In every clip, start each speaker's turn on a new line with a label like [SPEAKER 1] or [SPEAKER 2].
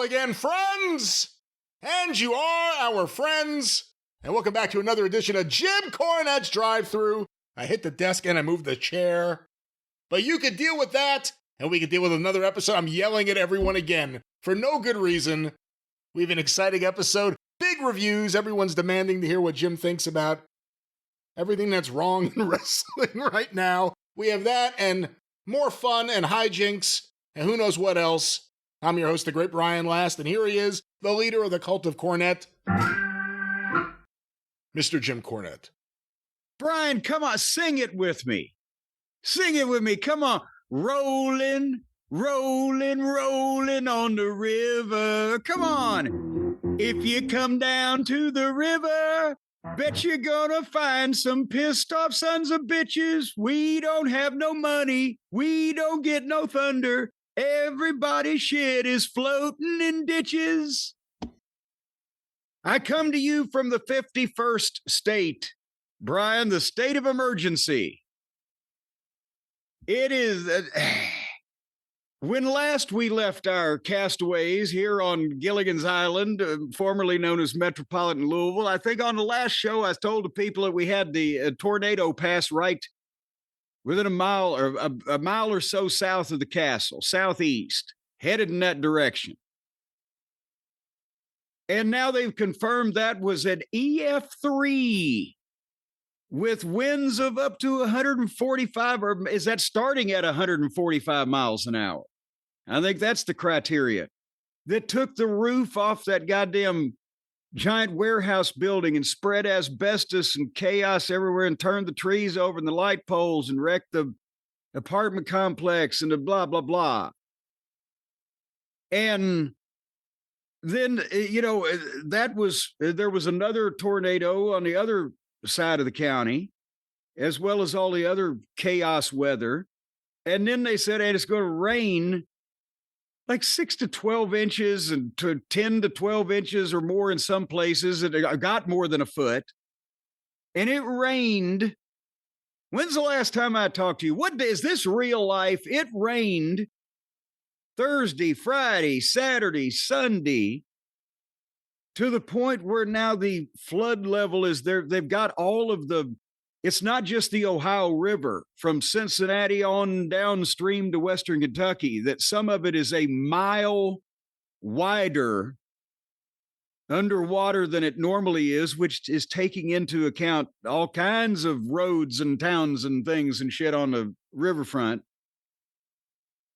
[SPEAKER 1] again, friends! And you are our friends. And welcome back to another edition of Jim Cornette's Drive Thru. I hit the desk and I moved the chair. But you could deal with that, and we could deal with another episode. I'm yelling at everyone again for no good reason. We have an exciting episode, big reviews. Everyone's demanding to hear what Jim thinks about everything that's wrong in wrestling right now. We have that and more fun and hijinks and who knows what else. I'm your host, the great Brian Last, and here he is, the leader of the cult of Cornette, Mr. Jim Cornette.
[SPEAKER 2] Brian, come on, sing it with me. Sing it with me, come on. Rolling, rolling, rolling on the river. Come on. If you come down to the river, bet you're gonna find some pissed off sons of bitches. We don't have no money. We don't get no thunder. Everybody's shit is floating in ditches. I come to you from the 51st state, Brian, the state of emergency. It is, when last we left our castaways here on Gilligan's Island, formerly known as Metropolitan Louisville, I think on the last show I told the people that we had the tornado pass right within a mile or so south of the castle, southeast, headed in that direction. And now they've confirmed that was an EF3 with winds of up to 145, or is that starting at 145 miles an hour? I think that's the criteria that took the roof off that goddamn giant warehouse building and spread asbestos and chaos everywhere and turned the trees over and the light poles and wrecked the apartment complex and the blah, blah, blah. And then, there was another tornado on the other side of the county, as well as all the other chaos weather. And then they said, hey, it's going to rain like 6 to 12 inches and to 10 to 12 inches or more in some places. It got more than a foot. And it rained. When's the last time I talked to you? What day is this real life? It rained Thursday, Friday, Saturday, Sunday, to the point where now the flood level is there. They've got all of it's not just the Ohio River from Cincinnati on downstream to Western Kentucky, that some of it is a mile wider underwater than it normally is, which is taking into account all kinds of roads and towns and things and shit on the riverfront.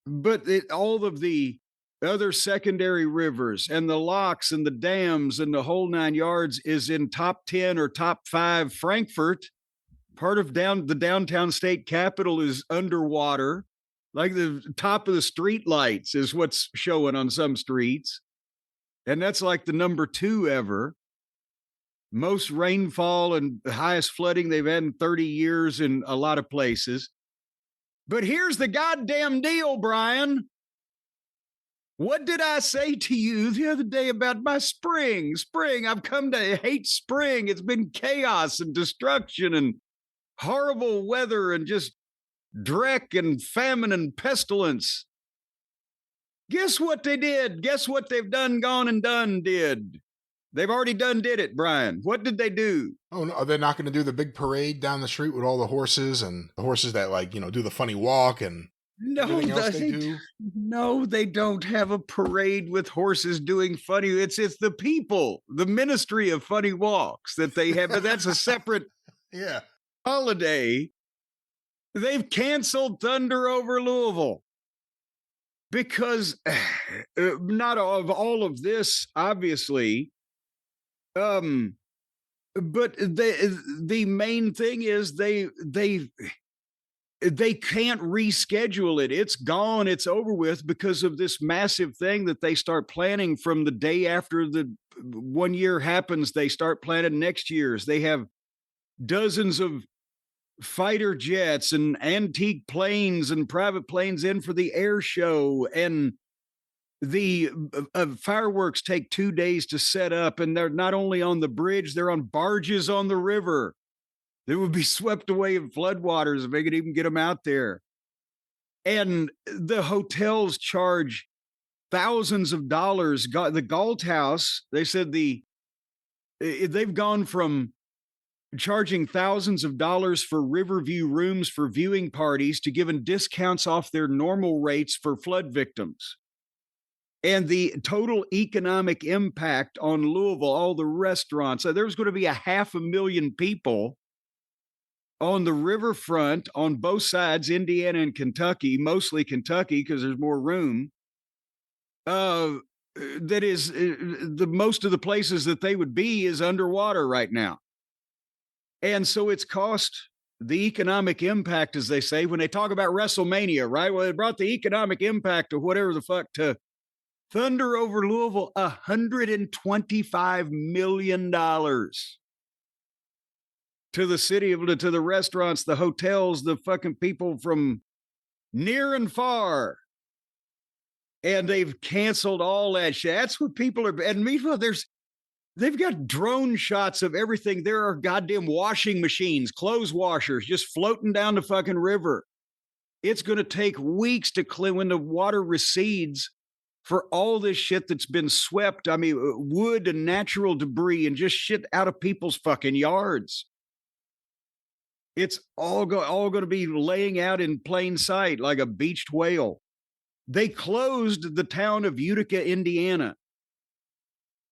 [SPEAKER 2] But all of the other secondary rivers and the locks and the dams and the whole 9 yards is in top 10 or top 5. Frankfurt, part of the downtown state capital, is underwater. Like the top of the street lights is what's showing on some streets. And that's like the number 2 ever. Most rainfall and the highest flooding they've had in 30 years in a lot of places. But here's the goddamn deal, Brian. What did I say to you the other day about my spring? Spring, I've come to hate spring. It's been chaos and destruction and horrible weather and just dreck and famine and pestilence. Guess what they did? Guess what they've done, gone and done did? They've already did it, Brian. What did they do?
[SPEAKER 1] Oh, no, they're not going to do the big parade down the street with all the horses and the horses that do the funny walk and everything else they do?
[SPEAKER 2] No, they don't have a parade with horses doing funny. It's the people, the Ministry of Funny Walks that they have, but that's a separate holiday. They've canceled Thunder over Louisville because not of all of this, obviously. But the main thing is they can't reschedule it. It's gone. It's over with because of this massive thing that they start planning from the day after the 1 year happens. They start planning next year's. They have dozens of fighter jets and antique planes and private planes in for the air show. And the fireworks take 2 days to set up. And they're not only on the bridge, they're on barges on the river. They would be swept away in floodwaters if they could even get them out there. And the hotels charge thousands of dollars. The Galt House, they said they've gone from charging thousands of dollars for Riverview rooms for viewing parties to giving discounts off their normal rates for flood victims. And the total economic impact on Louisville, all the restaurants, there's going to be 500,000 people on the riverfront on both sides, Indiana and Kentucky, mostly Kentucky because there's more room. That is the most of the places that they would be is underwater right now. And so it's cost the economic impact, as they say, when they talk about WrestleMania, right? Well, it brought the economic impact of whatever the fuck to Thunder over Louisville, $125 million to the city, to the restaurants, the hotels, the fucking people from near and far. And they've canceled all that shit. That's what people are. And meanwhile, they've got drone shots of everything. There are goddamn washing machines, clothes washers just floating down the fucking river. It's going to take weeks to clean when the water recedes for all this shit that's been swept. I mean, wood and natural debris and just shit out of people's fucking yards. It's all going to be laying out in plain sight like a beached whale. They closed the town of Utica, Indiana.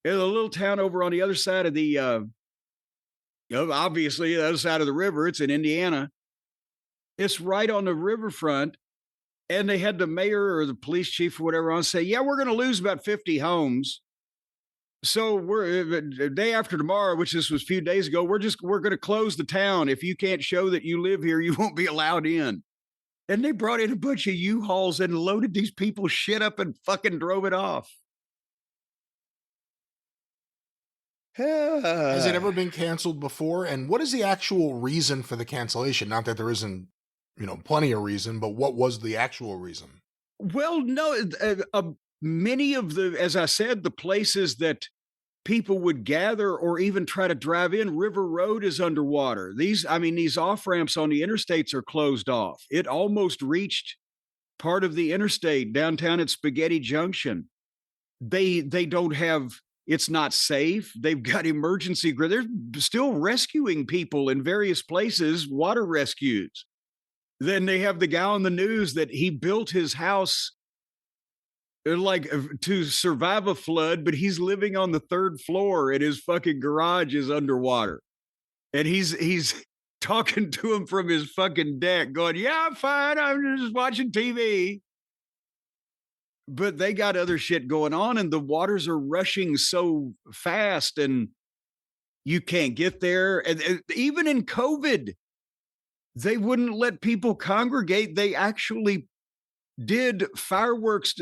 [SPEAKER 2] A little town over on the other side of the, obviously the other side of the river. It's in Indiana. It's right on the riverfront. And they had the mayor or the police chief or whatever on say, yeah, we're going to lose about 50 homes. So we're day after tomorrow, which this was a few days ago, we're going to close the town. If you can't show that you live here, you won't be allowed in. And they brought in a bunch of U-Hauls and loaded these people's shit up and fucking drove it off.
[SPEAKER 1] Has it ever been canceled before? And what is the actual reason for the cancellation? Not that there isn't, plenty of reason, but what was the actual reason?
[SPEAKER 2] Well, no, many of as I said, the places that people would gather or even try to drive in, River Road is underwater. These off-ramps on the interstates are closed off. It almost reached part of the interstate downtown at Spaghetti Junction. They don't have, it's not safe. They've got emergency, they're still rescuing people in various places, water rescues. Then they have the guy on the news that he built his house to survive a flood, but he's living on the third floor and his fucking garage is underwater. And he's talking to him from his fucking deck going, yeah, I'm fine. I'm just watching TV. But they got other shit going on and the waters are rushing so fast and you can't get there. And even in COVID, they wouldn't let people congregate. They actually did fireworks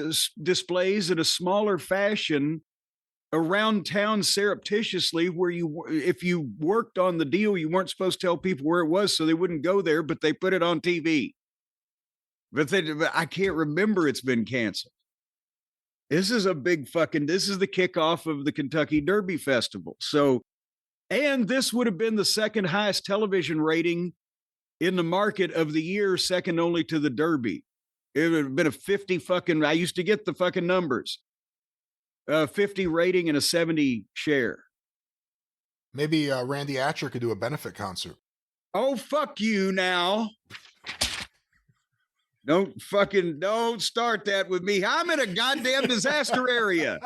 [SPEAKER 2] displays in a smaller fashion around town surreptitiously where if you worked on the deal, you weren't supposed to tell people where it was so they wouldn't go there, but they put it on TV. But I can't remember it's been canceled. This is the kickoff of the Kentucky Derby Festival. So, and this would have been the second highest television rating in the market of the year, second only to the Derby. It would have been a 50 I used to get the fucking numbers. 50 rating and a 70 share.
[SPEAKER 1] Maybe Randy Atcher could do a benefit concert.
[SPEAKER 2] Oh, fuck you now. Don't start that with me. I'm in a goddamn disaster area.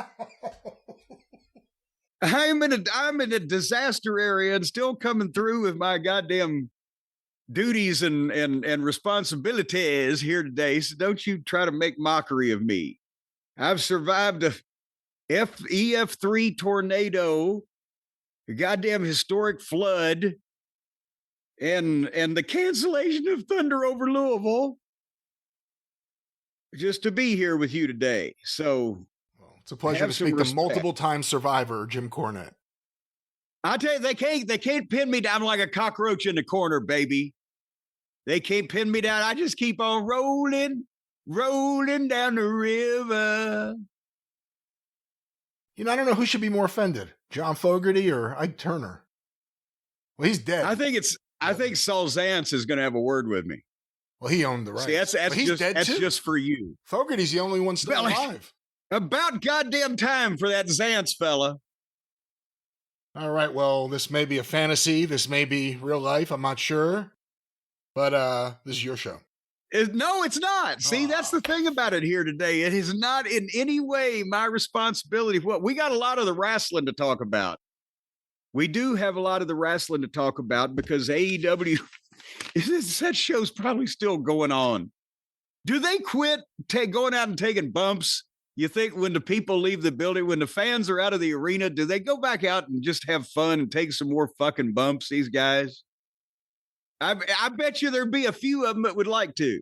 [SPEAKER 2] I'm in a disaster area and still coming through with my goddamn duties and responsibilities here today. So don't you try to make mockery of me. I've survived a EF3 tornado, a goddamn historic flood, and the cancellation of Thunder over Louisville just to be here with you today. So
[SPEAKER 1] it's a pleasure to speak to multiple-time survivor Jim Cornette.
[SPEAKER 2] I tell you, they can't pin me down like a cockroach in the corner, baby. They can't pin me down. I just keep on rolling down the river.
[SPEAKER 1] I don't know who should be more offended, John Fogerty or Ike Turner. Well, he's dead.
[SPEAKER 2] I think Saul Zantz is going to have a word with me.
[SPEAKER 1] Well, he owned the rights.
[SPEAKER 2] See, that's
[SPEAKER 1] just
[SPEAKER 2] for you.
[SPEAKER 1] Fogerty's the only one still alive.
[SPEAKER 2] About goddamn time for that Xantz fella.
[SPEAKER 1] All right, well, this may be a fantasy. This may be real life. I'm not sure. But this is your show.
[SPEAKER 2] No, it's not. See, that's the thing about it here today. It is not in any way my responsibility. What we got a lot of the wrestling to talk about. We do have a lot of the wrestling to talk about because AEW, that show's probably still going on. Do they quit going out and taking bumps? You think when the people leave the building, when the fans are out of the arena, do they go back out and just have fun and take some more fucking bumps, these guys? I bet you there'd be a few of them that would like to.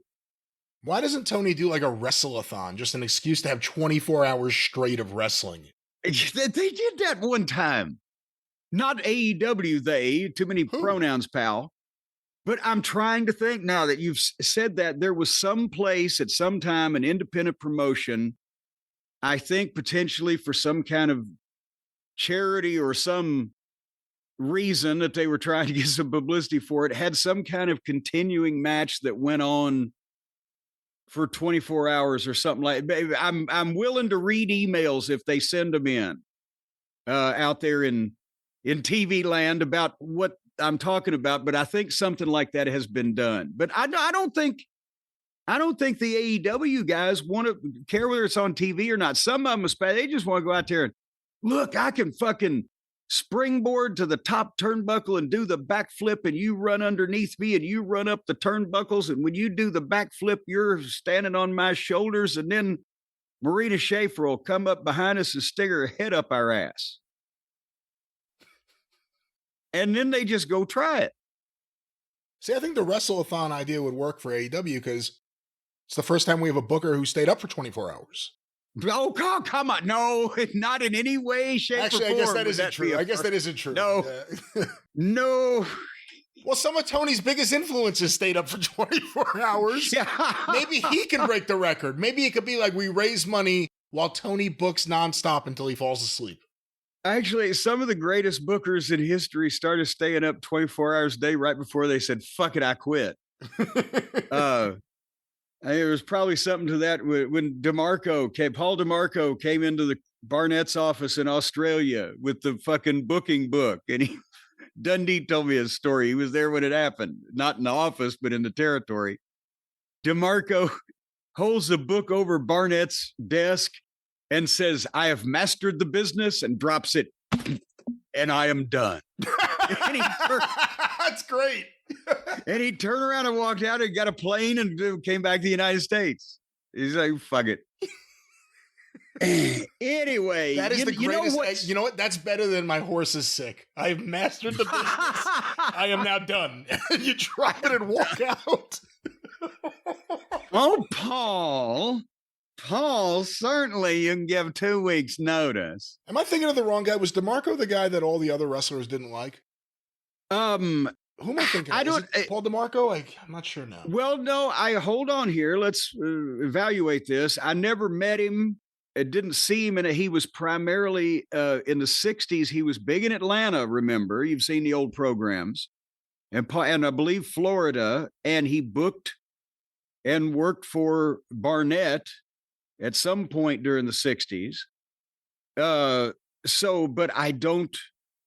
[SPEAKER 1] Why doesn't Tony do like a wrestle-a-thon? Just an excuse to have 24 hours straight of wrestling.
[SPEAKER 2] They did that one time. Not AEW, too many pronouns, pal. But I'm trying to think now that you've said that there was some place at some time, an independent promotion, I think potentially for some kind of charity or some reason that they were trying to get some publicity for it, had some kind of continuing match that went on for 24 hours or something like that. I'm willing to read emails if they send them in out there in TV land about what I'm talking about, but I think something like that has been done. But I don't think the AEW guys want to care whether it's on TV or not. Some of them, they just want to go out there and look, I can fucking springboard to the top turnbuckle and do the backflip, and you run underneath me and you run up the turnbuckles. And when you do the backflip, you're standing on my shoulders. And then Marina Schaefer will come up behind us and stick her head up our ass. And then they just go try it.
[SPEAKER 1] See, I think the wrestle-a-thon idea would work for AEW because it's the first time we have a booker who stayed up for 24 hours.
[SPEAKER 2] Oh, come on. No, not in any way, shape, or form.
[SPEAKER 1] Actually, I guess that isn't true. I guess that isn't true.
[SPEAKER 2] No. Yeah. No.
[SPEAKER 1] Well, some of Tony's biggest influences stayed up for 24 hours. Yeah. Maybe he can break the record. Maybe it could be like we raise money while Tony books nonstop until he falls asleep.
[SPEAKER 2] Actually, some of the greatest bookers in history started staying up 24 hours a day right before they said, fuck it, I quit. There was probably something to that when Paul DeMarco came into the Barnett's office in Australia with the fucking booking book. And Dundee told me his story. He was there when it happened, not in the office, but in the territory. DeMarco holds the book over Barnett's desk and says, I have mastered the business, and drops it, and I am done.
[SPEAKER 1] That's great.
[SPEAKER 2] And he turned around and walked out and got a plane and came back to the United States. He's like, fuck it. Anyway.
[SPEAKER 1] That is the greatest. You know what? That's better than my horse is sick. I've mastered the business. I am now done. You drop it and walk out.
[SPEAKER 2] Oh, Paul, certainly you can give 2 weeks notice.
[SPEAKER 1] Am I thinking of the wrong guy? Was DeMarco the guy that all the other wrestlers didn't like? Who am I thinking of? Is it Paul DeMarco? I'm not sure now.
[SPEAKER 2] Well, no, hold on here. Let's evaluate this. I never met him. I didn't see him. And he was primarily in the 60s. He was big in Atlanta, remember? You've seen the old programs. And I believe Florida. And he booked and worked for Barnett at some point during the 60s. But I don't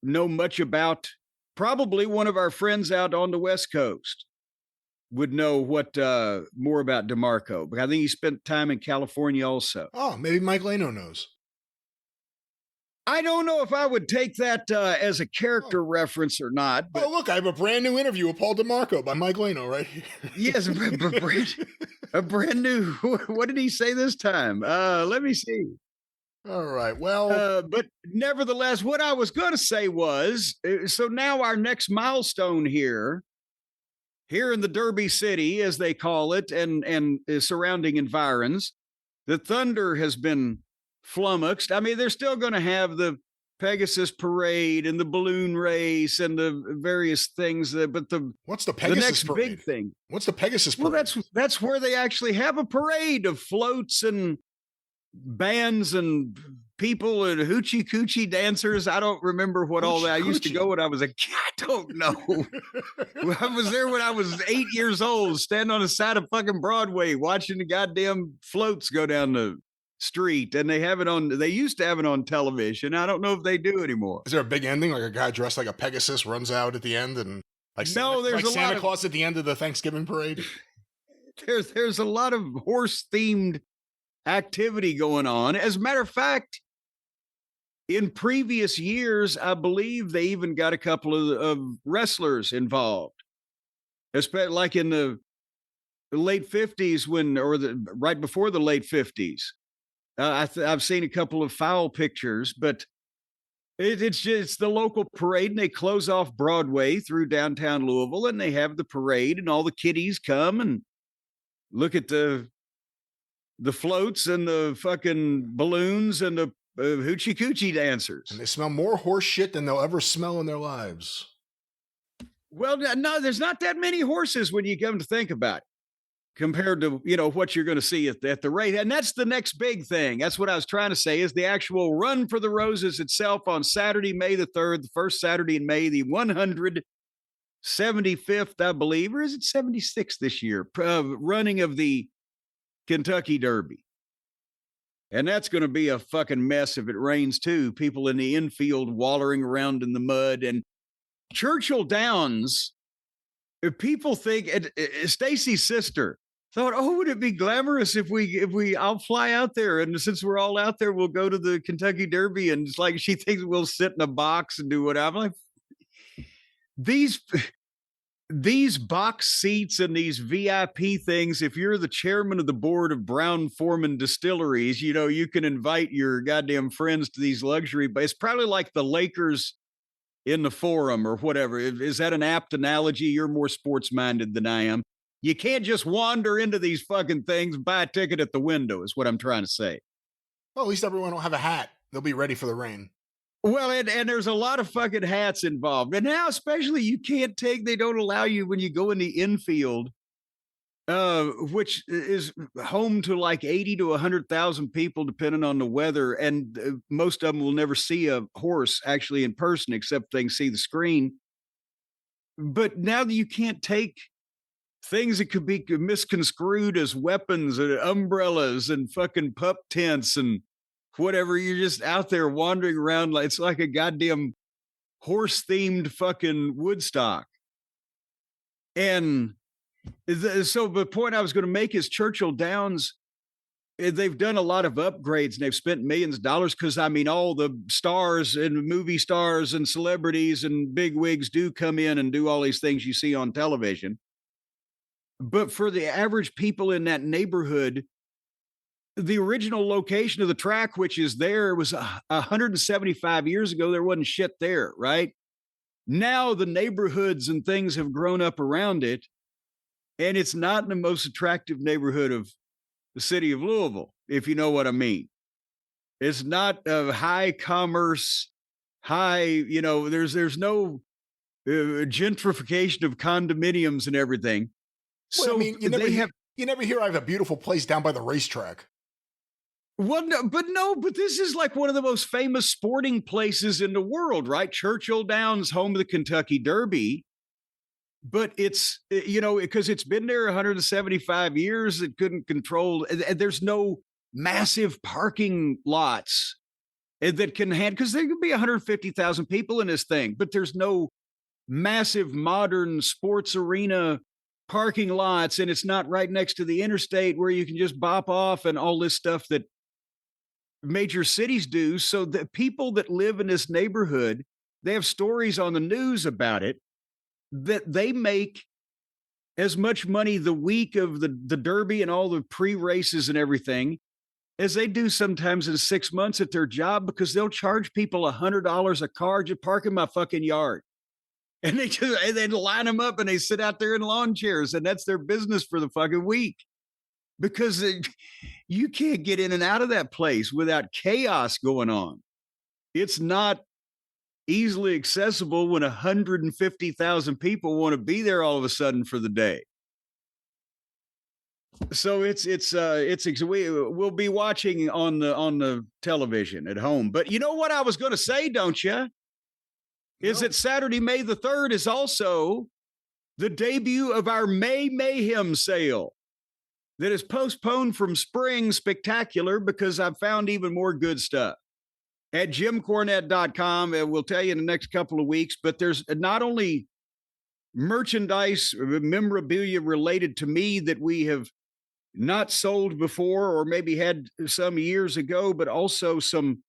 [SPEAKER 2] know much about. Probably one of our friends out on the West Coast would know what more about DeMarco, but I think he spent time in California also.
[SPEAKER 1] Oh, maybe Mike Lano knows.
[SPEAKER 2] I don't know if I would take that as a character reference or not.
[SPEAKER 1] But look, I have a brand new interview with Paul DeMarco by Mike Lano right here.
[SPEAKER 2] Yes, a brand new. What did he say this time? Let me see.
[SPEAKER 1] All right. Well,
[SPEAKER 2] but nevertheless, what I was going to say was, so now our next milestone here in the Derby City, as they call it, and surrounding environs, the Thunder has been flummoxed. I mean, they're still going to have the Pegasus Parade and the balloon race and the various things. But
[SPEAKER 1] what's the Pegasus
[SPEAKER 2] the next
[SPEAKER 1] Parade?
[SPEAKER 2] Big thing?
[SPEAKER 1] What's the Pegasus Parade?
[SPEAKER 2] Well, that's where they actually have a parade of floats and bands and people and hoochie coochie dancers. I don't remember what all that. I used to go when I was a kid. I don't know. I was there when I was 8 years old, standing on the side of fucking Broadway, watching the goddamn floats go down the street, and they used to have it on television. I don't know if they do anymore.
[SPEAKER 1] Is there a big ending, like a guy dressed like a Pegasus runs out at the end, and like
[SPEAKER 2] No, there's
[SPEAKER 1] like
[SPEAKER 2] a
[SPEAKER 1] Santa
[SPEAKER 2] lot of
[SPEAKER 1] Claus at the end of the Thanksgiving parade?
[SPEAKER 2] there's a lot of horse themed activity going on. As a matter of fact, in previous years, I believe they even got a couple of wrestlers involved, especially like in the late 50s right before the late 50s. I've seen a couple of foul pictures, but it's the local parade, and they close off Broadway through downtown Louisville, and they have the parade, and all the kiddies come and look at the floats and the fucking balloons and the hoochie coochie dancers.
[SPEAKER 1] And they smell more horse shit than they'll ever smell in their lives.
[SPEAKER 2] Well, no, there's not that many horses when you come to think about it, compared to, what you're going to see at the rate. And that's the next big thing. That's what I was trying to say, is the actual Run for the Roses itself on Saturday, May the 3rd, the first Saturday in May, the 175th, I believe, or is it 76th this year, running of the Kentucky Derby. And that's going to be a fucking mess if it rains too. People in the infield wallowing around in the mud. And Churchill Downs, if people think, Stacy's sister thought, oh, would it be glamorous if I'll fly out there, and since we're all out there, we'll go to the Kentucky Derby. And it's like, she thinks we'll sit in a box and do whatever. I'm like, these box seats and these VIP things, if you're the chairman of the board of Brown-Forman Distilleries, you can invite your goddamn friends to these luxury, but it's probably like the Lakers in the Forum or whatever. Is that an apt analogy? You're more sports-minded than I am. You can't just wander into these fucking things, buy a ticket at the window, is what I'm trying to say.
[SPEAKER 1] Well, at least everyone will have a hat. They'll be ready for the rain.
[SPEAKER 2] Well, and there's a lot of fucking hats involved. And now, especially, they don't allow you when you go in the infield, which is home to like 80 to 100,000 people, depending on the weather. And most of them will never see a horse actually in person, except they can see the screen. But now that you can't take things that could be misconstrued as weapons and umbrellas and fucking pup tents and whatever, you're just out there wandering around like it's like a goddamn horse-themed fucking Woodstock. And so the point I was going to make is Churchill Downs, they've done a lot of upgrades and they've spent millions of dollars because, all the stars and movie stars and celebrities and big wigs do come in and do all these things you see on television. But for the average people in that neighborhood, the original location of the track, which is there, was 175 years ago. There wasn't shit there, right? Now the neighborhoods and things have grown up around it, and it's not the most attractive neighborhood of the city of Louisville, if you know what I mean. It's not a high commerce, there's no gentrification of condominiums and everything.
[SPEAKER 1] Well,
[SPEAKER 2] so
[SPEAKER 1] you never hear I have a beautiful place down by the racetrack.
[SPEAKER 2] Well, but this is like one of the most famous sporting places in the world, right? Churchill Downs, home of the Kentucky Derby. But it's, because it's been there 175 years, it couldn't control, and there's no massive parking lots that can handle, because there could be 150,000 people in this thing, but there's no massive modern sports arena parking lots, and it's not right next to the interstate where you can just bop off and all this stuff that major cities do. So the people that live in this neighborhood, they have stories on the news about it, that they make as much money the week of the Derby and all the pre-races and everything as they do sometimes in 6 months at their job, because they'll charge people $100 a car to park in my fucking yard. And they line them up and they sit out there in lawn chairs, and that's their business for the fucking week, because you can't get in and out of that place without chaos going on. It's not easily accessible when 150,000 people want to be there all of a sudden for the day. So we'll be watching on the television at home. But you know what I was going to say, don't you? Is that Saturday, May the 3rd is also the debut of our Mayhem sale. that is postponed from spring spectacular because I've found even more good stuff at jimcornette.com. And we'll tell you in the next couple of weeks, but there's not only merchandise, memorabilia related to me that we have not sold before or maybe had some years ago, but also some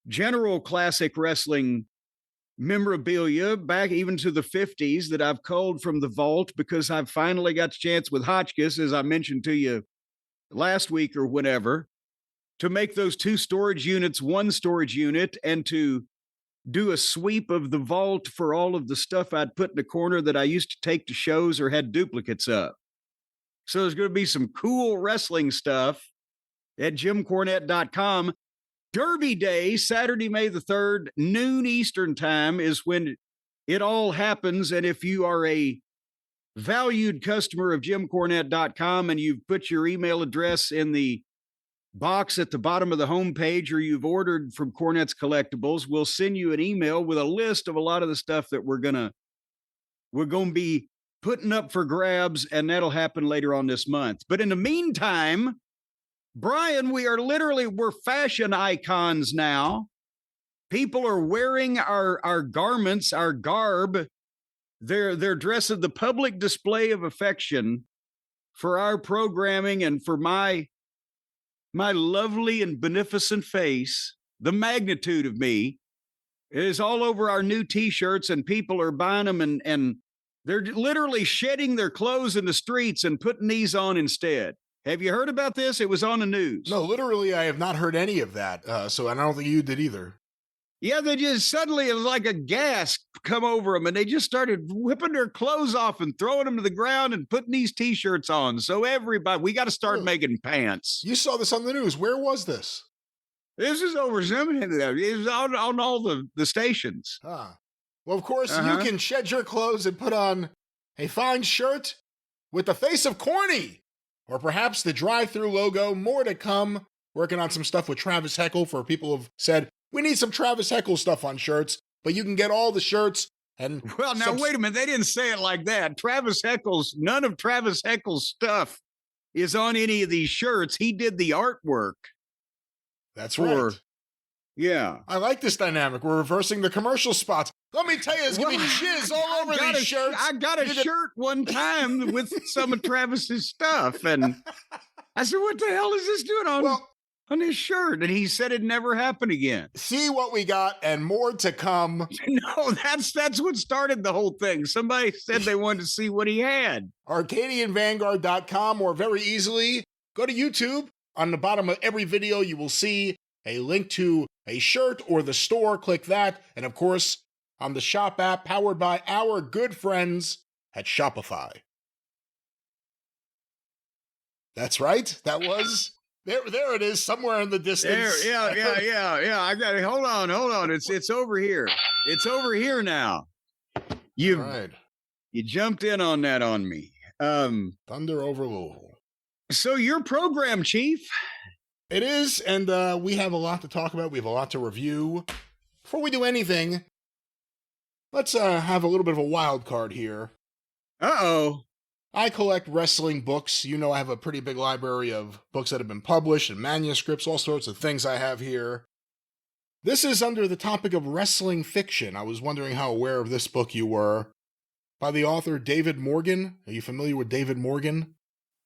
[SPEAKER 2] general classic wrestling memorabilia back even to the 50s that I've culled from the vault because I've finally got the chance with Hotchkiss, as I mentioned to you last week or whenever, to make those 2 storage units 1 storage unit and to do a sweep of the vault for all of the stuff I'd put in the corner that I used to take to shows or had duplicates of. So there's going to be some cool wrestling stuff at jimcornette.com. Derby Day, Saturday, May the 3rd, noon Eastern time is when it all happens. And if you are a valued customer of jimcornette.com and you've put your email address in the box at the bottom of the homepage or you've ordered from Cornette's Collectibles, we'll send you an email with a list of a lot of the stuff that we're going to be putting up for grabs, and that'll happen later on this month. But in the meantime, Brian, we're fashion icons now. People are wearing our garments, our garb. They're dressing the public display of affection for our programming and for my lovely and beneficent face. The magnitude of me is all over our new t-shirts, and people are buying them and they're literally shedding their clothes in the streets and putting these on instead. Have you heard about this? It was on the news.
[SPEAKER 1] No, literally, I have not heard any of that. So I don't think you did either.
[SPEAKER 2] Yeah, they just suddenly, it was like a gas come over them, and they just started whipping their clothes off and throwing them to the ground and putting these t-shirts on. So everybody, we got to start making pants.
[SPEAKER 1] You saw this on the news. Where was this?
[SPEAKER 2] This is over some. It was on all the stations.
[SPEAKER 1] Ah. Well, of course, you can shed your clothes and put on a fine shirt with the face of Corny, or perhaps the Drive Thru logo. More to come. Working on some stuff with Travis Heckel for people who've said, we need some Travis Heckel stuff on shirts, but you can get all the shirts. And
[SPEAKER 2] well, now, wait a minute. They didn't say it like that. None of Travis Heckel's stuff is on any of these shirts. He did the artwork.
[SPEAKER 1] That's right.
[SPEAKER 2] Yeah.
[SPEAKER 1] I like this dynamic. We're reversing the commercial spots. Let me tell you, it's going to be jizz all over these shirts.
[SPEAKER 2] I got a shirt one time with some of Travis's stuff, and I said, what the hell is this doing on his shirt? And he said it never happened again.
[SPEAKER 1] See what we got and more to come.
[SPEAKER 2] No, that's what started the whole thing. Somebody said they wanted to see what he had.
[SPEAKER 1] ArcadianVanguard.com, or very easily, go to YouTube. On the bottom of every video, you will see a link to a shirt or the store. Click that. And of course, on the Shop app powered by our good friends at Shopify. That's right. That was... There it is, somewhere in the distance.
[SPEAKER 2] Yeah. I got it. Hold on. It's over here. It's over here now. You jumped in on that on me.
[SPEAKER 1] Thunder over Louisville.
[SPEAKER 2] So your program, Chief.
[SPEAKER 1] It is, and we have a lot to talk about. We have a lot to review. Before we do anything, let's have a little bit of a wild card here.
[SPEAKER 2] Uh-oh.
[SPEAKER 1] I collect wrestling books. You know I have a pretty big library of books that have been published and manuscripts, all sorts of things I have here. This is under the topic of wrestling fiction. I was wondering how aware of this book you were. By the author David Morgan. Are you familiar with David Morgan?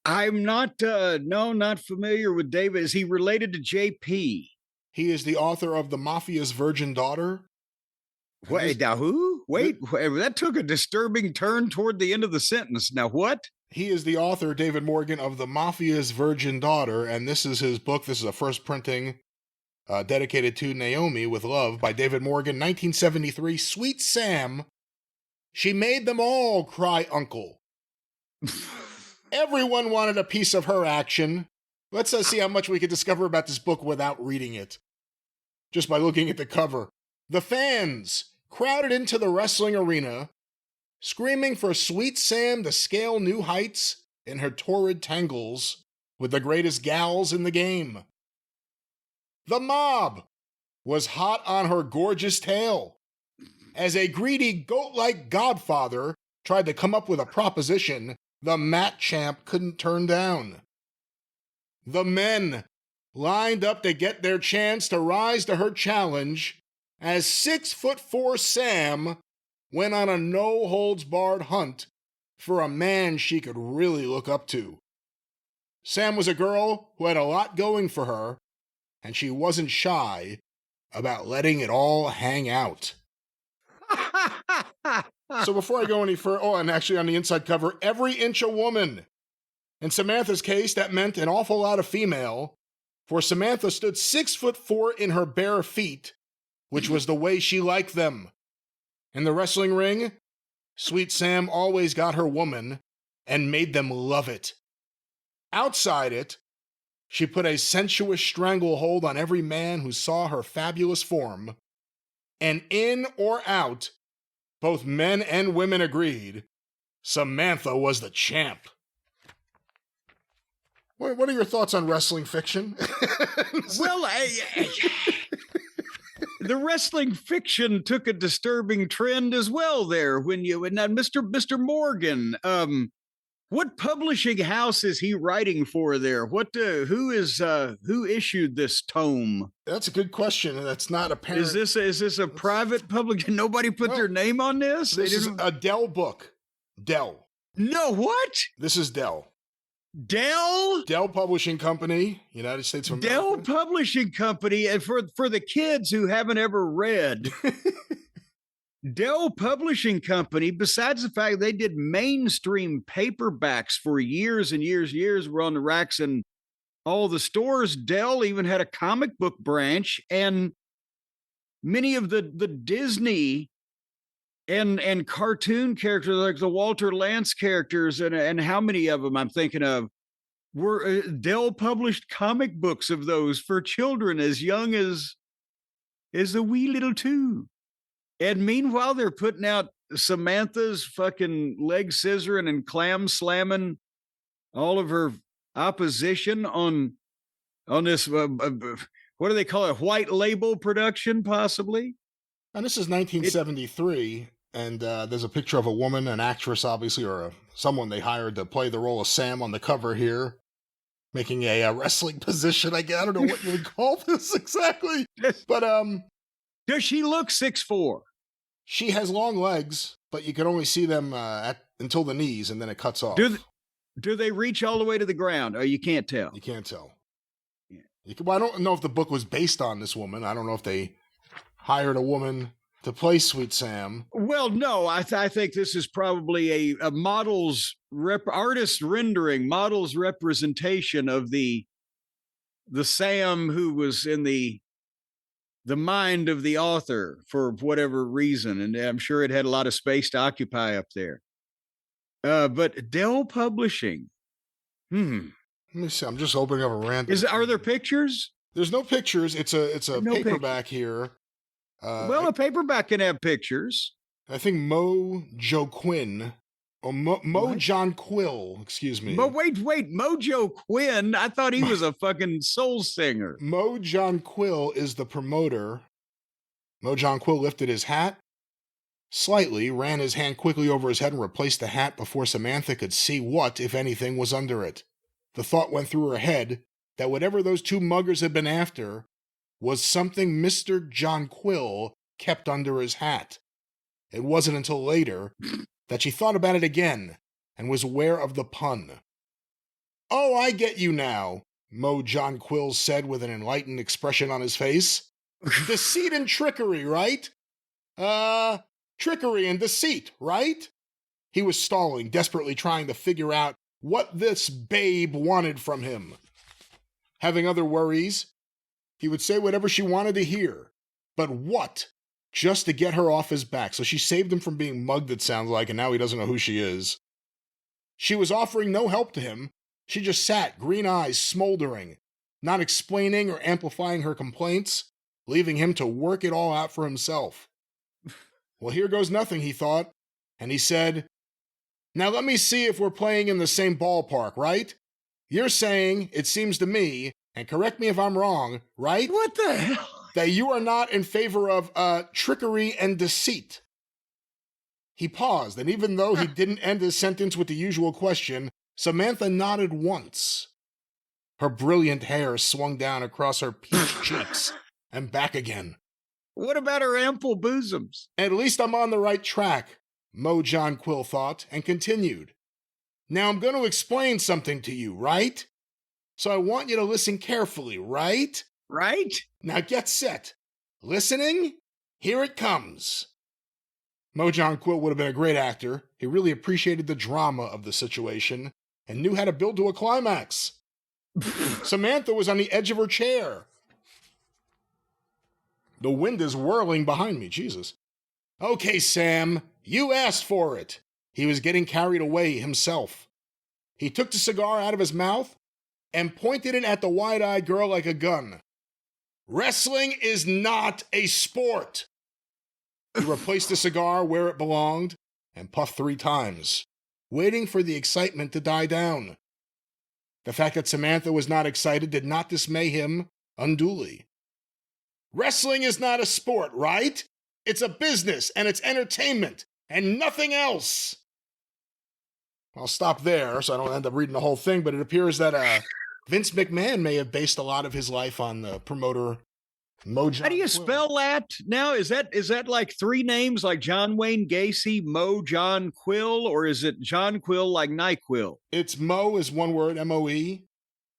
[SPEAKER 2] I'm not, not familiar with David. Is he related to JP?
[SPEAKER 1] He is the author of The Mafia's Virgin Daughter.
[SPEAKER 2] Wait, now who? Wait, that took a disturbing turn toward the end of the sentence. Now what?
[SPEAKER 1] He is the author, David Morgan, of The Mafia's Virgin Daughter, and this is his book. This is a first printing dedicated to Naomi with Love by David Morgan, 1973. Sweet Sam, she made them all cry uncle. Everyone wanted a piece of her action. Let's see how much we can discover about this book without reading it. Just by looking at the cover. The fans crowded into the wrestling arena, screaming for Sweet Sam to scale new heights in her torrid tangles with the greatest gals in the game. The mob was hot on her gorgeous tail as a greedy goat-like godfather tried to come up with a proposition the mat champ couldn't turn down. the men lined up to get their chance to rise to her challenge as 6'4" Sam went on a no-holds-barred hunt for a man she could really look up to. Sam was a girl who had a lot going for her, and she wasn't shy about letting it all hang out. So before I go any further, and actually on the inside cover, every inch a woman. In Samantha's case, that meant an awful lot of female, for Samantha stood 6'4" in her bare feet, which was the way she liked them. In the wrestling ring, Sweet Sam always got her woman and made them love it. Outside it, she put a sensuous stranglehold on every man who saw her fabulous form, and in or out, both men and women agreed, Samantha was the champ. What are your thoughts on wrestling fiction?
[SPEAKER 2] Well, the wrestling fiction took a disturbing trend as well there when Mr. Morgan, what publishing house is he writing for there? Who issued this tome?
[SPEAKER 1] That's a good question, and that's not apparent.
[SPEAKER 2] Is this a private public? Nobody put their name on this?
[SPEAKER 1] This is a Dell book. Dell.
[SPEAKER 2] No, what?
[SPEAKER 1] This is Dell.
[SPEAKER 2] Dell
[SPEAKER 1] Publishing Company, United States of America.
[SPEAKER 2] Dell Publishing Company, and for the kids who haven't ever read, Dell Publishing Company, besides the fact they did mainstream paperbacks for years and years, were on the racks in all the stores. Dell even had a comic book branch, and many of the Disney and cartoon characters, like the Walter Lantz characters, and how many of them I'm thinking of, were Dell published comic books of those for children as young as a wee little two. And meanwhile, they're putting out Samantha's fucking leg scissoring and clam slamming all of her opposition on this, what do they call it? White label production, possibly?
[SPEAKER 1] And this is 1973, and there's a picture of a woman, an actress, obviously, or someone they hired to play the role of Sam on the cover here, making a wrestling position. I don't know what you would call this exactly, but
[SPEAKER 2] does she look 6'4"?
[SPEAKER 1] She has long legs, but you can only see them until the knees, and then it cuts off.
[SPEAKER 2] Do they reach all the way to the ground? Or you can't tell?
[SPEAKER 1] You can't tell.
[SPEAKER 2] Yeah.
[SPEAKER 1] Well, I don't know if the book was based on this woman. I don't know if they hired a woman to play Sweet Sam.
[SPEAKER 2] Well, no, I think this is probably a artist rendering, model's representation of the Sam who was in the mind of the author for whatever reason, and I'm sure it had a lot of space to occupy up there. But Dell Publishing,
[SPEAKER 1] Let me see. I'm just opening up a random.
[SPEAKER 2] Are there pictures?
[SPEAKER 1] There's no pictures. It's a
[SPEAKER 2] No
[SPEAKER 1] paperback here.
[SPEAKER 2] Well, a paperback can have pictures.
[SPEAKER 1] I think Mo John Quill, excuse me.
[SPEAKER 2] But wait, Mojo Quinn, I thought he was a fucking soul singer.
[SPEAKER 1] Mo John Quill is the promoter. Mo John Quill lifted his hat slightly, ran his hand quickly over his head, and replaced the hat before Samantha could see what, if anything, was under it. The thought went through her head that whatever those two muggers had been after was something Mr. John Quill kept under his hat. It wasn't until later that she thought about it again and was aware of the pun. "Oh, I get you now," Mo John Quill said with an enlightened expression on his face. "Deceit and trickery, right? Trickery and deceit, right?" He was stalling, desperately trying to figure out what this babe wanted from him. Having other worries, he would say whatever she wanted to hear. But what? Just to get her off his back. So she saved him from being mugged, it sounds like, and now he doesn't know who she is. She was offering no help to him. She just sat, green eyes smoldering, not explaining or amplifying her complaints, leaving him to work it all out for himself. Well, here goes nothing, he thought, and he said, "Now let me see if we're playing in the same ballpark, right? You're saying, it seems to me, and correct me if I'm wrong, right?
[SPEAKER 2] What the hell?
[SPEAKER 1] That you are not in favor of trickery and deceit." He paused, and even though he didn't end his sentence with the usual question, Samantha nodded once. Her brilliant hair swung down across her peach cheeks and back again.
[SPEAKER 2] What about her ample bosoms?
[SPEAKER 1] At least I'm on the right track, Mo John Quill thought, and continued. Now I'm going to explain something to you, right? So I want you to listen carefully, right?
[SPEAKER 2] Right?
[SPEAKER 1] Now get set. Listening? Here it comes. Mo John Quill would have been a great actor. He really appreciated the drama of the situation and knew how to build to a climax. Samantha was on the edge of her chair. The wind is whirling behind me, Jesus. Okay, Sam, you asked for it. He was getting carried away himself. He took the cigar out of his mouth and pointed it at the wide-eyed girl like a gun. Wrestling is not a sport. He replaced the cigar where it belonged and puffed 3 times, waiting for the excitement to die down. The fact that Samantha was not excited did not dismay him unduly. Wrestling is not a sport, right? It's a business and it's entertainment and nothing else. I'll stop there so I don't end up reading the whole thing, but it appears that Vince McMahon may have based a lot of his life on the promoter Mo John
[SPEAKER 2] How do you
[SPEAKER 1] Quill.
[SPEAKER 2] spell that now? Is that like 3 names like John Wayne Gacy, Mo John Quill, or is it John Quill like NyQuil?
[SPEAKER 1] It's Mo is one word, M-O-E,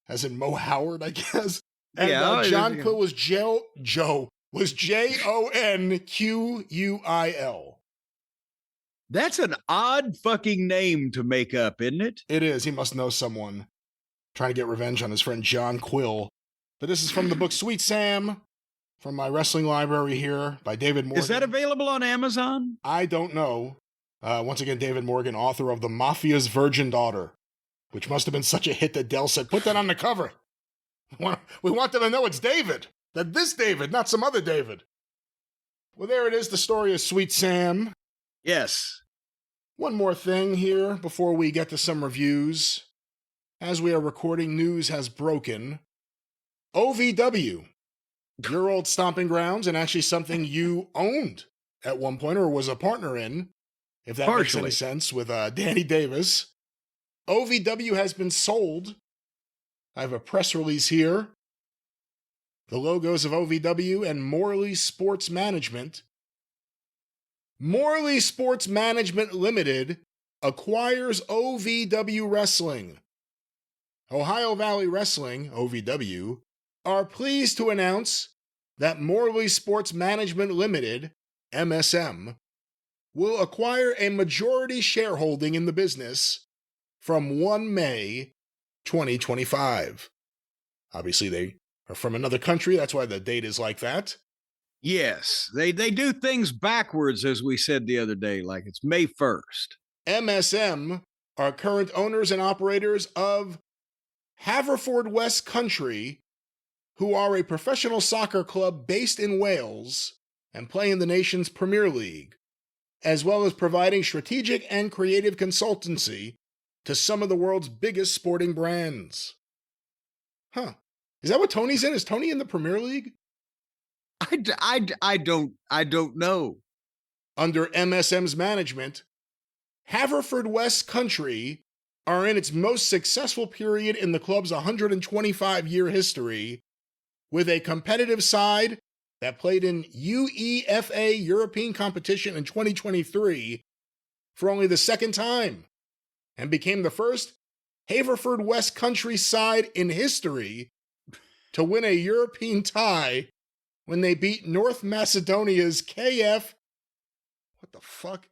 [SPEAKER 1] as in Mo Howard, I guess. And John Quill was J-O-N-Q-U-I-L.
[SPEAKER 2] That's an odd fucking name to make up, isn't it?
[SPEAKER 1] It is. He must know someone trying to get revenge on his friend John Quill. But this is from the book Sweet Sam, from my wrestling library here by David Morgan.
[SPEAKER 2] Is that available on Amazon?
[SPEAKER 1] I don't know. Once again, David Morgan, author of The Mafia's Virgin Daughter, which must have been such a hit that Dell said, put that on the cover. We want them to know it's David. That this David, not some other David. Well, there it is, the story of Sweet Sam.
[SPEAKER 2] Yes.
[SPEAKER 1] One more thing here before we get to some reviews. As we are recording, news has broken. OVW, your old stomping grounds, and actually something you owned at one point or was a partner in, if that makes any sense, with Danny Davis. OVW has been sold. I have a press release here. The logos of OVW and Morley Sports Management. Morley Sports Management Limited acquires OVW Wrestling. Ohio Valley Wrestling, OVW, are pleased to announce that Morley Sports Management Limited, MSM, will acquire a majority shareholding in the business from 1 May 2025. Obviously, they are from another country. That's why the date is like that.
[SPEAKER 2] Yes, they do things backwards, as we said the other day, like it's May 1st.
[SPEAKER 1] MSM are current owners and operators of Haverfordwest Country, who are a professional soccer club based in Wales and play in the nation's Premier League, as well as providing strategic and creative consultancy to some of the world's biggest sporting brands. Huh. Is that what Tony's in? Is Tony in the Premier League?
[SPEAKER 2] I don't know.
[SPEAKER 1] Under MSM's management, Haverfordwest Country are in its most successful period in the club's 125-year history, with a competitive side that played in UEFA European competition in 2023 for only the 2nd time, and became the first Haverfordwest Country side in history to win a European tie when they beat North Macedonia's KF. What the fuck?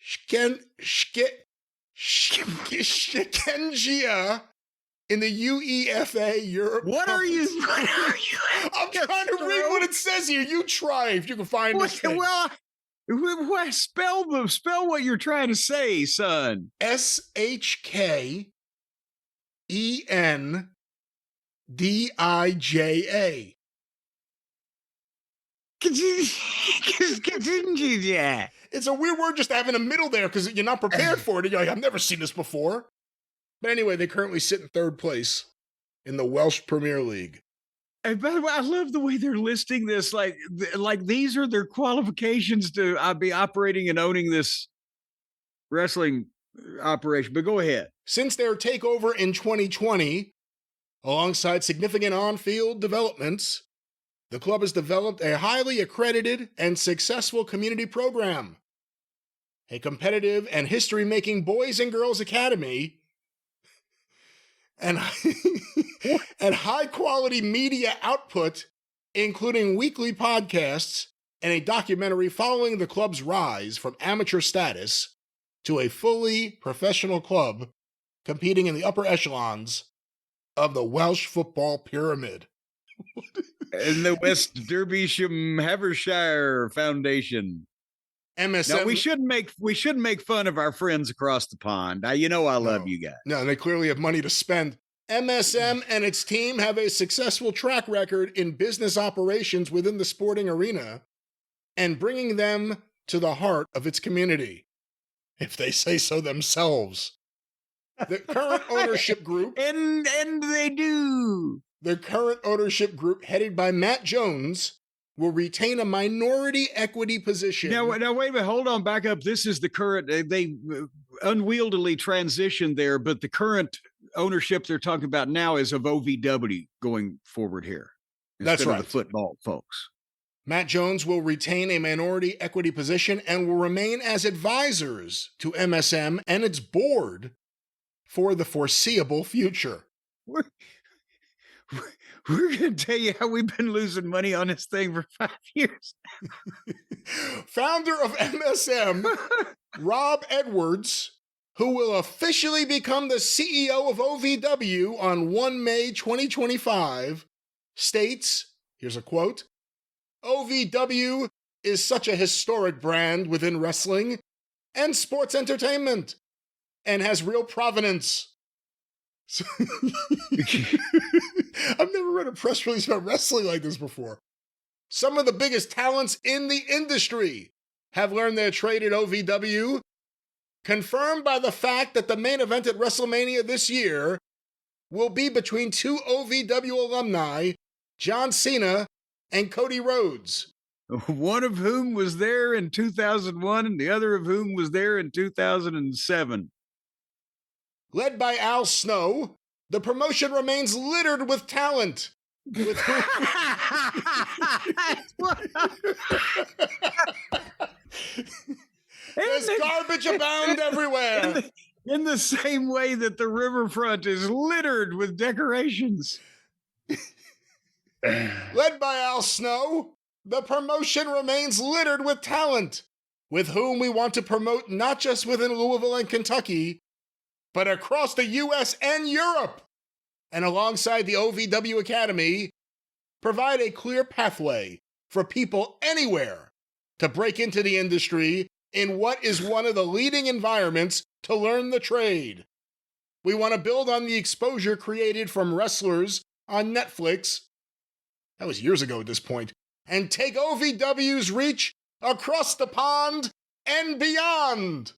[SPEAKER 1] Shkengia in the UEFA Europe.
[SPEAKER 2] What are you?
[SPEAKER 1] I'm trying to read what it says here. You try if you can find this thing.
[SPEAKER 2] Well, spell what you're trying to say, son.
[SPEAKER 1] SHKENDIJA. It's a weird word just to have in the middle there because you're not prepared for it. You're like, I've never seen this before. But anyway, they currently sit in 3rd place in the Welsh Premier League.
[SPEAKER 2] And by the way, I love the way they're listing this. Like these are their qualifications to be operating and owning this wrestling operation. But go ahead.
[SPEAKER 1] Since their takeover in 2020, alongside significant on-field developments, the club has developed a highly accredited and successful community program, a competitive and history-making boys and girls academy, and, and high-quality media output, including weekly podcasts and a documentary following the club's rise from amateur status to a fully professional club competing in the upper echelons of the Welsh football pyramid.
[SPEAKER 2] In the West Derbyshire Havershire Foundation.
[SPEAKER 1] MSM.
[SPEAKER 2] Now, we shouldn't make fun of our friends across the pond. Now, you know I love you guys.
[SPEAKER 1] No, they clearly have money to spend. MSM and its team have a successful track record in business operations within the sporting arena and bringing them to the heart of its community, if they say so themselves. The current ownership group...
[SPEAKER 2] And they do.
[SPEAKER 1] The current ownership group, headed by Matt Jones, will retain a minority equity position.
[SPEAKER 2] Now, wait a minute. Hold on. Back up. This is the current... They unwieldily transitioned there, but the current ownership they're talking about now is of OVW going forward here.
[SPEAKER 1] That's right.
[SPEAKER 2] Of the football folks.
[SPEAKER 1] Matt Jones will retain a minority equity position and will remain as advisors to MSM and its board for the foreseeable future.
[SPEAKER 2] We're going to tell you how we've been losing money on this thing for 5 years.
[SPEAKER 1] Founder of MSM, Rob Edwards, who will officially become the CEO of OVW on 1 May 2025, states, here's a quote, "OVW is such a historic brand within wrestling and sports entertainment and has real provenance." I've never read a press release about wrestling like this before. Some of the biggest talents in the industry have learned their trade at OVW, confirmed by the fact that the main event at WrestleMania this year will be between two OVW alumni, John Cena and Cody Rhodes.
[SPEAKER 2] One of whom was there in 2001 and the other of whom was there in 2007.
[SPEAKER 1] Led by Al Snow, the promotion remains littered with talent. There's garbage abound everywhere.
[SPEAKER 2] In the same way that the riverfront is littered with decorations.
[SPEAKER 1] Led by Al Snow, the promotion remains littered with talent, with whom we want to promote not just within Louisville and Kentucky, but across the U.S. and Europe, and alongside the OVW Academy, provide a clear pathway for people anywhere to break into the industry in what is one of the leading environments to learn the trade. We want to build on the exposure created from wrestlers on Netflix, that was years ago at this point, and take OVW's reach across the pond and beyond.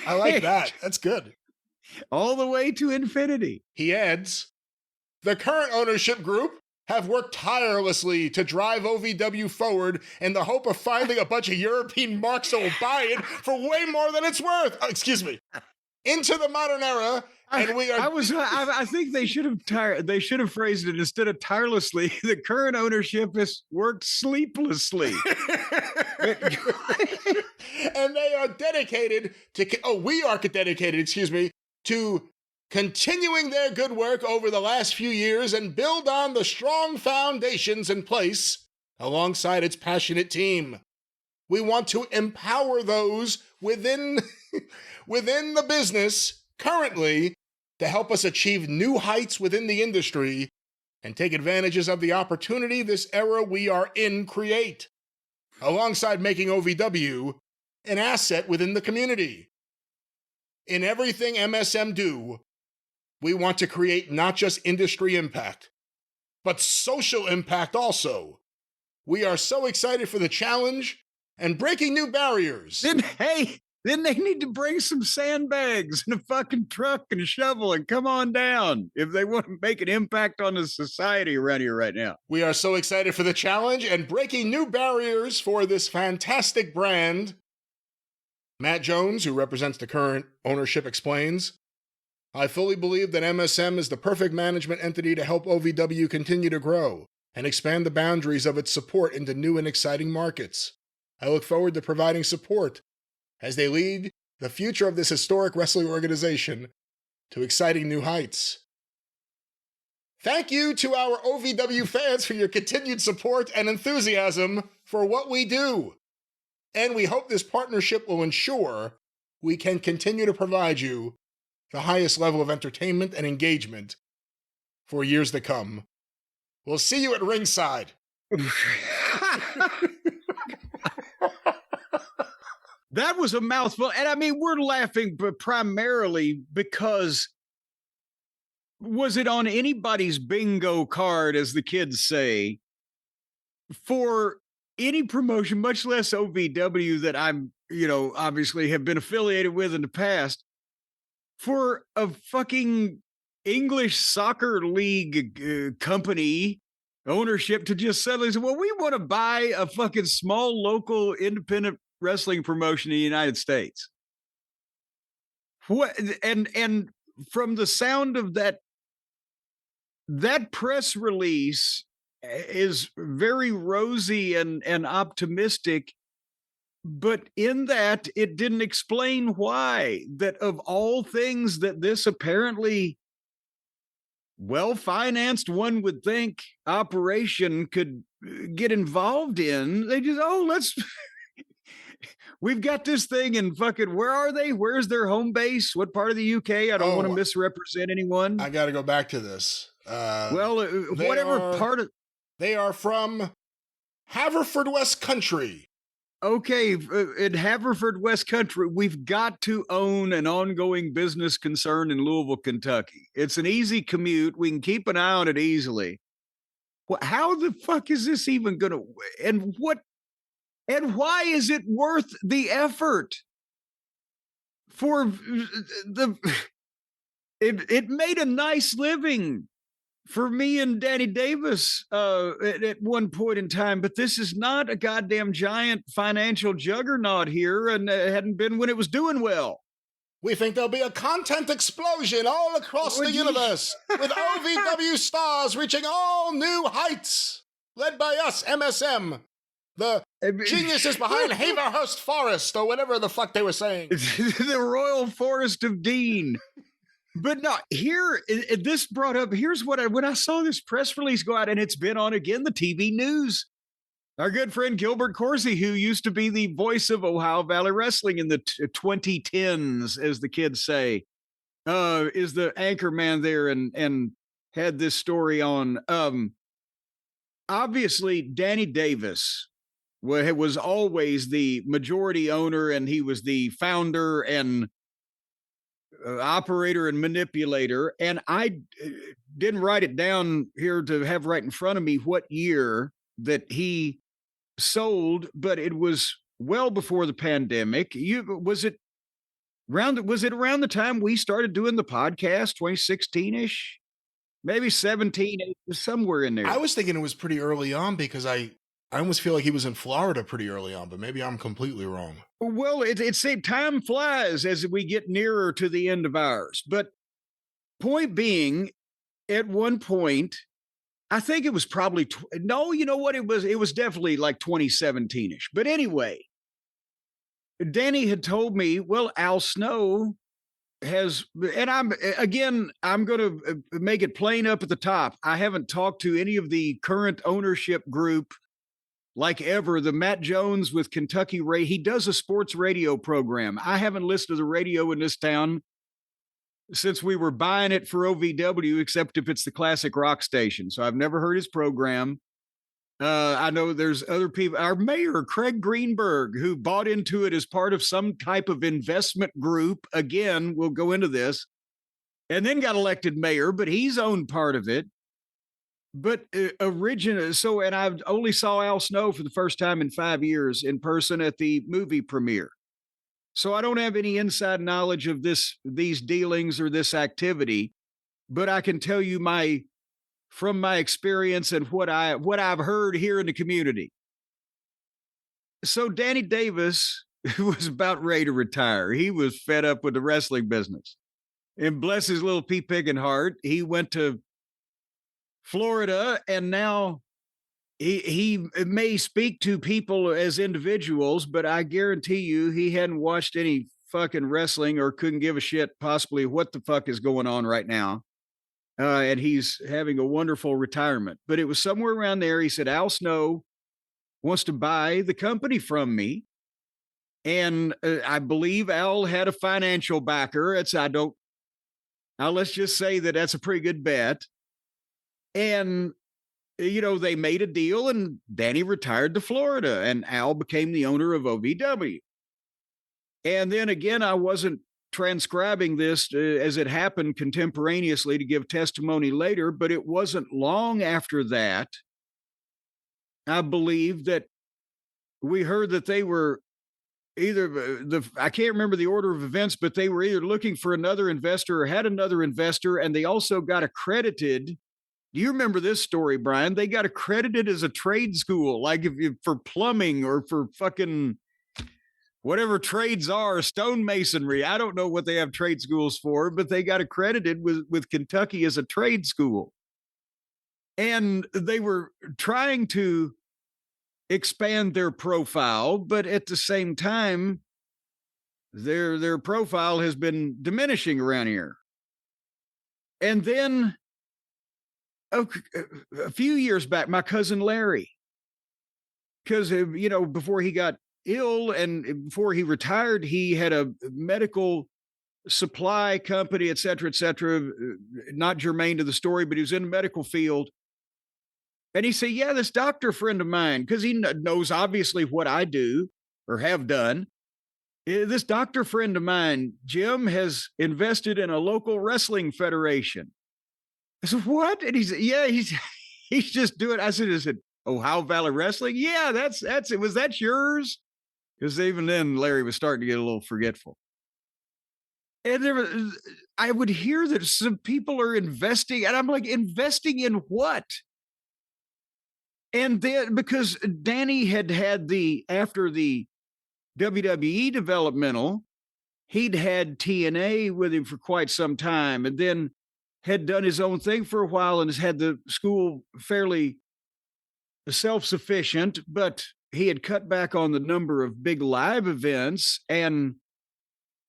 [SPEAKER 1] I like that. That's good.
[SPEAKER 2] All the way to infinity.
[SPEAKER 1] He adds, the current ownership group have worked tirelessly to drive OVW forward in the hope of finding a bunch of European marks that will buy it for way more than it's worth. Oh, excuse me. Into the modern era, and we are.
[SPEAKER 2] I think they should have phrased it instead of tirelessly. The current ownership has worked sleeplessly.
[SPEAKER 1] And they are dedicated to. We are dedicated. Excuse me. To continuing their good work over the last few years and build on the strong foundations in place alongside its passionate team. We want to empower those within the business currently to help us achieve new heights within the industry and take advantages of the opportunity this era we are in create, alongside making OVW an asset within the community. In everything MSM do, we want to create not just industry impact, but social impact also. We are so excited for the challenge and breaking new barriers.
[SPEAKER 2] Then they need to bring some sandbags and a fucking truck and a shovel and come on down if they want to make an impact on the society around here right now.
[SPEAKER 1] We are so excited for the challenge and breaking new barriers for this fantastic brand. Matt Jones, who represents the current ownership, explains, I fully believe that MSM is the perfect management entity to help OVW continue to grow and expand the boundaries of its support into new and exciting markets. I look forward to providing support as they lead the future of this historic wrestling organization to exciting new heights. Thank you to our OVW fans for your continued support and enthusiasm for what we do. And we hope this partnership will ensure we can continue to provide you the highest level of entertainment and engagement for years to come. We'll see you at ringside.
[SPEAKER 2] That was a mouthful. And I mean, we're laughing primarily because was it on anybody's bingo card, as the kids say, for any promotion, much less OVW that I'm, obviously have been affiliated with in the past, for a fucking English soccer league company ownership to just suddenly say, well, we want to buy a fucking small local independent wrestling promotion in the United States. What and from the sound of that press release is very rosy and optimistic, but in that it didn't explain why that of all things that this apparently well-financed, one would think, operation could get involved in, they just, we've got this thing in fucking, where are they? Where's their home base? What part of the UK? I don't want to misrepresent anyone.
[SPEAKER 1] I got to go back to this.
[SPEAKER 2] Whatever part of...
[SPEAKER 1] They are from Haverfordwest Country.
[SPEAKER 2] Okay, in Haverfordwest Country, we've got to own an ongoing business concern in Louisville, Kentucky. It's an easy commute. We can keep an eye on it easily. How the fuck is this even going to... And why is it worth the effort? For the... It made a nice living for me and Danny Davis at one point in time, but this is not a goddamn giant financial juggernaut here, and it hadn't been when it was doing well.
[SPEAKER 1] We think there'll be a content explosion all across the universe, with OVW stars reaching all new heights, led by us, MSM, the geniuses behind Haverhurst Forest, or whatever the fuck they were saying.
[SPEAKER 2] The Royal Forest of Dean. But no, this brought up, here's what when I saw this press release go out, and it's been on again, the TV news. Our good friend Gilbert Corsi, who used to be the voice of Ohio Valley Wrestling in the 2010s, as the kids say, is the anchor man there and had this story on. Obviously, Danny Davis was always the majority owner, and he was the founder and operator and manipulator. And I didn't write it down here to have right in front of me what year that he sold, but it was well before the pandemic. Was it around the time we started doing the podcast, 2016-ish? Maybe 17, somewhere in there.
[SPEAKER 1] I was thinking it was pretty early on because I almost feel like he was in Florida pretty early on, but maybe I'm completely wrong.
[SPEAKER 2] Well, it's time flies as we get nearer to the end of ours. But point being, at one point, I think it was probably, you know what? It was definitely like 2017-ish. But anyway, Danny had told me, well, Al Snow has, and I'm going to make it plain up at the top. I haven't talked to any of the current ownership group like ever. The Matt Jones with Kentucky Ray, he does a sports radio program. I haven't listened to the radio in this town since we were buying it for OVW, except if it's the classic rock station. So I've never heard his program. I know there's other people, our mayor, Craig Greenberg, who bought into it as part of some type of investment group. Again, we'll go into this, and then got elected mayor, but he's owned part of it. But and I only saw Al Snow for the first time in 5 years in person at the movie premiere. So I don't have any inside knowledge of these dealings or this activity, but I can tell you from my experience and what I've heard here in the community. So Danny Davis was about ready to retire. He was fed up with the wrestling business. And bless his little pea picking heart, he went to Florida, and now he may speak to people as individuals, but I guarantee you he hadn't watched any fucking wrestling or couldn't give a shit possibly what the fuck is going on right now. And he's having a wonderful retirement. But it was somewhere around there. He said, Al Snow wants to buy the company from me. And I believe Al had a financial backer. Now let's just say that that's a pretty good bet. And, they made a deal and Danny retired to Florida and Al became the owner of OVW. And then again, I wasn't transcribing this as it happened contemporaneously to give testimony later, but it wasn't long after that, I believe, that we heard that they were I can't remember the order of events, but they were either looking for another investor or had another investor, and they also got accredited. Do you remember this story, Brian? They got accredited as a trade school, like for plumbing or for fucking whatever trades are, stonemasonry. I don't know what they have trade schools for, but they got accredited with Kentucky as a trade school. And they were trying to expand their profile, but at the same time, their profile has been diminishing around here. And then a few years back, my cousin Larry, because, before he got ill and before he retired, he had a medical supply company, et cetera, not germane to the story, but he was in the medical field. And he said, yeah, this doctor friend of mine, because he knows obviously what I do or have done. This doctor friend of mine, Jim, has invested in a local wrestling federation. I said, what? And he said, yeah, he's just doing. I said, Ohio Valley Wrestling? Yeah, that's it. Was that yours? Because even then, Larry was starting to get a little forgetful. And I would hear that some people are investing, and I'm like, investing in what? And then, because Danny had after the WWE developmental, he'd had TNA with him for quite some time, and then had done his own thing for a while and has had the school fairly self-sufficient, but he had cut back on the number of big live events, and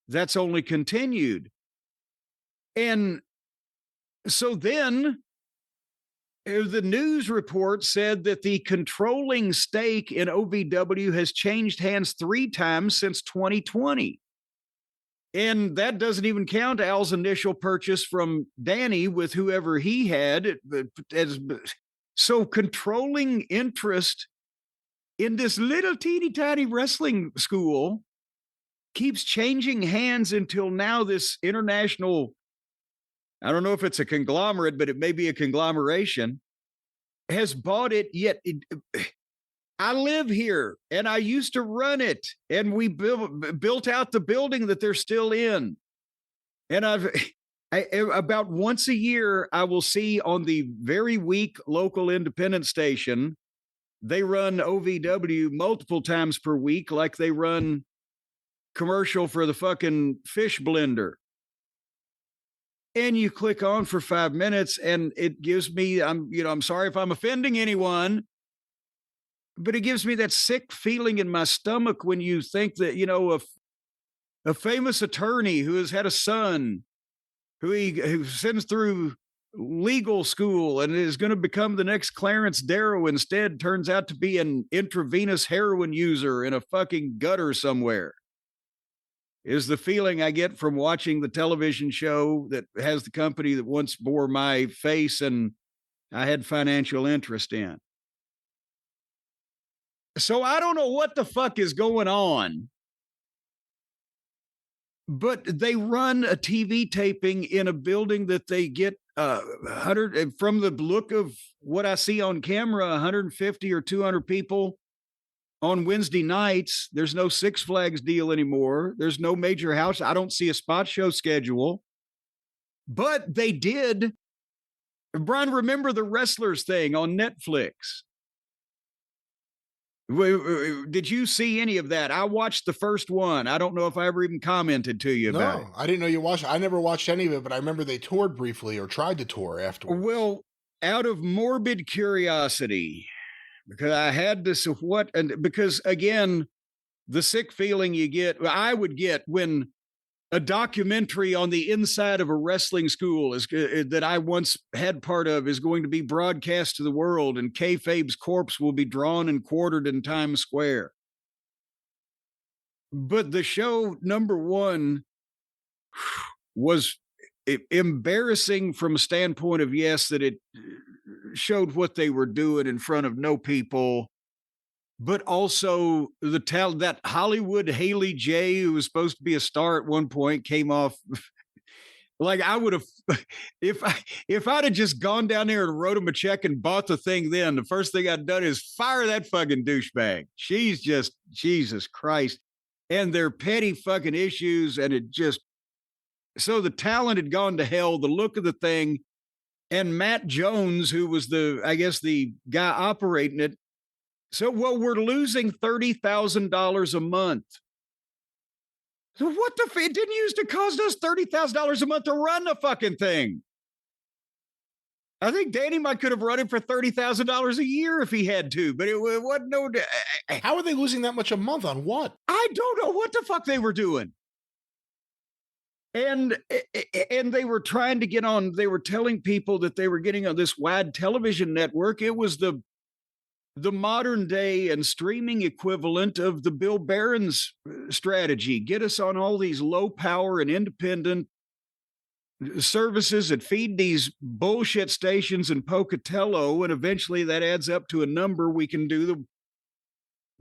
[SPEAKER 2] that's only continued. And so then the news report said that the controlling stake in OVW has changed hands 3 times since 2020. And that doesn't even count Al's initial purchase from Danny with whoever he had. So controlling interest in this little teeny tiny wrestling school keeps changing hands until now this international, I don't know if it's a conglomerate, but it may be a conglomeration, has bought it. Yet I live here and I used to run it, and we built out the building that they're still in. And about once a year, I will see on the very weak local independent station, they run OVW multiple times per week, like they run commercial for the fucking fish blender. And you click on for 5 minutes and it gives me, I'm sorry if I'm offending anyone, but it gives me that sick feeling in my stomach when you think that, a famous attorney who has had a son who sends through legal school and is going to become the next Clarence Darrow instead turns out to be an intravenous heroin user in a fucking gutter somewhere. Is the feeling I get from watching the television show that has the company that once bore my face and I had financial interest in. So I don't know what the fuck is going on, but they run a TV taping in a building that they get 100, from the look of what I see on camera, 150 or 200 people on Wednesday nights. There's no Six Flags deal anymore. There's no major house. I don't see a spot show schedule, but they did. Brian, remember the Wrestlers thing on Netflix? Did you see any of that? I watched the first one. I don't know if I ever even commented to you about it.
[SPEAKER 1] No, I didn't know you watched it. I never watched any of it, but I remember they toured briefly or tried to tour afterwards.
[SPEAKER 2] Well, out of morbid curiosity, because I had this what, and because again, the sick feeling I would get when a documentary on the inside of a wrestling school that I once had part of is going to be broadcast to the world, and kayfabe's corpse will be drawn and quartered in Times Square. But the show, number one, was embarrassing from a standpoint of, yes, that it showed what they were doing in front of no people, but also the talent that Hollywood Haley J, who was supposed to be a star at one point, came off like I would have if I'd have just gone down there and wrote him a check and bought the thing. Then the first thing I'd done is fire that fucking douchebag. She's just Jesus Christ, and their petty fucking issues, and it just so the talent had gone to hell. The look of the thing, and Matt Jones, who was I guess the guy operating it. So, well, we're losing $30,000 a month. So what it didn't used to cost us $30,000 a month to run the fucking thing. I think Danny might could have run it for $30,000 a year if he had to, but it wasn't no.
[SPEAKER 1] How are they losing that much a month on what?
[SPEAKER 2] I don't know what the fuck they were doing. And they were trying to get on. They were telling people that they were getting on this wide television network. It was the modern day and streaming equivalent of the Bill Barron's strategy. Get us on all these low power and independent services that feed these bullshit stations in Pocatello. And eventually that adds up to a number. We can do the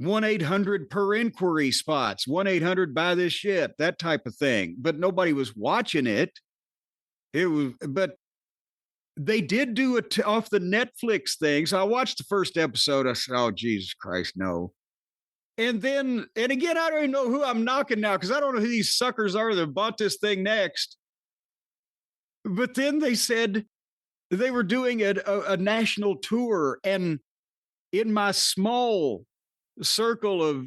[SPEAKER 2] 1-800 per inquiry spots, 1-800 buy this shit, that type of thing. But nobody was watching it. But they did do it off the Netflix thing. So I watched the first episode. I said, oh, Jesus Christ, no. And again, I don't even know who I'm knocking now because I don't know who these suckers are that bought this thing next. But then they said they were doing a national tour. And in my small circle of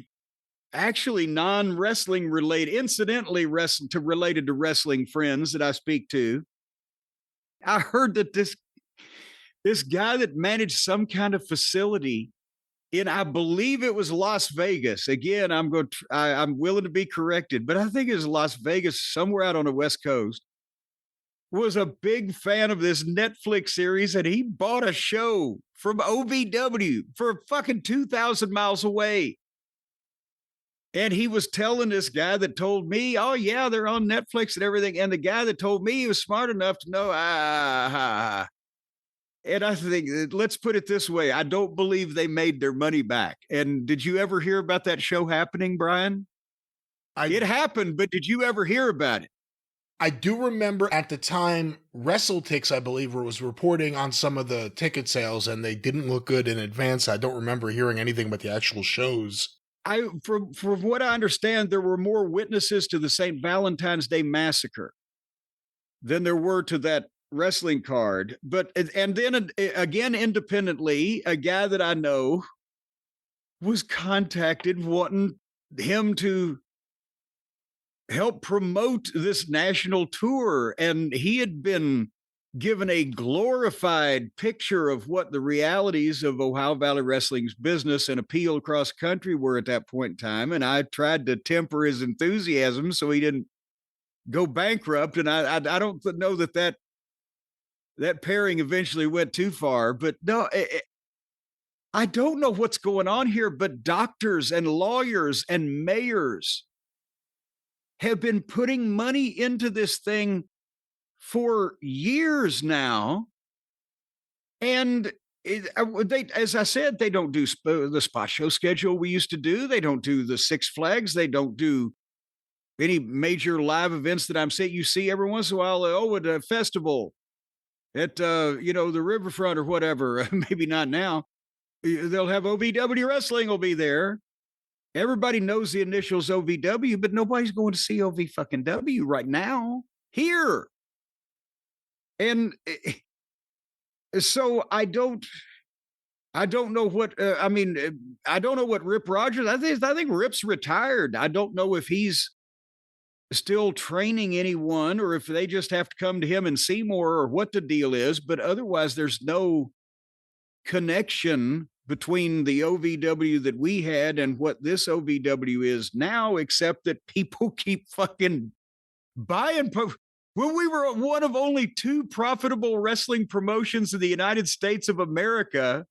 [SPEAKER 2] actually non-wrestling related, incidentally related to wrestling friends that I speak to, I heard that this guy that managed some kind of facility in, I believe it was Las Vegas. Again, I'm willing to be corrected, but I think it was Las Vegas, somewhere out on the West Coast, was a big fan of this Netflix series, and he bought a show from OVW for fucking 2,000 miles away. And he was telling this guy that told me, oh, yeah, they're on Netflix and everything. And the guy that told me, he was smart enough to know. And I think, let's put it this way. I don't believe they made their money back. And did you ever hear about that show happening, Brian? It happened, but did you ever hear about it?
[SPEAKER 1] I do remember at the time, WrestleTix, I believe, was reporting on some of the ticket sales, and they didn't look good in advance. I don't remember hearing anything about the actual shows.
[SPEAKER 2] From what I understand, there were more witnesses to the St. Valentine's Day massacre than there were to that wrestling card. But, and then again, independently, a guy that I know was contacted wanting him to help promote this national tour. And he had been given a glorified picture of what the realities of Ohio Valley Wrestling's business and appeal across the country were at that point in time. And I tried to temper his enthusiasm so he didn't go bankrupt. And I don't know that pairing eventually went too far, but no, I don't know what's going on here, but doctors and lawyers and mayors have been putting money into this thing for years now. And as I said, they don't do the spot show schedule we used to do. They don't do the Six Flags. They don't do any major live events that you see every once in a while. At a festival at, the riverfront or whatever. Maybe not now. They'll have OVW Wrestling will be there. Everybody knows the initials OVW, but nobody's going to see OV fucking W right now here. And so I don't know what I don't know what Rip Rogers. I think Rip's retired. I don't know if he's still training anyone or if they just have to come to him and see more or what the deal is. But otherwise, there's no connection between the OVW that we had and what this OVW is now, except that people keep fucking buying. When we were one of only 2 profitable wrestling promotions in the United States of America,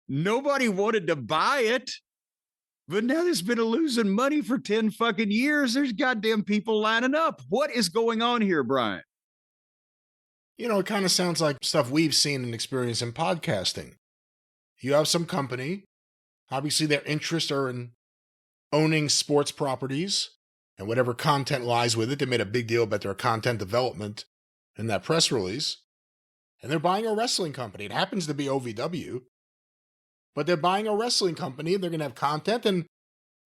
[SPEAKER 2] nobody wanted to buy it. But now there's been a losing money for 10 fucking years. There's goddamn people lining up. What is going on here, Brian?
[SPEAKER 1] You know, it kind of sounds like stuff we've seen and experienced in podcasting. You have some company, obviously their interests are in owning sports properties and whatever content lies with it. They made a big deal about their content development in that press release. And they're buying a wrestling company. It happens to be OVW. But they're buying a wrestling company. They're going to have content. And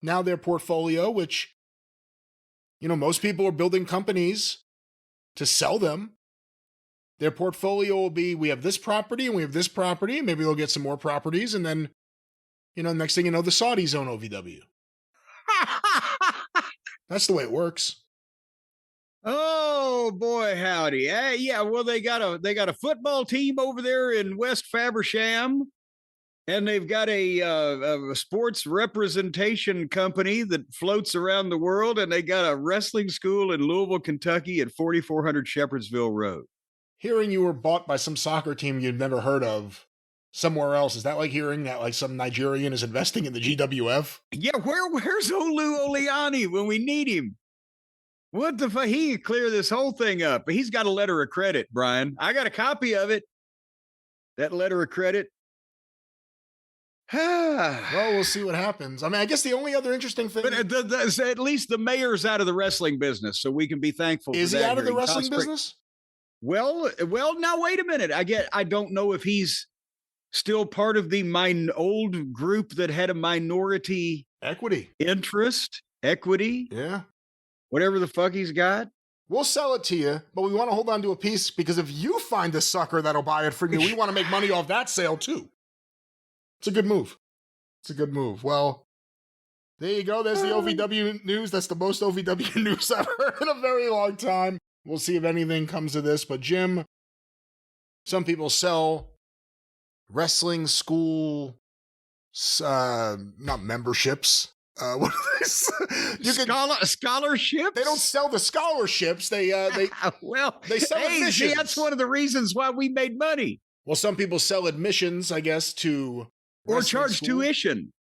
[SPEAKER 1] now their portfolio, which, you know, most people are building companies to sell them. Their portfolio will be, we have this property and we have this property. Maybe they'll get some more properties. And then, you know, next thing you know, the Saudis own OVW. That's the way it works.
[SPEAKER 2] Oh boy, howdy. Yeah, well, they got a football team over there in West Faversham. And they've got a sports representation company that floats around the world. And they got a wrestling school in Louisville, Kentucky at 4400 Shepherdsville Road.
[SPEAKER 1] Hearing you were bought by some soccer team you'd never heard of somewhere else, is that like hearing that like some Nigerian is investing in the GWF?
[SPEAKER 2] Yeah, where's Olu Oleani when we need him? What the fuck? He could clear this whole thing up. He's got a letter of credit, Brian. I got a copy of it. That letter of credit.
[SPEAKER 1] Well, we'll see what happens. I mean, I guess the only other interesting thing...
[SPEAKER 2] But at least the mayor's out of the wrestling business, so we can be thankful.
[SPEAKER 1] Is he out of the wrestling business?
[SPEAKER 2] Well, now wait a minute. I don't know if he's still part of the old group that had a minority
[SPEAKER 1] equity.
[SPEAKER 2] Yeah. Whatever the fuck he's got.
[SPEAKER 1] We'll sell it to you, but we want to hold on to a piece because if you find a sucker that'll buy it from you, we want to make money off that sale too. It's a good move. Well, there you go. There's the OVW news. That's the most OVW news I've heard in a very long time. We'll see if anything comes of this. But Jim, some people sell wrestling school, not memberships. What are they?
[SPEAKER 2] Scholarships?
[SPEAKER 1] They don't sell the scholarships. They they sell admissions.
[SPEAKER 2] See, that's one of the reasons why we made money.
[SPEAKER 1] Well, some people sell admissions, I guess, to
[SPEAKER 2] or charge tuition.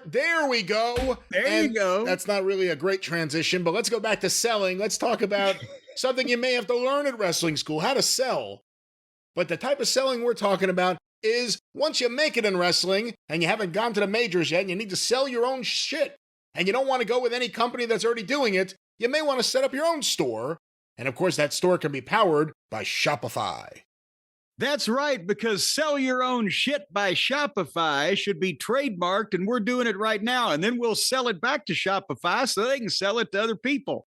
[SPEAKER 1] There we go.
[SPEAKER 2] You go.
[SPEAKER 1] That's not really a great transition, but let's go back to selling. Let's talk about something you may have to learn at wrestling school, how to sell. But the type of selling we're talking about is once you make it in wrestling and you haven't gone to the majors yet and you need to sell your own shit and you don't want to go with any company that's already doing it, you may want to set up your own store. And of course, that store can be powered by Shopify.
[SPEAKER 2] That's right, because Sell Your Own Shit by Shopify should be trademarked, and we're doing it right now. And then we'll sell it back to Shopify so they can sell it to other people.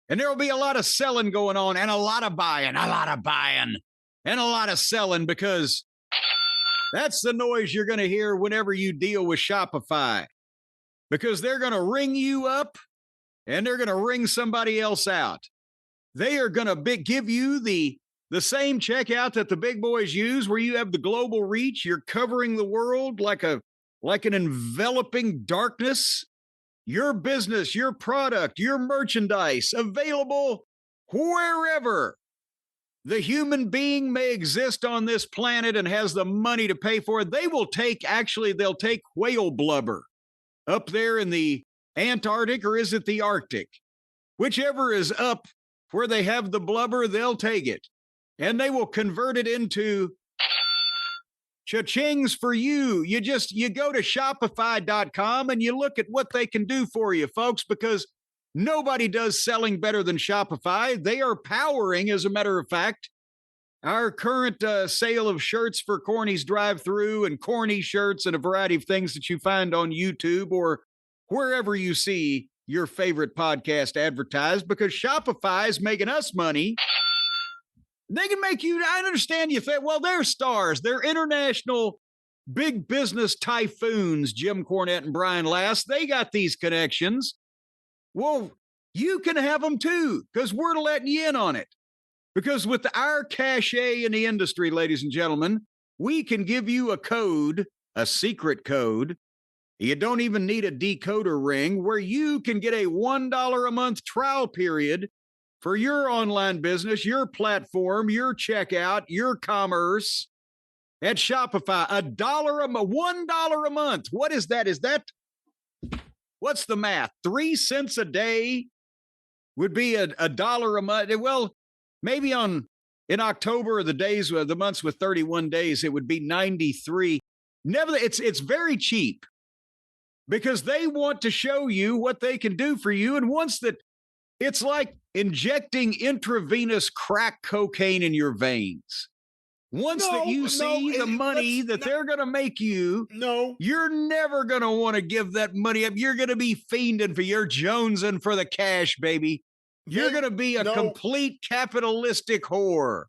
[SPEAKER 2] And there will be a lot of selling going on and a lot of buying, and a lot of selling, because that's the noise you're going to hear whenever you deal with Shopify. Because they're going to ring you up and they're going to ring somebody else out. They are going to give you the same checkout that the big boys use, where you have the global reach. You're covering the world like an enveloping darkness. Your business, your product, your merchandise available wherever the human being may exist on this planet and has the money to pay for it. They'll take whale blubber up there in the Antarctic, or is it the Arctic? Whichever is up where they have the blubber, they'll take it. And they will convert it into cha-chings for you. You go to Shopify.com and you look at what they can do for you, folks, because nobody does selling better than Shopify. They are powering, as a matter of fact, our current sale of shirts for Corny's Drive-Thru and Corny shirts and a variety of things that you find on YouTube or wherever you see your favorite podcast advertised, because Shopify is making us money. They can make you, I understand you think, well, they're stars. They're international big business typhoons, Jim Cornette and Brian Last. They got these connections. Well, you can have them too, because we're letting you in on it. Because with our cachet in the industry, ladies and gentlemen, we can give you a code, a secret code. You don't even need a decoder ring, where you can get a $1 a month trial period for your online business, your platform, your checkout, your commerce at Shopify. $1 a month. What is that? What's the math? 3 cents a day would be a dollar a month. Well, maybe in October, the months with 31 days, it would be 93. Nevertheless, it's very cheap, because they want to show you what they can do for you. And once that, it's like injecting intravenous crack cocaine in your veins. Once that you see the money that they're going to make you, you're never going to want to give that money up. You're going to be fiending for your jonesing for the cash, baby. You're going to be a complete capitalistic whore.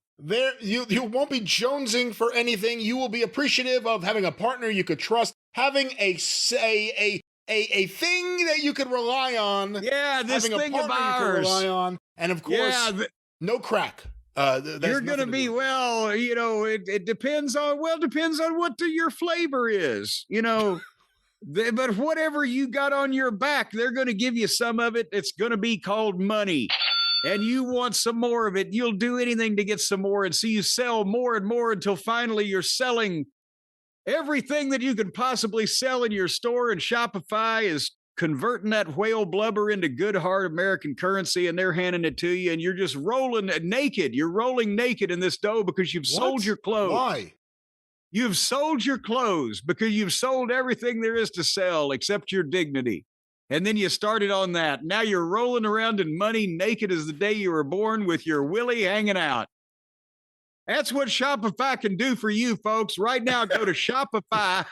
[SPEAKER 1] You won't be jonesing for anything. You will be appreciative of having a partner you could trust, having a thing that you could rely on.
[SPEAKER 2] Yeah, this thing of ours.
[SPEAKER 1] You could rely on, and of course, no crack.
[SPEAKER 2] You're going to be, it depends on what your flavor is, but whatever you got on your back, they're going to give you some of it. It's going to be called money, and you want some more of it. You'll do anything to get some more, and so you sell more and more until finally you're selling everything that you could possibly sell in your store, and Shopify is converting that whale blubber into good hard American currency, and they're handing it to you, and you're just rolling naked. You're rolling naked in this dough because you've sold your clothes.
[SPEAKER 1] Why?
[SPEAKER 2] You've sold your clothes because you've sold everything there is to sell except your dignity. And then you started on that. Now you're rolling around in money, naked as the day you were born, with your willy hanging out. That's what Shopify can do for you, folks. Right now, go to Shopify.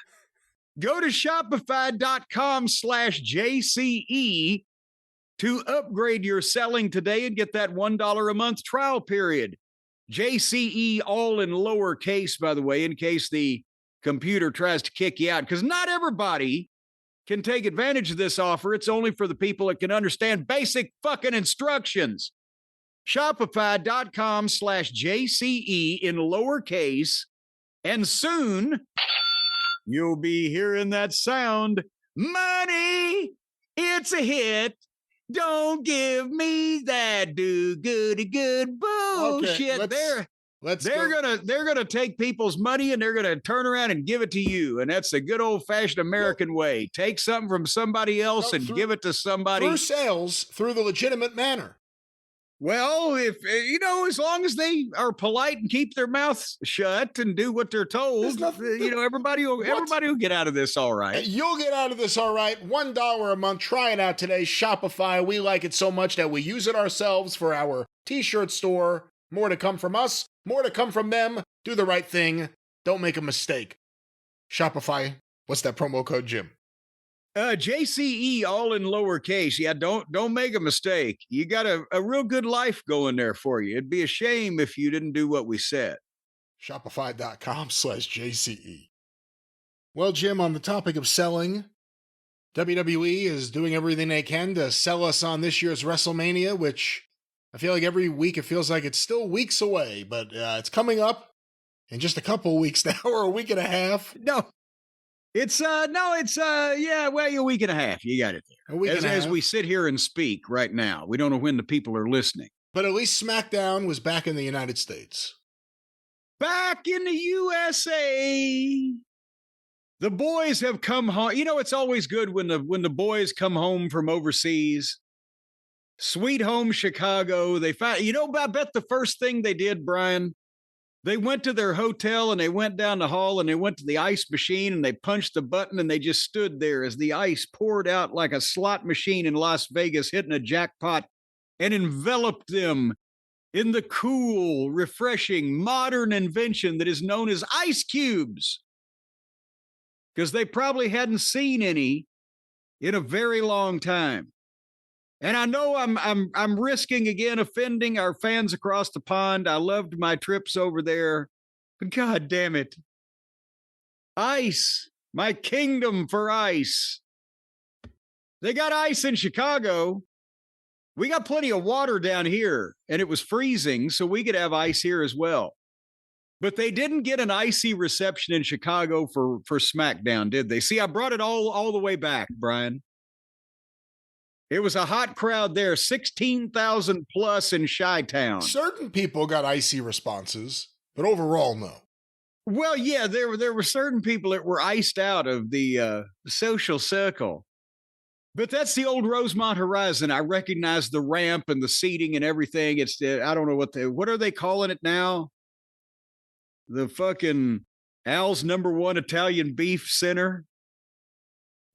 [SPEAKER 2] Go to Shopify.com/JCE to upgrade your selling today and get that $1 a month trial period. JCE, all in lowercase, by the way, in case the computer tries to kick you out, because not everybody can take advantage of this offer. It's only for the people that can understand basic fucking instructions. Shopify.com/JCE in lowercase, and soon you'll be hearing that sound. Money, it's a hit. Don't give me that do-goody good bullshit.
[SPEAKER 1] Okay,
[SPEAKER 2] they're gonna take people's money and they're gonna turn around and give it to you, and that's the good old-fashioned American way. Take something from somebody else and give it to somebody.
[SPEAKER 1] Through sales, through the legitimate manner.
[SPEAKER 2] Well, if as long as they are polite and keep their mouths shut and do what they're told, everybody will get out of this all right.
[SPEAKER 1] You'll get out of this all right. $1 a month. Try it out today. Shopify. We like it so much that we use it ourselves for our t-shirt store. More to come from us. More to come from them. Do the right thing. Don't make a mistake. Shopify. What's that promo code, Jim?
[SPEAKER 2] JCE, all in lowercase. Yeah, don't make a mistake. You got a real good life going there for you. It'd be a shame if you didn't do what we said.
[SPEAKER 1] Shopify.com/JCE. Well, Jim, on the topic of selling, WWE is doing everything they can to sell us on this year's WrestleMania, which I feel like every week it feels like it's still weeks away, but it's coming up in just a couple of weeks now, or a week and a half.
[SPEAKER 2] No. It's a week and a half. You got it there. As we sit here and speak right now. We don't know when the people are listening.
[SPEAKER 1] But at least SmackDown was back in the United States.
[SPEAKER 2] Back in the USA. The boys have come home. It's always good when the boys come home from overseas. Sweet home Chicago. They found, I bet the first thing they did, Brian, they went to their hotel and they went down the hall and they went to the ice machine and they punched the button and they just stood there as the ice poured out like a slot machine in Las Vegas hitting a jackpot and enveloped them in the cool, refreshing, modern invention that is known as ice cubes. Because they probably hadn't seen any in a very long time. And I know I'm risking again offending our fans across the pond. I loved my trips over there, but God damn it. Ice, my kingdom for ice. They got ice in Chicago. We got plenty of water down here, and it was freezing, so we could have ice here as well. But they didn't get an icy reception in Chicago for SmackDown, did they? See, I brought it all the way back, Brian. It was a hot crowd there, 16,000 plus in Chi-Town.
[SPEAKER 1] Certain people got icy responses, but overall, no.
[SPEAKER 2] Well, yeah, there were certain people that were iced out of the social circle. But that's the old Rosemont Horizon. I recognize the ramp and the seating and everything. It's I don't know what are they calling it now? The fucking Al's #1 Italian Beef Center.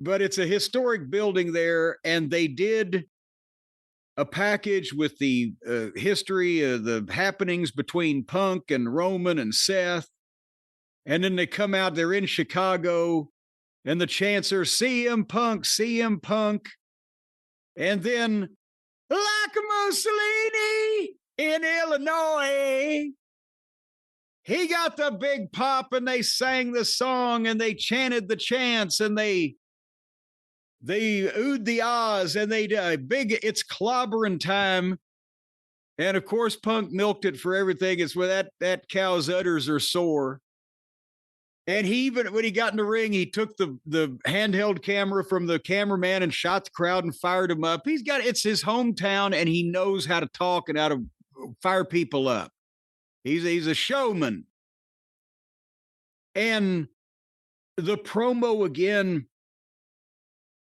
[SPEAKER 2] But it's a historic building there, and they did a package with the history of the happenings between Punk and Roman and Seth. And then they come out, they're in Chicago, and the chants are CM Punk, CM Punk. And then, like Mussolini in Illinois, he got the big pop, and they sang the song, and they chanted the chants, and they oohed the ahs, and they big, it's clobbering time. And of course, Punk milked it for everything. It's where that cow's udders are sore. And he even, when he got in the ring, he took the handheld camera from the cameraman and shot the crowd and fired him up. It's his hometown, and he knows how to talk and how to fire people up. He's a showman. And the promo again,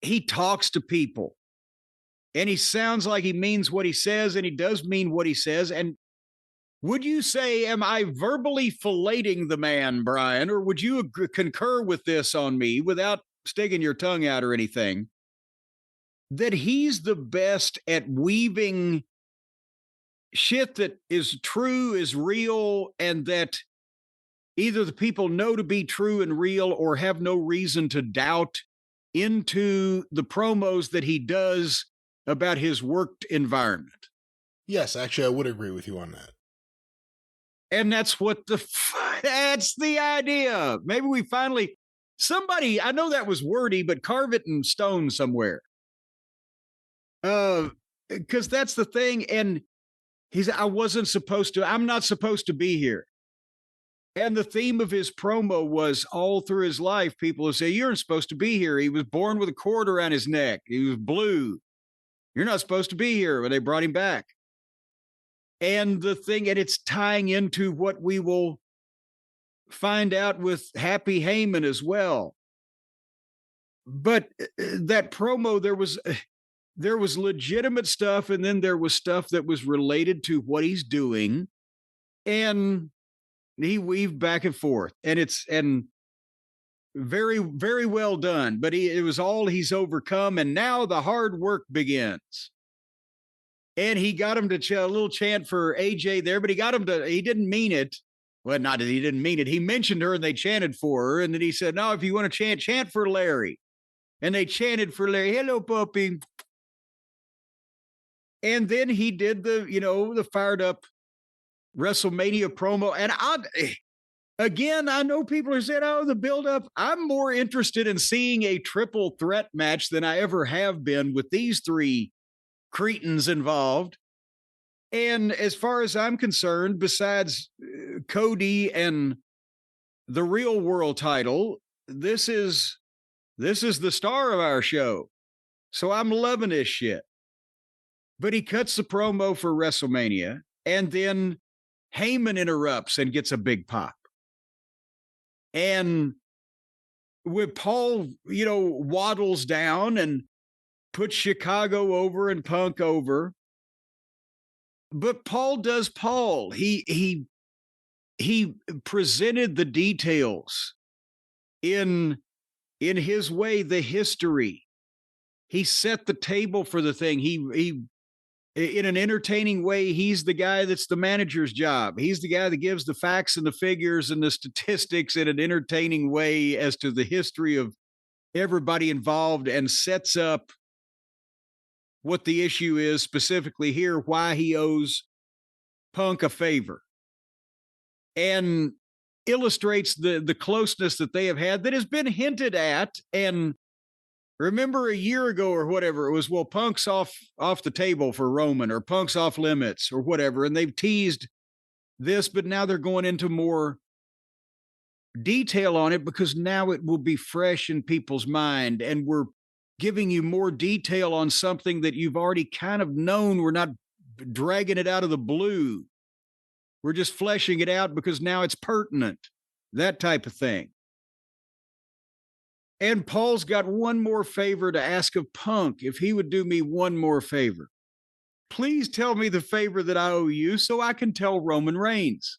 [SPEAKER 2] he talks to people, and he sounds like he means what he says, and he does mean what he says. And would you say, am I verbally filleting the man, Brian, or would you concur with this on me without sticking your tongue out or anything, that he's the best at weaving shit that is true, is real, and that either the people know to be true and real or have no reason to doubt into the promos that he does about his work environment?
[SPEAKER 1] Yes, actually, I would agree with you on that.
[SPEAKER 2] And that's what that's the idea. Maybe we finally, somebody, I know that was wordy, but carve it in stone somewhere. Because that's the thing. And I'm not supposed to be here. And the theme of his promo was all through his life, people would say, you're supposed to be here. He was born with a cord around his neck. He was blue. You're not supposed to be here. But they brought him back. And the thing, and it's tying into what we will find out with Happy Heyman as well. But that promo, there was legitimate stuff, and then there was stuff that was related to what he's doing. And he weaved back and forth, and very, very well done. But it was all he's overcome, and now the hard work begins. And he got him to a little chant for AJ there, but he didn't mean it. Well, not that he didn't mean it. He mentioned her, and they chanted for her, and then he said, "No, if you want to chant for Larry." And they chanted for Larry. Hello, puppy. And then he did the fired up WrestleMania promo. And I know people are saying, oh, the buildup. I'm more interested in seeing a triple threat match than I ever have been with these three cretins involved. And as far as I'm concerned, besides Cody and the real world title, this is the star of our show. So I'm loving this shit. But he cuts the promo for WrestleMania, and then Heyman interrupts and gets a big pop. And with Paul, waddles down and puts Chicago over and Punk over. But Paul does Paul. He presented the details in his way, the history. He set the table for the thing. He in an entertaining way, he's the guy that's the manager's job. He's the guy that gives the facts and the figures and the statistics in an entertaining way as to the history of everybody involved, and sets up what the issue is specifically here, why he owes Punk a favor. And illustrates the closeness that they have had that has been hinted at. And remember a year ago or whatever, it was, well, Punk's off the table for Roman, or Punk's off limits or whatever. And they've teased this, but now they're going into more detail on it because now it will be fresh in people's mind. And we're giving you more detail on something that you've already kind of known. We're not dragging it out of the blue. We're just fleshing it out because now it's pertinent, that type of thing. And Paul's got one more favor to ask of Punk. If he would do me one more favor, please tell me the favor that I owe you so I can tell Roman Reigns.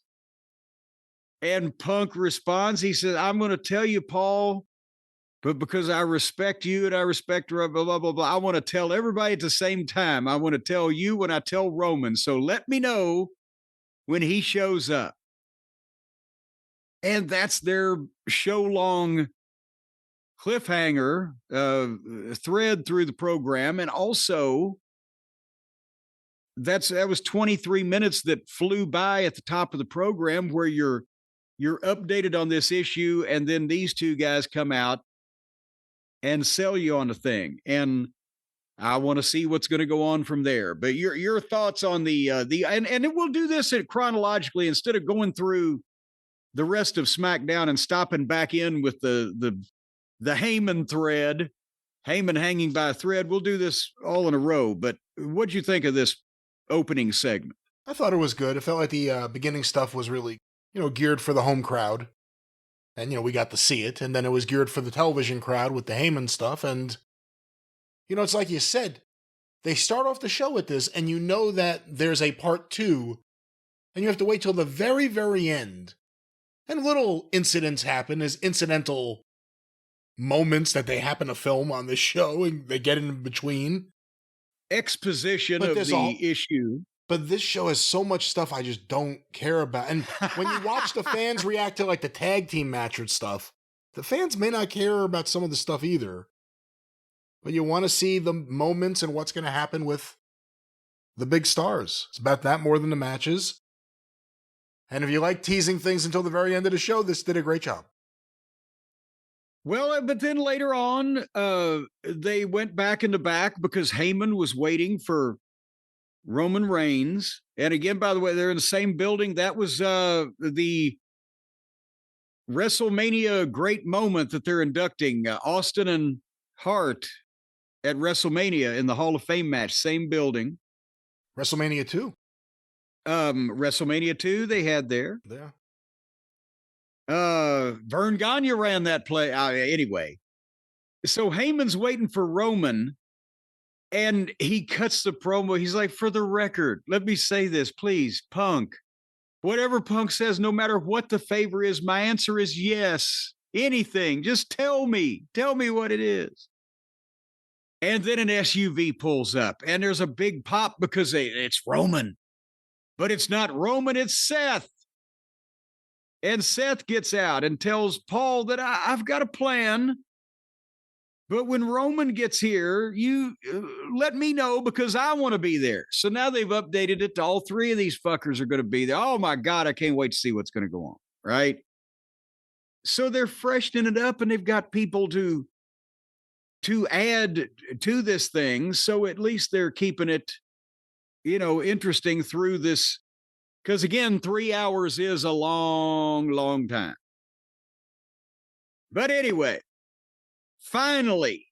[SPEAKER 2] And Punk responds, he says, I'm going to tell you, Paul, but because I respect you and I respect blah, blah, blah, blah, I want to tell everybody at the same time. I want to tell you when I tell Roman. So let me know when he shows up. And that's their show-long cliffhanger thread through the program. And also, that was 23 minutes that flew by at the top of the program where you're updated on this issue, and then these two guys come out and sell you on the thing. And I want to see what's going to go on from there. But your thoughts on the and we'll do this chronologically instead of going through the rest of SmackDown and stopping back in with the Heyman thread, Heyman hanging by a thread. We'll do this all in a row. But what'd you think of this opening segment?
[SPEAKER 1] I thought it was good. It felt like the beginning stuff was really, geared for the home crowd. And, we got to see it. And then it was geared for the television crowd with the Heyman stuff. And, it's like you said, they start off the show with this, and you know that there's a part 2, and you have to wait till the very, very end. And little incidents happen as incidental moments that they happen to film on this show, and they get in between.
[SPEAKER 2] Exposition of the issue.
[SPEAKER 1] But this show has so much stuff I just don't care about. And when you watch the fans react to like the tag team match and stuff, the fans may not care about some of the stuff either. But you want to see the moments and what's going to happen with the big stars. It's about that more than the matches. And if you like teasing things until the very end of the show, this did a great job.
[SPEAKER 2] Well, but then later on, they went back into back because Heyman was waiting for Roman Reigns. And again, by the way, they're in the same building. That was the WrestleMania great moment that they're inducting Austin and Hart at WrestleMania in the Hall of Fame match. Same building.
[SPEAKER 1] WrestleMania 2.
[SPEAKER 2] WrestleMania 2 they had there.
[SPEAKER 1] Yeah.
[SPEAKER 2] Vern Gagne ran that play. Anyway, so Heyman's waiting for Roman, and he cuts the promo. He's like, for the record, let me say this, please, Punk. Whatever Punk says, no matter what the favor is, my answer is yes. Anything. Just tell me. Tell me what it is. And then an SUV pulls up, and there's a big pop because it's Roman. But it's not Roman, it's Seth. And Seth gets out and tells Paul that I've got a plan. But when Roman gets here, you let me know because I want to be there. So now they've updated it to all 3 of these fuckers are going to be there. Oh, my God, I can't wait to see what's going to go on, right? So they're freshening it up, and they've got people to add to this thing. So at least they're keeping it, interesting through this. Because again, 3 hours is a long, long time. But anyway, finally,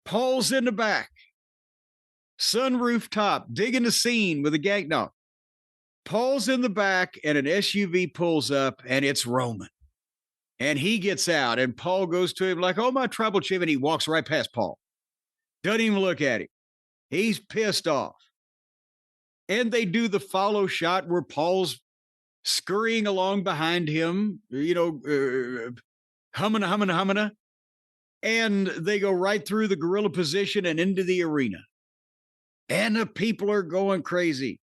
[SPEAKER 2] Paul's in the back, sunroof top, digging the scene with a gang. No, Paul's in the back, and an SUV pulls up, and it's Roman. And he gets out, and Paul goes to him like, oh, my tribal chief, and he walks right past Paul. Doesn't even look at him. He's pissed off. And they do the follow shot where Paul's scurrying along behind him, humming. And they go right through the gorilla position and into the arena. And the people are going crazy.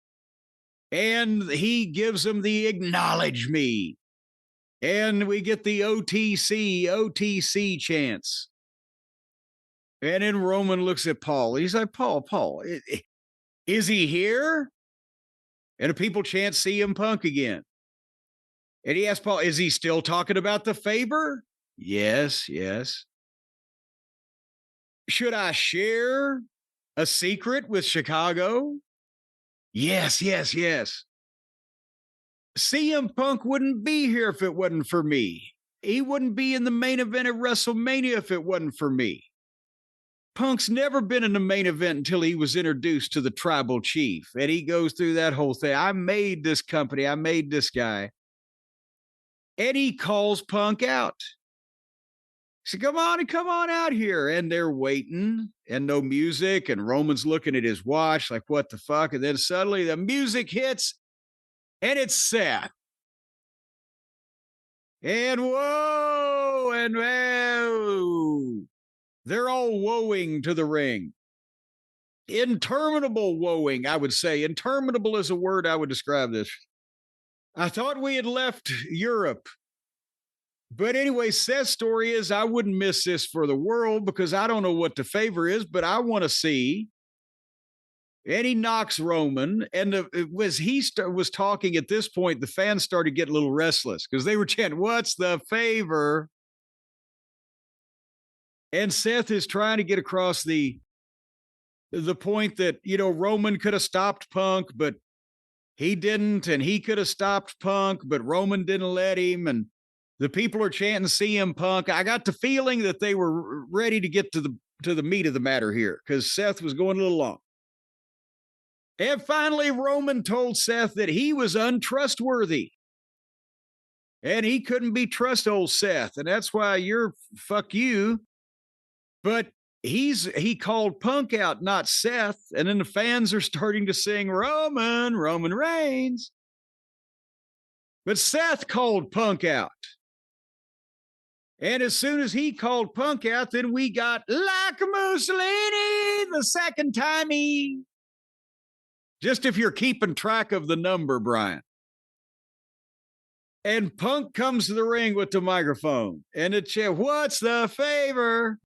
[SPEAKER 2] And he gives them the acknowledge me. And we get the OTC chants. And then Roman looks at Paul. He's like, Paul, is he here? And the people chant CM Punk again. And he asked Paul, is he still talking about the favor? Yes, yes. Should I share a secret with Chicago? Yes, yes, yes. CM Punk wouldn't be here if it wasn't for me. He wouldn't be in the main event at WrestleMania if it wasn't for me. Punk's never been in the main event until he was introduced to the tribal chief. And he goes through that whole thing. I made this company. I made this guy. And he calls Punk out. He said, come on out here. And they're waiting and no music. And Roman's looking at his watch like, what the fuck? And then suddenly the music hits and it's Seth. And whoa, and whoa. They're all woeing to the ring. Interminable woeing, I would say. Interminable is a word I would describe this. I thought we had left Europe. But anyway, Seth's story is I wouldn't miss this for the world because I don't know what the favor is, but I want to see. And he knocks Roman. And as he was talking at this point, the fans started getting a little restless because they were chanting, what's the favor? And Seth is trying to get across the point that, you know, Roman could have stopped Punk, but he didn't. And he could have stopped Punk, but Roman didn't let him. And the people are chanting CM Punk. I got the feeling that they were ready to get to the meat of the matter here because Seth was going a little long. And finally, Roman told Seth that he was untrustworthy. And he couldn't be trust old Seth. And that's why you're fuck you. But he called Punk out, not Seth. And then the fans are starting to sing Roman Reigns. But Seth called Punk out. And as soon as he called Punk out, then we got like Mussolini the second time he. Just if you're keeping track of the number, Brian. And Punk comes to the ring with the microphone. And it said, what's the favor?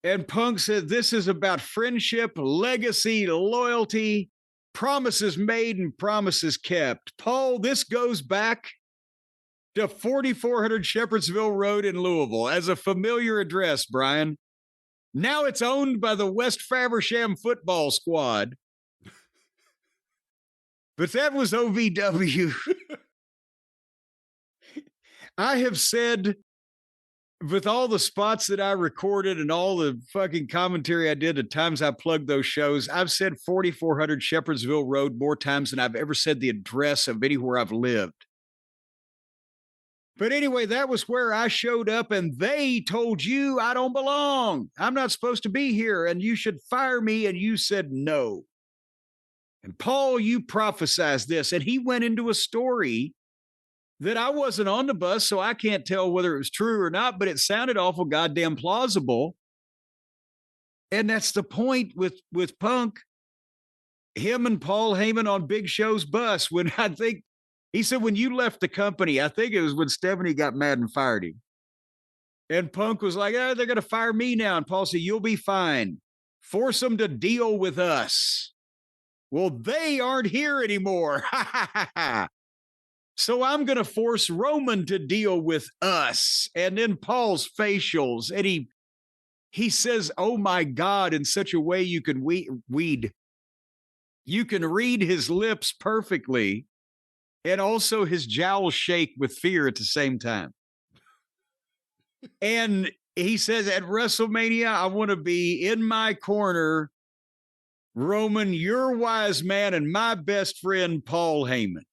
[SPEAKER 2] And Punk said, this is about friendship, legacy, loyalty, promises made and promises kept. Paul, this goes back to 4400 Shepherdsville Road in Louisville as a familiar address, Brian. Now it's owned by the West Faversham football squad. But that was OVW. I have said with all the spots that I recorded and all the fucking commentary I did at times I plugged those shows, I've said 4400 Shepherdsville Road more times than I've ever said the address of anywhere I've lived. But anyway, that was where I showed up and they told you I don't belong. I'm not supposed to be here and you should fire me. And you said no. And Paul, you prophesized this. And he went into a story that I wasn't on the bus, so I can't tell whether it was true or not, but it sounded awful goddamn plausible. And that's the point with Punk. Him and Paul Heyman on Big Show's bus when I think, he said, when you left the company, I think it was when Stephanie got mad and fired him. And Punk was like, oh, they're going to fire me now. And Paul said, you'll be fine. Force them to deal with us. Well, they aren't here anymore. So I'm going to force Roman to deal with us. And then Paul's facials. And he says, oh my God, in such a way you can weed. You can read his lips perfectly. And also his jowls shake with fear at the same time. And he says, at WrestleMania, I want to be in my corner, Roman, your wise man, and my best friend, Paul Heyman.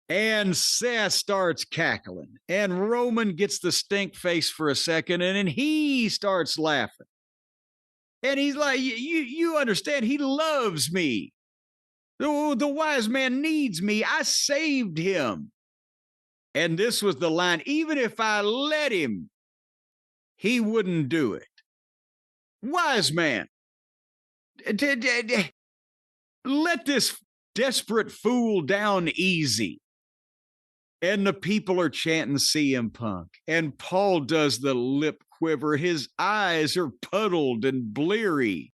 [SPEAKER 2] And Seth starts cackling. And Roman gets the stink face for a second, and then he starts laughing. And he's like, you understand, he loves me. The wise man needs me. I saved him. And this was the line. Even if I let him, he wouldn't do it. Wise man. Let this desperate fool down easy. And the people are chanting CM Punk. And Paul does the lip quiver. His eyes are puddled and bleary.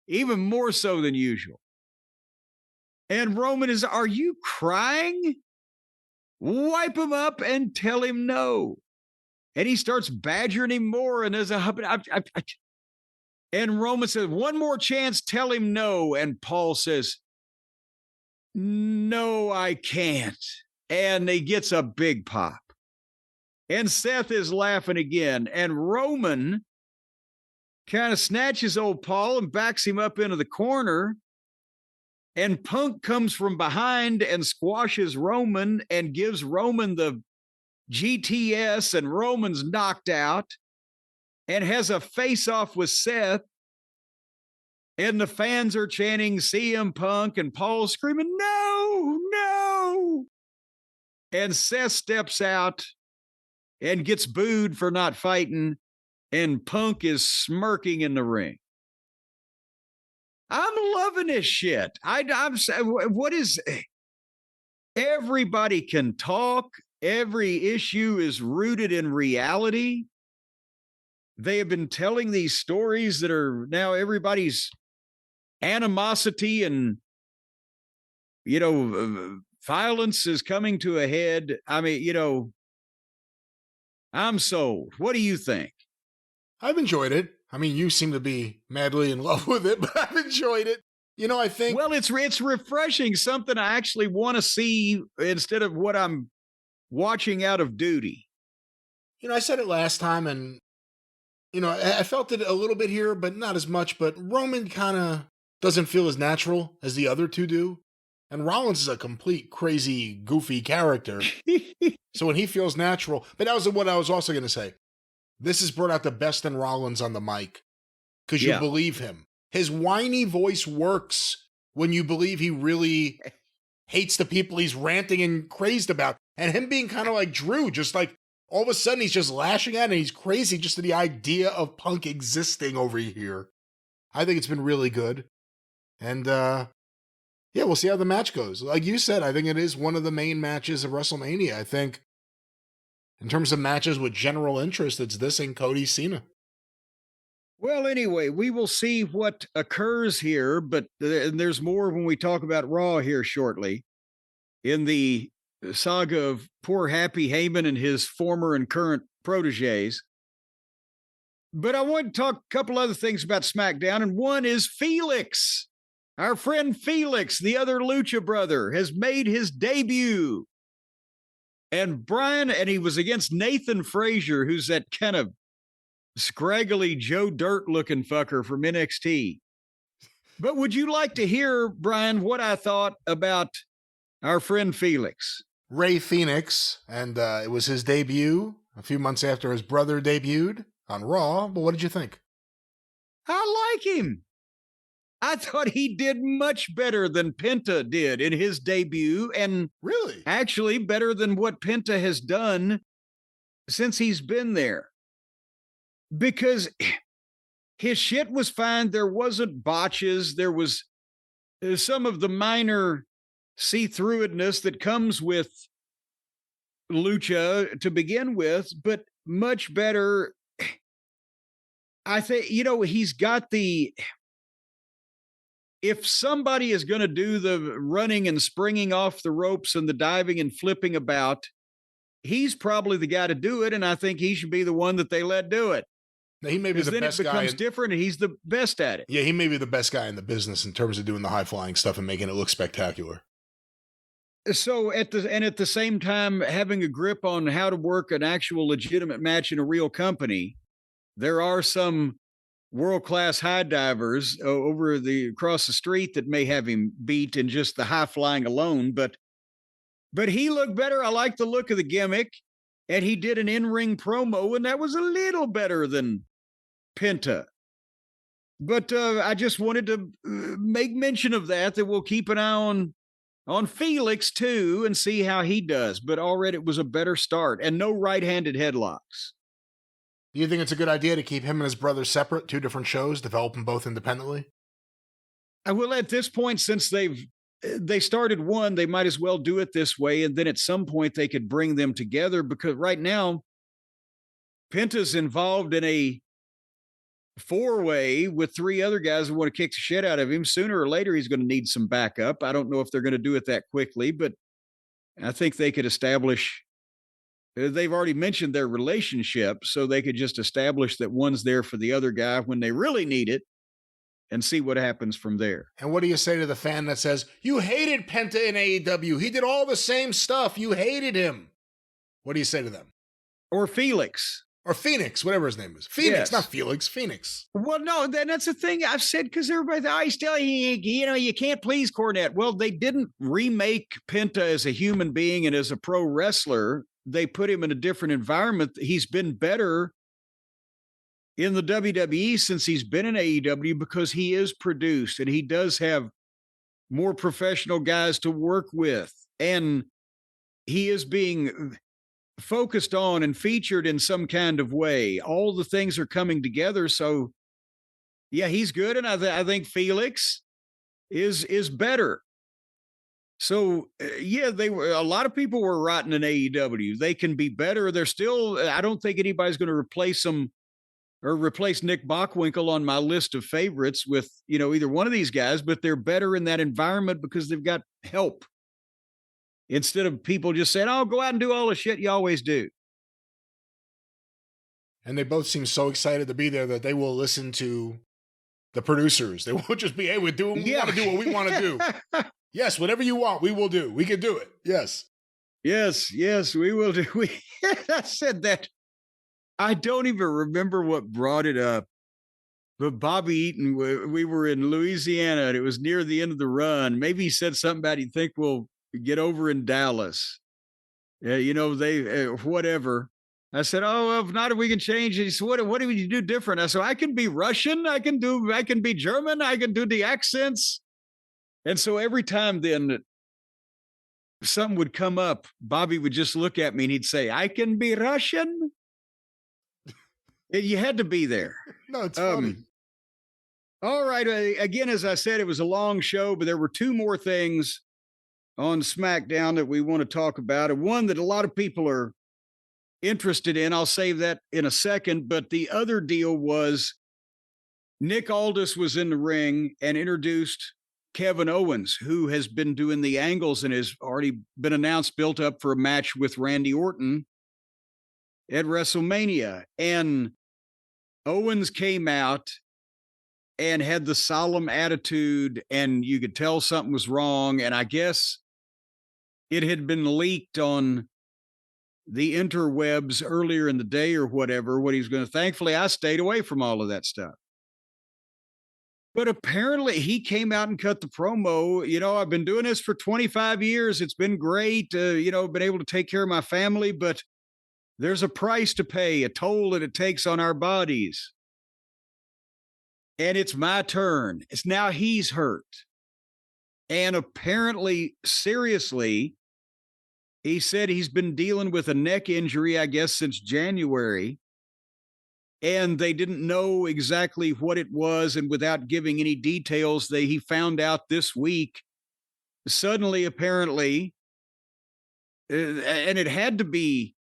[SPEAKER 2] Even more so than usual. And Roman is, are you crying? Wipe him up and tell him no. And he starts badgering him more. And there's and Roman says, one more chance, tell him no. And Paul says, no, I can't. And he gets a big pop. And Seth is laughing again. And Roman kind of snatches old Paul and backs him up into the corner. And Punk comes from behind and squashes Roman and gives Roman the GTS, and Roman's knocked out and has a face-off with Seth. And the fans are chanting CM Punk, and Paul's screaming, no, no. And Seth steps out and gets booed for not fighting, and Punk is smirking in the ring. I'm loving this shit. What is, everybody can talk. Every issue is rooted in reality. They have been telling these stories that are now everybody's animosity and, violence is coming to a head. I mean, I'm sold. What do you think?
[SPEAKER 1] I've enjoyed it. I mean, you seem to be madly in love with it, but I've enjoyed it. I think...
[SPEAKER 2] Well, it's refreshing, something I actually want to see instead of what I'm watching out of duty.
[SPEAKER 1] I said it last time, and, I felt it a little bit here, but not as much. But Roman kind of doesn't feel as natural as the other two do. And Rollins is a complete crazy, goofy character. So when he feels natural... But that was what I was also going to say. This has brought out the best in Rollins on the mic, because you believe him. His whiny voice works when you believe he really hates the people he's ranting and crazed about. And him being kind of like Drew, just like all of a sudden he's just lashing at it and he's crazy just to the idea of Punk existing over here. I think it's been really good. And we'll see how the match goes. Like you said, I think it is one of the main matches of WrestleMania. I think in terms of matches with general interest, it's this and Cody Cena.
[SPEAKER 2] Well, anyway, we will see what occurs here, but there's more when we talk about Raw here shortly. In the saga of poor Happy Heyman and his former and current proteges. But I want to talk a couple other things about SmackDown, and one is Felix. Our friend Felix, the other Lucha brother, has made his debut. And Brian, and he was against Nathan Frazier, who's that kind of scraggly Joe Dirt looking fucker from NXT. But would you like to hear, Brian, what I thought about our friend Felix?
[SPEAKER 1] Ray Phoenix, and it was his debut a few months after his brother debuted on Raw. But what did you think?
[SPEAKER 2] I like him. I thought he did much better than Penta did in his debut, and
[SPEAKER 1] really,
[SPEAKER 2] actually better than what Penta has done since he's been there. Because his shit was fine. There wasn't botches. There was some of the minor see-through-itness that comes with Lucha to begin with, but much better. I think, he's got the... If somebody is going to do the running and springing off the ropes and the diving and flipping about, he's probably the guy to do it, and I think he should be the one that they let do it.
[SPEAKER 1] Now, he may be the best guy.
[SPEAKER 2] Then it becomes different, and he's the best at it.
[SPEAKER 1] Yeah, he may be the best guy in the business in terms of doing the high-flying stuff and making it look spectacular.
[SPEAKER 2] So at the same time, having a grip on how to work an actual legitimate match in a real company, there are some world-class high divers across the street that may have him beat in just the high flying alone, but he looked better. I like the look of the gimmick, and he did an in-ring promo, and that was a little better than Penta. But I just wanted to make mention of that we'll keep an eye on Felix too and see how he does. But already it was a better start, and no right-handed headlocks.
[SPEAKER 1] Do you think it's a good idea to keep him and his brother separate, two different shows, develop them both independently?
[SPEAKER 2] Well, at this point, since they started one, they might as well do it this way, and then at some point they could bring them together, because right now Penta's involved in a four-way with three other guys who want to kick the shit out of him. Sooner or later, he's going to need some backup. I don't know if they're going to do it that quickly, but I think they could establish. They've already mentioned their relationship, so they could just establish that one's there for the other guy when they really need it and see what happens from there.
[SPEAKER 1] And what do you say to the fan that says, you hated Penta in AEW? He did all the same stuff. You hated him. What do you say to them?
[SPEAKER 2] Or Felix.
[SPEAKER 1] Or Phoenix, whatever his name is. Phoenix,
[SPEAKER 2] Yes.
[SPEAKER 1] not Felix, Phoenix.
[SPEAKER 2] Well, no, that's the thing I've said, because everybody, I still, you can't please Cornette. Well, they didn't remake Penta as a human being and as a pro wrestler. They put him in a different environment. He's been better in the WWE since he's been in AEW because he is produced and he does have more professional guys to work with. And he is being focused on and featured in some kind of way. All the things are coming together. So yeah, he's good. And I think Felix is better. So yeah, a lot of people were rotten in AEW. They can be better. They're still, I don't think anybody's going to replace them or replace Nick Bockwinkel on my list of favorites with, either one of these guys, but they're better in that environment because they've got help. Instead of people just saying, oh, go out and do all the shit you always do.
[SPEAKER 1] And they both seem so excited to be there that they will listen to the producers. They won't just be, hey, we want to do what we want to do. Yes, whatever you want, we will do. We can do it. Yes.
[SPEAKER 2] Yes, we will do. I said that. I don't even remember what brought it up. But Bobby Eaton, we were in Louisiana, and it was near the end of the run. Maybe he said something about he'd think we'll get over in Dallas. They whatever. I said, oh, if not, if we can change it. He said, what do we do different? I said, I can be Russian. I can be German. I can do the accents. And so every time then something would come up, Bobby would just look at me and he'd say, I can be Russian. You had to be there.
[SPEAKER 1] No, it's funny.
[SPEAKER 2] All right. Again, as I said, it was a long show, but there were two more things on SmackDown that we want to talk about, and one that a lot of people are interested in. I'll save that in a second. But the other deal was Nick Aldis was in the ring and introduced Kevin Owens, who has been doing the angles and has already been announced, built up for a match with Randy Orton at WrestleMania. And Owens came out and had the solemn attitude, and you could tell something was wrong. And I guess it had been leaked on the interwebs earlier in the day or whatever, what he was going to. Thankfully, I stayed away from all of that stuff. But apparently he came out and cut the promo. I've been doing this for 25 years. It's been great. Been able to take care of my family, but there's a price to pay, a toll that it takes on our bodies. And it's my turn. It's now he's hurt. And apparently, seriously, he said he's been dealing with a neck injury, I guess, since January. And they didn't know exactly what it was. And without giving any details, he found out this week, suddenly, apparently, and it had to be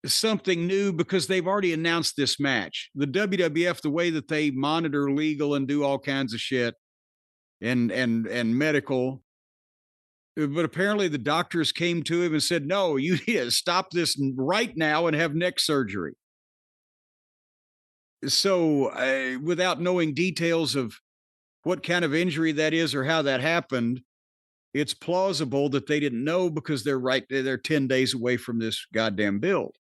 [SPEAKER 2] something new because they've already announced this match. The WWF, the way that they monitor legal and do all kinds of shit and medical. But apparently the doctors came to him and said, no, you need to stop this right now and have neck surgery. So without knowing details of what kind of injury that is or how that happened, it's plausible that they didn't know because they're 10 days away from this goddamn build.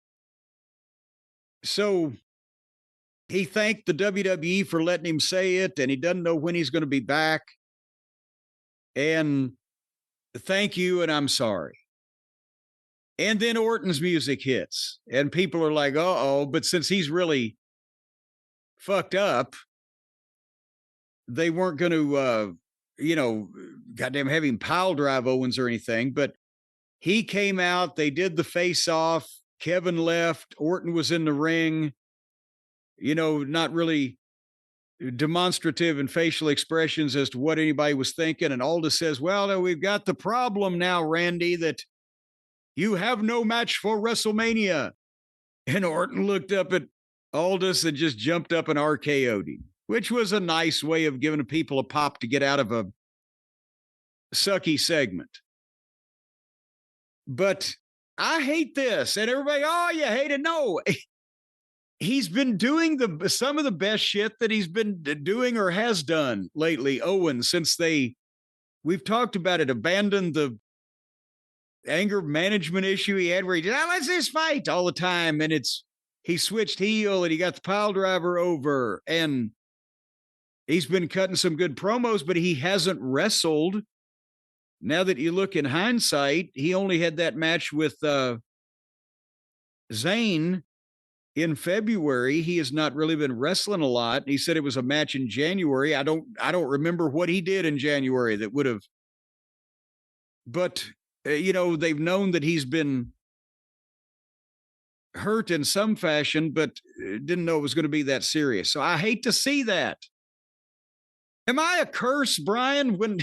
[SPEAKER 2] So he thanked the WWE for letting him say it, and he doesn't know when he's going to be back. And thank you, and I'm sorry. And then Orton's music hits, and people are like, uh-oh, but since he's really fucked up, they weren't going to, goddamn have him pile drive Owens or anything, but he came out, they did the face-off, Kevin left, Orton was in the ring, not really demonstrative and facial expressions as to what anybody was thinking. And Aldis says, well, no, we've got the problem now, Randy, that you have no match for WrestleMania. And Orton looked up at Aldis and just jumped up and RKO'd him. which was a nice way of giving people a pop to get out of a sucky segment. But I hate this. And everybody, oh, you hate it. No, he's been doing some of the best shit that he's been doing or has done lately, Owen, since we've talked about it, abandoned the anger management issue he had where he did, let's just fight all the time. And he switched heel and he got the pile driver over and he's been cutting some good promos, but he hasn't wrestled. Now that you look in hindsight, he only had that match with Zayn in February. He has not really been wrestling a lot. He said it was a match in January. I don't remember what he did in January that would have, but they've known that he's been hurt in some fashion, but didn't know it was going to be that serious. So I hate to see that. Am I a curse, Brian, when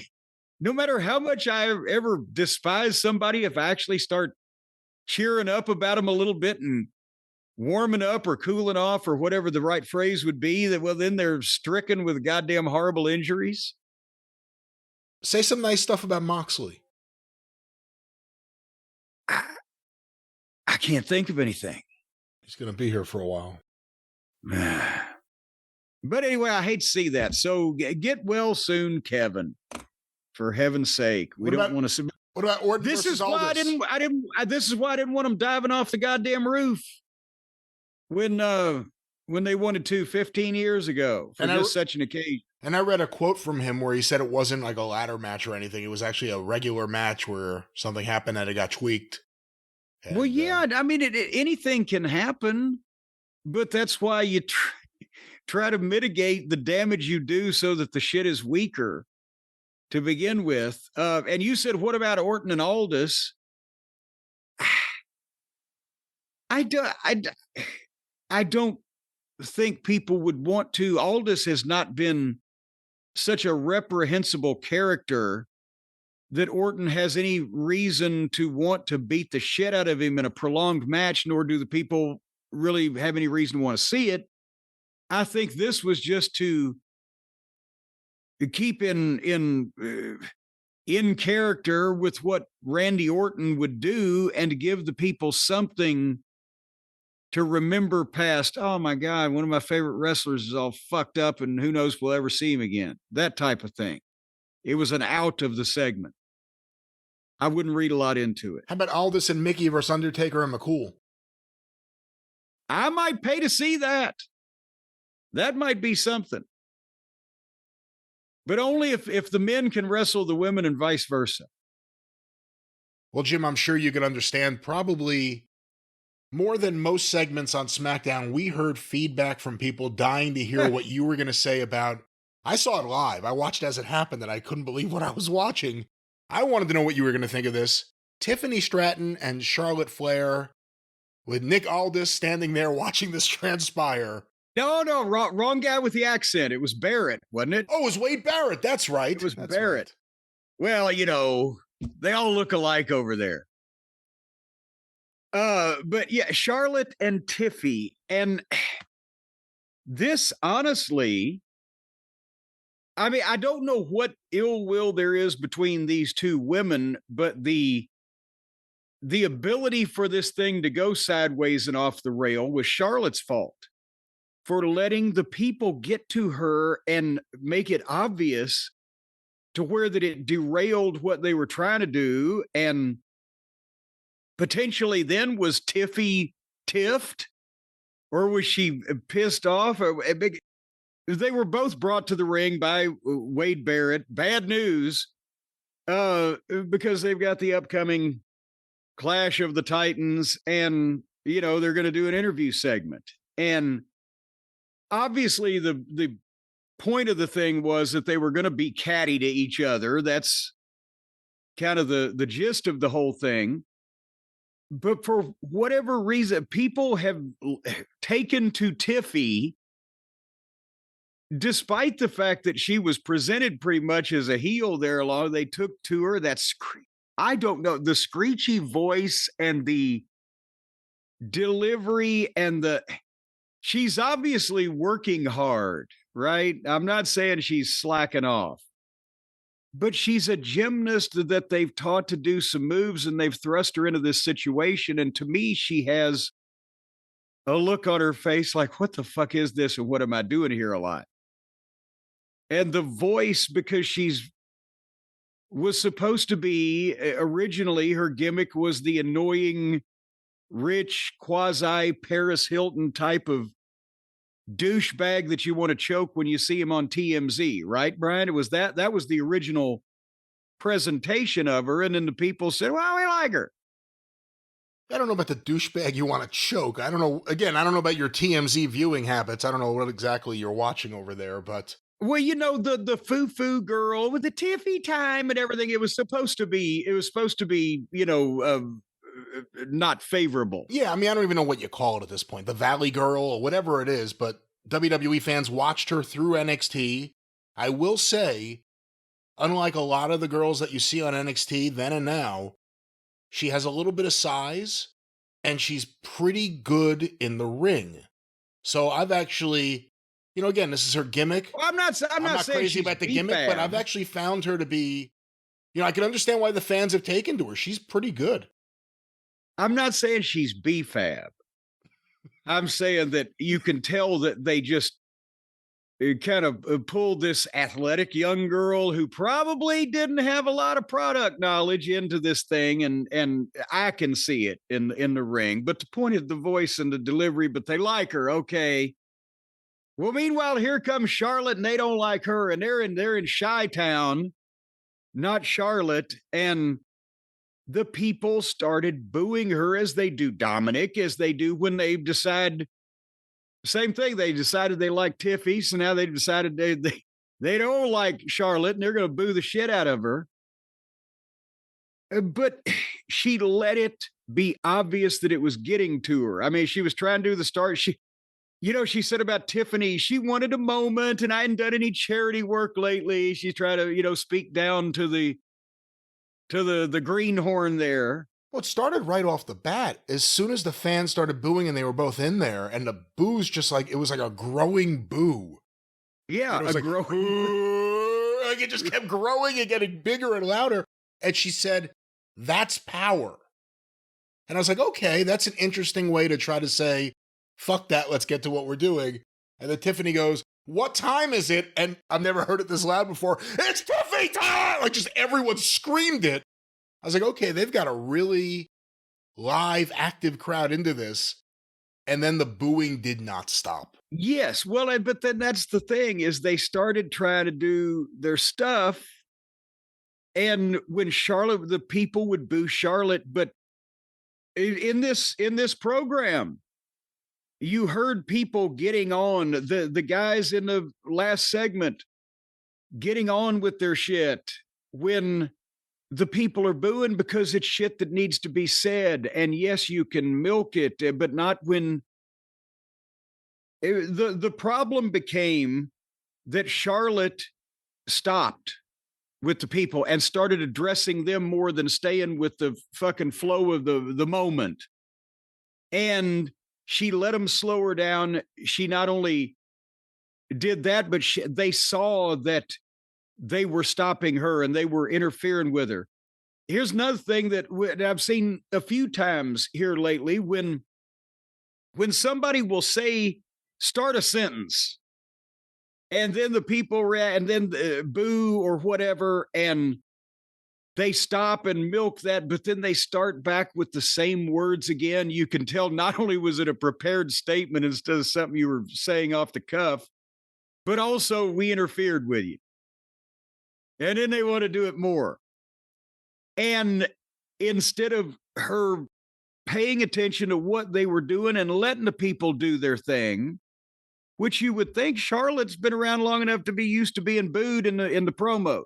[SPEAKER 2] no matter how much I ever despise somebody, if I actually start cheering up about them a little bit and warming up or cooling off or whatever the right phrase would be, then they're stricken with goddamn horrible injuries?
[SPEAKER 1] Say some nice stuff about Moxley.
[SPEAKER 2] I can't think of anything.
[SPEAKER 1] He's going to be here for a while.
[SPEAKER 2] But anyway, I hate to see that. So get well soon, Kevin. For heaven's sake, we don't want to.
[SPEAKER 1] What about Orton versus Aldis?
[SPEAKER 2] This is why I didn't want him diving off the goddamn roof when they wanted to 15 years ago for just such an occasion.
[SPEAKER 1] And I read a quote from him where he said it wasn't like a ladder match or anything. It was actually a regular match where something happened and it got tweaked. And,
[SPEAKER 2] well, yeah, I mean, anything can happen, but that's why you try to mitigate the damage you do so that the shit is weaker to begin with. And you said, what about Orton and Aldis? I don't think people would want to. Aldis has not been such a reprehensible character that Orton has any reason to want to beat the shit out of him in a prolonged match, nor do the people really have any reason to want to see it. I think this was just to keep in character with what Randy Orton would do and to give the people something to remember past. Oh my God, one of my favorite wrestlers is all fucked up and who knows if we'll ever see him again. That type of thing. It was an out of the segment. I wouldn't read a lot into it.
[SPEAKER 1] How about Aldis and Mickey versus Undertaker and McCool?
[SPEAKER 2] I might pay to see that. That might be something. But only if the men can wrestle the women and vice versa.
[SPEAKER 1] Well, Jim, I'm sure you can understand probably more than most segments on SmackDown, we heard feedback from people dying to hear what you were going to say about, I saw it live. I watched as it happened and I couldn't believe what I was watching. I wanted to know what you were going to think of this. Tiffany Stratton and Charlotte Flair with Nick Aldis standing there watching this transpire.
[SPEAKER 2] No, wrong guy with the accent. It was Barrett, wasn't it?
[SPEAKER 1] Oh, it was Wade Barrett. That's right.
[SPEAKER 2] It was Barrett. Right. Well, they all look alike over there. But yeah, Charlotte and Tiffy. And this, honestly, I mean, I don't know what ill will there is between these two women, but the ability for this thing to go sideways and off the rail was Charlotte's fault for letting the people get to her and make it obvious to where that it derailed what they were trying to do. And potentially then was Tiffy tiffed, or was she pissed off? They were both brought to the ring by Wade Barrett. Bad news, because they've got the upcoming Clash of the Titans, and they're going to do an interview segment. And obviously, the point of the thing was that they were going to be catty to each other. That's kind of the gist of the whole thing. But for whatever reason, people have taken to Tiffy, despite the fact that she was presented pretty much as a heel there along, they took to her that I don't know, the screechy voice and the delivery and she's obviously working hard right? I'm not saying she's slacking off, but she's a gymnast that they've taught to do some moves and they've thrust her into this situation. And to me, she has a look on her face like, what the fuck is this? And what am I doing here a lot? And the voice, because was supposed to be originally her gimmick was the annoying, rich, quasi Paris Hilton type of douchebag that you want to choke when you see him on TMZ, right, Brian? It was that was the original presentation of her. And then the people said, well, we like her.
[SPEAKER 1] I don't know about the douchebag you want to choke. I don't know. Again, I don't know about your TMZ viewing habits. I don't know what exactly you're watching over there, but.
[SPEAKER 2] Well, you know, the foo-foo girl with the Tiffy time and everything, it was supposed to be, you know, not favorable.
[SPEAKER 1] Yeah, I mean, I don't even know what you call it at this point. The Valley Girl or whatever it is, but WWE fans watched her through NXT. I will say, unlike a lot of the girls that you see on NXT then and now, she has a little bit of size, and she's pretty good in the ring. So I've actually, you know, again, this is her gimmick.
[SPEAKER 2] Well, I'm not saying
[SPEAKER 1] crazy about the gimmick, but I've actually found her to be, you know, I can understand why the fans have taken to her. She's pretty good.
[SPEAKER 2] I'm not saying she's B-Fab. I'm saying that you can tell that they just kind of pulled this athletic young girl who probably didn't have a lot of product knowledge into this thing, and I can see it in the ring. But the point is the voice and the delivery, but they like her, okay. Well, meanwhile, here comes Charlotte, and they don't like her, and they're in Chi-Town, not Charlotte, and the people started booing her as they do Dominic, as they do when they decide. Same thing. They decided they like Tiffy, so now they decided they don't like Charlotte, and they're going to boo the shit out of her. But she let it be obvious that it was getting to her. I mean, she was trying to do the start. She said about Tiffany, she wanted a moment, and I hadn't done any charity work lately. She's trying to, you know, speak down to the greenhorn there.
[SPEAKER 1] Well, it started right off the bat. As soon as the fans started booing and they were both in there, and the boo's just like, it was like a growing boo.
[SPEAKER 2] Yeah,
[SPEAKER 1] it was like, growing. Like it just kept growing and getting bigger and louder. And she said, that's power. And I was like, okay, that's an interesting way to try to say, fuck that, let's get to what we're doing. And then Tiffany goes, what time is it? And I've never heard it this loud before. It's Tiffy time! Like just everyone screamed it. I was like, okay, they've got a really live, active crowd into this. And then the booing did not stop.
[SPEAKER 2] Yes. Well, but then that's the thing is they started trying to do their stuff. And when the people would boo Charlotte, but in this program, you heard people getting on, the guys in the last segment getting on with their shit when the people are booing because it's shit that needs to be said. And yes, you can milk it, but not when the problem became that Charlotte stopped with the people and started addressing them more than staying with the fucking flow of the moment. And she let them slow her down. She not only did that, but they saw that they were stopping her and they were interfering with her. Here's another thing that I've seen a few times here lately when somebody will start a sentence and then the people react and then boo or whatever, and they stop and milk that, but then they start back with the same words again. You can tell not only was it a prepared statement instead of something you were saying off the cuff, but also we interfered with you. And then they want to do it more. And instead of her paying attention to what they were doing and letting the people do their thing, which you would think Charlotte's been around long enough to be used to being booed in the promos.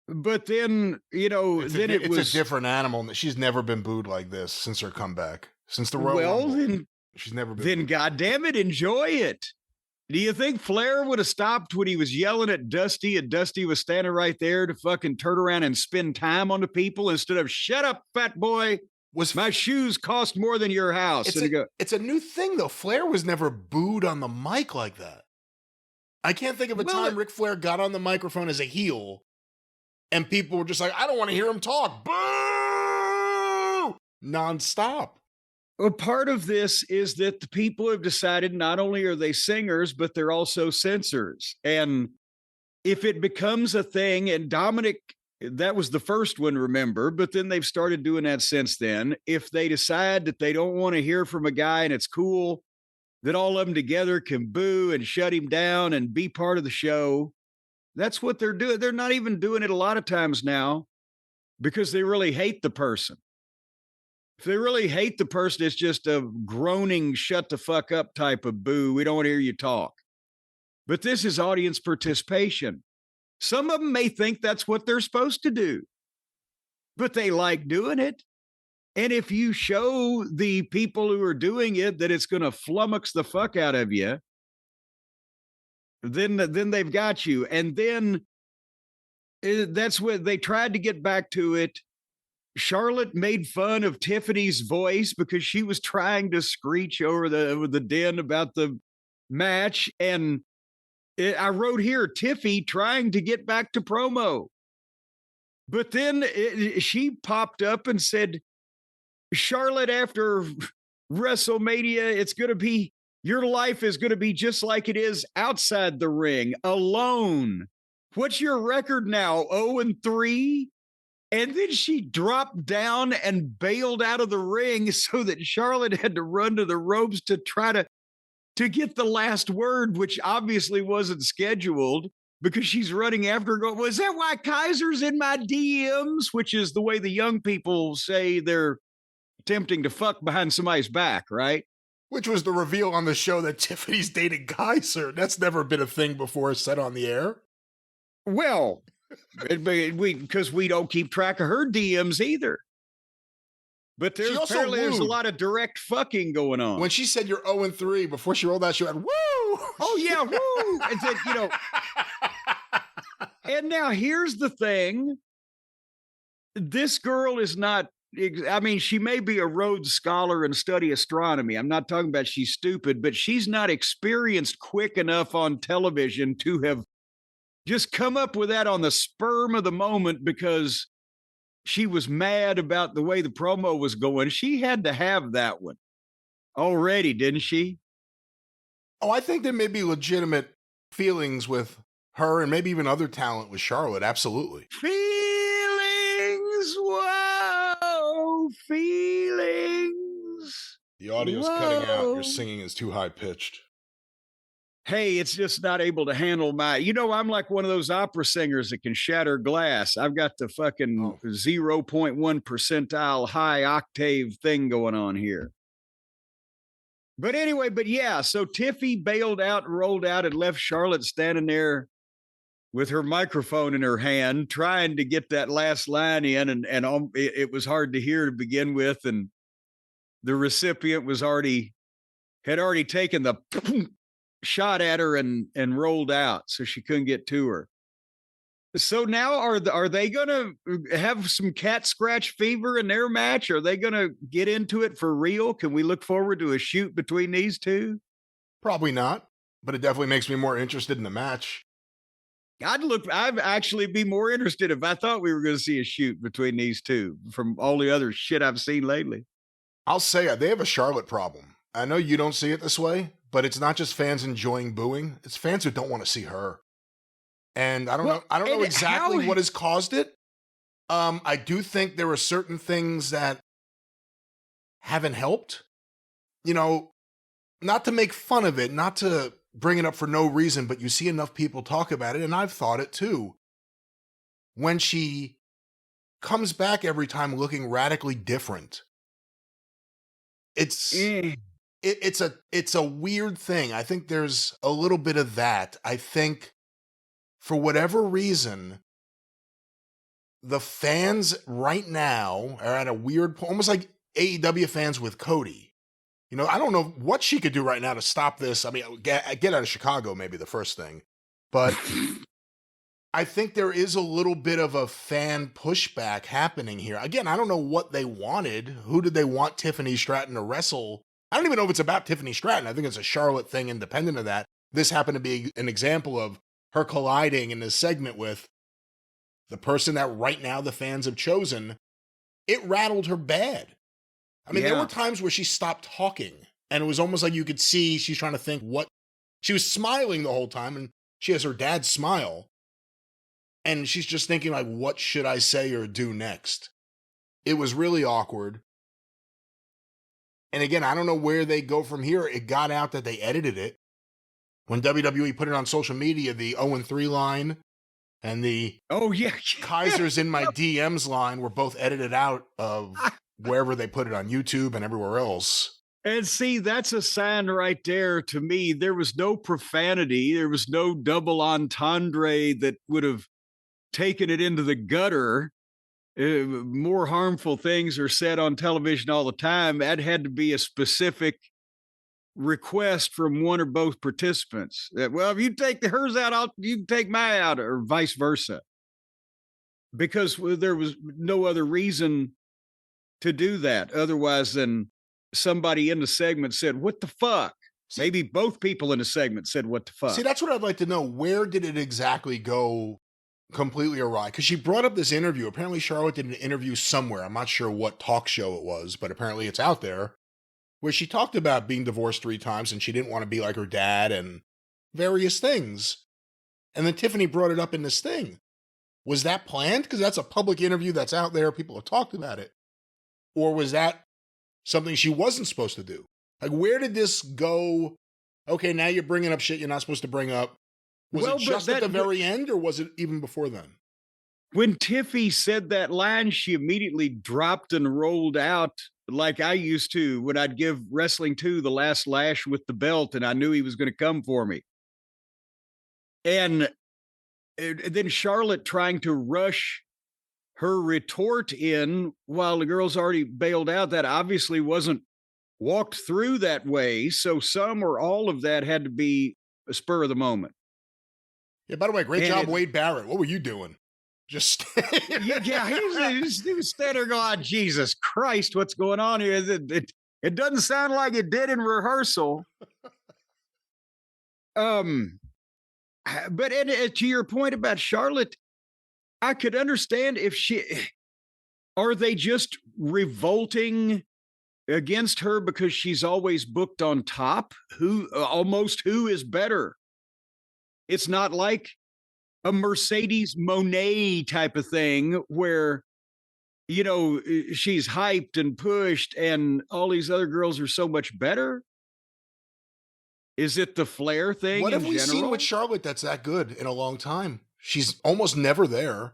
[SPEAKER 2] But then, you know, it's a
[SPEAKER 1] different animal. She's never been booed like this since her comeback. Since the Royal Rumble.
[SPEAKER 2] Then
[SPEAKER 1] she's never been
[SPEAKER 2] then
[SPEAKER 1] booed.
[SPEAKER 2] goddamn it, enjoy it. Do you think Flair would have stopped when he was yelling at Dusty and Dusty was standing right there to fucking turn around and spend time on the people instead of shut up, fat boy, My shoes cost more than your house.
[SPEAKER 1] It's a new thing, though. Flair was never booed on the mic like that. I can't think of a time Ric Flair got on the microphone as a heel and people were just like, I don't want to hear him talk. Boo! Nonstop.
[SPEAKER 2] Well, part of this is that the people have decided not only are they singers, but they're also censors. And if it becomes a thing, and Dominic, that was the first one, remember, but then they've started doing that since then. If they decide that they don't want to hear from a guy and it's cool that all of them together can boo and shut him down and be part of the show, that's what they're doing. They're not even doing it a lot of times now because they really hate the person. If they really hate the person, it's just a groaning, shut the fuck up type of boo. We don't want to hear you talk. But this is audience participation. Some of them may think that's what they're supposed to do, but they like doing it. And if you show the people who are doing it that it's going to flummox the fuck out of you, then they've got you. And then that's what they tried to get back to it. Charlotte made fun of Tiffany's voice because she was trying to screech over the den about the match. And I wrote here, Tiffy trying to get back to promo. But then she popped up and said, Charlotte, after WrestleMania, it's going to be, your life is going to be just like it is outside the ring, alone. What's your record now? 0-3? And then she dropped down and bailed out of the ring so that Charlotte had to run to the ropes to try to get the last word, which obviously wasn't scheduled because she's running after her going, was that why Kaiser's in my DMs? Which is the way the young people say they're attempting to fuck behind somebody's back, right?
[SPEAKER 1] Which was the reveal on the show that Tiffany's dating Kaiser. That's never been a thing before said on the air.
[SPEAKER 2] Well, because we don't keep track of her DMs either. But there's a lot of direct fucking going on.
[SPEAKER 1] When she said you're 0-3, before she rolled out, she went, woo!
[SPEAKER 2] Oh, yeah, woo! And said, and now here's the thing. This girl is not, I mean, she may be a Rhodes Scholar and study astronomy. I'm not talking about she's stupid, but she's not experienced quick enough on television to have just come up with that on the spur of the moment because she was mad about the way the promo was going. She had to have that one already, didn't she?
[SPEAKER 1] Oh, I think there may be legitimate feelings with her and maybe even other talent with Charlotte. Absolutely.
[SPEAKER 2] Feelings. Whoa. Feelings.
[SPEAKER 1] The audio's cutting out. Your singing is too high pitched.
[SPEAKER 2] Hey, it's just not able to handle I'm like one of those opera singers that can shatter glass. I've got the fucking 0.1 percentile high octave thing going on here. But anyway, so Tiffy bailed out and rolled out and left Charlotte standing there with her microphone in her hand, trying to get that last line in. And it was hard to hear to begin with. And the recipient had already taken the shot at her and rolled out, so she couldn't get to her. So now are they going to have some cat scratch fever in their match? Are they going to get into it for real? Can we look forward to a shoot between these two?
[SPEAKER 1] Probably not, but it definitely makes me more interested in the match.
[SPEAKER 2] I'd actually be more interested if I thought we were going to see a shoot between these two from all the other shit I've seen lately.
[SPEAKER 1] I'll say they have a Charlotte problem. I know you don't see it this way, but it's not just fans enjoying booing. It's fans who don't want to see her. And I don't know exactly what has caused it. I do think there are certain things that haven't helped. Not to make fun of it, not to bring it up for no reason, but you see enough people talk about it, and I've thought it too. When she comes back every time looking radically different, it's a weird thing. I think there's a little bit of that. I think for whatever reason, the fans right now are at a weird point, almost like AEW fans with Cody. I don't know what she could do right now to stop this. I mean, get out of Chicago, maybe the first thing. But I think there is a little bit of a fan pushback happening here. Again, I don't know what they wanted. Who did they want Tiffany Stratton to wrestle? I don't even know if it's about Tiffany Stratton. I think it's a Charlotte thing independent of that. This happened to be an example of her colliding in this segment with the person that right now the fans have chosen. It rattled her bad. I mean, there were times where she stopped talking, and it was almost like you could see she's trying to think what... She was smiling the whole time, and she has her dad's smile, and she's just thinking, like, what should I say or do next? It was really awkward. And again, I don't know where they go from here. It got out that they edited it. When WWE put it on social media, the 0-3 line and the Kaiser's in my DMs line were both edited out of wherever they put it on YouTube and everywhere else.
[SPEAKER 2] And see, that's a sign right there to me. There was no profanity. There was no double entendre that would have taken it into the gutter. More harmful things are said on television all the time. That had to be a specific request from one or both participants. Well, if you take hers out, you can take mine out, or vice versa. Because there was no other reason to do that otherwise than somebody in the segment said, what the fuck? Maybe both people in the segment said, what the fuck?
[SPEAKER 1] See, that's what I'd like to know. Where did it exactly go completely awry? Because she brought up this interview. Apparently Charlotte did an interview somewhere. I'm not sure what talk show it was, but apparently it's out there, where she talked about being divorced 3 times and she didn't want to be like her dad and various things. And then Tiffany brought it up in this thing. Was that planned? Because that's a public interview that's out there. People have talked about it. Or was that something she wasn't supposed to do? Like, where did this go? Okay, now you're bringing up shit you're not supposed to bring up. Was it just at the very end, or was it even before then?
[SPEAKER 2] When Tiffy said that line, she immediately dropped and rolled out like I used to when I'd give Wrestling 2 the last lash with the belt, and I knew he was going to come for me. And then Charlotte trying to rush her retort in while the girl's already bailed out. That obviously wasn't walked through that way. So some or all of that had to be a spur of the moment.
[SPEAKER 1] Yeah, by the way, great job, Wade Barrett. What were you doing? Just
[SPEAKER 2] he was standing there going, Jesus Christ, what's going on here? It doesn't sound like it did in rehearsal. But to your point about Charlotte, I could understand if are they just revolting against her because she's always booked on top? Who is better? It's not like a Mercedes Moné type of thing where, she's hyped and pushed and all these other girls are so much better. Is it the Flair thing?
[SPEAKER 1] What have we seen with Charlotte that's that good in a long time? She's almost never there.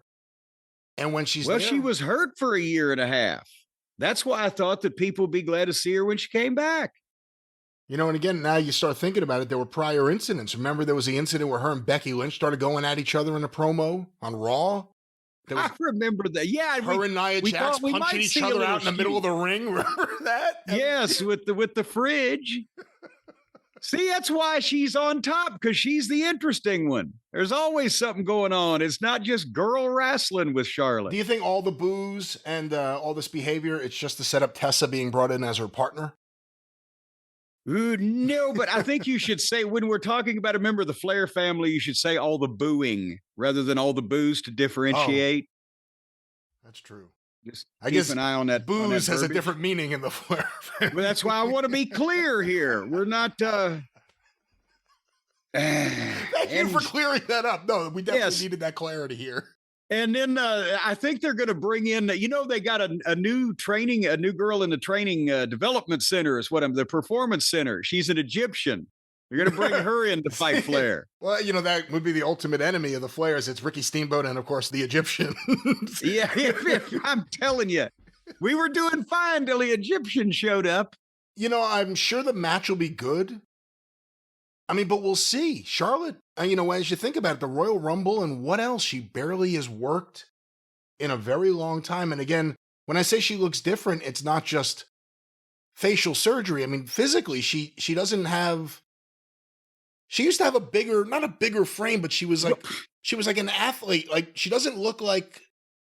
[SPEAKER 1] And when she's there,
[SPEAKER 2] she was hurt for a year and a half. That's why I thought that people would be glad to see her when she came back.
[SPEAKER 1] And again, now you start thinking about it, there were prior incidents. Remember, there was the incident where her and Becky Lynch started going at each other in a promo on Raw?
[SPEAKER 2] I remember that. Yeah.
[SPEAKER 1] Her and Nia Jax punching each other out in the middle of the ring. Remember that?
[SPEAKER 2] Yes, with the fridge. See, that's why she's on top, because she's the interesting one. There's always something going on. It's not just girl wrestling with Charlotte.
[SPEAKER 1] Do you think all the boos and all this behavior, it's just to set up Tessa being brought in as her partner?
[SPEAKER 2] Ooh, no, but I think you should say, when we're talking about a member of the Flair family, you should say all the booing rather than all the boos to differentiate.
[SPEAKER 1] Oh, that's true.
[SPEAKER 2] Just keep an eye on that.
[SPEAKER 1] Booze has a different meaning in the Flair family.
[SPEAKER 2] Well, that's why I want to be clear here. We're not...
[SPEAKER 1] Thank you for clearing that up. No, we definitely needed that clarity here.
[SPEAKER 2] And then I think they're going to bring in, they got a new girl in the training development center is the performance center. She's an Egyptian. They're going to bring her in to fight Flair.
[SPEAKER 1] Well, that would be the ultimate enemy of the Flairs. It's Ricky Steamboat and, of course, the Egyptian.
[SPEAKER 2] Yeah, I'm telling you, we were doing fine till the Egyptian showed up.
[SPEAKER 1] I'm sure the match will be good. But we'll see. Charlotte, as you think about it, the Royal Rumble and what else? She barely has worked in a very long time. And again, when I say she looks different, it's not just facial surgery. Physically, she doesn't have She used to have not a bigger frame, but she was like an athlete. Like, she doesn't look like.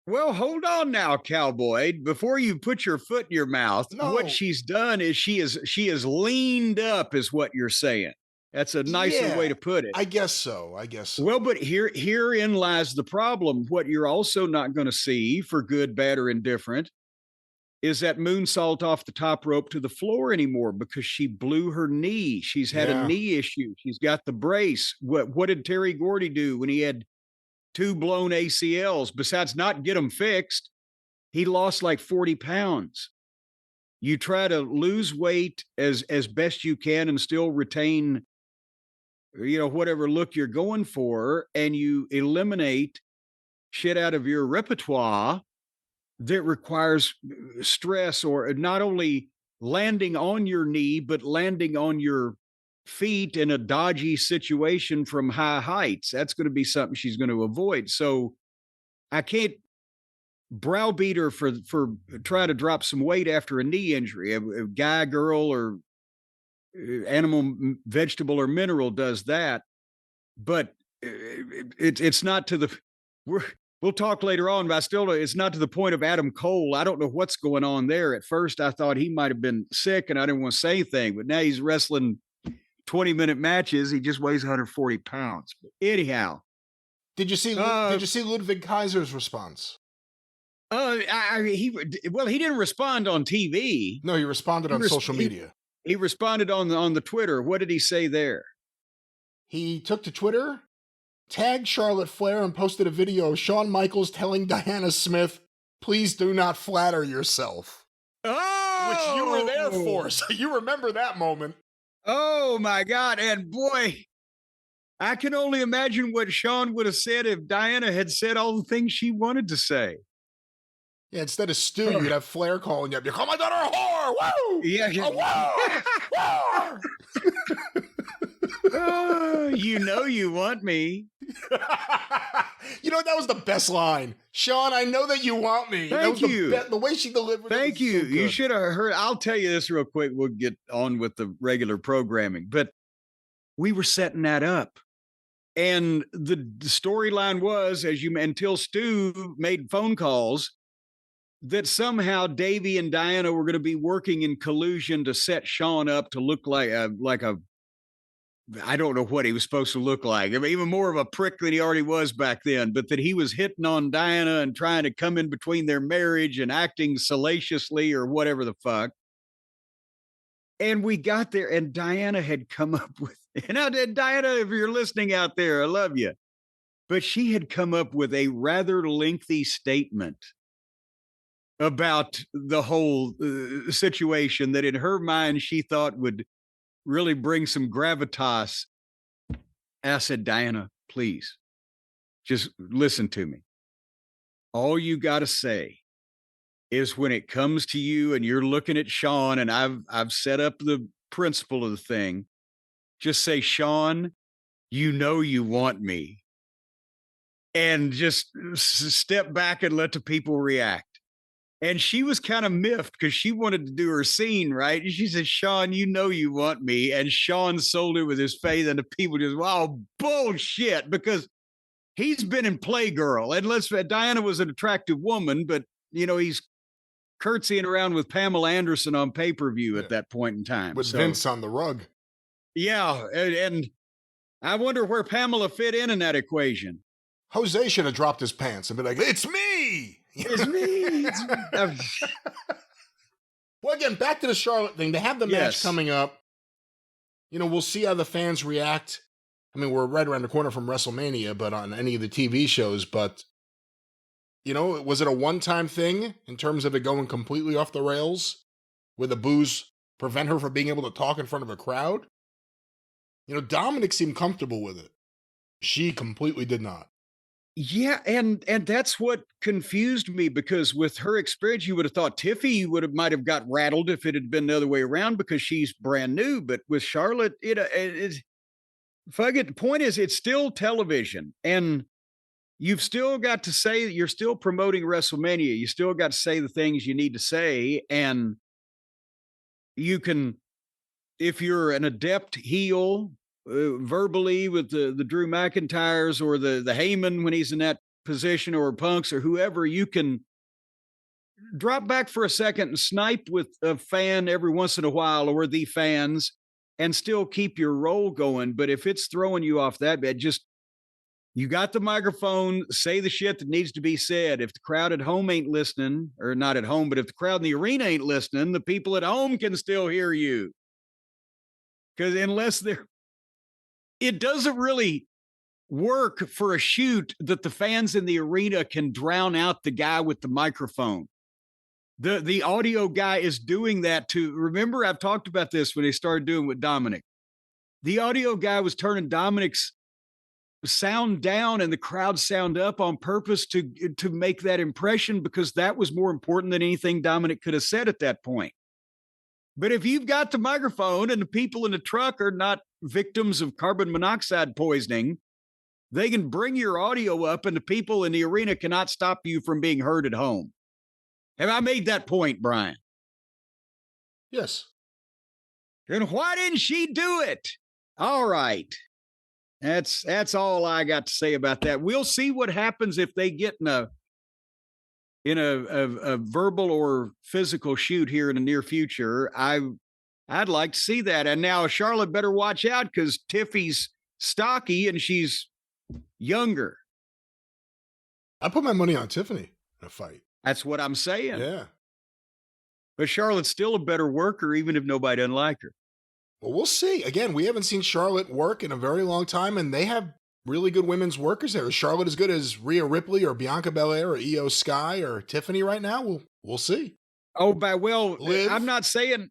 [SPEAKER 2] Well, hold on now, cowboy. Before you put your foot in your mouth,
[SPEAKER 1] No.
[SPEAKER 2] what she's done is she is leaned up, is what you're saying. That's a nicer way to put it.
[SPEAKER 1] I guess so.
[SPEAKER 2] Well, but herein lies the problem. What you're also not going to see, for good, bad, or indifferent, is that moonsault off the top rope to the floor anymore, because she blew her knee. She's had a knee issue. She's got the brace. What did Terry Gordy do when he had 2 blown ACLs? Besides not get them fixed, he lost like 40 pounds. You try to lose weight as best you can and still retain, whatever look you're going for, and you eliminate shit out of your repertoire that requires stress, or not only landing on your knee, but landing on your feet in a dodgy situation from high heights. That's going to be something she's going to avoid. So I can't browbeat her for trying to drop some weight after a knee injury. A guy, girl, or animal, vegetable, or mineral does that, but it's not to the. We'll talk later on, but it's not to the point of Adam Cole. I don't know what's going on there. At first, I thought he might have been sick, and I didn't want to say anything, but now he's wrestling 20-minute matches. He just weighs 140 pounds. But anyhow.
[SPEAKER 1] Did you see Ludwig Kaiser's response?
[SPEAKER 2] He didn't respond on TV.
[SPEAKER 1] No, he responded on social media.
[SPEAKER 2] He responded on the Twitter. What did he say there?
[SPEAKER 1] He took to Twitter, tagged Charlotte Flair, and posted a video of Shawn Michaels telling Diana Smith, "Please do not flatter yourself."
[SPEAKER 2] Oh!
[SPEAKER 1] Which you were there for, so you remember that moment.
[SPEAKER 2] Oh, my God. And boy, I can only imagine what Shawn would have said if Diana had said all the things she wanted to say.
[SPEAKER 1] Yeah, instead of Stu, you'd have Flair calling you up. You call my daughter a whore! Woo!
[SPEAKER 2] Yeah.
[SPEAKER 1] A whore!
[SPEAKER 2] You want me.
[SPEAKER 1] You know, that was the best line. Shawn, I know that you want me.
[SPEAKER 2] Thank you.
[SPEAKER 1] The way she delivered it.
[SPEAKER 2] Thank you. So you should have heard. I'll tell you this real quick. We'll get on with the regular programming. But we were setting that up. And the storyline was, until Stu made phone calls, that somehow Davey and Diana were going to be working in collusion to set Shawn up to look like a I don't know what he was supposed to look like. I mean, even more of a prick than he already was back then, but that he was hitting on Diana and trying to come in between their marriage and acting salaciously or whatever the fuck. And we got there, and Diana had come up with, Diana, if you're listening out there, I love you. But she had come up with a rather lengthy statement about the whole situation that in her mind she thought would really bring some gravitas. I said, Diana, please, just listen to me. All you got to say is, when it comes to you and you're looking at Shawn, and I've set up the principle of the thing, just say, Shawn, you want me. And just step back and let the people react. And she was kind of miffed because she wanted to do her scene, right? And she said, Shawn, you want me. And Shawn sold it with his face, and the people just, wow, bullshit, because he's been in Playgirl. And Diana was an attractive woman, but, he's curtsying around with Pamela Anderson on pay-per-view at that point in time.
[SPEAKER 1] With Vince on the rug.
[SPEAKER 2] Yeah, and I wonder where Pamela fit in that equation.
[SPEAKER 1] Jose should have dropped his pants and been like, it's me!
[SPEAKER 2] It's me.
[SPEAKER 1] Well, again, back to the Charlotte thing. They have the match coming up. We'll see how the fans react. I mean, we're right around the corner from WrestleMania, but on any of the TV shows. But, was it a one-time thing in terms of it going completely off the rails? Where the boos prevent her from being able to talk in front of a crowd? Dominic seemed comfortable with it. She completely did not.
[SPEAKER 2] Yeah, and that's what confused me, because with her experience, you would have thought Tiffy might have got rattled if it had been the other way around, because she's brand new. But with Charlotte, the point is, it's still television, and you've still got to say that you're still promoting WrestleMania. You still got to say the things you need to say, and you can, if you're an adept heel, verbally with the Drew McIntyres or the Heyman when he's in that position, or Punks or whoever, you can drop back for a second and snipe with a fan every once in a while, or the fans, and still keep your role going. But if it's throwing you off that bad, just, you got the microphone, say the shit that needs to be said. If the crowd at home ain't listening, or not at home, but if the crowd in the arena ain't listening, the people at home can still hear you. Because it doesn't really work for a shoot that the fans in the arena can drown out the guy with the microphone. The audio guy is doing that too. Remember, I've talked about this when they started doing with Dominic. The audio guy was turning Dominic's sound down and the crowd sound up on purpose to make that impression, because that was more important than anything Dominic could have said at that point. But if you've got the microphone and the people in the truck are not victims of carbon monoxide poisoning, they can bring your audio up and the people in the arena cannot stop you from being heard at home. Have I made that point, Brian?
[SPEAKER 1] Yes.
[SPEAKER 2] And why didn't she do it? All right. That's all I got to say about that. We'll see what happens if they get in a verbal or physical shoot here in the near future. I'd like to see that. And now Charlotte better watch out, because Tiffy's stocky and she's younger.
[SPEAKER 1] I put my money on Tiffany in a fight.
[SPEAKER 2] That's what I'm saying.
[SPEAKER 1] Yeah.
[SPEAKER 2] But Charlotte's still a better worker, even if nobody doesn't like her.
[SPEAKER 1] Well, we'll see. Again, we haven't seen Charlotte work in a very long time, and they have really good women's workers there. Is Charlotte as good as Rhea Ripley or Bianca Belair or Io Sky or Tiffany right now? We'll see.
[SPEAKER 2] Oh,
[SPEAKER 1] Liv?
[SPEAKER 2] I'm not saying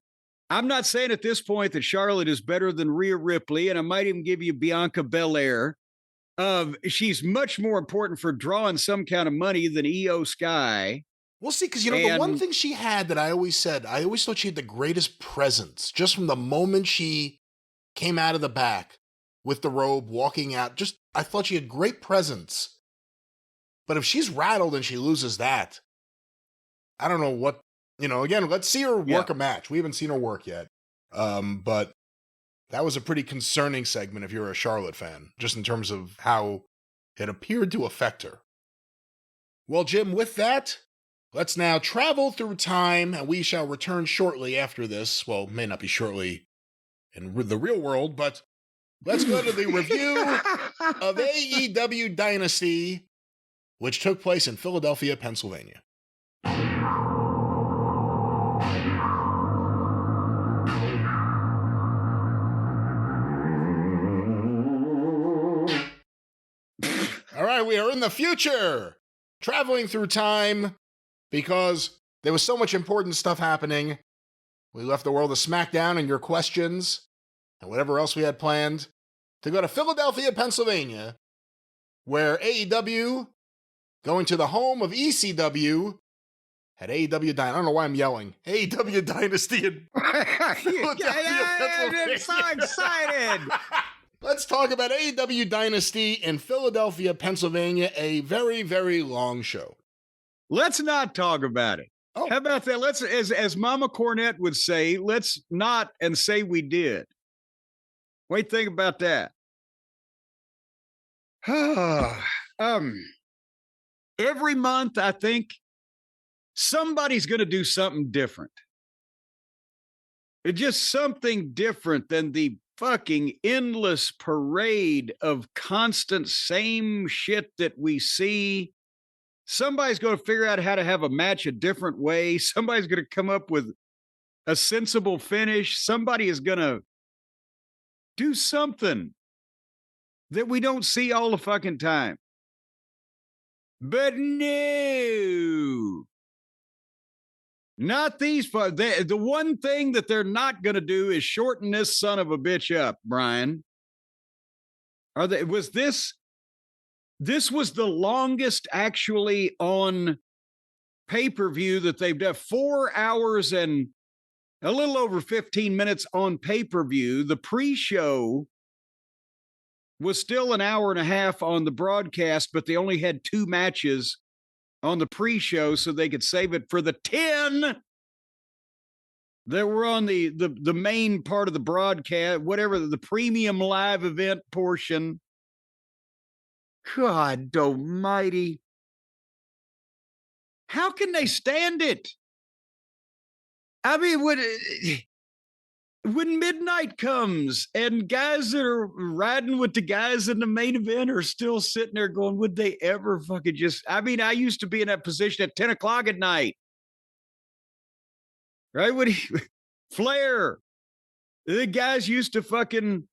[SPEAKER 2] at this point that Charlotte is better than Rhea Ripley, and I might even give you Bianca Belair. She's much more important for drawing some kind of money than Io Sky.
[SPEAKER 1] We'll see, because, the one thing she had that I always thought she had the greatest presence, just from the moment she came out of the back with the robe, walking out, I thought she had great presence. But if she's rattled and she loses that, I don't know what, again, let's see her work a match. We haven't seen her work yet. But that was a pretty concerning segment if you're a Charlotte fan, just in terms of how it appeared to affect her. Well, Jim, with that, let's now travel through time, and we shall return shortly after this. Well, may not be shortly in the real world, but let's go to the review of AEW Dynasty, which took place in Philadelphia, Pennsylvania. All right, we are in the future, traveling through time, because there was so much important stuff happening. We left the world of SmackDown and your questions and whatever else we had planned to go to Philadelphia, Pennsylvania, where AEW, going to the home of ECW, had AEW Dynasty. I don't know why I'm yelling. AEW Dynasty in Philadelphia, Pennsylvania.
[SPEAKER 2] I'm so excited.
[SPEAKER 1] Let's talk about AEW Dynasty in Philadelphia, Pennsylvania, a very, very long show.
[SPEAKER 2] Let's not talk about it.
[SPEAKER 1] Oh.
[SPEAKER 2] How about that? Let's, as Mama Cornette would say, let's not and say we did. Wait, think about that. Every month, I think somebody's going to do something different. It's just something different than the fucking endless parade of constant same shit that we see. Somebody's going to figure out how to have a match a different way. Somebody's going to come up with a sensible finish. Somebody is going to do something that we don't see all the fucking time. But no, not these. The one thing that they're not going to do is shorten this son of a bitch up, Brian. This was the longest actually on pay-per-view that they've done. 4 hours and a little over 15 minutes on pay-per-view. The pre-show was still an hour and a half on the broadcast, but they only had 2 matches on the pre-show so they could save it for the 10 that were on the main part of the broadcast, whatever, the premium live event portion. God almighty. How can they stand it? I mean, when midnight comes and guys that are riding with the guys in the main event are still sitting there going, would they ever fucking just, I mean, I used to be in that position at 10 o'clock at night. Right? Flair, the guys used to fucking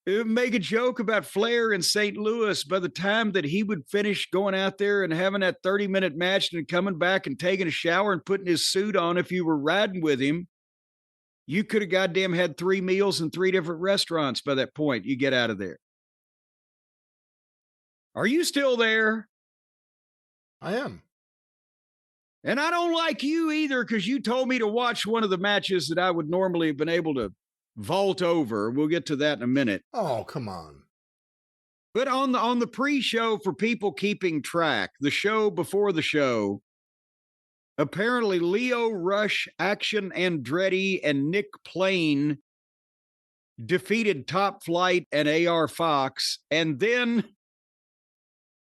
[SPEAKER 2] make a joke about Flair in St. Louis. By the time that he would finish going out there and having that 30-minute match and coming back and taking a shower and putting his suit on, if you were riding with him, you could have goddamn had 3 meals in 3 different restaurants by that point. You get out of there. Are you still there?
[SPEAKER 1] I am.
[SPEAKER 2] And I don't like you either, because you told me to watch one of the matches that I would normally have been able to vault over. We'll get to that in a minute.
[SPEAKER 1] Oh, come on.
[SPEAKER 2] But on the pre-show, for people keeping track, the show before the show, apparently Leo Rush, Action Andretti, and Nick Plain defeated Top Flight and AR Fox. And then,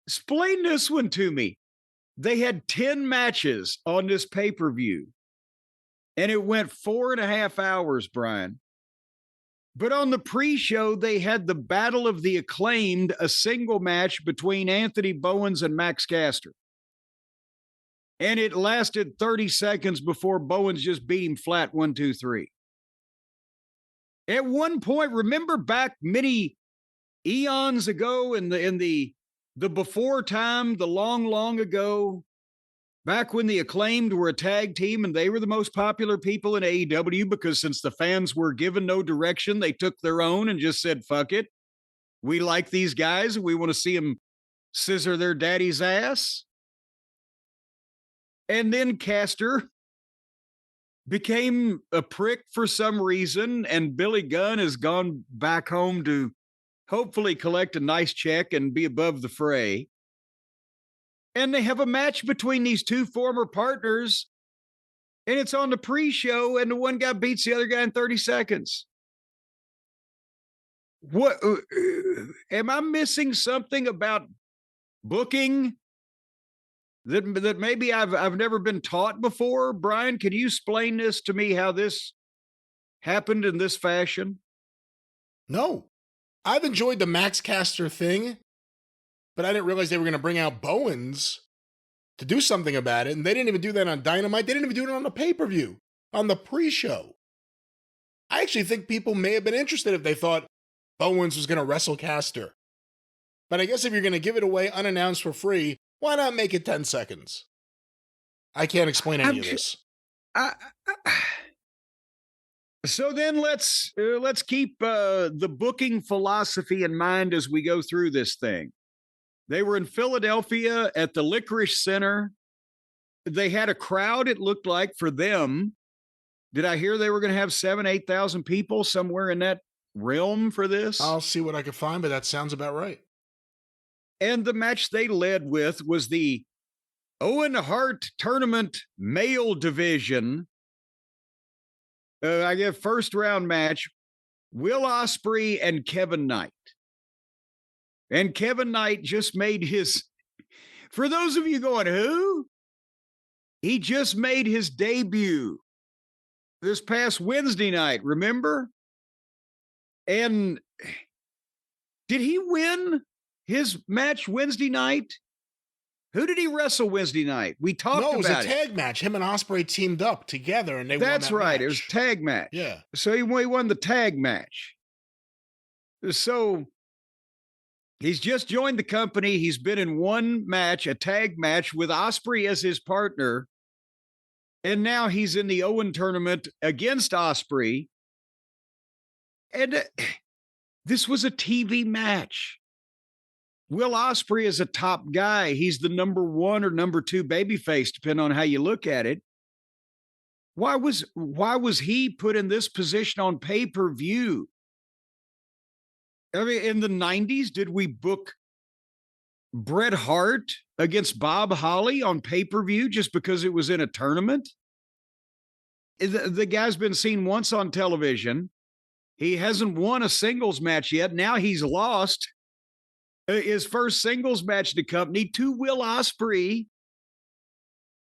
[SPEAKER 2] explain this one to me. They had 10 matches on this pay-per-view, and it went 4.5 hours, Brian. But on the pre-show, they had the Battle of the Acclaimed, a single match between Anthony Bowens and Max Caster. And it lasted 30 seconds before Bowens just beat him flat 1, 2, 3. At one point, remember back many eons ago in the before time, the long ago, back when the Acclaimed were a tag team and they were the most popular people in AEW, because since the fans were given no direction, they took their own and just said, fuck it. We like these guys and we want to see them scissor their daddy's ass. And then Caster became a prick for some reason, and Billy Gunn has gone back home to hopefully collect a nice check and be above the fray. And they have a match between these two former partners, and it's on the pre-show, and the one guy beats the other guy in 30 seconds. What? Am I missing something about booking that maybe I've never been taught before? Brian, can you explain this to me, how this happened in this fashion?
[SPEAKER 1] No. I've enjoyed the Max Caster thing, but I didn't realize they were going to bring out Bowens to do something about it. And they didn't even do that on Dynamite. They didn't even do it on the pay-per-view, on the pre-show. I actually think people may have been interested if they thought Bowens was going to wrestle Caster. But I guess if you're going to give it away unannounced for free, why not make it 10 seconds? I can't explain any of this.
[SPEAKER 2] So then let's keep the booking philosophy in mind as we go through this thing. They were in Philadelphia at the Licorice Center. They had a crowd, it looked like, for them. Did I hear they were going to have 7,000, 8,000 people somewhere in that realm for this?
[SPEAKER 1] I'll see what I can find, but that sounds about right.
[SPEAKER 2] And the match they led with was the Owen Hart Tournament Male Division. I get first round match, Will Ospreay and Kevin Knight. And Kevin Knight just made his, for those of you going, who? He just made his debut this past Wednesday night, remember? And did he win his match Wednesday night? Who did he wrestle Wednesday night? We talked about it.
[SPEAKER 1] No, it was a tag match. Him and Ospreay teamed up together, and they won that
[SPEAKER 2] right.
[SPEAKER 1] match.
[SPEAKER 2] It was a tag match.
[SPEAKER 1] Yeah.
[SPEAKER 2] So he won the tag match. So he's just joined the company. He's been in one match, a tag match with Ospreay as his partner. And now he's in the Owen tournament against Ospreay. And this was a TV match. Will Ospreay is a top guy. He's the number 1 or number 2 babyface, depending on how you look at it. Why was he put in this position on pay-per-view? I mean, in the 90s, did we book Bret Hart against Bob Holly on pay-per-view just because it was in a tournament? the guy's been seen once on television. He hasn't won a singles match yet. Now he's lost his first singles match to company to Will Ospreay,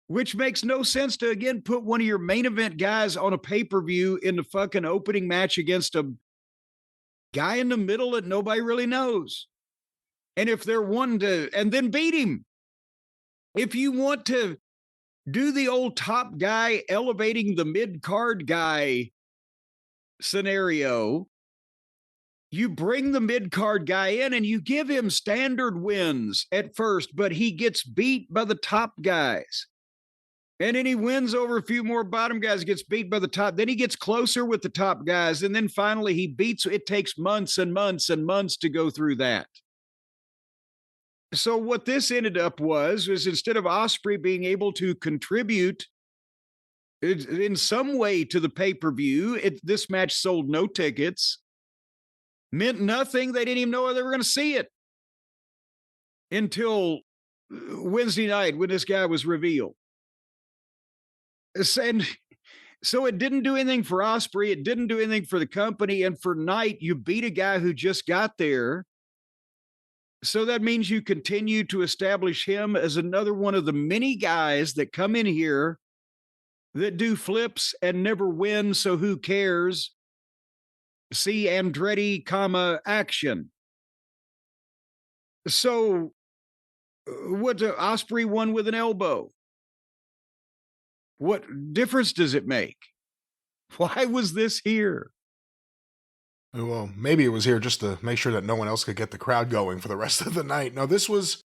[SPEAKER 2] which makes no sense to, again, put one of your main event guys on a pay-per-view in the fucking opening match against a guy in the middle that nobody really knows. And if they're wanting to, and then beat him. If you want to do the old top guy elevating the mid-card guy scenario, you bring the mid-card guy in and you give him standard wins at first, but he gets beat by the top guys. And then he wins over a few more bottom guys, gets beat by the top. Then he gets closer with the top guys. And then finally he beats. It takes months and months and months to go through that. So what this ended up was instead of Ospreay being able to contribute in some way to the pay-per-view, this match sold no tickets, meant nothing. They didn't even know they were going to see it until Wednesday night when this guy was revealed. And so it didn't do anything for Ospreay. It didn't do anything for the company. And for Knight, you beat a guy who just got there. So that means you continue to establish him as another one of the many guys that come in here that do flips and never win. So who cares? See Andretti, action. So what Ospreay won with an elbow? What difference does it make? Why was this here?
[SPEAKER 1] Well, maybe it was here just to make sure that no one else could get the crowd going for the rest of the night. No, this was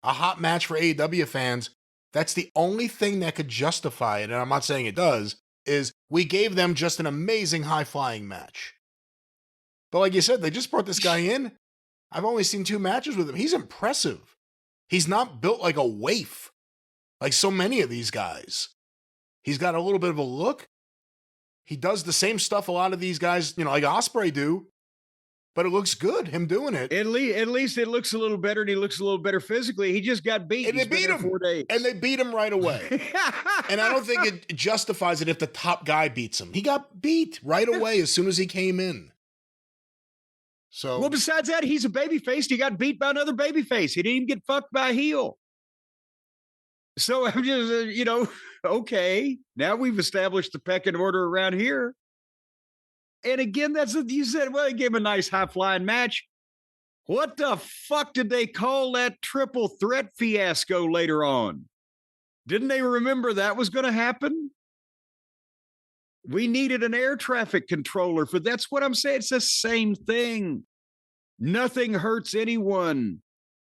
[SPEAKER 1] a hot match for AEW fans. That's the only thing that could justify it, and I'm not saying it does, is we gave them just an amazing high-flying match. But like you said, they just brought this guy in. I've only seen 2 matches with him. He's impressive. He's not built like a waif, like so many of these guys. He's got a little bit of a look. He does the same stuff a lot of these guys, like Ospreay do, but it looks good, him doing it.
[SPEAKER 2] At least it looks a little better, and he looks a little better physically. He just got beat.
[SPEAKER 1] And they beat him.
[SPEAKER 2] 4 days.
[SPEAKER 1] And they beat him right away. And I don't think it justifies it if the top guy beats him. He got beat right away as soon as he came in. So,
[SPEAKER 2] well, besides that, he's a babyface. He got beat by another babyface. He didn't even get fucked by a heel. So I'm just, okay, now we've established the pecking order around here. And again, that's what you said. Well, they gave him a nice high-flying match. What the fuck did they call that triple threat fiasco later on? Didn't they remember that was going to happen? We needed an air traffic controller for that's what I'm saying. It's the same thing. Nothing hurts anyone.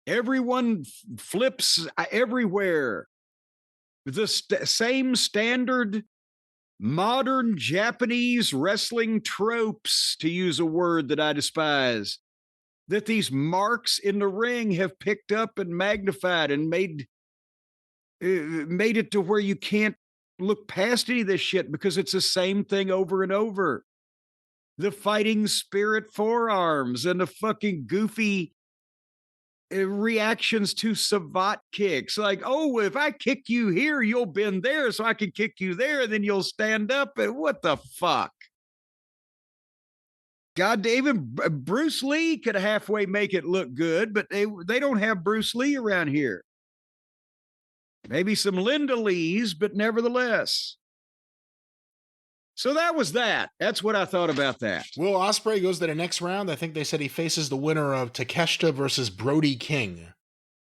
[SPEAKER 2] Everyone flips everywhere. The same standard modern Japanese wrestling tropes, to use a word that I despise, that these marks in the ring have picked up and magnified and made it to where you can't look past any of this shit because it's the same thing over and over. The fighting spirit forearms and the fucking goofy reactions to savate kicks. Like, oh, if I kick you here, you'll bend there so I can kick you there and then you'll stand up. And what the fuck? God, even Bruce Lee could halfway make it look good, but they don't have Bruce Lee around here. Maybe some Linda Lees, but nevertheless. So that was that. That's what I thought about that.
[SPEAKER 1] Will Ospreay goes to the next round. I think they said he faces the winner of Takeshita versus Brody King.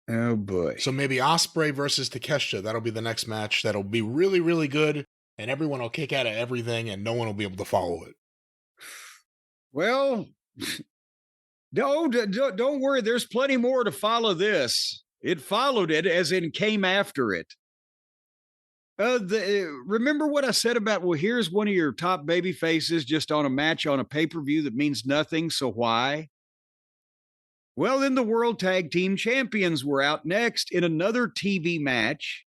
[SPEAKER 2] Oh, boy.
[SPEAKER 1] So maybe Ospreay versus Takeshita. That'll be the next match. That'll be really, really good, and everyone will kick out of everything, and no one will be able to follow it.
[SPEAKER 2] Well, don't worry. There's plenty more to follow this. It followed it, as in came after it. Remember what I said about, well, here's one of your top baby faces just on a match on a pay-per-view that means nothing, so why? Well, then the World Tag Team Champions were out next in another TV match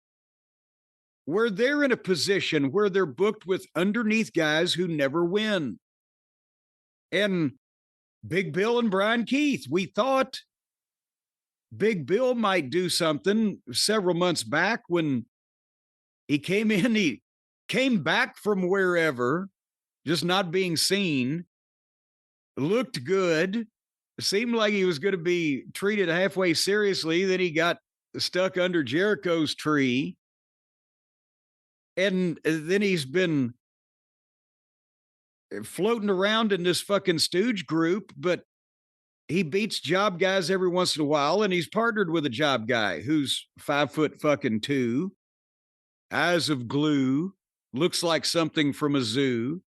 [SPEAKER 2] where they're in a position where they're booked with underneath guys who never win. And Big Bill and Brian Keith, we thought Big Bill might do something several months back when he came in, he came back from wherever, just not being seen, looked good, seemed like he was going to be treated halfway seriously. Then he got stuck under Jericho's tree. And then he's been floating around in this fucking stooge group, but he beats job guys every once in a while. And he's partnered with a job guy who's 5'2", eyes of glue, looks like something from a zoo.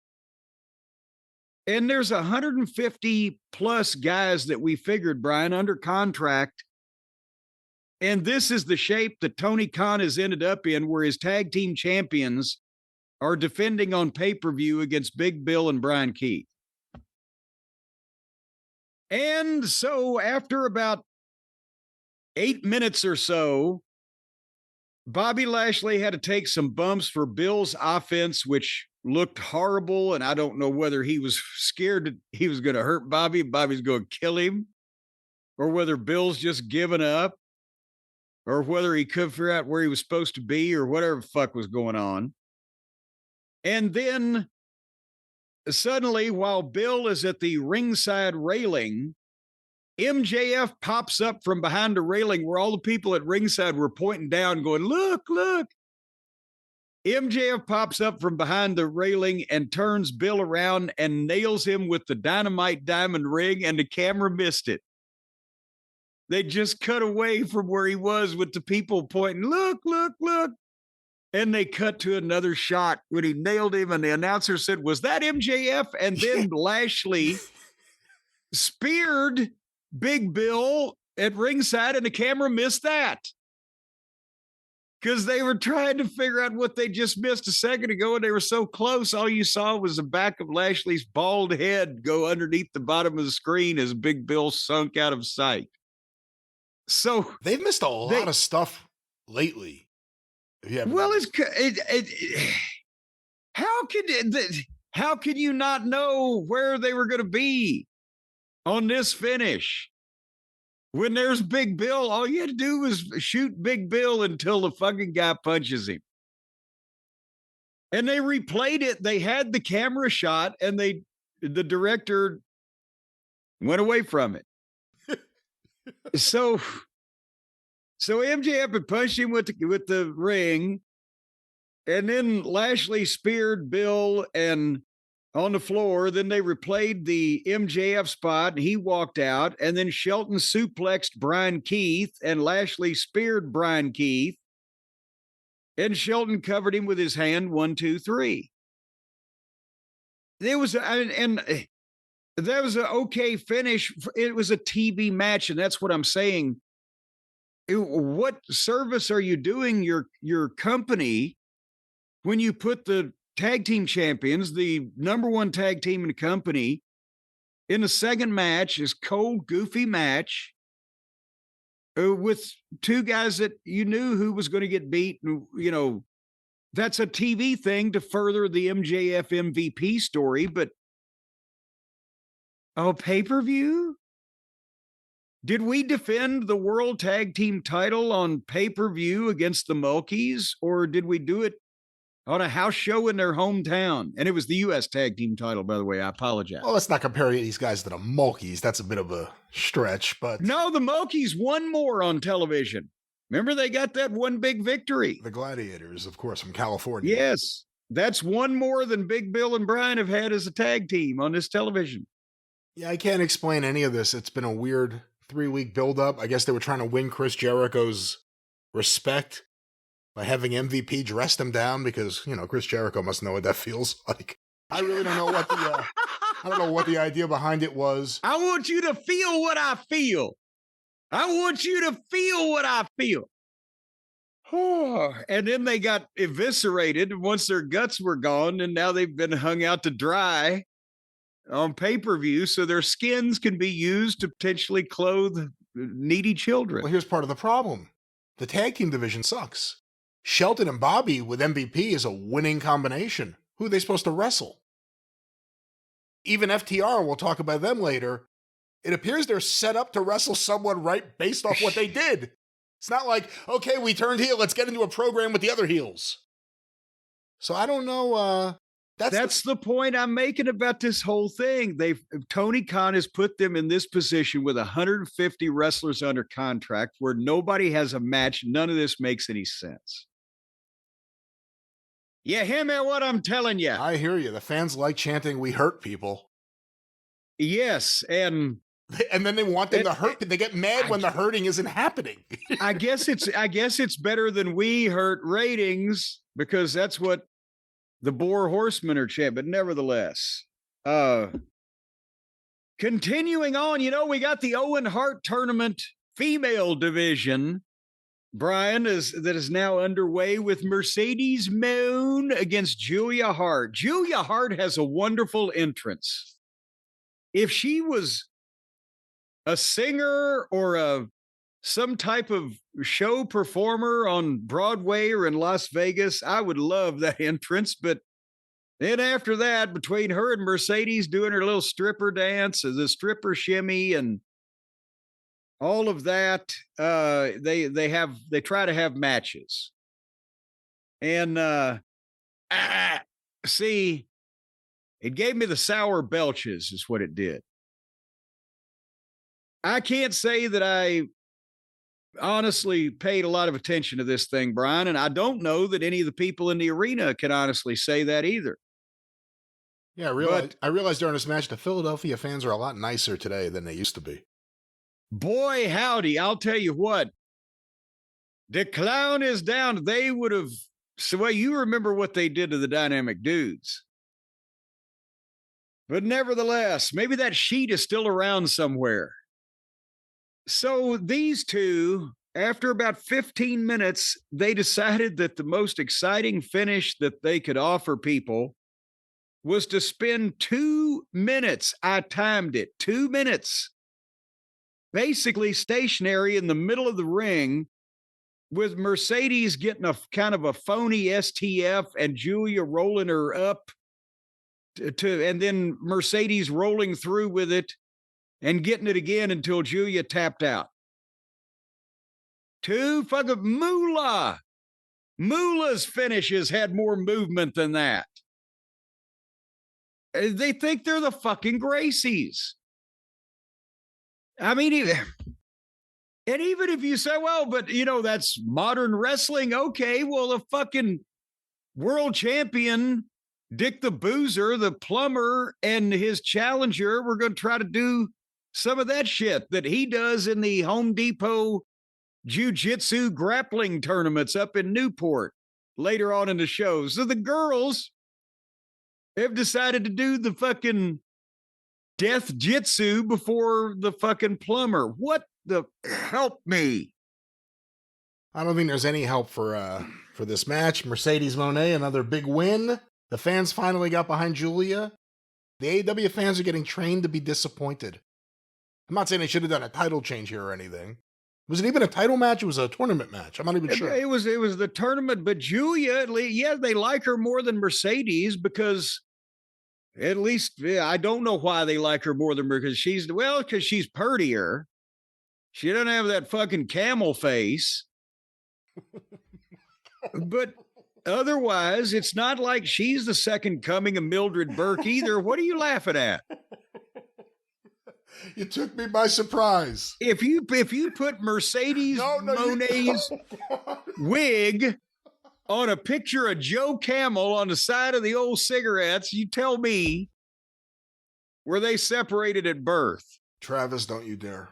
[SPEAKER 2] And there's 150 plus guys that we figured, Brian, under contract. And this is the shape that Tony Khan has ended up in, where his tag team champions are defending on pay-per-view against Big Bill and Brian Keith. And so after about 8 minutes or so, Bobby Lashley had to take some bumps for Bill's offense, which looked horrible. And I don't know whether he was scared that he was going to hurt Bobby, Bobby's going to kill him, or whether Bill's just given up, or whether he could figure out where he was supposed to be, or whatever the fuck was going on. And then suddenly, while Bill is at the ringside railing, MJF pops up from behind the railing where all the people at ringside were pointing down going, look, look. MJF pops up from behind the railing and turns Bill around and nails him with the dynamite diamond ring, and the camera missed it. They just cut away from where he was with the people pointing, look, look, look. And they cut to another shot when he nailed him, and the announcer said, was that MJF? And then Lashley speared Big Bill at ringside, and the camera missed that. Because they were trying to figure out what they just missed a second ago, and they were so close, all you saw was the back of Lashley's bald head go underneath the bottom of the screen as Big Bill sunk out of sight. So
[SPEAKER 1] they've missed a lot of stuff lately.
[SPEAKER 2] Well, how can you not know where they were going to be on this finish? When there's Big Bill, all you had to do was shoot Big Bill until the fucking guy punches him. And they replayed it. They had the camera shot, and the director went away from it. So MJF had punched him with the ring, and then Lashley speared Bill and on the floor. Then they replayed the MJF spot, and he walked out. And then Shelton suplexed Brian Keith, and Lashley speared Brian Keith, and Shelton covered him with his hand. 1, 2, 3. There was that was an okay finish. It was a TV match, and that's what I'm saying. What service are you doing your company when you put the tag team champions, the number one tag team in the company, in the second match, this cold, goofy match with two guys that you knew who was going to get beat? You know, that's a TV thing to further the MJF MVP story, but pay-per-view? Did we defend the World Tag Team title on pay-per-view against the Mulkeys, or did we do it on a house show in their hometown? And it was the U.S. Tag Team title, by the way. I apologize.
[SPEAKER 1] Well, let's not compare these guys to the Mulkeys. That's a bit of a stretch, but...
[SPEAKER 2] No, the Mulkeys won more on television. Remember, they got that one big victory.
[SPEAKER 1] The Gladiators, of course, from California.
[SPEAKER 2] Yes, that's one more than Big Bill and Brian have had as a tag team on this television.
[SPEAKER 1] Yeah, I can't explain any of this. It's been a weird 3-week buildup. I guess they were trying to win Chris Jericho's respect by having MVP dress him down, because, you know, Chris Jericho must know what that feels like. I really don't know what the idea behind it was.
[SPEAKER 2] I want you to feel what I feel. I want you to feel what I feel. And then they got eviscerated once their guts were gone, and now they've been hung out to dry on pay-per-view, so their skins can be used to potentially clothe needy children.
[SPEAKER 1] Well, here's part of the problem. The tag team division sucks. Shelton and Bobby with MVP is a winning combination. Who are they supposed to wrestle? Even FTR, we'll talk about them later, it appears they're set up to wrestle someone right based off what they did. It's not like, okay, we turned heel, let's get into a program with the other heels. So I don't know.
[SPEAKER 2] That's the point I'm making about this whole thing. Tony Khan has put them in this position with 150 wrestlers under contract where nobody has a match. None of this makes any sense. You hear me what I'm telling you?
[SPEAKER 1] I hear you. The fans like chanting, "We hurt people."
[SPEAKER 2] Yes, and
[SPEAKER 1] then they want them to hurt. They get mad when the hurting isn't happening.
[SPEAKER 2] I guess it's better than we hurt ratings because that's what the Boar Horsemen are chanting. But nevertheless, continuing on, we got the Owen Hart tournament female division. Brian, that is now underway with Mercedes Moon against Julia Hart. Julia Hart has a wonderful entrance. If she was a singer or some type of show performer on Broadway or in Las Vegas, I would love that entrance. But then after that, between her and Mercedes doing her little stripper dance, the stripper shimmy, and all of that, they try to have matches. And see, it gave me the sour belches, is what it did. I can't say that I honestly paid a lot of attention to this thing, Brian, and I don't know that any of the people in the arena can honestly say that either.
[SPEAKER 1] Yeah, I realized during this match, the Philadelphia fans are a lot nicer today than they used to be.
[SPEAKER 2] Boy, howdy, I'll tell you what. The clown is down. They would have, you remember what they did to the Dynamic Dudes. But nevertheless, maybe that sheet is still around somewhere. So these two, after about 15 minutes, they decided that the most exciting finish that they could offer people was to spend 2 minutes. I timed it, 2 minutes. Basically stationary in the middle of the ring with Mercedes getting a kind of a phony STF and Julia rolling her up and then Mercedes rolling through with it and getting it again until Julia tapped out. Two fucking Moolah. Moolah's finishes had more movement than that. They think they're the fucking Gracies. I mean, and even if you say, well, but that's modern wrestling. Okay, well, the fucking world champion, Dick the Boozer, the plumber, and his challenger, we're going to try to do some of that shit that he does in the Home Depot jiu-jitsu grappling tournaments up in Newport later on in the show. So the girls have decided to do the fucking death jitsu before the fucking plumber. What the help me?
[SPEAKER 1] I don't think there's any help for this match. Mercedes Moné, another big win. The fans finally got behind Julia. The AEW fans are getting trained to be disappointed. I'm not saying they should have done a title change here or anything. Was it even a title match? It was a tournament match. I'm not even sure.
[SPEAKER 2] It was the tournament, but Julia, they like her more than Mercedes because at least I don't know why they like her more than her because she's prettier. She doesn't have that fucking camel face. But otherwise, it's not like she's the second coming of Mildred Burke either. What are you laughing at?
[SPEAKER 1] You took me by surprise.
[SPEAKER 2] If you put Mercedes Moné's wig on a picture of Joe Camel on the side of the old cigarettes, you tell me, were they separated at birth?
[SPEAKER 1] Travis, don't you dare.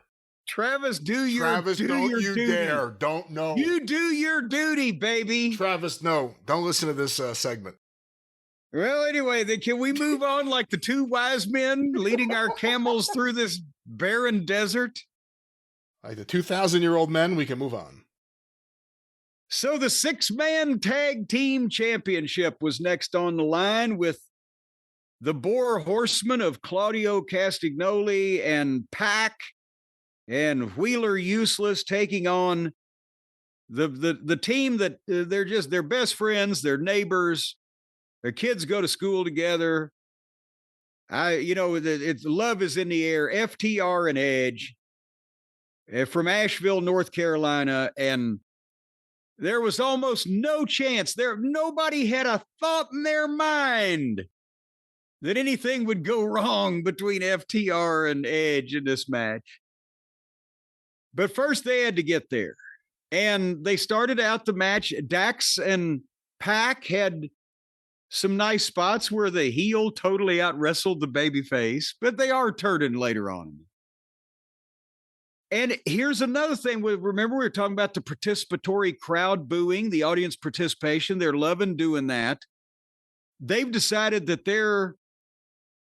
[SPEAKER 2] Travis, don't you
[SPEAKER 1] dare. Don't know.
[SPEAKER 2] You do your duty, baby.
[SPEAKER 1] Travis, no. Don't listen to this segment.
[SPEAKER 2] Well, anyway, then can we move on like the two wise men leading our camels through this barren desert?
[SPEAKER 1] Like the 2,000-year-old men, we can move on.
[SPEAKER 2] So the 6-man tag team championship was next on the line with the Boar Horsemen of Claudio Castagnoli and Pac and Wheeler Useless taking on the team that they're best friends, they're neighbors, their kids go to school together. Love is in the air. FTR and Edge from Asheville, North Carolina, and There was almost no chance. Nobody had a thought in their mind that anything would go wrong between FTR and Edge in this match. But first, they had to get there. And they started out the match. Dax and Pac had some nice spots where the heel totally out wrestled the babyface, but they are turning later on. And here's another thing. Remember, we were talking about the participatory crowd booing, the audience participation. They're loving doing that. They've decided that their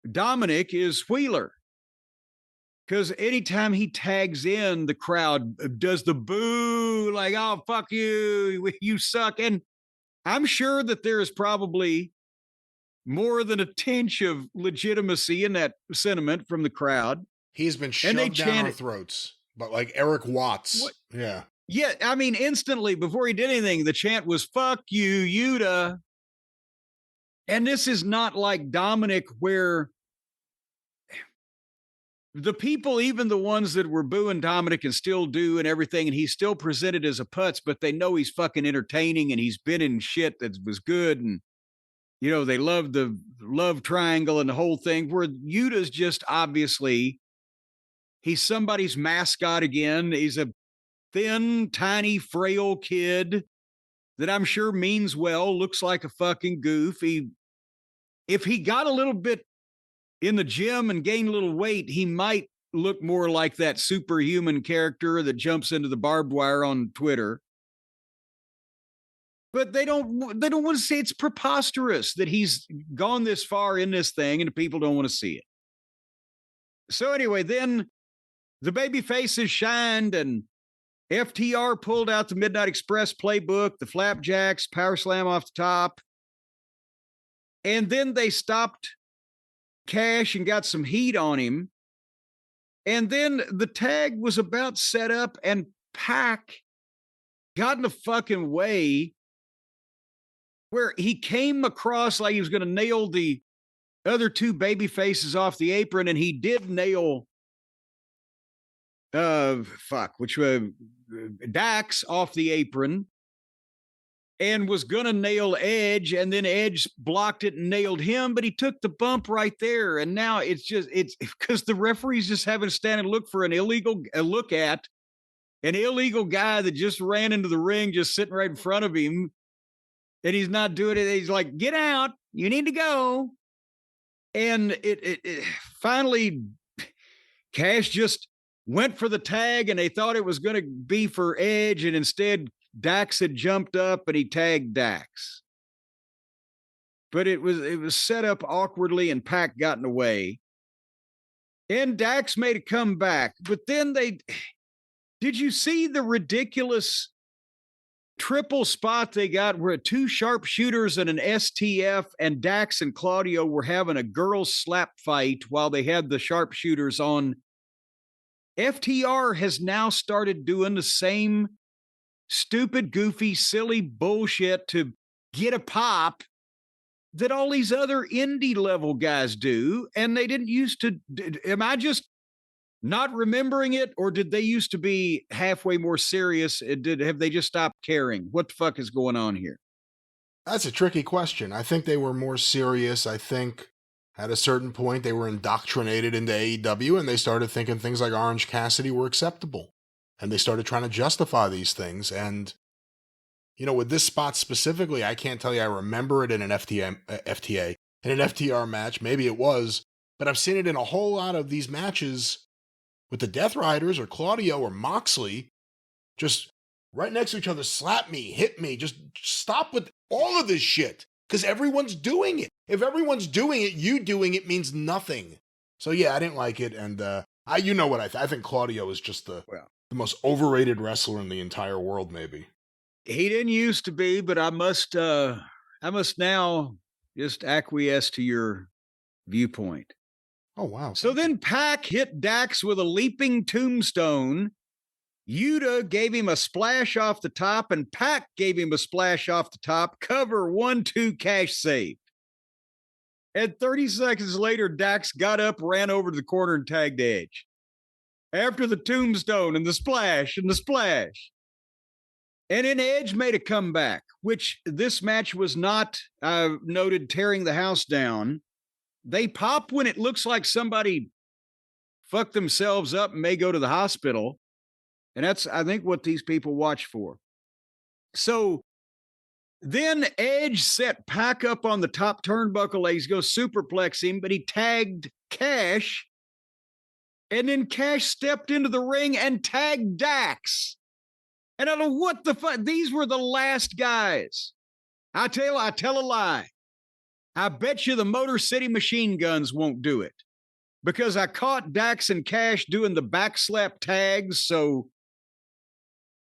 [SPEAKER 2] Dominic is Wheeler. Because anytime he tags in, the crowd does the boo, like, oh, fuck you, you suck. And I'm sure that there is probably more than a tinge of legitimacy in that sentiment from the crowd.
[SPEAKER 1] He's been shoved down our throats, but like Eric Watts. What? Yeah.
[SPEAKER 2] Yeah, I mean, instantly, before he did anything, the chant was, fuck you, Yuta. And this is not like Dominic, where the people, even the ones that were booing Dominic and still do and everything, and he's still presented as a putz, but they know he's fucking entertaining and he's been in shit that was good. And, you know, they love the love triangle and the whole thing, where Yuta's just obviously, he's somebody's mascot again. He's a thin, tiny, frail kid that I'm sure means well, looks like a fucking goof. If he got a little bit in the gym and gained a little weight, he might look more like that superhuman character that jumps into the barbed wire on Twitter. But they don't want to say it's preposterous that he's gone this far in this thing and the people don't want to see it. So anyway, then the baby faces shined and FTR pulled out the Midnight Express playbook, the flapjacks, power slam off the top. And then they stopped Cash and got some heat on him. And then the tag was about set up and Pac got in the fucking way, where he came across like he was going to nail the other two baby faces off the apron, and he did nail Dax off the apron, and was going to nail Edge, and then Edge blocked it and nailed him, but he took the bump right there. And now it's because the referee's just having to stand and look for an illegal guy that just ran into the ring, just sitting right in front of him. And he's not doing it. He's like, get out, you need to go. And it finally, Cash just went for the tag, and they thought it was going to be for Edge, and instead Dax had jumped up and he tagged Dax. But it was set up awkwardly, and Pac got in the way. And Dax made a comeback. But then did you see the ridiculous triple spot they got where two sharpshooters and an STF, and Dax and Claudio were having a girls slap fight while they had the sharpshooters on? FTR has now started doing the same stupid, goofy, silly bullshit to get a pop that all these other indie level guys do. And they didn't used to. Am I just not remembering it, or did they used to be halfway more serious? Have they just stopped caring? What the fuck is going on here?
[SPEAKER 1] That's a tricky question. I think they were more serious. I think at a certain point they were indoctrinated into AEW, and they started thinking things like Orange Cassidy were acceptable. And they started trying to justify these things. And, you know, with this spot specifically, I can't tell you I remember it in an FTA, in an FTR match. Maybe it was, but I've seen it in a whole lot of these matches with the Death Riders or Claudio or Moxley, just right next to each other, slap me, hit me, just stop with all of this shit, because everyone's doing it. If everyone's doing it, you doing it means nothing. So yeah, I didn't like it, and you know what I think Claudio is just the most overrated wrestler in the entire world, maybe.
[SPEAKER 2] He didn't used to be, but I must now just acquiesce to your viewpoint.
[SPEAKER 1] Oh, wow.
[SPEAKER 2] So then Pac hit Dax with a leaping tombstone. Yuta gave him a splash off the top, and Pac gave him a splash off the top. Cover 1-2 cash save. And 30 seconds later, Dax got up, ran over to the corner, and tagged Edge. After the tombstone and the splash and the splash. And then Edge made a comeback, which this match was not noted tearing the house down. They pop when it looks like somebody fucked themselves up and may go to the hospital. And that's, I think, what these people watch for. So then Edge set Pac up on the top turnbuckle. He's going to superplex him, but he tagged Cash. And then Cash stepped into the ring and tagged Dax. And I don't know what the fuck. These were the last guys. I tell a lie. I bet you the Motor City Machine Guns won't do it. Because I caught Dax and Cash doing the backslap tags, so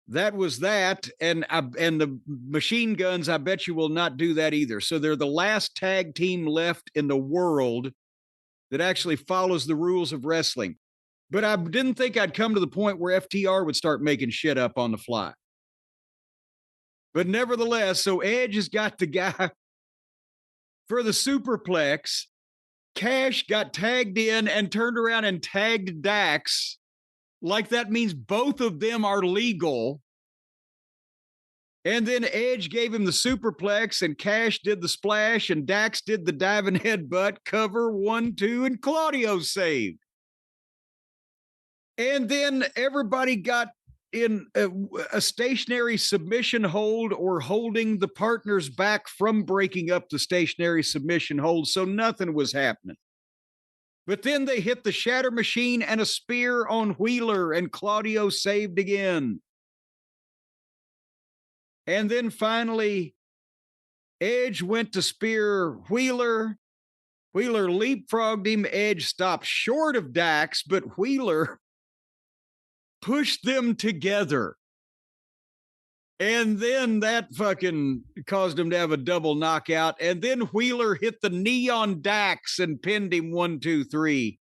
[SPEAKER 2] that was that. And the Machine Guns, I bet you will not do that either. So they're the last tag team left in the world that actually follows the rules of wrestling. But I didn't think I'd come to the point where FTR would start making shit up on the fly. But nevertheless, so Edge has got the guy for the superplex. Cash got tagged in and turned around and tagged Dax. Like that means both of them are legal. And then Edge gave him the superplex and Cash did the splash and Dax did the diving headbutt, cover 1, 2, and Claudio saved. And then everybody got in a stationary submission hold or holding the partners back from breaking up the stationary submission hold, so nothing was happening. But then they hit the Shatter Machine and a spear on Wheeler, and Claudio saved again. And then finally, Edge went to spear Wheeler. Wheeler leapfrogged him. Edge stopped short of Dax, but Wheeler pushed them together. And then that fucking caused him to have a double knockout. And then Wheeler hit the knee on Dax and pinned him 1, 2, 3.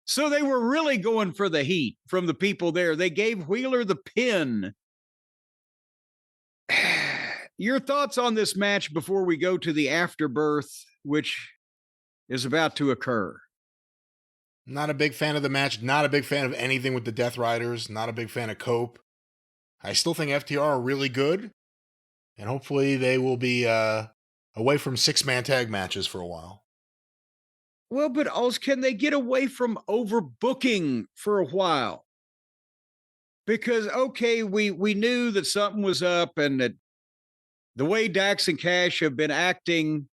[SPEAKER 2] So they were really going for the heat from the people there. They gave Wheeler the pin. Your thoughts on this match before we go to the afterbirth, which is about to occur?
[SPEAKER 1] Not a big fan of the match. Not a big fan of anything with the Death Riders. Not a big fan of Cope. I still think FTR are really good. And hopefully they will be away from 6-man tag matches for a while.
[SPEAKER 2] Well, but also, can they get away from overbooking for a while? Because, okay, we knew that something was up and that the way Dax and Cash have been acting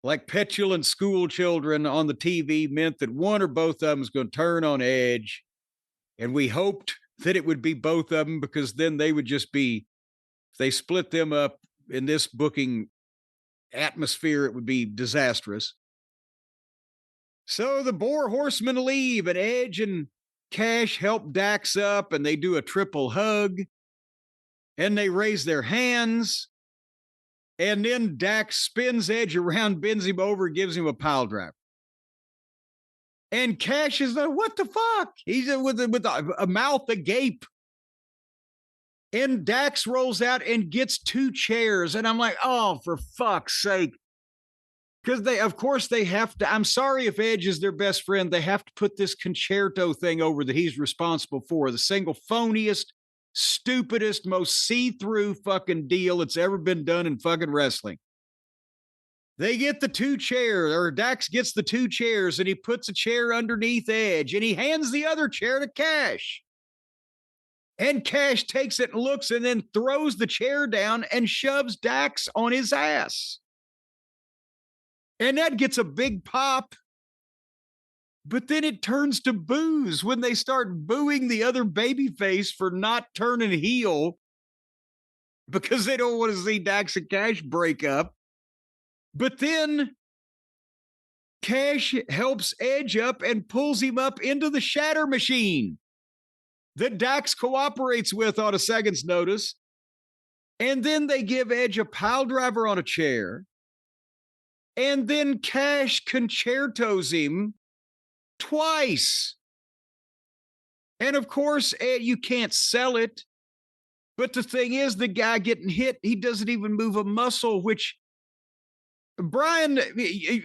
[SPEAKER 2] like petulant school children on the TV meant that one or both of them was going to turn on Edge. And we hoped that it would be both of them because then they would just be, if they split them up in this booking atmosphere, it would be disastrous. So the Boar Horsemen leave and Edge and Cash help Dax up and they do a triple hug and they raise their hands. And then Dax spins Edge around, bends him over, gives him a pile driver. And Cash is like, what the fuck? He's with a mouth agape. And Dax rolls out and gets 2 chairs. And I'm like, oh, for fuck's sake. Because they have to, I'm sorry if Edge is their best friend, they have to put this concerto thing over that he's responsible for. The single phoniest, stupidest, most see-through fucking deal that's ever been done in fucking wrestling. They get the 2 chairs, or Dax gets the 2 chairs, and he puts a chair underneath Edge, and he hands the other chair to Cash. And Cash takes it and looks, and then throws the chair down and shoves Dax on his ass. And that gets a big pop. But then it turns to boos when they start booing the other babyface for not turning heel because they don't want to see Dax and Cash break up. But then Cash helps Edge up and pulls him up into the Shatter Machine that Dax cooperates with on a second's notice. And then they give Edge a pile driver on a chair. And then Cash concertos him twice. And of course, you can't sell it. But the thing is, the guy getting hit, he doesn't even move a muscle, which, Brian,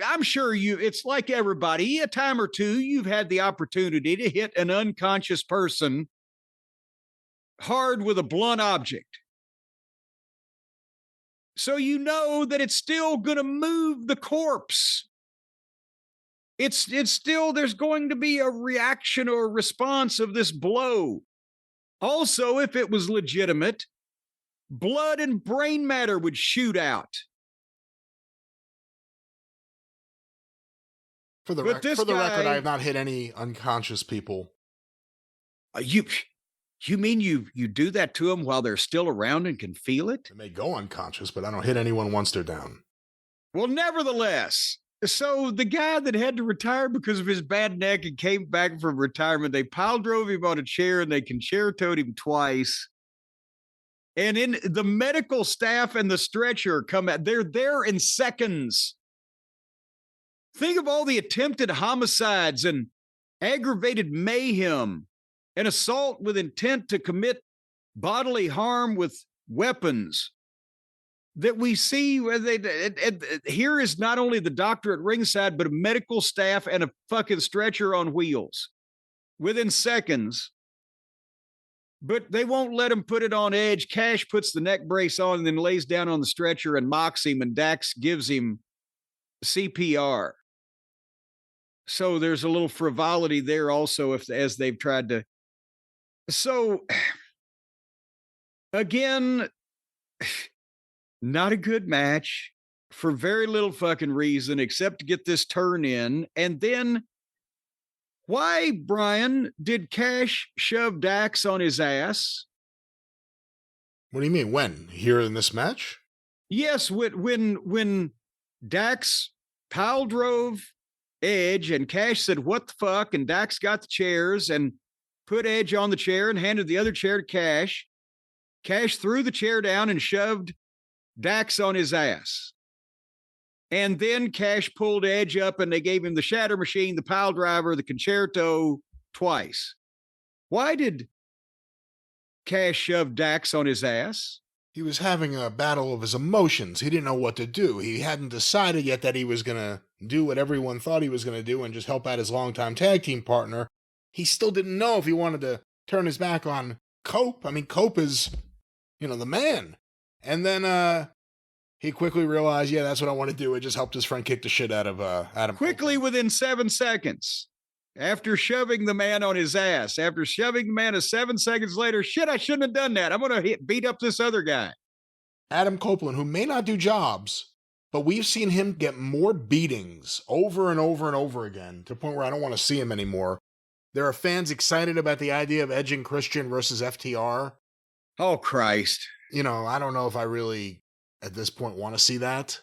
[SPEAKER 2] I'm sure it's like everybody, a time or two, you've had the opportunity to hit an unconscious person hard with a blunt object. So you know that it's still going to move the corpse. It's still, there's going to be a reaction or a response of this blow. Also, if it was legitimate, blood and brain matter would shoot out.
[SPEAKER 1] For the record, I have not hit any unconscious people.
[SPEAKER 2] You mean you do that to them while they're still around and can feel it?
[SPEAKER 1] They may go unconscious, but I don't hit anyone once they're down.
[SPEAKER 2] Well, nevertheless, so the guy that had to retire because of his bad neck and came back from retirement, they pile drove him on a chair and they concertoed him twice. And in the medical staff and the stretcher come out, they're there in seconds. Think of all the attempted homicides and aggravated mayhem and assault with intent to commit bodily harm with weapons that we see. Here is not only the doctor at ringside, but a medical staff and a fucking stretcher on wheels within seconds. But they won't let him put it on Edge. Cash puts the neck brace on and then lays down on the stretcher and mocks him, and Dax gives him CPR. So there's a little frivolity there also as they've tried to. So, again, not a good match for very little fucking reason except to get this turn in. And then, why, Brian, did Cash shove Dax on his ass?
[SPEAKER 1] What do you mean? When? Here in this match?
[SPEAKER 2] Yes, when Dax pile drove Edge and Cash said, "What the fuck?" and Dax got the chairs and put Edge on the chair and handed the other chair to Cash. Cash threw the chair down and shoved Dax on his ass. And then Cash pulled Edge up and they gave him the shatter machine, the pile driver, the concerto twice. Why did Cash shove Dax on his ass?
[SPEAKER 1] He was having a battle of his emotions. He didn't know what to do. He hadn't decided yet that he was going to do what everyone thought he was going to do and just help out his longtime tag team partner. He still didn't know if he wanted to turn his back on Cope. I mean, Cope is, the man. And then he quickly realized, yeah, that's what I want to do. It just helped his friend kick the shit out of Adam.
[SPEAKER 2] Quickly,
[SPEAKER 1] Copeland.
[SPEAKER 2] within 7 seconds. After shoving the man on his ass, after shoving the man 7 seconds later, shit, I shouldn't have done that. I'm going to beat up this other guy.
[SPEAKER 1] Adam Copeland, who may not do jobs, but we've seen him get more beatings over and over and over again to the point where I don't want to see him anymore. There are fans excited about the idea of Edge and Christian versus FTR.
[SPEAKER 2] Oh, Christ.
[SPEAKER 1] I don't know if I really, at this point, want to see that,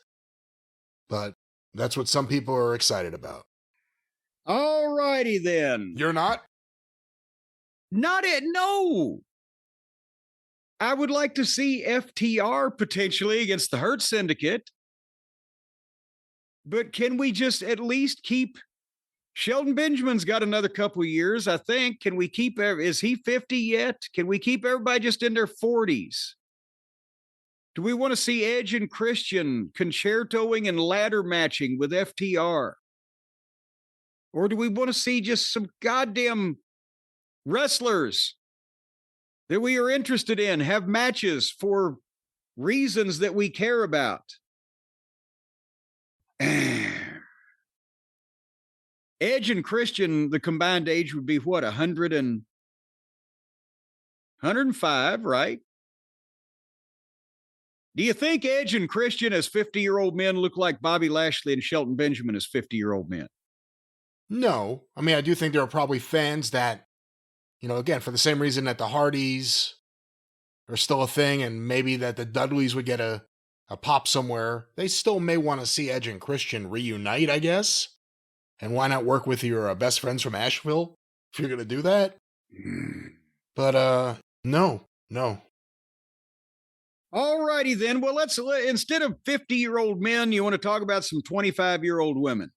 [SPEAKER 1] but that's what some people are excited about.
[SPEAKER 2] All righty then.
[SPEAKER 1] You're not?
[SPEAKER 2] Not it. No. I would like to see FTR potentially against the Hurt Syndicate. But can we just at least keep Shelton Benjamin's got another couple of years, I think. Can we keep, is he 50 yet? Can we keep everybody just in their 40s? Do we want to see Edge and Christian concertoing and ladder matching with FTR? Or do we want to see just some goddamn wrestlers that we are interested in have matches for reasons that we care about? Edge and Christian, the combined age would be what, 105, right? Do you think Edge and Christian as 50-year-old men look like Bobby Lashley and Shelton Benjamin as 50-year-old men?
[SPEAKER 1] No. I mean, I do think there are probably fans that, again, for the same reason that the Hardys are still a thing and maybe that the Dudleys would get a pop somewhere, they still may want to see Edge and Christian reunite, I guess. And why not work with your best friends from Asheville if you're going to do that? But, no.
[SPEAKER 2] All righty then. Well, let's, instead of 50-year-old men, you want to talk about some 25-year-old women.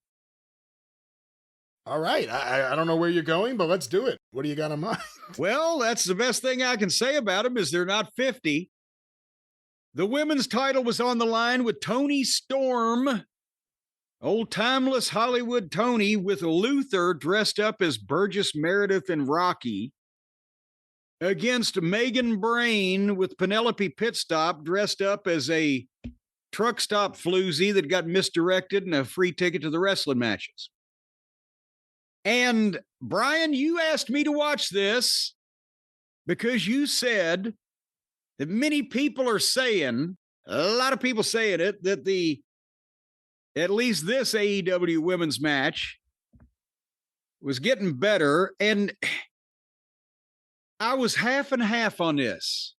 [SPEAKER 1] All right. I don't know where you're going, but let's do it. What do you got in mind?
[SPEAKER 2] Well, that's the best thing I can say about them is they're not 50. The women's title was on the line with Toni Storm, old timeless Hollywood Tony, with Luther dressed up as Burgess Meredith and Rocky, against Megan Brain with Penelope Pitstop dressed up as a truck stop floozy that got misdirected and a free ticket to the wrestling matches. And Brian, you asked me to watch this because you said that many people are saying, a lot of people saying it, that at least this AEW women's match was getting better. And I was half and half on this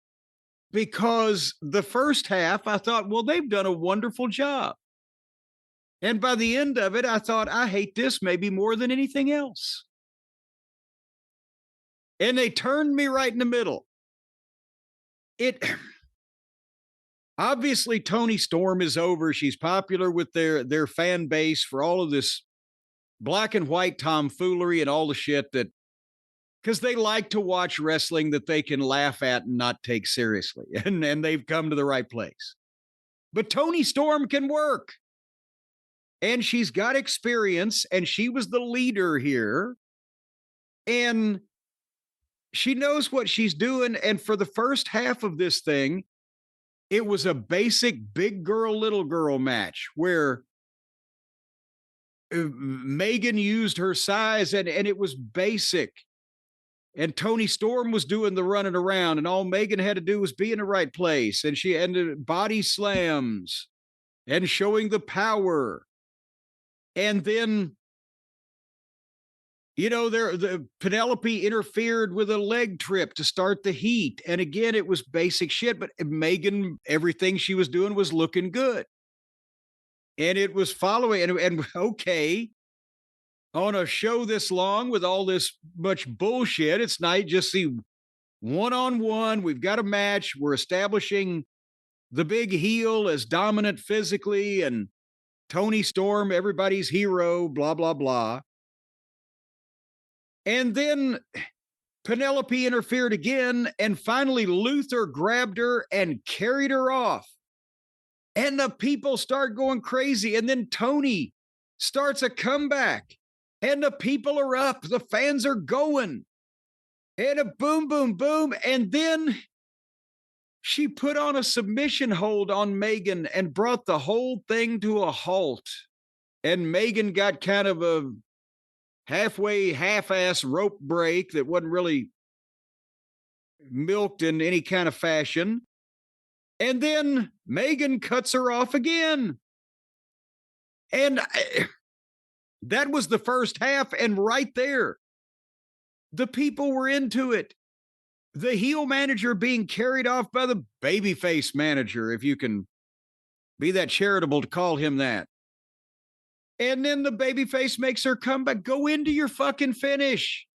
[SPEAKER 2] because the first half I thought, well, they've done a wonderful job. And by the end of it, I thought, I hate this maybe more than anything else. And they turned me right in the middle. Obviously, Toni Storm is over. She's popular with their fan base for all of this black and white tomfoolery and all the shit that, because they like to watch wrestling that they can laugh at and not take seriously. And they've come to the right place. But Toni Storm can work. And she's got experience, and she was the leader here. And she knows what she's doing. And for the first half of this thing, it was a basic big girl, little girl match where Megan used her size and it was basic. And Toni Storm was doing the running around, and all Megan had to do was be in the right place. And she ended body slams and showing the power. And then, you know, the Penelope interfered with a leg trip to start the heat. And again, it was basic shit, but Megan, everything she was doing was looking good. And it was following, and okay, on a show this long with all this much bullshit, it's nice just see one-on-one. We've got a match. We're establishing the big heel as dominant physically, and Toni Storm, everybody's hero, blah, blah, blah. And then Penelope interfered again, and finally Luther grabbed her and carried her off. And the people start going crazy, and then Toni starts a comeback, and the people are up, the fans are going, and a boom, boom, boom, and then she put on a submission hold on Megan and brought the whole thing to a halt. And Megan got kind of a halfway, half-ass rope break that wasn't really milked in any kind of fashion. And then Megan cuts her off again. And that was the first half. And right there, the people were into it. The heel manager being carried off by the babyface manager, if you can be that charitable to call him that. And then the babyface makes her comeback. Go into your fucking finish.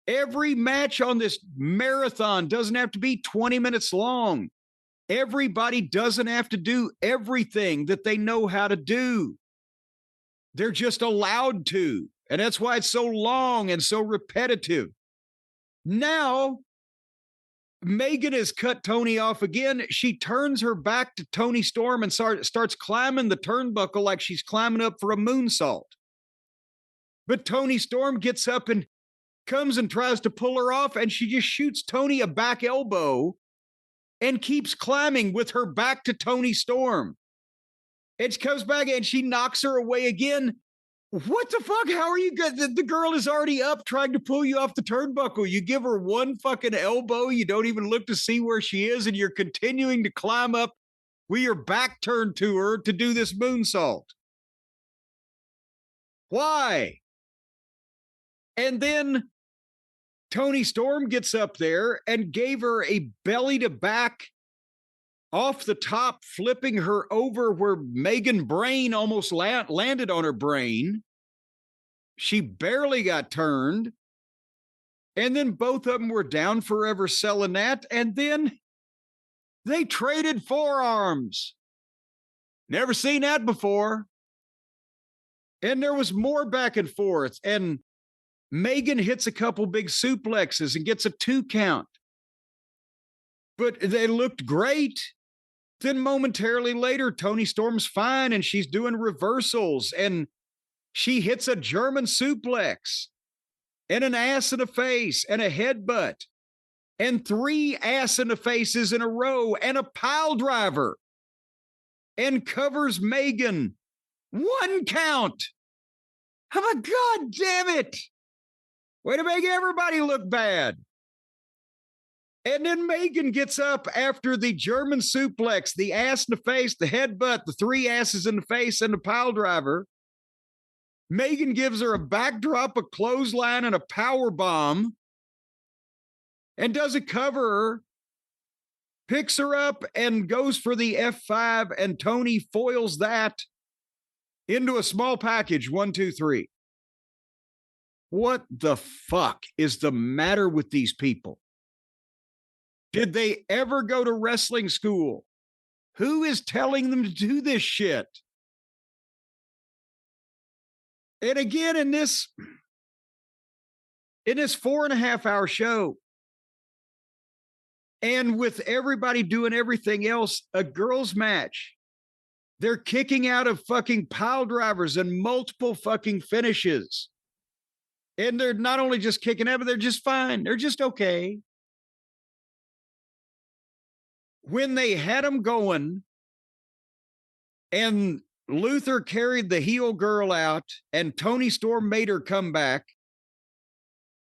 [SPEAKER 2] Every match on this marathon doesn't have to be 20 minutes long. Everybody doesn't have to do everything that they know how to do. They're just allowed to. And that's why it's so long and so repetitive. Now, Megan has cut Toni off again. She turns her back to Toni Storm and starts climbing the turnbuckle like she's climbing up for a moonsault. But Toni Storm gets up and comes and tries to pull her off, and she just shoots Toni a back elbow and keeps climbing with her back to Toni Storm. And she comes back and she knocks her away again. What the fuck? How are you good? The girl is already up trying to pull you off the turnbuckle. You give her one fucking elbow. You don't even look to see where she is. And you're continuing to climb up with your back turned to her to do this moonsault. Why? And then Toni Storm gets up there and gave her a belly to back off the top, flipping her over where Megan Brain almost landed on her brain. She barely got turned. And then both of them were down forever selling that. And then they traded forearms. Never seen that before. And there was more back and forth. And Megan hits a couple big suplexes and gets a 2 count. But they looked great. Then momentarily later, Toni Storm's fine and she's doing reversals and she hits a German suplex and an ass in the face and a headbutt and 3 ass in the faces in a row and a pile driver. and covers Megan. 1 count. I'm like, God damn it. Way to make everybody look bad. And then Megan gets up after the German suplex, the ass in the face, the headbutt, the 3 asses in the face, and the pile driver. Megan gives her a backdrop, a clothesline, and a power bomb, and doesn't cover her. Picks her up and goes for the F5, and Tony foils that into a small package. 1, 2, 3. What the fuck is the matter with these people? Did they ever go to wrestling school? Who is telling them to do this shit? And again, in this 4.5-hour show, and with everybody doing everything else, a girls' match, they're kicking out of fucking pile drivers and multiple fucking finishes. And they're not only just kicking out, but they're just fine. They're just okay. When they had them going and Luther carried the heel girl out and Tony Storm made her come back,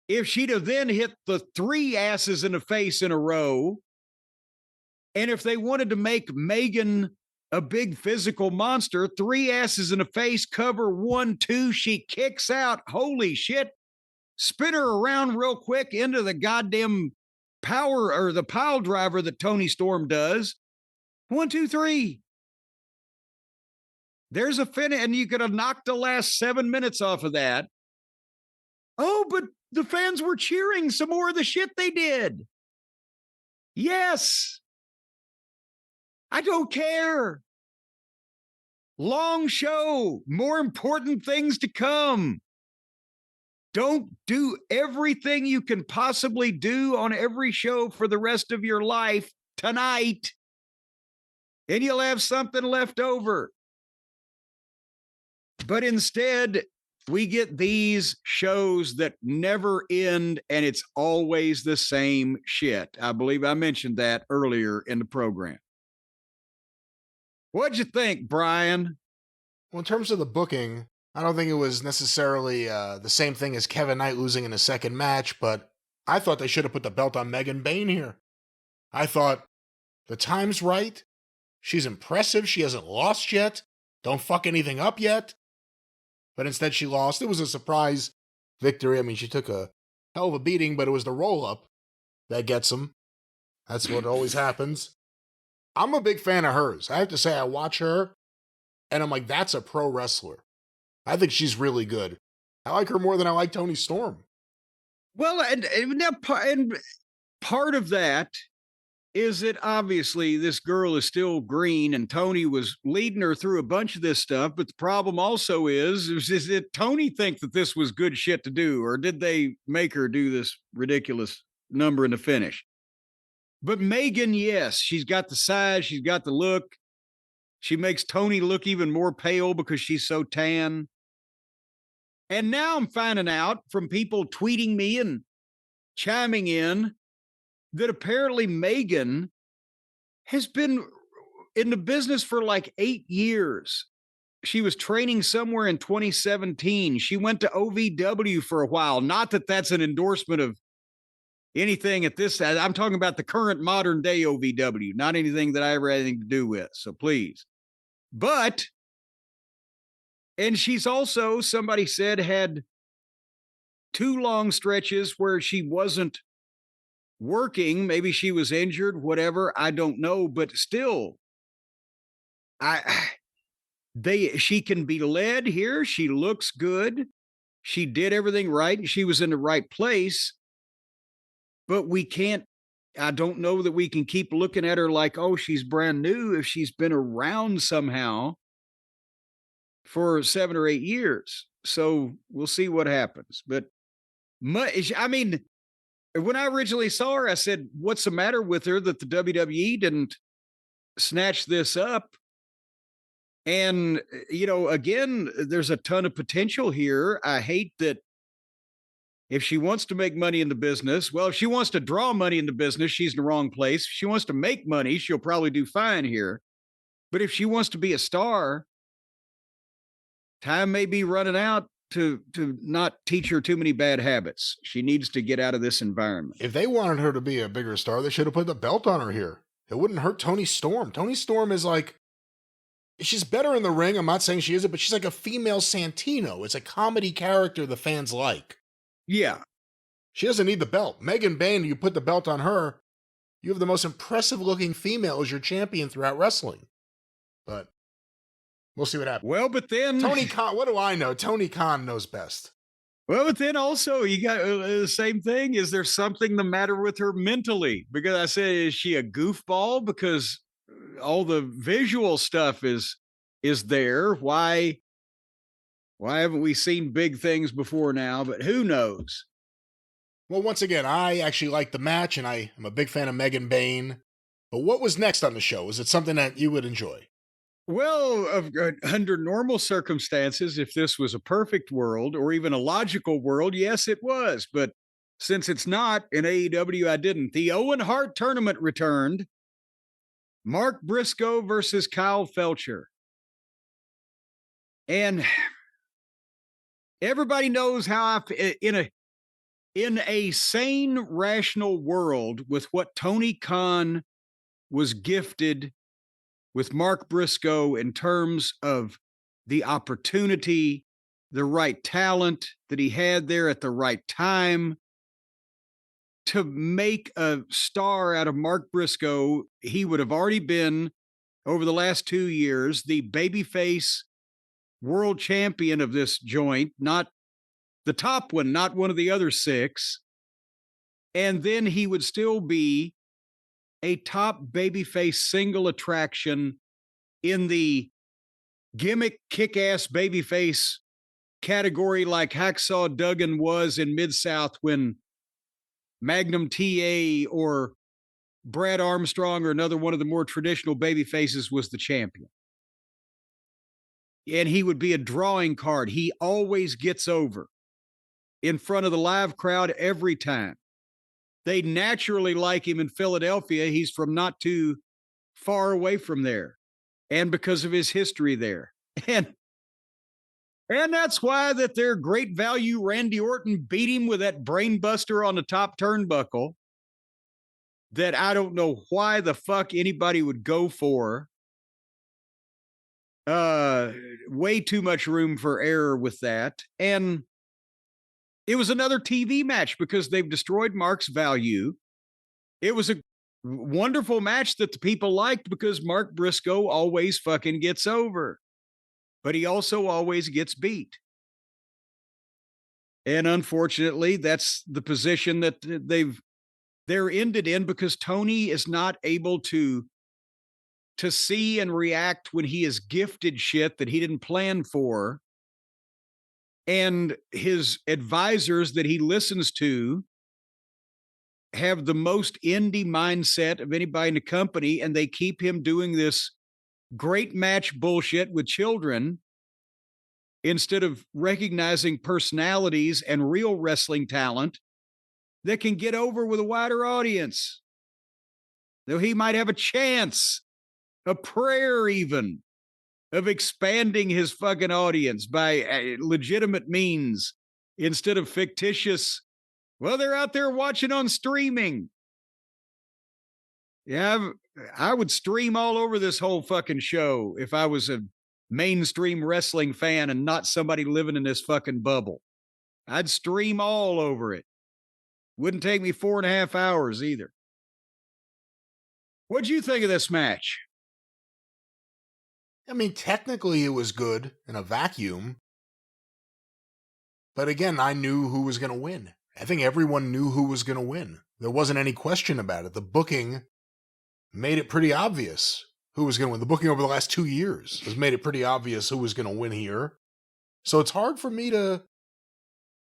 [SPEAKER 2] if she'd have then hit the 3 asses in the face in a row, and if they wanted to make Megan a big physical monster, 3 asses in the face, cover 1, 2, she kicks out. Holy shit. Spin her around real quick into the goddamn power or the pile driver that Tony Storm does. 1, 2, 3. There's a finish, and you could have knocked the last 7 minutes off of that. Oh, but the fans were cheering some more of the shit they did. Yes. I don't care. Long show, more important things to come. Don't do everything you can possibly do on every show for the rest of your life tonight, and you'll have something left over. But instead, we get these shows that never end, and it's always the same shit. I believe I mentioned that earlier in the program. What'd you think, Brian?
[SPEAKER 1] Well, in terms of the booking, I don't think it was necessarily the same thing as Kevin Knight losing in the second match, but I thought they should have put the belt on Megan Bayne here. I thought the time's right. She's impressive. She hasn't lost yet. Don't fuck anything up yet. But instead she lost. It was a surprise victory. I mean, she took a hell of a beating, but it was the roll-up that gets them. That's what always happens. I'm a big fan of hers. I have to say, I watch her, and I'm like, that's a pro wrestler. I think she's really good. I like her more than I like Tony Storm.
[SPEAKER 2] Well, and part of that is that obviously this girl is still green, and Tony was leading her through a bunch of this stuff. But the problem also is that Tony think that this was good shit to do, or did they make her do this ridiculous number in the finish? But Megan, yes, she's got the size, she's got the look. She makes Tony look even more pale because she's so tan. And now I'm finding out from people tweeting me and chiming in that apparently Megan has been in the business for like 8 years. She was training somewhere in 2017. She went to OVW for a while. Not that that's an endorsement of anything at this. I'm talking about the current modern day OVW, not anything that I ever had anything to do with. So please. But, and she's also, somebody said, had 2 long stretches where she wasn't working. Maybe she was injured, whatever. I don't know, but still, she can be led here. She looks good. She did everything right. She was in the right place, but I don't know that we can keep looking at her like, oh, she's brand new if she's been around somehow for 7 or 8 years. So we'll see what happens. But I mean, when I originally saw her, I said, what's the matter with her that the WWE didn't snatch this up? And, again, there's a ton of potential here. I hate that if she wants to make money in the business, well, if she wants to draw money in the business, she's in the wrong place. If she wants to make money, she'll probably do fine here. But if she wants to be a star, time may be running out to not teach her too many bad habits. She needs to get out of this environment.
[SPEAKER 1] If they wanted her to be a bigger star, they should have put the belt on her here. It wouldn't hurt Toni Storm. Toni Storm is like, she's better in the ring. I'm not saying she isn't, but she's like a female Santino. It's a comedy character the fans like.
[SPEAKER 2] Yeah.
[SPEAKER 1] She doesn't need the belt. Megan Bayne, you put the belt on her, you have the most impressive looking female as your champion throughout wrestling. But we'll see what happens.
[SPEAKER 2] Well, but then
[SPEAKER 1] Tony Khan, what do I know? Tony Khan knows best.
[SPEAKER 2] Well, but then also you got the same thing. Is there something the matter with her mentally? Because I said, is she a goofball? Because all the visual stuff is there. Why haven't we seen big things before now? But who knows?
[SPEAKER 1] Well, once again, I actually like the match, and I am a big fan of Megan Bayne. But what was next on the show? Was it something that you would enjoy?
[SPEAKER 2] Well, under normal circumstances, if this was a perfect world or even a logical world, yes, it was. But since it's not in AEW, I didn't. The Owen Hart tournament returned. Mark Briscoe versus Kyle Felcher. And everybody knows how in a sane, rational world with what Tony Khan was gifted with Mark Briscoe in terms of the opportunity, the right talent that he had there at the right time to make a star out of Mark Briscoe. He would have already been, over the last 2 years, the babyface world champion of this joint, not the top one, not one of the other 6. And then he would still be a top babyface single attraction in the gimmick kick-ass babyface category like Hacksaw Duggan was in Mid-South when Magnum TA or Brad Armstrong or another one of the more traditional babyfaces was the champion. And he would be a drawing card. He always gets over in front of the live crowd every time. They naturally like him in Philadelphia. He's from not too far away from there. And because of his history there. And that's why that their great value Randy Orton beat him with that brain buster on the top turnbuckle that I don't know why the fuck anybody would go for. Way too much room for error with that. And it was another TV match because they've destroyed Mark's value. It was a wonderful match that the people liked because Mark Briscoe always fucking gets over. But he also always gets beat. And unfortunately, that's the position that they're ended in because Tony is not able to see and react when he is gifted shit that he didn't plan for. And his advisors that he listens to have the most indie mindset of anybody in the company, and they keep him doing this great match bullshit with children instead of recognizing personalities and real wrestling talent that can get over with a wider audience. Though he might have a chance, a prayer even, of expanding his fucking audience by legitimate means instead of fictitious, well, they're out there watching on streaming. Yeah, I would stream all over this whole fucking show if I was a mainstream wrestling fan and not somebody living in this fucking bubble. I'd stream all over it. Wouldn't take me 4.5 hours either. What'd you think of this match?
[SPEAKER 1] I mean, technically it was good in a vacuum. But again, I knew who was going to win. I think everyone knew who was going to win. There wasn't any question about it. The booking made it pretty obvious who was going to win. The booking over the last 2 years has made it pretty obvious who was going to win here. So it's hard for me to,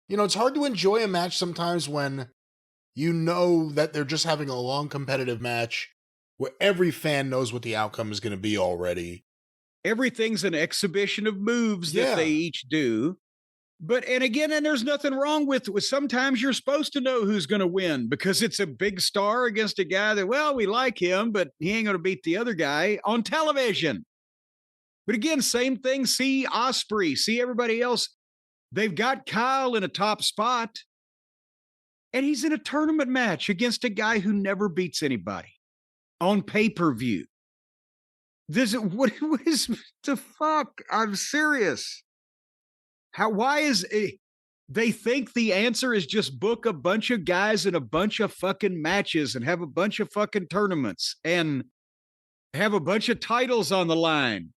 [SPEAKER 1] it's hard to enjoy a match sometimes when you know that they're just having a long competitive match where every fan knows what the outcome is going to be already.
[SPEAKER 2] Everything's an exhibition of moves that they each do. But, and there's nothing wrong with sometimes you're supposed to know who's going to win because it's a big star against a guy that, well, we like him, but he ain't going to beat the other guy on television. But again, same thing. See Osprey, see everybody else. They've got Kyle in a top spot, and he's in a tournament match against a guy who never beats anybody on pay-per-view. What is the fuck? I'm serious. Why is it? They think the answer is just book a bunch of guys in a bunch of fucking matches and have a bunch of fucking tournaments and have a bunch of titles on the line.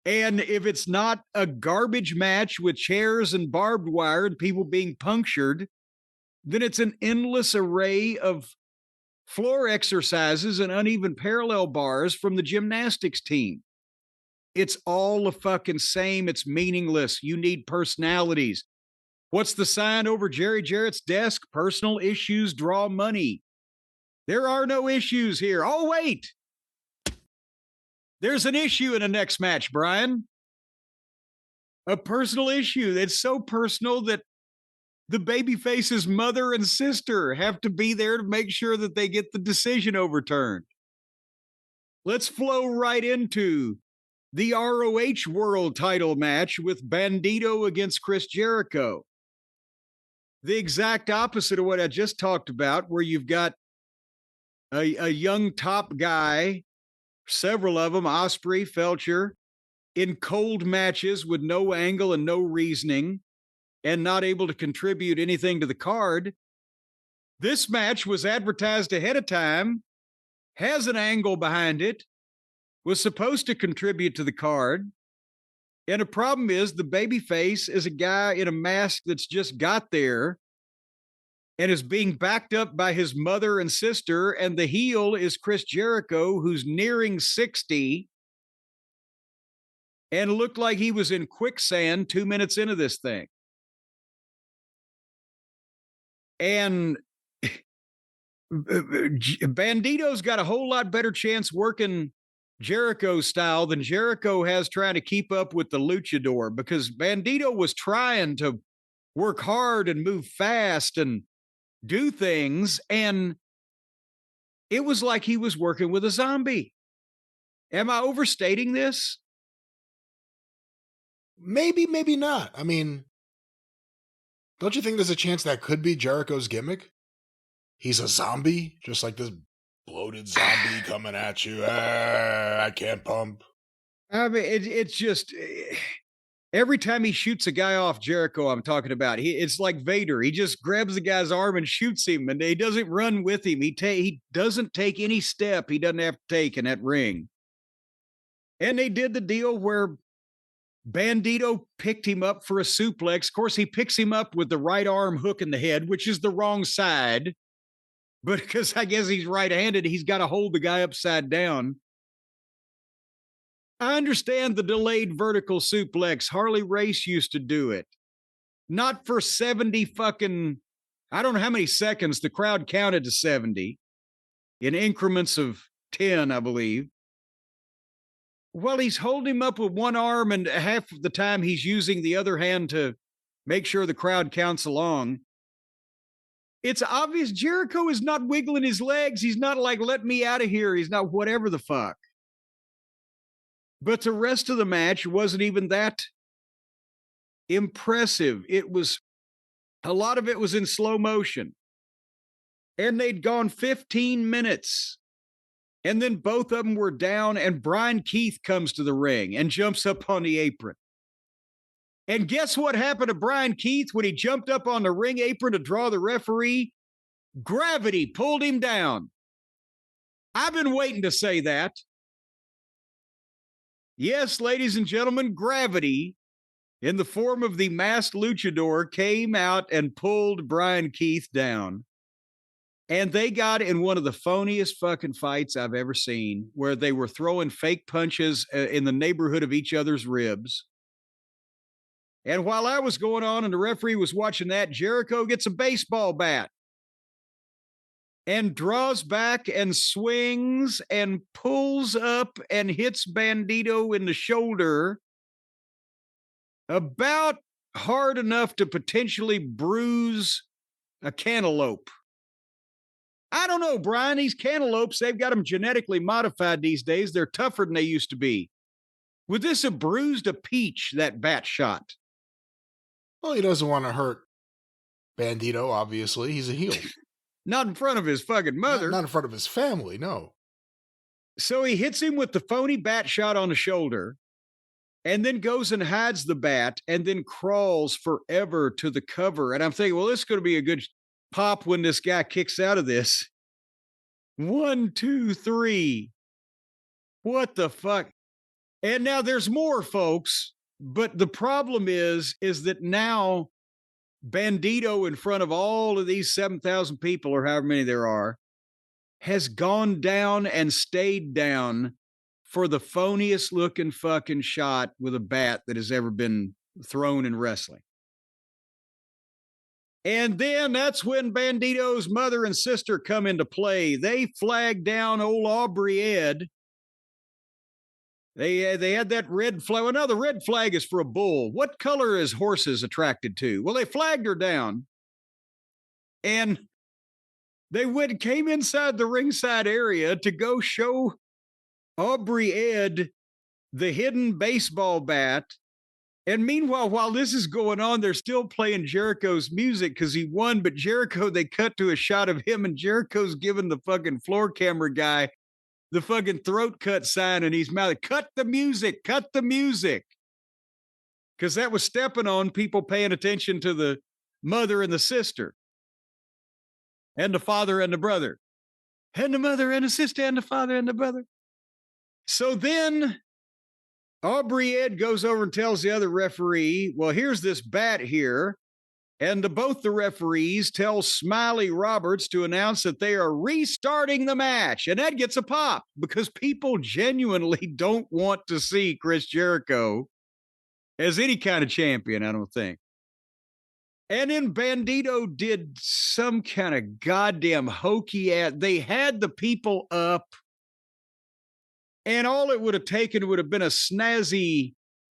[SPEAKER 2] And if it's not a garbage match with chairs and barbed wire and people being punctured, then it's an endless array of floor exercises and uneven parallel bars from the gymnastics team. It's all the fucking same. It's meaningless. You need personalities. What's the sign over Jerry Jarrett's desk? Personal issues draw money. There are no issues here. Oh, wait. There's an issue in the next match, Brian. A personal issue. It's so personal that the babyface's mother and sister have to be there to make sure that they get the decision overturned. Let's flow right into the ROH World title match with Bandito against Chris Jericho. The exact opposite of what I just talked about, where you've got a young top guy, several of them, Osprey, Felcher, in cold matches with no angle and no reasoning and not able to contribute anything to the card. This match was advertised ahead of time, has an angle behind it, was supposed to contribute to the card. And the problem is the babyface is a guy in a mask that's just got there and is being backed up by his mother and sister. And the heel is Chris Jericho, who's nearing 60 and looked like he was in quicksand 2 minutes into this thing. And Bandito's got a whole lot better chance working Jericho style than Jericho has trying to keep up with the luchador, because Bandito was trying to work hard and move fast and do things, and it was like he was working with a zombie. Am I overstating this?
[SPEAKER 1] Maybe, maybe not. I mean, don't you think there's a chance that could be Jericho's gimmick? He's a zombie, just like this bloated zombie coming at you. I can't pump.
[SPEAKER 2] I mean, it's just every time he shoots a guy off, Jericho, I'm talking about, it's like Vader. He just grabs the guy's arm and shoots him, and he doesn't run with him. He doesn't take any step he doesn't have to take in that ring. And they did the deal where Bandito picked him up for a suplex. Of course, he picks him up with the right arm hook in the head, which is the wrong side. But because I guess he's right-handed, he's got to hold the guy upside down. I understand the delayed vertical suplex. Harley Race used to do it. Not for 70 fucking, I don't know how many seconds. The crowd counted to 70 in increments of 10, I believe. Well, he's holding him up with one arm, and half of the time he's using the other hand to make sure the crowd counts along. It's obvious Jericho is not wiggling his legs. He's not like, let me out of here. He's not whatever the fuck. But the rest of the match wasn't even that impressive. It was, a lot of it was in slow motion. And they'd gone 15 minutes. And then both of them were down, and Brian Keith comes to the ring and jumps up on the apron. And guess what happened to Brian Keith when he jumped up on the ring apron to draw the referee? Gravity pulled him down. I've been waiting to say that. Yes, ladies and gentlemen, gravity in the form of the masked luchador came out and pulled Brian Keith down. And they got in one of the phoniest fucking fights I've ever seen, where they were throwing fake punches in the neighborhood of each other's ribs. And while I was going on and the referee was watching that, Jericho gets a baseball bat and draws back and swings and pulls up and hits Bandito in the shoulder about hard enough to potentially bruise a cantaloupe. I don't know, Brian. These cantaloupes, they've got them genetically modified these days. They're tougher than they used to be. Would this have bruised a peach, that bat shot?
[SPEAKER 1] Well, he doesn't want to hurt Bandito, obviously. He's a heel.
[SPEAKER 2] Not in front of his fucking mother.
[SPEAKER 1] Not in front of his family, no.
[SPEAKER 2] So he hits him with the phony bat shot on the shoulder and then goes and hides the bat and then crawls forever to the cover. And I'm thinking, well, this is going to be a good pop when this guy kicks out of this. 1, 2, 3. What the fuck? And now there's more, folks. But the problem is that now Bandito, in front of all of these 7,000 people or however many there are, has gone down and stayed down for the phoniest looking fucking shot with a bat that has ever been thrown in wrestling. And then that's when Bandito's mother and sister come into play. They flag down old Aubrey Ed. They had that red flag. Well, now the red flag is for a bull. What color is horses attracted to? Well, they flagged her down. And they came inside the ringside area to go show Aubrey Ed the hidden baseball bat. And meanwhile, while this is going on, they're still playing Jericho's music because he won. But Jericho, they cut to a shot of him, and Jericho's giving the fucking floor camera guy the fucking throat cut sign, and he's mouthing, cut the music, cut the music. Because that was stepping on people paying attention to the mother and the sister, and the father and the brother, and the mother and the sister, and the father and the brother. So then Aubrey Ed goes over and tells the other referee, well, here's this bat here. And both the referees tell Smiley Roberts to announce that they are restarting the match. And that gets a pop because people genuinely don't want to see Chris Jericho as any kind of champion, I don't think. And then Bandito did some kind of goddamn hokey ass. They had the people up, and all it would have taken would have been a snazzy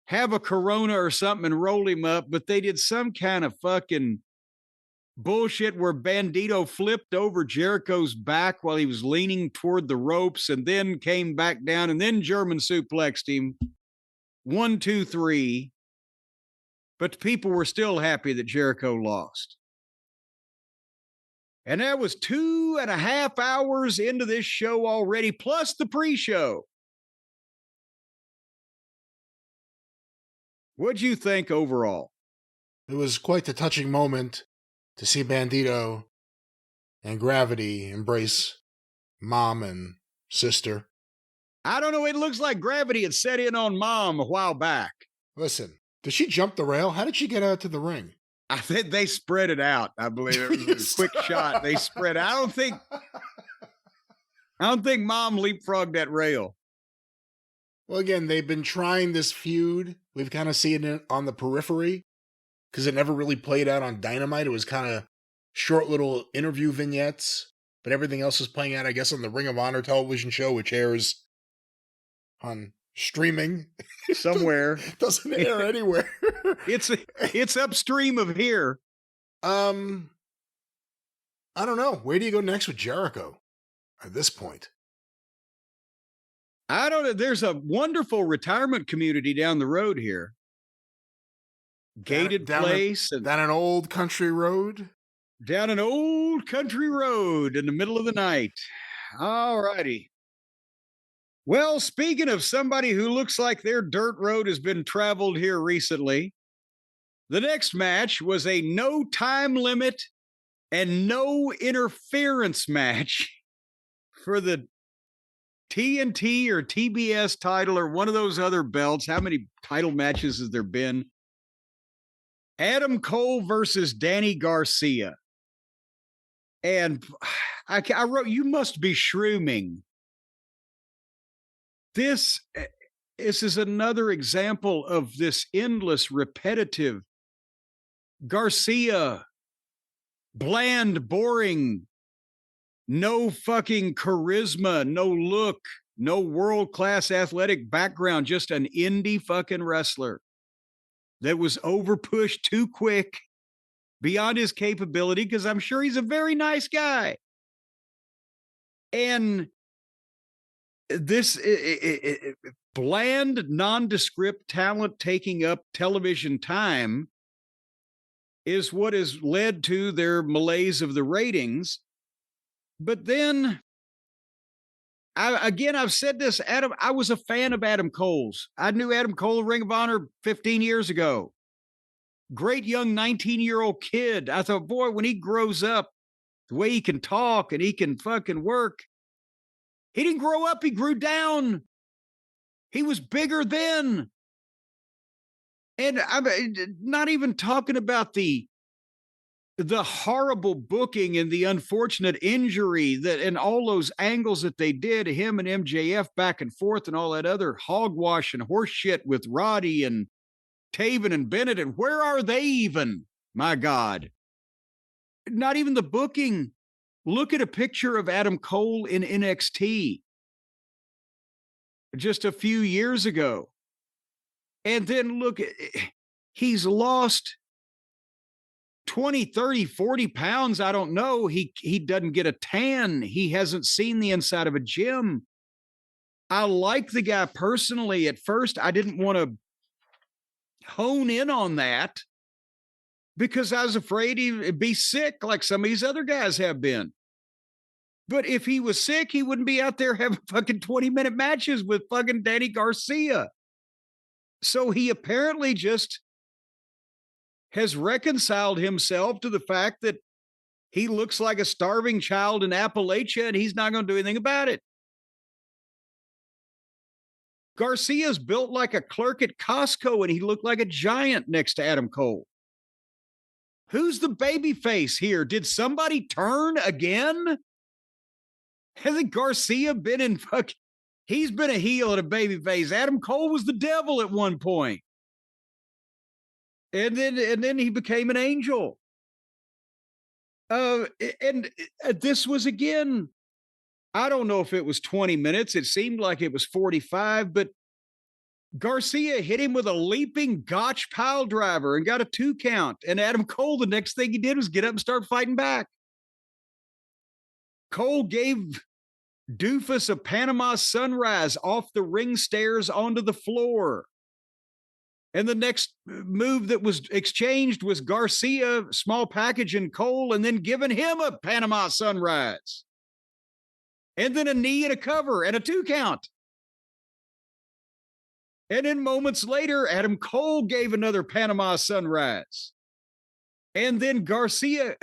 [SPEAKER 2] have a Corona or something and roll him up, but they did some kind of fucking bullshit where Bandito flipped over Jericho's back while he was leaning toward the ropes and then came back down and then German suplexed him. 1, 2, 3. But the people were still happy that Jericho lost. And that was 2.5 hours into this show already, plus the pre-show. What'd you think overall?
[SPEAKER 1] It was quite the touching moment to see Bandito and Gravity embrace mom and sister.
[SPEAKER 2] I don't know. It looks like Gravity had set in on mom a while back.
[SPEAKER 1] Listen, did she jump the rail? How did she get out to the ring?
[SPEAKER 2] I think they spread it out. I believe it was a quick shot. They spread it. I don't think mom leapfrogged that rail.
[SPEAKER 1] Well, again, they've been trying this feud. We've kind of seen it on the periphery because it never really played out on Dynamite. It was kind of short little interview vignettes, but everything else is playing out, I guess, on the Ring of Honor television show, which airs on streaming
[SPEAKER 2] somewhere.
[SPEAKER 1] Doesn't air anywhere.
[SPEAKER 2] It's upstream of here.
[SPEAKER 1] I don't know. Where do you go next with Jericho at this point?
[SPEAKER 2] I don't know. There's a wonderful retirement community down the road here. Gated place.
[SPEAKER 1] Down an old country road?
[SPEAKER 2] Down an old country road in the middle of the night. All righty. Well, speaking of somebody who looks like their dirt road has been traveled here recently, the next match was a no time limit and no interference match for the TNT or TBS title or one of those other belts. How many title matches has there been? Adam Cole versus Danny Garcia. And I wrote, you must be shrooming. This is another example of this endless, repetitive Garcia, bland, boring, no fucking charisma, no look, no world-class athletic background, just an indie fucking wrestler that was overpushed too quick beyond his capability, because I'm sure he's a very nice guy. And this, bland, nondescript talent taking up television time is what has led to their malaise of the ratings. But then, I've said this, Adam, I was a fan of Adam Cole's. I knew Adam Cole, Ring of Honor, 15 years ago. Great young 19-year-old kid. I thought, boy, when he grows up, the way he can talk and he can fucking work. He didn't grow up, he grew down. He was bigger then. And I'm not even talking about the horrible booking and the unfortunate injury that and all those angles that they did, him and MJF back and forth and all that other hogwash and horse shit with Roddy and Taven and Bennett. And where are they even? My God. Not even the booking. Look at a picture of Adam Cole in NXT just a few years ago. And then look, he's lost 20, 30, 40 pounds. I don't know. He doesn't get a tan. He hasn't seen the inside of a gym. I like the guy personally. At first, I didn't want to hone in on that because I was afraid he'd be sick like some of these other guys have been. But if he was sick, he wouldn't be out there having fucking 20-minute matches with fucking Danny Garcia. So he apparently just has reconciled himself to the fact that he looks like a starving child in Appalachia and he's not going to do anything about it. Garcia's built like a clerk at Costco and he looked like a giant next to Adam Cole. Who's the baby face here? Did somebody turn again? Hasn't Garcia been in fucking... He's been a heel and a baby face. Adam Cole was the devil at one point. And then he became an angel. And this was again, I don't know if it was 20 minutes. It seemed like it was 45, but Garcia hit him with a leaping Gotch pile driver and got a 2 count. And Adam Cole, the next thing he did was get up and start fighting back. Cole gave Doofus a Panama Sunrise off the ring stairs onto the floor. And the next move that was exchanged was Garcia, small package and Cole, and then giving him a Panama Sunrise. And then a knee and a cover and a 2 count. And then moments later, Adam Cole gave another Panama Sunrise. And then Garcia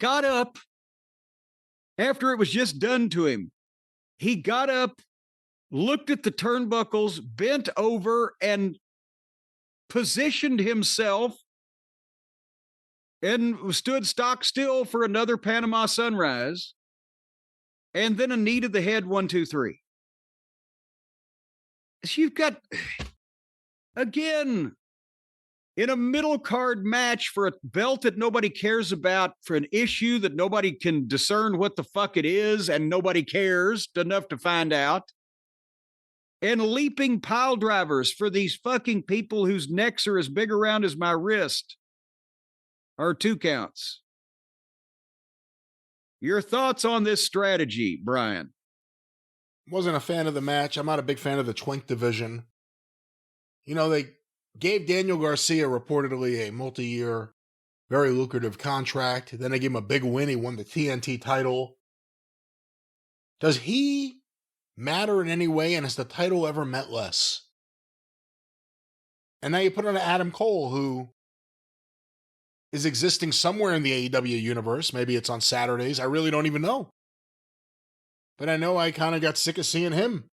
[SPEAKER 2] got up after it was just done to him. He got up, looked at the turnbuckles, bent over, and positioned himself and stood stock still for another Panama Sunrise. And then a knee to the head, 1, 2, 3. So you've got, again, in a middle card match for a belt that nobody cares about, for an issue that nobody can discern what the fuck it is, and nobody cares enough to find out, and leaping pile drivers for these fucking people whose necks are as big around as my wrist, are 2 counts. Your thoughts on this strategy, Brian?
[SPEAKER 1] Wasn't a fan of the match. I'm not a big fan of the Twink division. You know, they gave Daniel Garcia reportedly a multi-year, very lucrative contract. Then they gave him a big win. He won the TNT title. Does he matter in any way? And has the title ever meant less? And now you put on Adam Cole, who is existing somewhere in the AEW universe. Maybe it's on Saturdays. I really don't even know. But I know I kind of got sick of seeing him.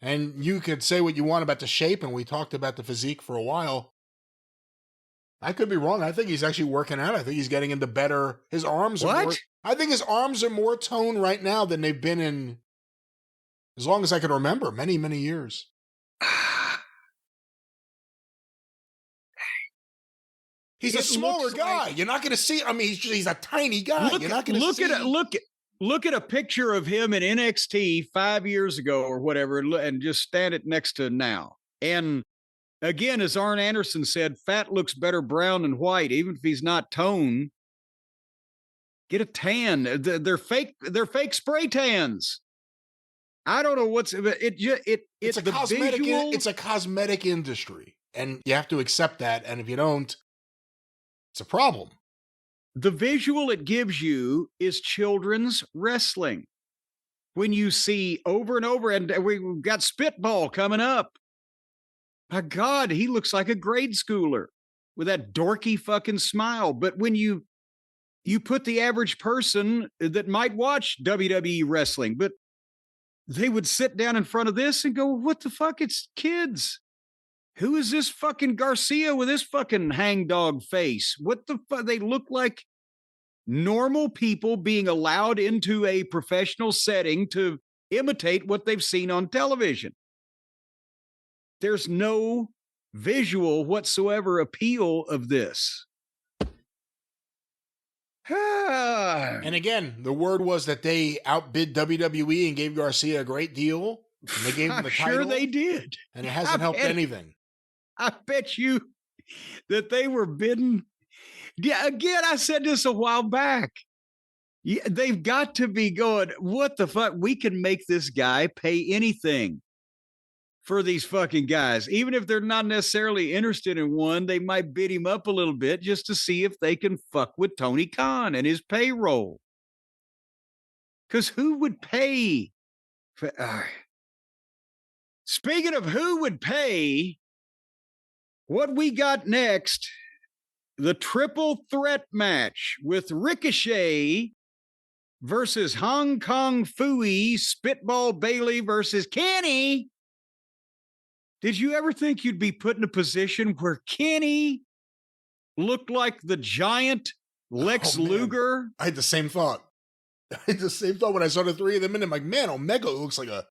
[SPEAKER 1] And you could say what you want about the shape, and we talked about the physique for a while. I could be wrong. I think he's actually working out. I think he's getting into better. His arms are more, I think his arms are more toned right now than they've been in, as long as I can remember, many, many years. He's a smaller guy. You're not going to see. I mean, he's a tiny guy. You're not going to see.
[SPEAKER 2] Look at a picture of him in NXT 5 years ago or whatever, and just stand it next to now. And again, as Arn Anderson said, fat looks better brown than white, even if he's not toned. Get a tan. They're fake spray tans. I don't know what's
[SPEAKER 1] It's a
[SPEAKER 2] the
[SPEAKER 1] cosmetic.
[SPEAKER 2] visual.
[SPEAKER 1] It's a cosmetic industry, and you have to accept that. And if you don't, it's a problem.
[SPEAKER 2] The visual it gives you is children's wrestling. When you see over and over, and we've got Spitball coming up. My God, he looks like a grade schooler with that dorky fucking smile. But when you put the average person that might watch WWE wrestling, but they would sit down in front of this and go, what the fuck? It's kids. Who is this fucking Garcia with this fucking hangdog face? What the fuck? They look like normal people being allowed into a professional setting to imitate what they've seen on television. There's no visual whatsoever appeal of this.
[SPEAKER 1] And again, the word was that they outbid WWE and gave Garcia a great deal. And they gave him the title.
[SPEAKER 2] Sure they did.
[SPEAKER 1] And it hasn't helped anything.
[SPEAKER 2] I bet you that they were bidding. Yeah, again, I said this a while back. Yeah, they've got to be going, what the fuck? We can make this guy pay anything for these fucking guys. Even if they're not necessarily interested in one, they might bid him up a little bit just to see if they can fuck with Tony Khan and his payroll. Because who would pay? Speaking of who would pay, what we got next, the triple threat match with Ricochet versus Hong Kong Phooey, Spitball Bailey versus Kenny. Did you ever think you'd be put in a position where Kenny looked like the giant Lex Luger?
[SPEAKER 1] I had the same thought. I had the same thought when I saw the three of them, and I'm like, man, Omega looks like a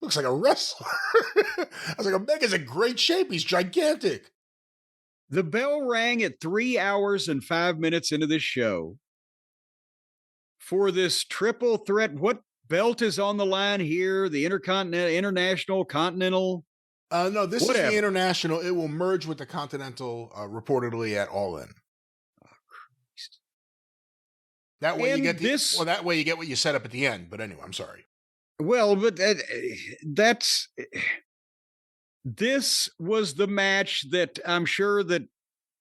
[SPEAKER 1] wrestler. I was like, Omega's in great shape. He's gigantic.
[SPEAKER 2] The bell rang at 3 hours and 5 minutes into this show for this triple threat. What belt is on the line here? The Intercontinental, International, Continental?
[SPEAKER 1] No, this is the International. It will merge with the Continental, reportedly at All In.
[SPEAKER 2] Oh, Christ.
[SPEAKER 1] That way you get this. Well, that way you get what you set up at the end. But anyway, I'm sorry.
[SPEAKER 2] Well, but this was the match that I'm sure that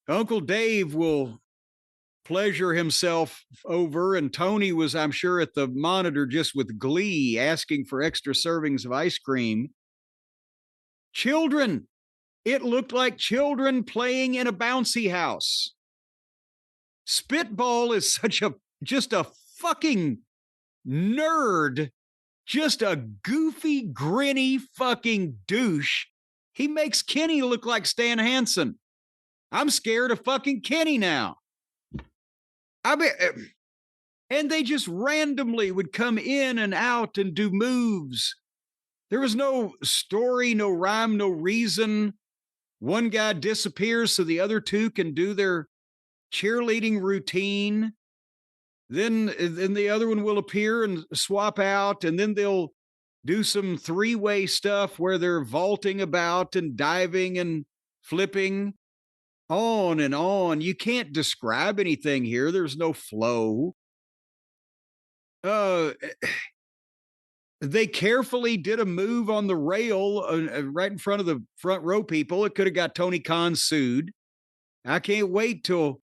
[SPEAKER 2] Uncle Dave will pleasure himself over, and Tony was, I'm sure, at the monitor just with glee, asking for extra servings of ice cream. Children. It looked like children playing in a bouncy house. Spitball is just a fucking nerd. Just a goofy, grinny fucking douche. He makes Kenny look like Stan Hansen. I'm scared of fucking Kenny now. And they just randomly would come in and out and do moves. There was no story, no rhyme, no reason. One guy disappears so the other two can do their cheerleading routine. Then the other one will appear and swap out, and then they'll do some three-way stuff where they're vaulting about and diving and flipping. On and on. You can't describe anything here. There's no flow. They carefully did a move on the rail right in front of the front row people. It could have got Tony Khan sued. I can't wait till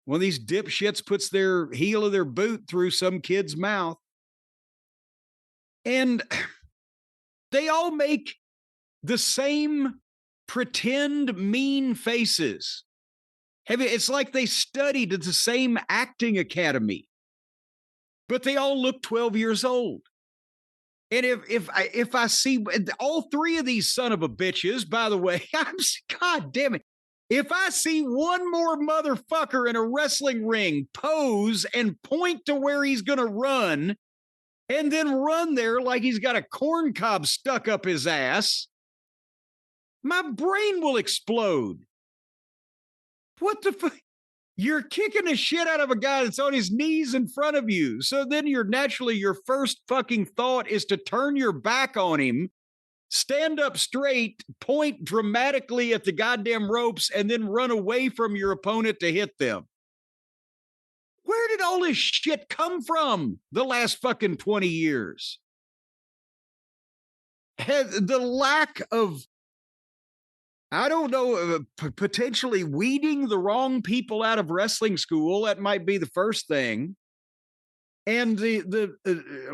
[SPEAKER 2] one of these dipshits puts their heel of their boot through some kid's mouth. And they all make the same pretend mean faces. It's like they studied at the same acting academy, but they all look 12 years old. And if I see all three of these son of a bitches, by the way, God damn it. If I see one more motherfucker in a wrestling ring pose and point to where he's going to run and then run there like he's got a corn cob stuck up his ass, my brain will explode. What the fuck? You're kicking the shit out of a guy that's on his knees in front of you. So then your first fucking thought is to turn your back on him, stand up straight, point dramatically at the goddamn ropes, and then run away from your opponent to hit them. Where did all this shit come from the last fucking 20 years? the lack of, I don't know, potentially weeding the wrong people out of wrestling school. That might be the first thing. And the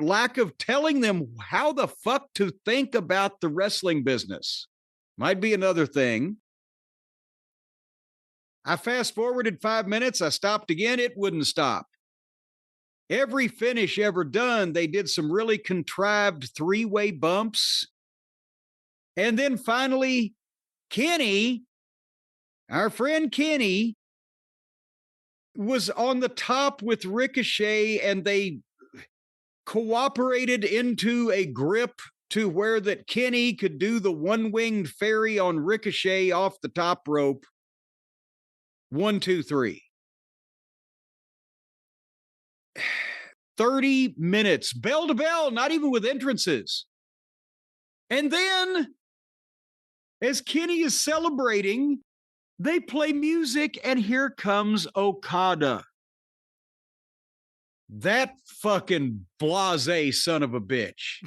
[SPEAKER 2] lack of telling them how the fuck to think about the wrestling business might be another thing. I fast forwarded 5 minutes. I stopped again. It wouldn't stop. Every finish ever done, they did some really contrived three-way bumps. And then finally, Kenny, our friend Kenny, was on the top with Ricochet, and they cooperated into a grip to where that Kenny could do the one-winged fairy on Ricochet off the top rope. 1, 2, 3. 30 minutes, bell to bell, not even with entrances. And then, as Kenny is celebrating, they play music, and here comes Okada. That fucking blasé son of a bitch.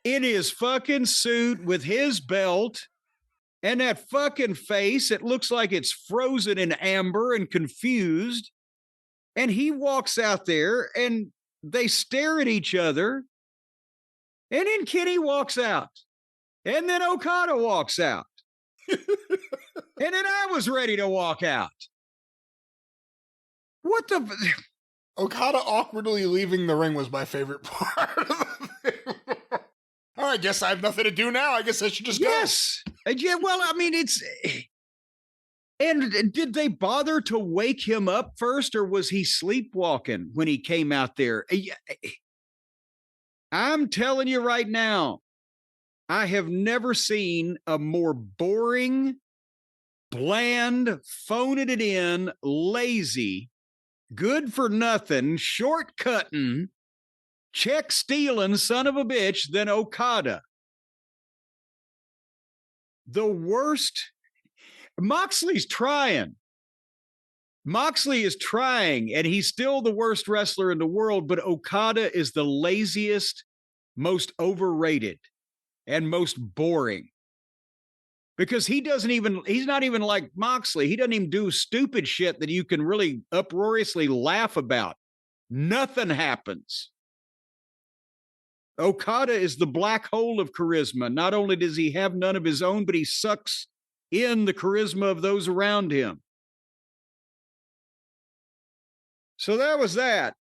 [SPEAKER 2] In his fucking suit with his belt and that fucking face, it looks like it's frozen in amber and confused. And he walks out there and they stare at each other. And then Kenny walks out. And then Okada walks out. And then I was ready to walk out. What the?
[SPEAKER 1] Okada awkwardly leaving the ring was my favorite part of the thing. All right, I guess I have nothing to do now. I guess I should just go.
[SPEAKER 2] Yes. Yeah, well, I mean, it's... And did they bother to wake him up first, or was he sleepwalking when he came out there? I'm telling you right now, I have never seen a more boring, bland, phoning it in, lazy, good for nothing, shortcutting, check stealing son of a bitch than Okada. The worst. Moxley's trying. Moxley is trying, and he's still the worst wrestler in the world, but Okada is the laziest, most overrated, and most boring. Because he's not even like Moxley. He doesn't even do stupid shit that you can really uproariously laugh about. Nothing happens. Okada is the black hole of charisma. Not only does he have none of his own, but he sucks in the charisma of those around him. So that was that.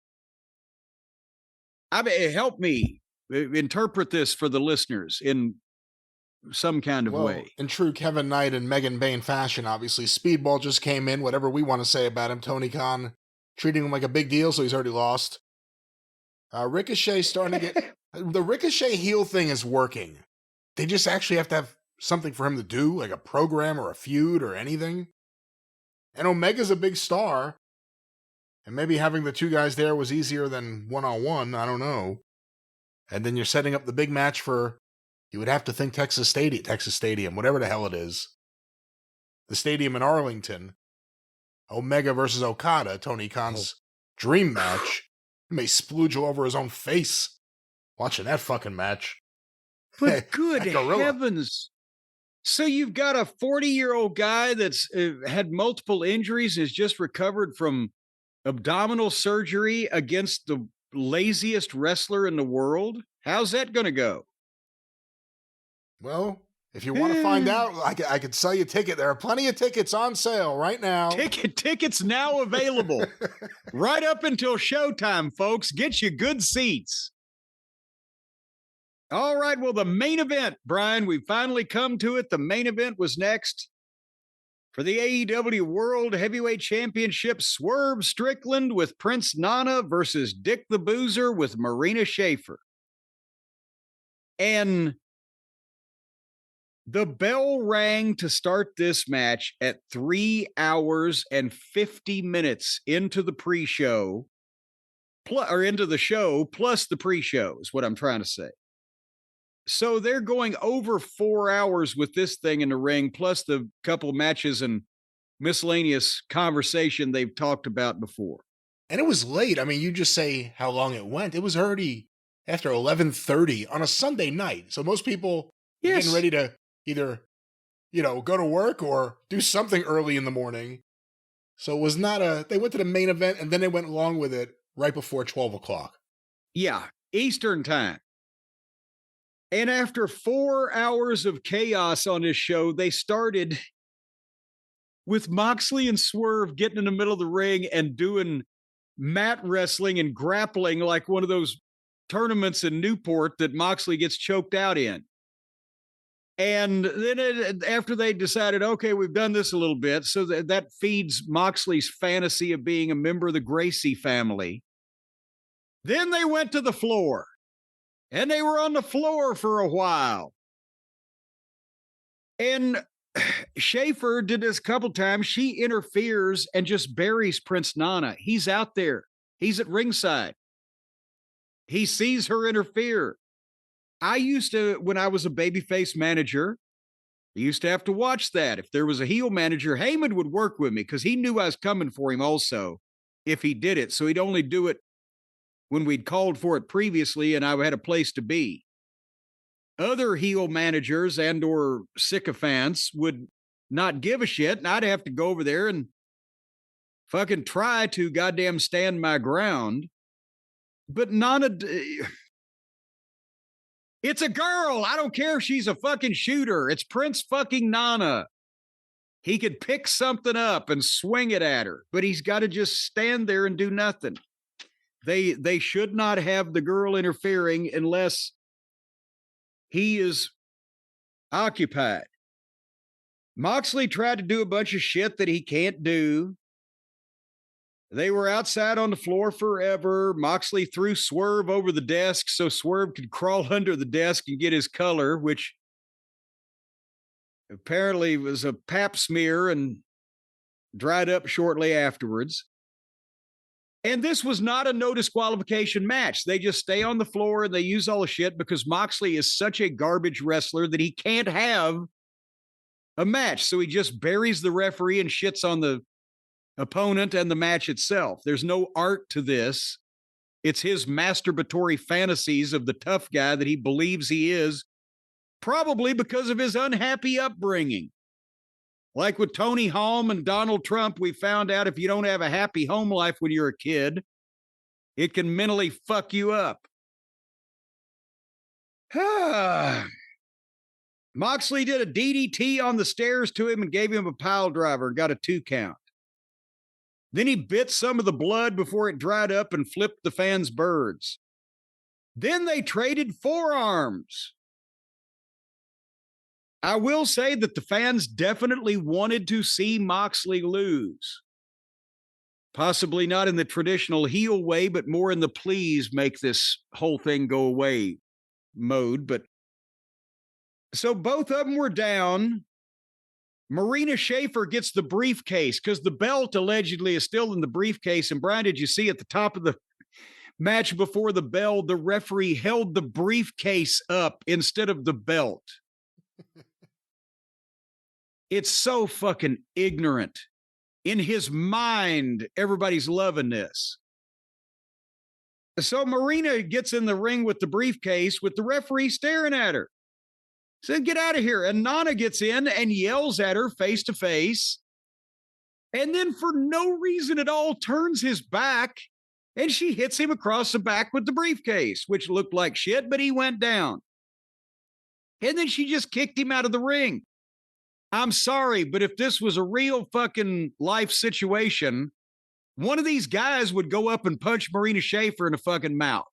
[SPEAKER 2] I mean, help me interpret this for the listeners in some kind of way.
[SPEAKER 1] In true Kevin Knight and Megan Bain fashion, obviously, Speedball just came in. Whatever we want to say about him, Tony Khan treating him like a big deal, so he's already lost. Ricochet starting to get... The Ricochet heel thing is working. They just actually have to have something for him to do, like a program or a feud or anything. And Omega's a big star. And maybe having the two guys there was easier than one-on-one, I don't know. And then you're setting up the big match for, you would have to think Texas Stadium, whatever the hell it is. The stadium in Arlington. Omega versus Okada, Tony Khan's dream match. He may splooge all over his own face watching that fucking match.
[SPEAKER 2] But good heavens. So you've got a 40-year-old guy that's had multiple injuries, has just recovered from abdominal surgery against the laziest wrestler in the world? How's that going to go?
[SPEAKER 1] Well, if you want to find out, I could sell you a ticket. There are plenty of tickets on sale right now.
[SPEAKER 2] Tickets now available. Right up until showtime, folks. Get you good seats. All right, well, the main event, Brian, we finally come to it. The main event was next. For the AEW World Heavyweight Championship, Swerve Strickland with Prince Nana versus Dick the Boozer with Marina Shafir. And the bell rang to start this match at 3 hours and 50 minutes into the pre-show, or into the show, plus the pre-show is what I'm trying to say. So they're going over 4 hours with this thing in the ring, plus the couple matches and miscellaneous conversation they've talked about before.
[SPEAKER 1] And it was late. I mean, you just say how long it went. It was already after 11:30 on a Sunday night. So most people are
[SPEAKER 2] Yes.
[SPEAKER 1] getting ready to either, go to work or do something early in the morning. So it was not they went to the main event and then they went along with it right before 12 o'clock.
[SPEAKER 2] Yeah, Eastern time. And after 4 hours of chaos on this show, they started with Moxley and Swerve getting in the middle of the ring and doing mat wrestling and grappling like one of those tournaments in Newport that Moxley gets choked out in. And then after they decided, okay, we've done this a little bit, so that feeds Moxley's fantasy of being a member of the Gracie family. Then they went to the floor, and they were on the floor for a while. And Schaefer did this a couple times. She interferes and just buries Prince Nana. He's out there. He's at ringside. He sees her interfere. I used to, when I was a babyface manager, I used to have to watch that. If there was a heel manager, Heyman would work with me because he knew I was coming for him also if he did it. So he'd only do it when we'd called for it previously and I had a place to be. Other heel managers and or sycophants would not give a shit, and I'd have to go over there and fucking try to goddamn stand my ground. But Nana... It's a girl. I don't care if she's a fucking shooter. It's Prince fucking Nana. He could pick something up and swing it at her, but he's got to just stand there and do nothing. They should not have the girl interfering unless he is occupied. Moxley tried to do a bunch of shit that he can't do. They were outside on the floor forever. Moxley threw Swerve over the desk so Swerve could crawl under the desk and get his color, which apparently was a pap smear and dried up shortly afterwards. And this was not a no disqualification match. They just stay on the floor and they use all the shit because Moxley is such a garbage wrestler that he can't have a match. So he just buries the referee and shits on the opponent and the match itself. There's no art to this. It's his masturbatory fantasies of the tough guy that he believes he is, probably because of his unhappy upbringing. Like with Tony Halm and Donald Trump, we found out if you don't have a happy home life when you're a kid, it can mentally fuck you up. Moxley did a DDT on the stairs to him and gave him a pile driver and got a 2 count. Then he bit some of the blood before it dried up and flipped the fans' birds. Then they traded forearms. I will say that the fans definitely wanted to see Moxley lose. Possibly not in the traditional heel way, but more in the please make this whole thing go away mode. But so both of them were down. Marina Schaefer gets the briefcase because the belt allegedly is still in the briefcase. And Brian, did you see at the top of the match before the bell, the referee held the briefcase up instead of the belt? It's so fucking ignorant. In his mind, everybody's loving this. So Marina gets in the ring with the briefcase with the referee staring at her. Said, get out of here. And Nana gets in and yells at her face to face. And then for no reason at all, turns his back and she hits him across the back with the briefcase, which looked like shit, but he went down. And then she just kicked him out of the ring. I'm sorry, but if this was a real fucking life situation, one of these guys would go up and punch Marina Schaefer in the fucking mouth.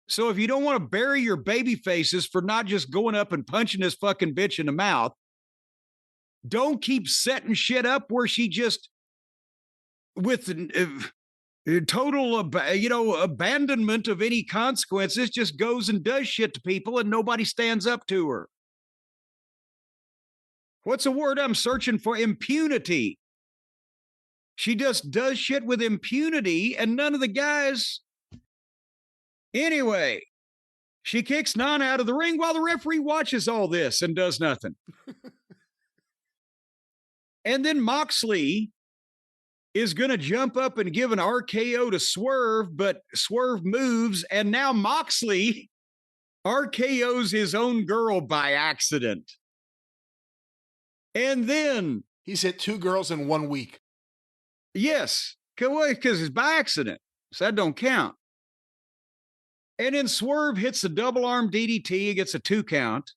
[SPEAKER 2] So if you don't want to bury your baby faces for not just going up and punching this fucking bitch in the mouth, don't keep setting shit up where she just, with total, abandonment of any consequences, just goes and does shit to people and nobody stands up to her. What's a word I'm searching for? Impunity. She just does shit with impunity and none of the guys. Anyway, she kicks Nana out of the ring while the referee watches all this and does nothing. And then Moxley is going to jump up and give an RKO to Swerve, but Swerve moves, and now Moxley RKO's his own girl by accident. And then
[SPEAKER 1] he's hit 2 girls in 1 week.
[SPEAKER 2] Yes, because it's by accident, so that don't count. And then Swerve hits the double arm DDT, he gets a 2 count.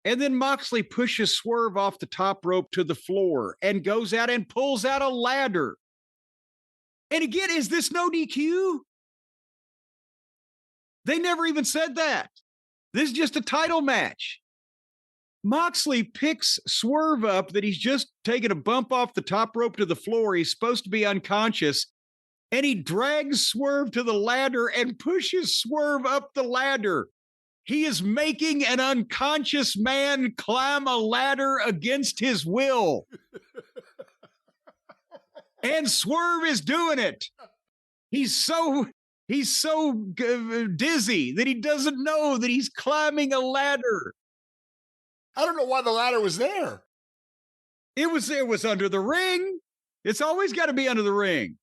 [SPEAKER 2] And then Moxley pushes Swerve off the top rope to the floor and goes out and pulls out a ladder. And again, is this no DQ? They never even said that. This is just a title match. Moxley picks Swerve up that he's just taken a bump off the top rope to the floor. He's supposed to be unconscious. And he drags Swerve to the ladder and pushes Swerve up the ladder. He is making an unconscious man climb a ladder against his will. And Swerve is doing it. He's so dizzy that he doesn't know that he's climbing a ladder.
[SPEAKER 1] I don't know why the ladder was there.
[SPEAKER 2] It was under the ring. It's always got to be under the ring.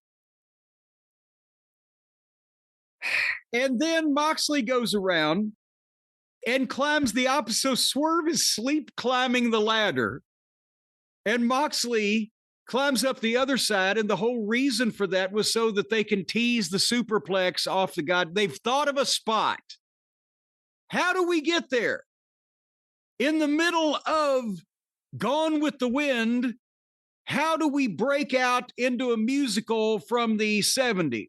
[SPEAKER 2] And then Moxley goes around and climbs the opposite. So Swerve is sleep climbing the ladder, and Moxley climbs up the other side. And the whole reason for that was so that they can tease the superplex off the god. They've thought of a spot. How do we get there? In the middle of Gone with the Wind, how do we break out into a musical from the 70s?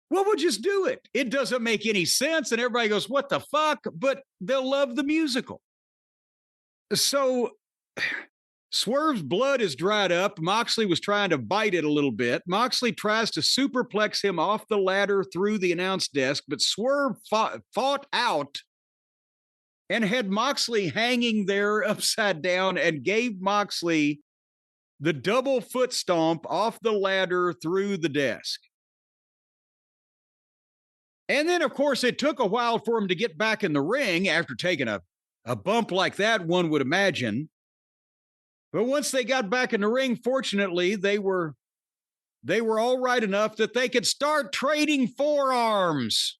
[SPEAKER 2] Well, we'll just do it. It doesn't make any sense. And everybody goes, what the fuck? But they'll love the musical. So Swerve's blood is dried up. Moxley was trying to bite it a little bit. Moxley tries to superplex him off the ladder through the announce desk, but Swerve fought out and had Moxley hanging there upside down and gave Moxley the double foot stomp off the ladder through the desk. And then, of course, it took a while for him to get back in the ring after taking a bump like that, one would imagine. But once they got back in the ring, fortunately, they were all right enough that they could start trading forearms.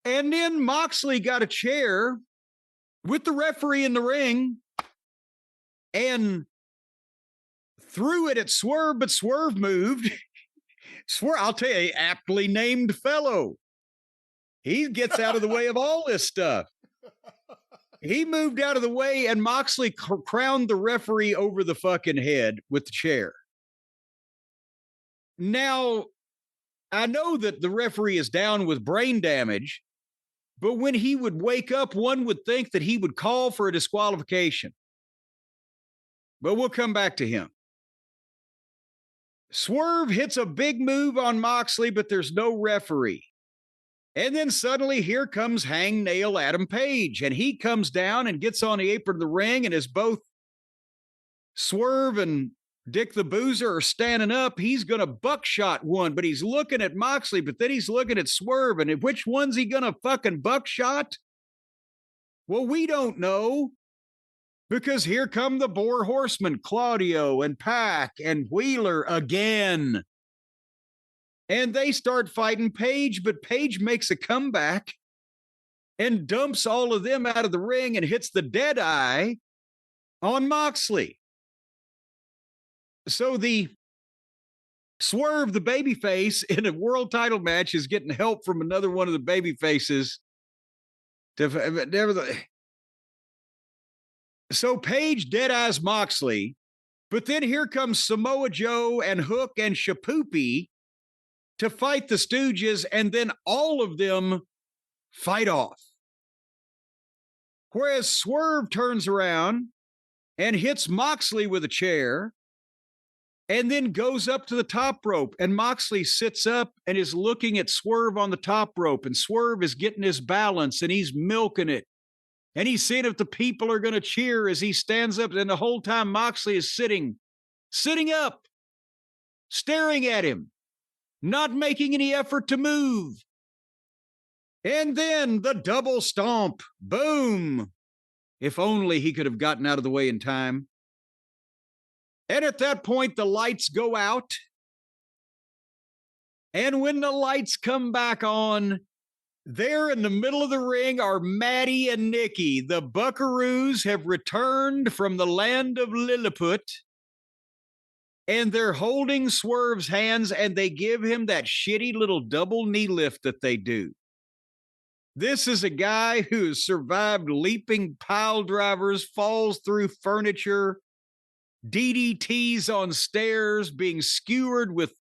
[SPEAKER 2] And then Moxley got a chair with the referee in the ring and threw it at Swerve, but Swerve moved. Swerve, I'll tell you, aptly named fellow. He gets out of the way of all this stuff. He moved out of the way, and Moxley crowned the referee over the fucking head with the chair. Now, I know that the referee is down with brain damage, but when he would wake up, one would think that he would call for a disqualification. But we'll come back to him. Swerve hits a big move on Moxley, but there's no referee. And then suddenly here comes Hangnail Adam Page, and he comes down and gets on the apron of the ring, and as both Swerve and Dick the Boozer are standing up, he's going to buckshot one, but he's looking at Moxley, but then he's looking at Swerve, and which one's he going to fucking buckshot? Well, we don't know. Because here come the Boar Horsemen, Claudio and Pac and Wheeler again. And they start fighting Page, but Page makes a comeback and dumps all of them out of the ring and hits the dead eye on Moxley. So the Swerve, the babyface, in a world title match is getting help from another one of the babyfaces. So Page dead-eyes Moxley, but then here comes Samoa Joe and Hook and Shapoopy to fight the Stooges, and then all of them fight off. Whereas Swerve turns around and hits Moxley with a chair and then goes up to the top rope, and Moxley sits up and is looking at Swerve on the top rope, and Swerve is getting his balance, and he's milking it. And he's seeing if the people are going to cheer as he stands up. And the whole time Moxley is sitting up, staring at him, not making any effort to move. And then the double stomp. Boom. If only he could have gotten out of the way in time. And at that point, the lights go out. And when the lights come back on, there in the middle of the ring are Maddie and Nikki. The Buckaroos have returned from the land of Lilliput. And they're holding Swerve's hands, and they give him that shitty little double knee lift that they do. This is a guy who has survived leaping pile drivers, falls through furniture, DDTs on stairs, being skewered with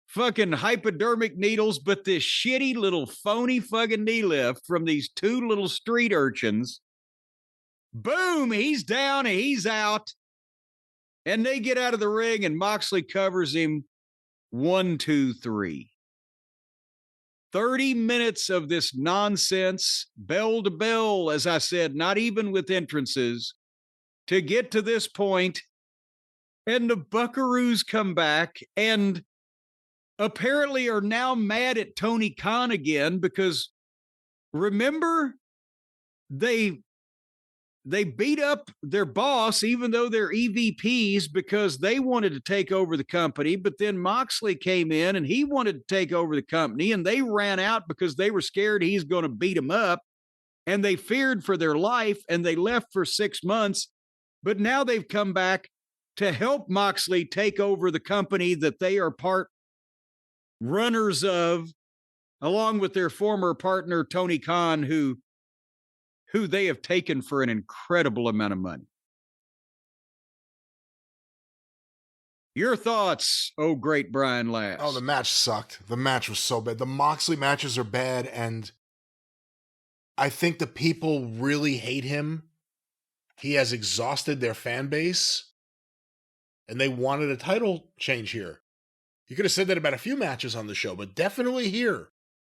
[SPEAKER 2] fucking hypodermic needles, but this shitty little phony fucking knee lift from these two little street urchins. Boom, he's down and he's out. And they get out of the ring and Moxley covers him 1, 2, 3. 30 minutes of this nonsense, bell to bell, as I said, not even with entrances, to get to this point. And the Buckaroos come back and apparently are now mad at Tony Khan again because remember, they beat up their boss, even though they're EVPs, because they wanted to take over the company. But then Moxley came in and he wanted to take over the company, and they ran out because they were scared he's going to beat them up, and they feared for their life, and they left for 6 months. But now they've come back to help Moxley take over the company that they are part runners of, along with their former partner, Tony Khan, who they have taken for an incredible amount of money. Your thoughts, oh great Brian Last.
[SPEAKER 1] Oh, the match sucked. The match was so bad. The Moxley matches are bad, and I think the people really hate him. He has exhausted their fan base, and they wanted a title change here. You could have said that about a few matches on the show, but definitely here.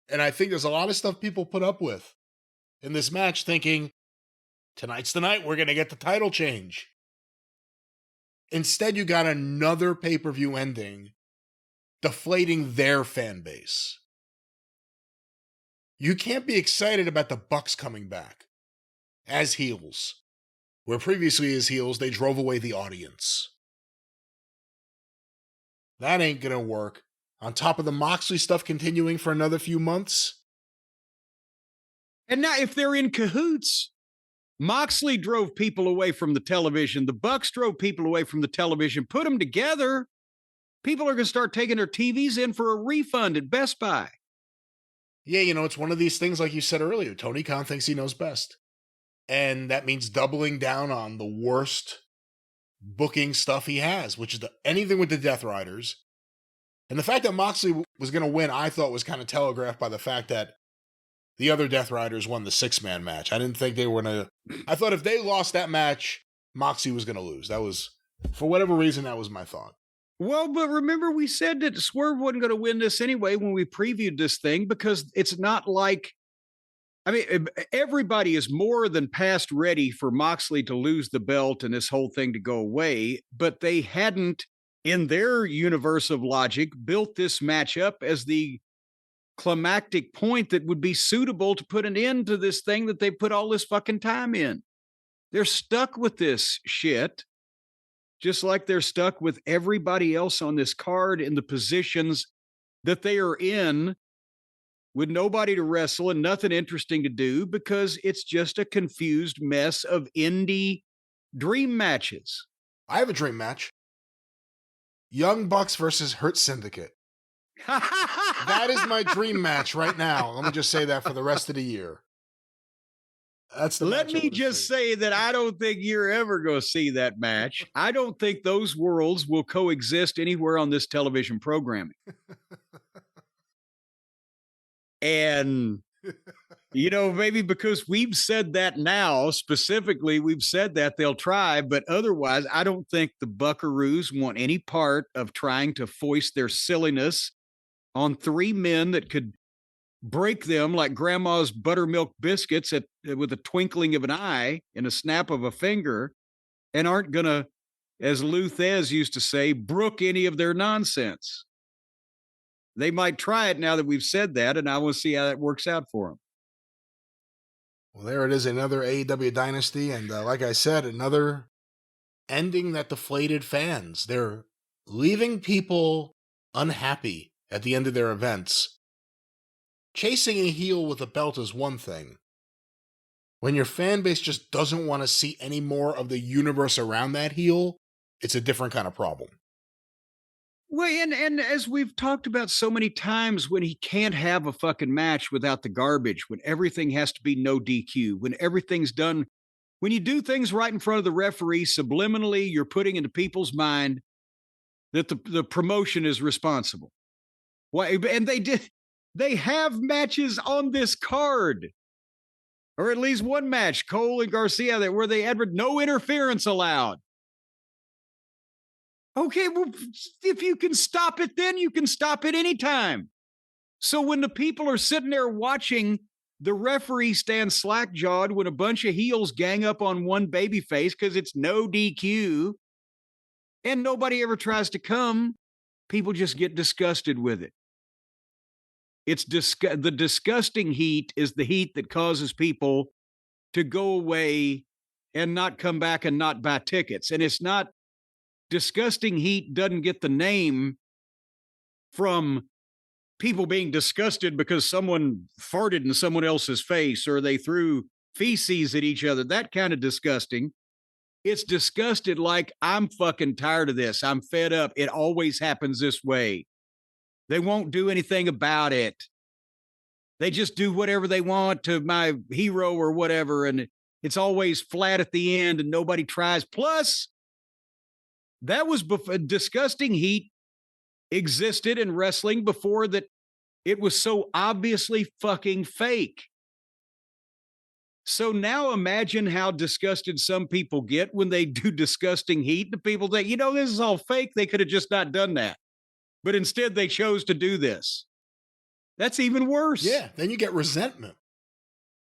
[SPEAKER 1] And I think there's a lot of stuff people put up with in this match thinking, tonight's the night we're going to get the title change. Instead, you got another pay-per-view ending deflating their fan base. You can't be excited about the Bucks coming back as heels, where previously as heels, they drove away the audience. That ain't going to work. On top of the Moxley stuff continuing for another few months.
[SPEAKER 2] And now if they're in cahoots, Moxley drove people away from the television. The Bucks drove people away from the television. Put them together. People are going to start taking their TVs in for a refund at Best Buy.
[SPEAKER 1] Yeah, you know, it's one of these things like you said earlier. Tony Khan thinks he knows best. And that means doubling down on the worst booking stuff he has, which is anything with the Death Riders. And the fact that Moxley was going to win, I thought was kind of telegraphed by the fact that the other Death Riders won the 6-man match. I didn't think they were going to... I thought if they lost that match, Moxley was going to lose. That was, for whatever reason, that was my thought.
[SPEAKER 2] Well, but remember we said that Swerve wasn't going to win this anyway when we previewed this thing, because it's not like... I mean, everybody is more than past ready for Moxley to lose the belt and this whole thing to go away, but they hadn't, in their universe of logic, built this matchup as the climactic point that would be suitable to put an end to this thing that they put all this fucking time in. They're stuck with this shit, just like they're stuck with everybody else on this card in the positions that they are in, with nobody to wrestle and nothing interesting to do, because it's just a confused mess of indie dream matches.
[SPEAKER 1] I have a dream match. Young Bucks versus Hurt Syndicate. That is my dream match right now. Let me just say that for the rest of the year. That's the
[SPEAKER 2] Let me just say that I don't think you're ever going to see that match. I don't think those worlds will coexist anywhere on this television programming. And, you know, maybe because we've said that now, specifically, we've said that they'll try, but otherwise, I don't think the Buckaroos want any part of trying to foist their silliness on 3 men that could break them like grandma's buttermilk biscuits with a twinkling of an eye and a snap of a finger, and aren't going to, as Lou Thez used to say, brook any of their nonsense. They might try it now that we've said that, and I want to see how that works out for them.
[SPEAKER 1] Well, there it is, another AEW Dynasty. And like I said, another ending that deflated fans. They're leaving people unhappy at the end of their events. Chasing a heel with a belt is one thing. When your fan base just doesn't want to see any more of the universe around that heel, it's a different kind of problem.
[SPEAKER 2] Well, and as we've talked about so many times, when he can't have a fucking match without the garbage, when everything has to be no DQ, when everything's done, when you do things right in front of the referee, subliminally, you're putting into people's mind that the promotion is responsible. Why? And they have matches on this card, or at least one match, Cole and Garcia, where they had no interference allowed. Okay, well, if you can stop it, then you can stop it anytime. So when the people are sitting there watching the referee stand slack-jawed when a bunch of heels gang up on one babyface because it's no DQ, and nobody ever tries to come, people just get disgusted with it. It's the disgusting heat is the heat that causes people to go away and not come back and not buy tickets. And it's not, disgusting heat doesn't get the name from people being disgusted because someone farted in someone else's face or they threw feces at each other. That kind of disgusting. It's disgusted like, I'm fucking tired of this. I'm fed up. It always happens this way. They won't do anything about it. They just do whatever they want to my hero or whatever. And it's always flat at the end and nobody tries. Plus, that was disgusting heat existed in wrestling before that it was so obviously fucking fake. So now imagine how disgusted some people get when they do disgusting heat. The people think, this is all fake. They could have just not done that. But instead they chose to do this. That's even worse.
[SPEAKER 1] Yeah, then you get resentment.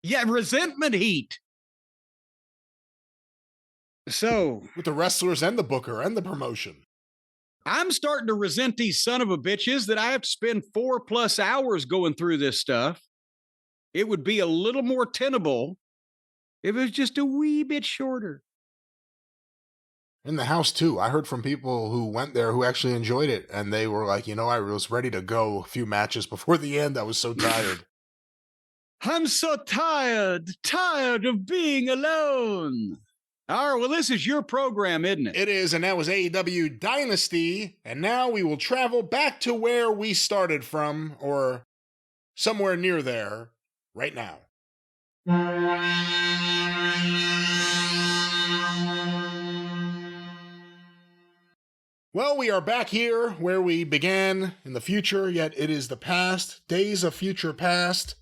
[SPEAKER 2] Yeah, resentment heat. So,
[SPEAKER 1] with the wrestlers and the booker and the promotion.
[SPEAKER 2] I'm starting to resent these son of a bitches that I have to spend 4+ hours going through this stuff. It would be a little more tenable if it was just a wee bit shorter.
[SPEAKER 1] In the house, too. I heard from people who went there who actually enjoyed it. And they were like, I was ready to go a few matches before the end. I was so tired.
[SPEAKER 2] I'm so tired of being alone. All right, well, this is your program, isn't it?
[SPEAKER 1] It is, and that was AEW Dynasty. And now we will travel back to where we started from, or somewhere near there, right now. Well, we are back here where we began in the future, yet it is the past, days of future past.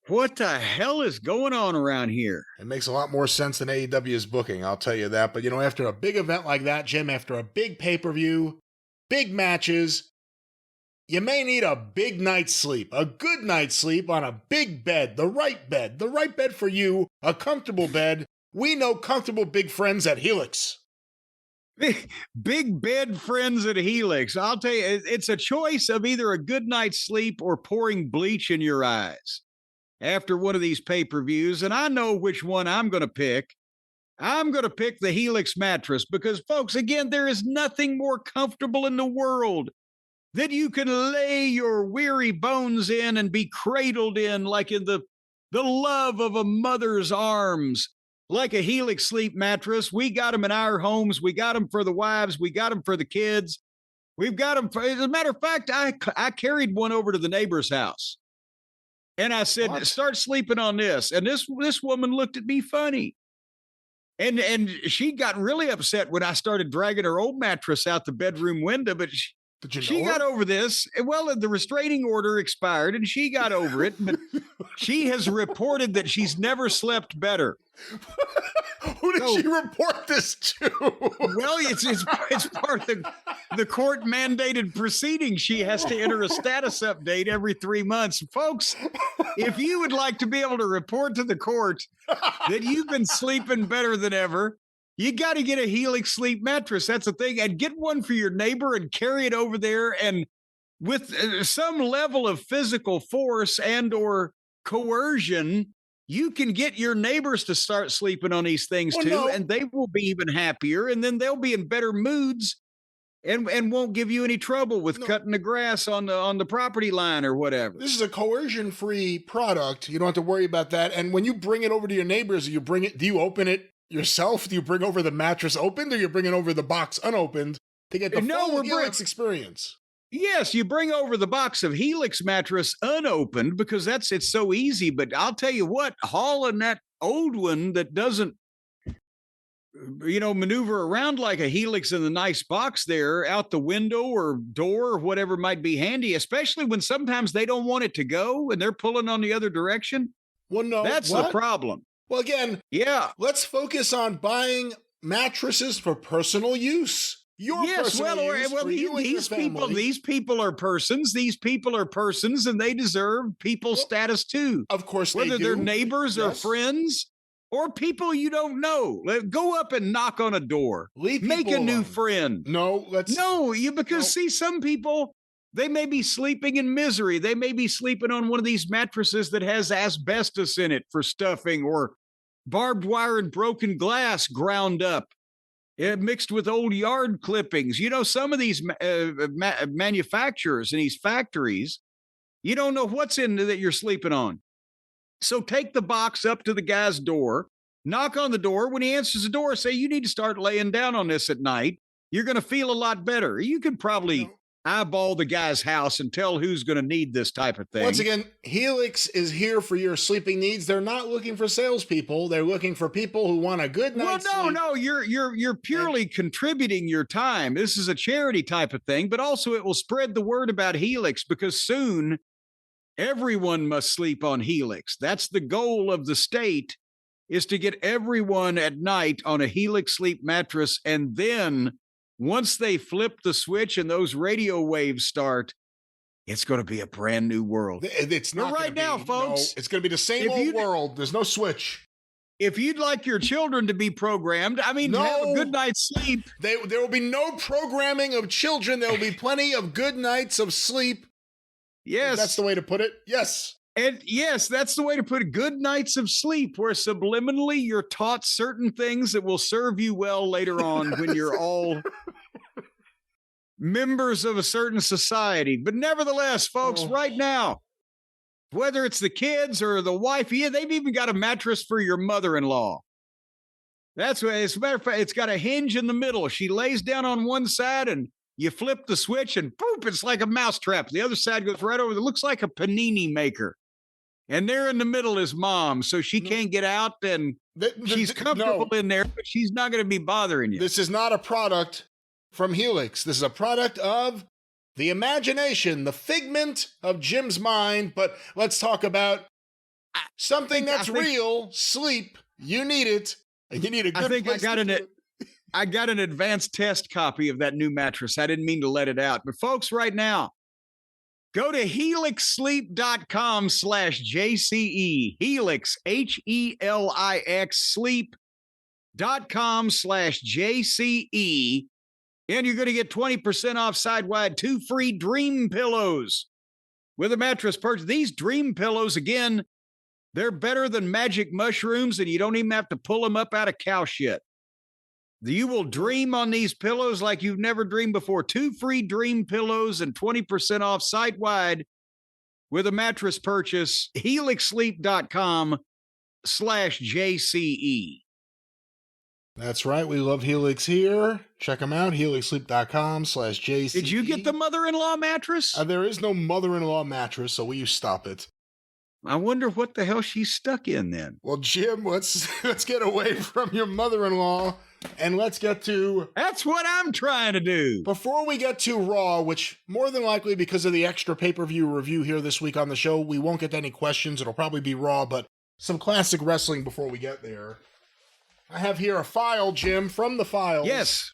[SPEAKER 2] What the hell is going on around here?
[SPEAKER 1] It makes a lot more sense than AEW's booking, I'll tell you that. But, after a big event like that, Jim, after a big pay-per-view, big matches, you may need a big night's sleep, a good night's sleep on a big bed, the right bed for you, a comfortable bed. We know comfortable big friends at Helix.
[SPEAKER 2] Big bed friends at Helix. I'll tell you, it's a choice of either a good night's sleep or pouring bleach in your eyes after one of these pay-per-views, and I know which one I'm going to pick. I'm going to pick the Helix mattress because, folks, again, there is nothing more comfortable in the world that you can lay your weary bones in and be cradled in like in the love of a mother's arms, like a Helix sleep mattress. We got them in our homes. We got them for the wives. We got them for the kids. We've got them for, as a matter of fact, I carried one over to the neighbor's house. And I said, what? Start sleeping on this. And this woman looked at me funny. And she got really upset when I started dragging her old mattress out the bedroom window. But she got over this. Well, the restraining order expired and she got over it. But she has reported that she's never slept better.
[SPEAKER 1] Who did she report this to?
[SPEAKER 2] Well, it's part of the court mandated proceeding. She has to enter a status update every 3 months. Folks, if you would like to be able to report to the court that you've been sleeping better than ever, you got to get a Helix sleep mattress. That's the thing. And get one for your neighbor and carry it over there. And with some level of physical force and or coercion, you can get your neighbors to start sleeping on these things too, and they will be even happier, and then they'll be in better moods and won't give you any trouble with cutting the grass on the property line or whatever.
[SPEAKER 1] This is a coercion-free product. You don't have to worry about that. And when you bring it over to your neighbors, do you open it yourself? Do you bring over the mattress opened, or you bring it over the box unopened to get the full Helix experience?
[SPEAKER 2] Yes, you bring over the box of Helix mattress unopened because it's so easy. But I'll tell you what, hauling that old one that doesn't, maneuver around like a Helix in the nice box there out the window or door or whatever might be handy, especially when sometimes they don't want it to go and they're pulling on the other direction.
[SPEAKER 1] Well, no,
[SPEAKER 2] that's the problem.
[SPEAKER 1] Well, again, let's focus on buying mattresses for personal use. These people are persons. These people are persons, and they deserve people status too. Of course,
[SPEAKER 2] whether they're neighbors or friends or people you don't know. Go up and knock on a door. Make a new friend. See, some people, they may be sleeping in misery. They may be sleeping on one of these mattresses that has asbestos in it for stuffing, or barbed wire and broken glass ground up. Mixed with old yard clippings. Some of these manufacturers in these factories, you don't know what's in there that you're sleeping on. So take the box up to the guy's door, knock on the door. When he answers the door, say, you need to start laying down on this at night. You're going to feel a lot better. You could probably eyeball the guy's house and tell who's going to need this type of thing.
[SPEAKER 1] Once again, Helix is here for your sleeping needs. They're not looking for salespeople. They're looking for people who want a good night's sleep.
[SPEAKER 2] No, you're purely contributing your time. This is a charity type of thing, but also it will spread the word about Helix, because soon everyone must sleep on Helix. That's the goal of the state, is to get everyone at night on a Helix sleep mattress, and then once they flip the switch and those radio waves start, it's going to be a brand new world.
[SPEAKER 1] It's not
[SPEAKER 2] right now, folks.
[SPEAKER 1] It's going to be the same old world. There's no switch.
[SPEAKER 2] If you'd like your children to be programmed, to have a good night's sleep.
[SPEAKER 1] There will be no programming of children. There will be plenty of good nights of sleep.
[SPEAKER 2] Yes.
[SPEAKER 1] If that's the way to put it. Yes.
[SPEAKER 2] And yes, that's the way to put it. Good nights of sleep, where subliminally you're taught certain things that will serve you well later on when you're all members of a certain society. But nevertheless, folks, right now, whether it's the kids or the wife, they've even got a mattress for your mother-in-law. That's what, as a matter of fact, it's got a hinge in the middle. She lays down on one side and you flip the switch and boop, it's like a mousetrap. The other side goes right over. It looks like a panini maker. And there in the middle is mom, so she can't get out, and she's comfortable in there, but she's not going to be bothering you.
[SPEAKER 1] This is not a product from Helix. This is a product of the imagination, the figment of Jim's mind. But let's talk about something that's real. Sleep. You need it. And you need a good place
[SPEAKER 2] I got an advanced test copy of that new mattress. I didn't mean to let it out. But folks, right now, go to helixsleep.com/JCE. Helix, Helix, sleep.com/JCE. And you're going to get 20% off side-wide, 2 free dream pillows with a mattress purchase. These dream pillows, again, they're better than magic mushrooms, and you don't even have to pull them up out of cow shit. You will dream on these pillows like you've never dreamed before. 2 free dream pillows and 20% off site-wide with a mattress purchase. helixsleep.com/JCE.
[SPEAKER 1] That's right. We love Helix here. Check them out. helixsleep.com/JCE.
[SPEAKER 2] Did you get the mother-in-law mattress?
[SPEAKER 1] There is no mother-in-law mattress, so will you stop it?
[SPEAKER 2] I wonder what the hell she's stuck in then.
[SPEAKER 1] Well, Jim, let's get away from your mother-in-law and let's get to...
[SPEAKER 2] That's what I'm trying to do.
[SPEAKER 1] Before we get to Raw, which more than likely because of the extra pay-per-view review here this week on the show, we won't get to any questions. It'll probably be Raw, but some classic wrestling before we get there. I have here a file, Jim, from the files.
[SPEAKER 2] Yes.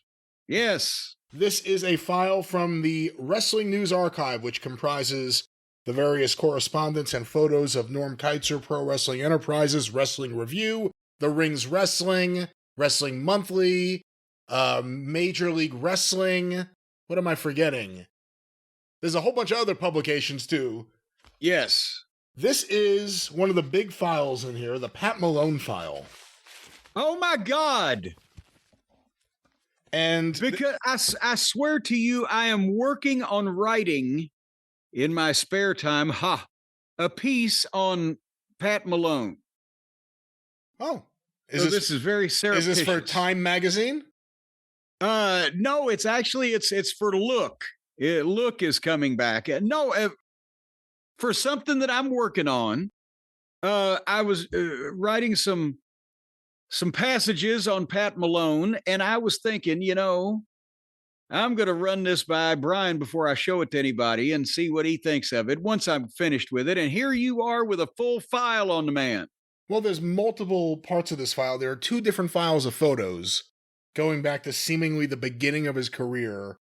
[SPEAKER 1] This is a file from the Wrestling News Archive, which comprises the various correspondence and photos of Norm Kietzer, Pro Wrestling Enterprises, Wrestling Review, The Rings Wrestling, Wrestling Monthly, Major League Wrestling. What am I forgetting? There's a whole bunch of other publications, too.
[SPEAKER 2] Yes.
[SPEAKER 1] This is one of the big files in here, the Pat Malone file.
[SPEAKER 2] Oh my God.
[SPEAKER 1] And
[SPEAKER 2] because I swear to you, I am working on writing in my spare time, a piece on Pat Malone.
[SPEAKER 1] Oh,
[SPEAKER 2] this is very surreptitious.
[SPEAKER 1] Is this for Time Magazine?
[SPEAKER 2] No, it's actually, it's for Look. Look is coming back. No, for something that I'm working on. I was writing some passages on Pat Malone, and I was thinking, I'm going to run this by Brian before I show it to anybody and see what he thinks of it once I'm finished with it. And here you are with a full file on the man.
[SPEAKER 1] Well, there's multiple parts of this file. There are 2 different files of photos going back to seemingly the beginning of his career.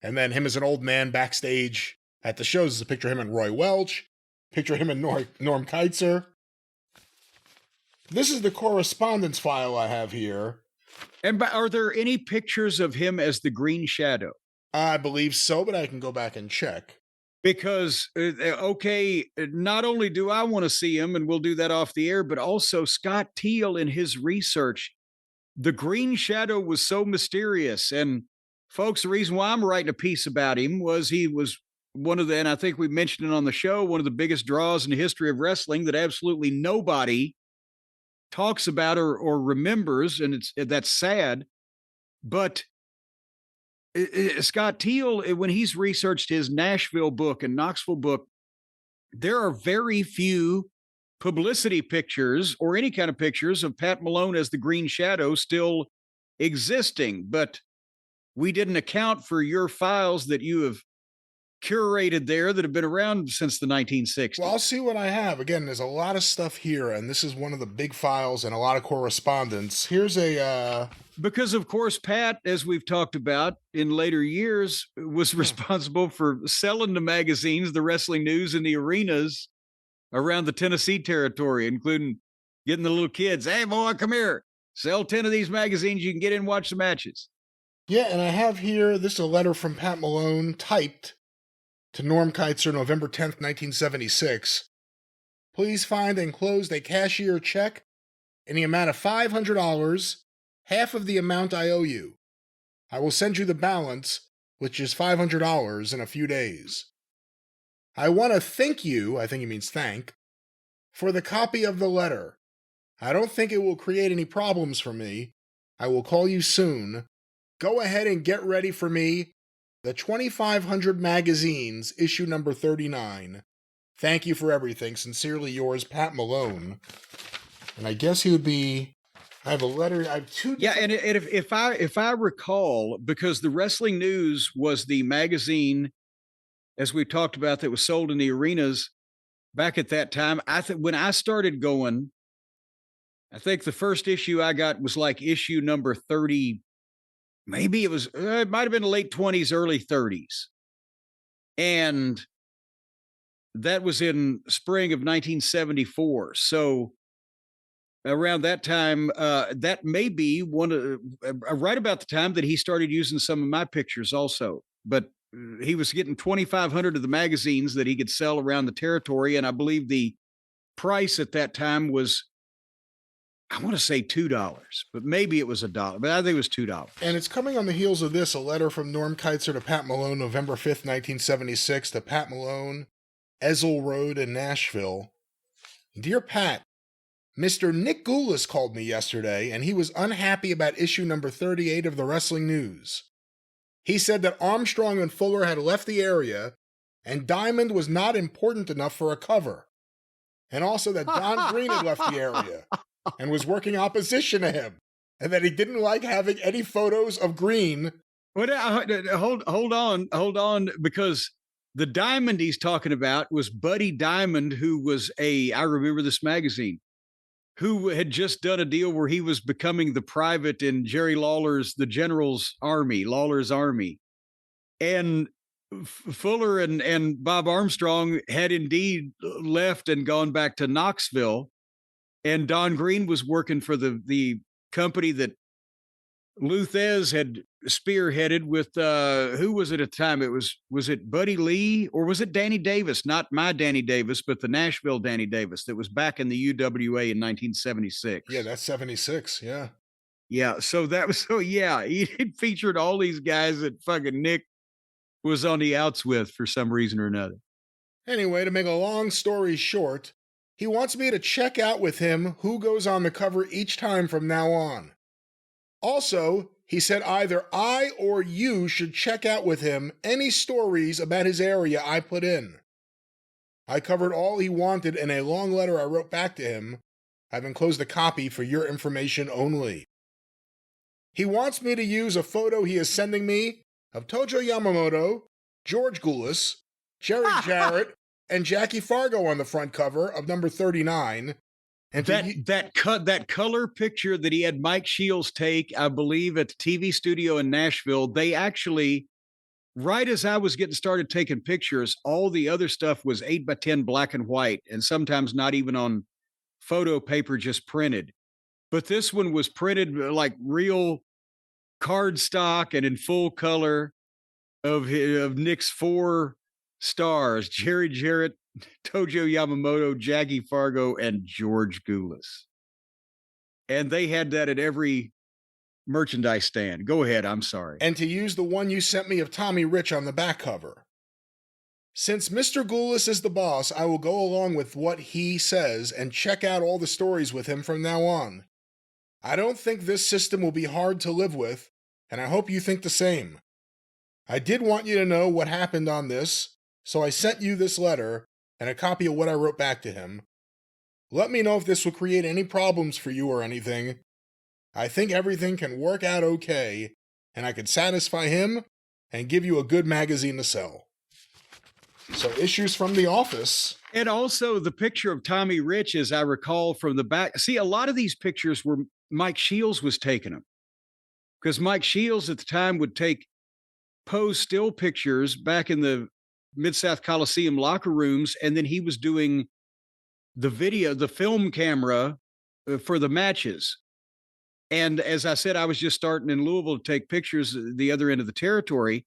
[SPEAKER 1] And then him as an old man backstage at the shows. There's a picture of him and Roy Welch, picture of him and Norm Keitzer. This is the correspondence file I have here.
[SPEAKER 2] And are there any pictures of him as the Green Shadow?
[SPEAKER 1] I believe so, but I can go back and check.
[SPEAKER 2] Because, not only do I want to see him, and we'll do that off the air, but also Scott Teal in his research. The Green Shadow was so mysterious. And folks, the reason why I'm writing a piece about him was he was one of the, and I think we mentioned it on the show, one of the biggest draws in the history of wrestling that absolutely nobody talks about or remembers, and that's sad. But Scott Teal, when he's researched his Nashville book and Knoxville book, there are very few publicity pictures or any kind of pictures of Pat Malone as the Green Shadow still existing. But we didn't account for your files that you have curated there that have been around since the 1960s.
[SPEAKER 1] Well, I'll see what I have. Again, there's a lot of stuff here, and this is one of the big files and a lot of correspondence. Here's a...
[SPEAKER 2] Because, of course, Pat, as we've talked about in later years, was responsible for selling the magazines, the wrestling news in the arenas around the Tennessee territory, including getting the little kids, hey, boy, come here, sell 10 of these magazines, you can get in and watch the matches.
[SPEAKER 1] Yeah, and I have here, this is a letter from Pat Malone, typed to Norm Keitzer, November 10th, 1976. Please find enclosed a cashier check in the amount of $500, half of the amount I owe you. I will send you the balance, which is $500, in a few days. I want to thank you, I think he means thank, for the copy of the letter. I don't think it will create any problems for me. I will call you soon. Go ahead and get ready for me. The 2,500 magazines, issue number 39. Thank you for everything. Sincerely yours, Pat Malone. And I guess he would be... I have a letter. I have 2.
[SPEAKER 2] Yeah, and if I recall, because the Wrestling News was the magazine, as we talked about, that was sold in the arenas back at that time. When I started going, I think the first issue I got was like issue number 30. Maybe it might have been the late 20s, early 30s. And that was in spring of 1974. So around that time, that may be right about the time that he started using some of my pictures also. But he was getting 2,500 of the magazines that he could sell around the territory. And I believe the price at that time was, I want to say $2, but maybe it was $1, but I think it was $2.
[SPEAKER 1] And it's coming on the heels of this, a letter from Norm Keitzer to Pat Malone, November 5th, 1976, to Pat Malone, Ezel Road in Nashville. Dear Pat, Mr. Nick Goulas called me yesterday, and he was unhappy about issue number 38 of the Wrestling News. He said that Armstrong and Fuller had left the area, and Diamond was not important enough for a cover. And also that Don Green had left the area and was working opposition to him, and that he didn't like having any photos of Green.
[SPEAKER 2] Hold on, because the Diamond he's talking about was Buddy Diamond, who was I remember this magazine, who had just done a deal where he was becoming the private in Jerry Lawler's, the General's Army, Lawler's Army. And Fuller and Bob Armstrong had indeed left and gone back to Knoxville. And Don Green was working for the company that Luthez had spearheaded with who was it at the time? Was it Buddy Lee or was it Danny Davis? Not my Danny Davis, but the Nashville Danny Davis that was back in the UWA in 1976.
[SPEAKER 1] Yeah, that's 76. Yeah.
[SPEAKER 2] Yeah, so that was he featured all these guys that fucking Nick was on the outs with for some reason or another.
[SPEAKER 1] Anyway, to make a long story short, he wants me to check out with him who goes on the cover each time from now on. Also, he said either I or you should check out with him any stories about his area I put in. I covered all he wanted in a long letter I wrote back to him. I've enclosed a copy for your information only. He wants me to use a photo he is sending me of Tojo Yamamoto, George Goulas, Jerry Jarrett, and Jackie Fargo on the front cover of number 39. And
[SPEAKER 2] that color picture that he had Mike Shields take, I believe, at the TV studio in Nashville, they actually, right as I was getting started taking pictures, all the other stuff was 8x10 black and white, and sometimes not even on photo paper, just printed. But this one was printed like real cardstock and in full color of Nick's 4 stars: Jerry Jarrett, Tojo Yamamoto, Jackie Fargo, and George Goulas. And they had that at every merchandise stand. Go ahead, I'm sorry.
[SPEAKER 1] And to use the one you sent me of Tommy Rich on the back cover. Since Mr. Goulas is the boss, I will go along with what he says and check out all the stories with him from now on. I don't think this system will be hard to live with, and I hope you think the same. I did want you to know what happened on this, so I sent you this letter and a copy of what I wrote back to him. Let me know if this will create any problems for you or anything. I think everything can work out okay, and I can satisfy him and give you a good magazine to sell. So, issues from the office.
[SPEAKER 2] And also the picture of Tommy Rich, as I recall from the back. See, a lot of these pictures were Mike Shields was taking them, because Mike Shields at the time would take pose still pictures back in the Mid-South Coliseum locker rooms, and then he was doing the film camera for the matches. And as I said, I was just starting in Louisville to take pictures the other end of the territory.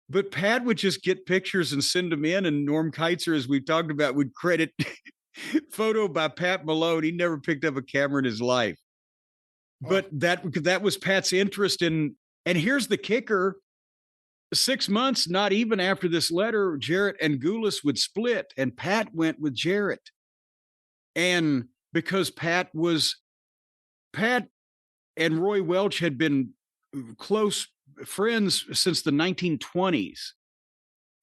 [SPEAKER 2] But Pat would just get pictures and send them in, and Norm Keitzer, as we've talked about, would credit photo by Pat Malone. He never picked up a camera in his life. But that was Pat's interest in, and here's the kicker. 6 months, not even after this letter, Jarrett and Goulas would split, and Pat went with Jarrett. And because Pat and Roy Welch had been close friends since the 1920s,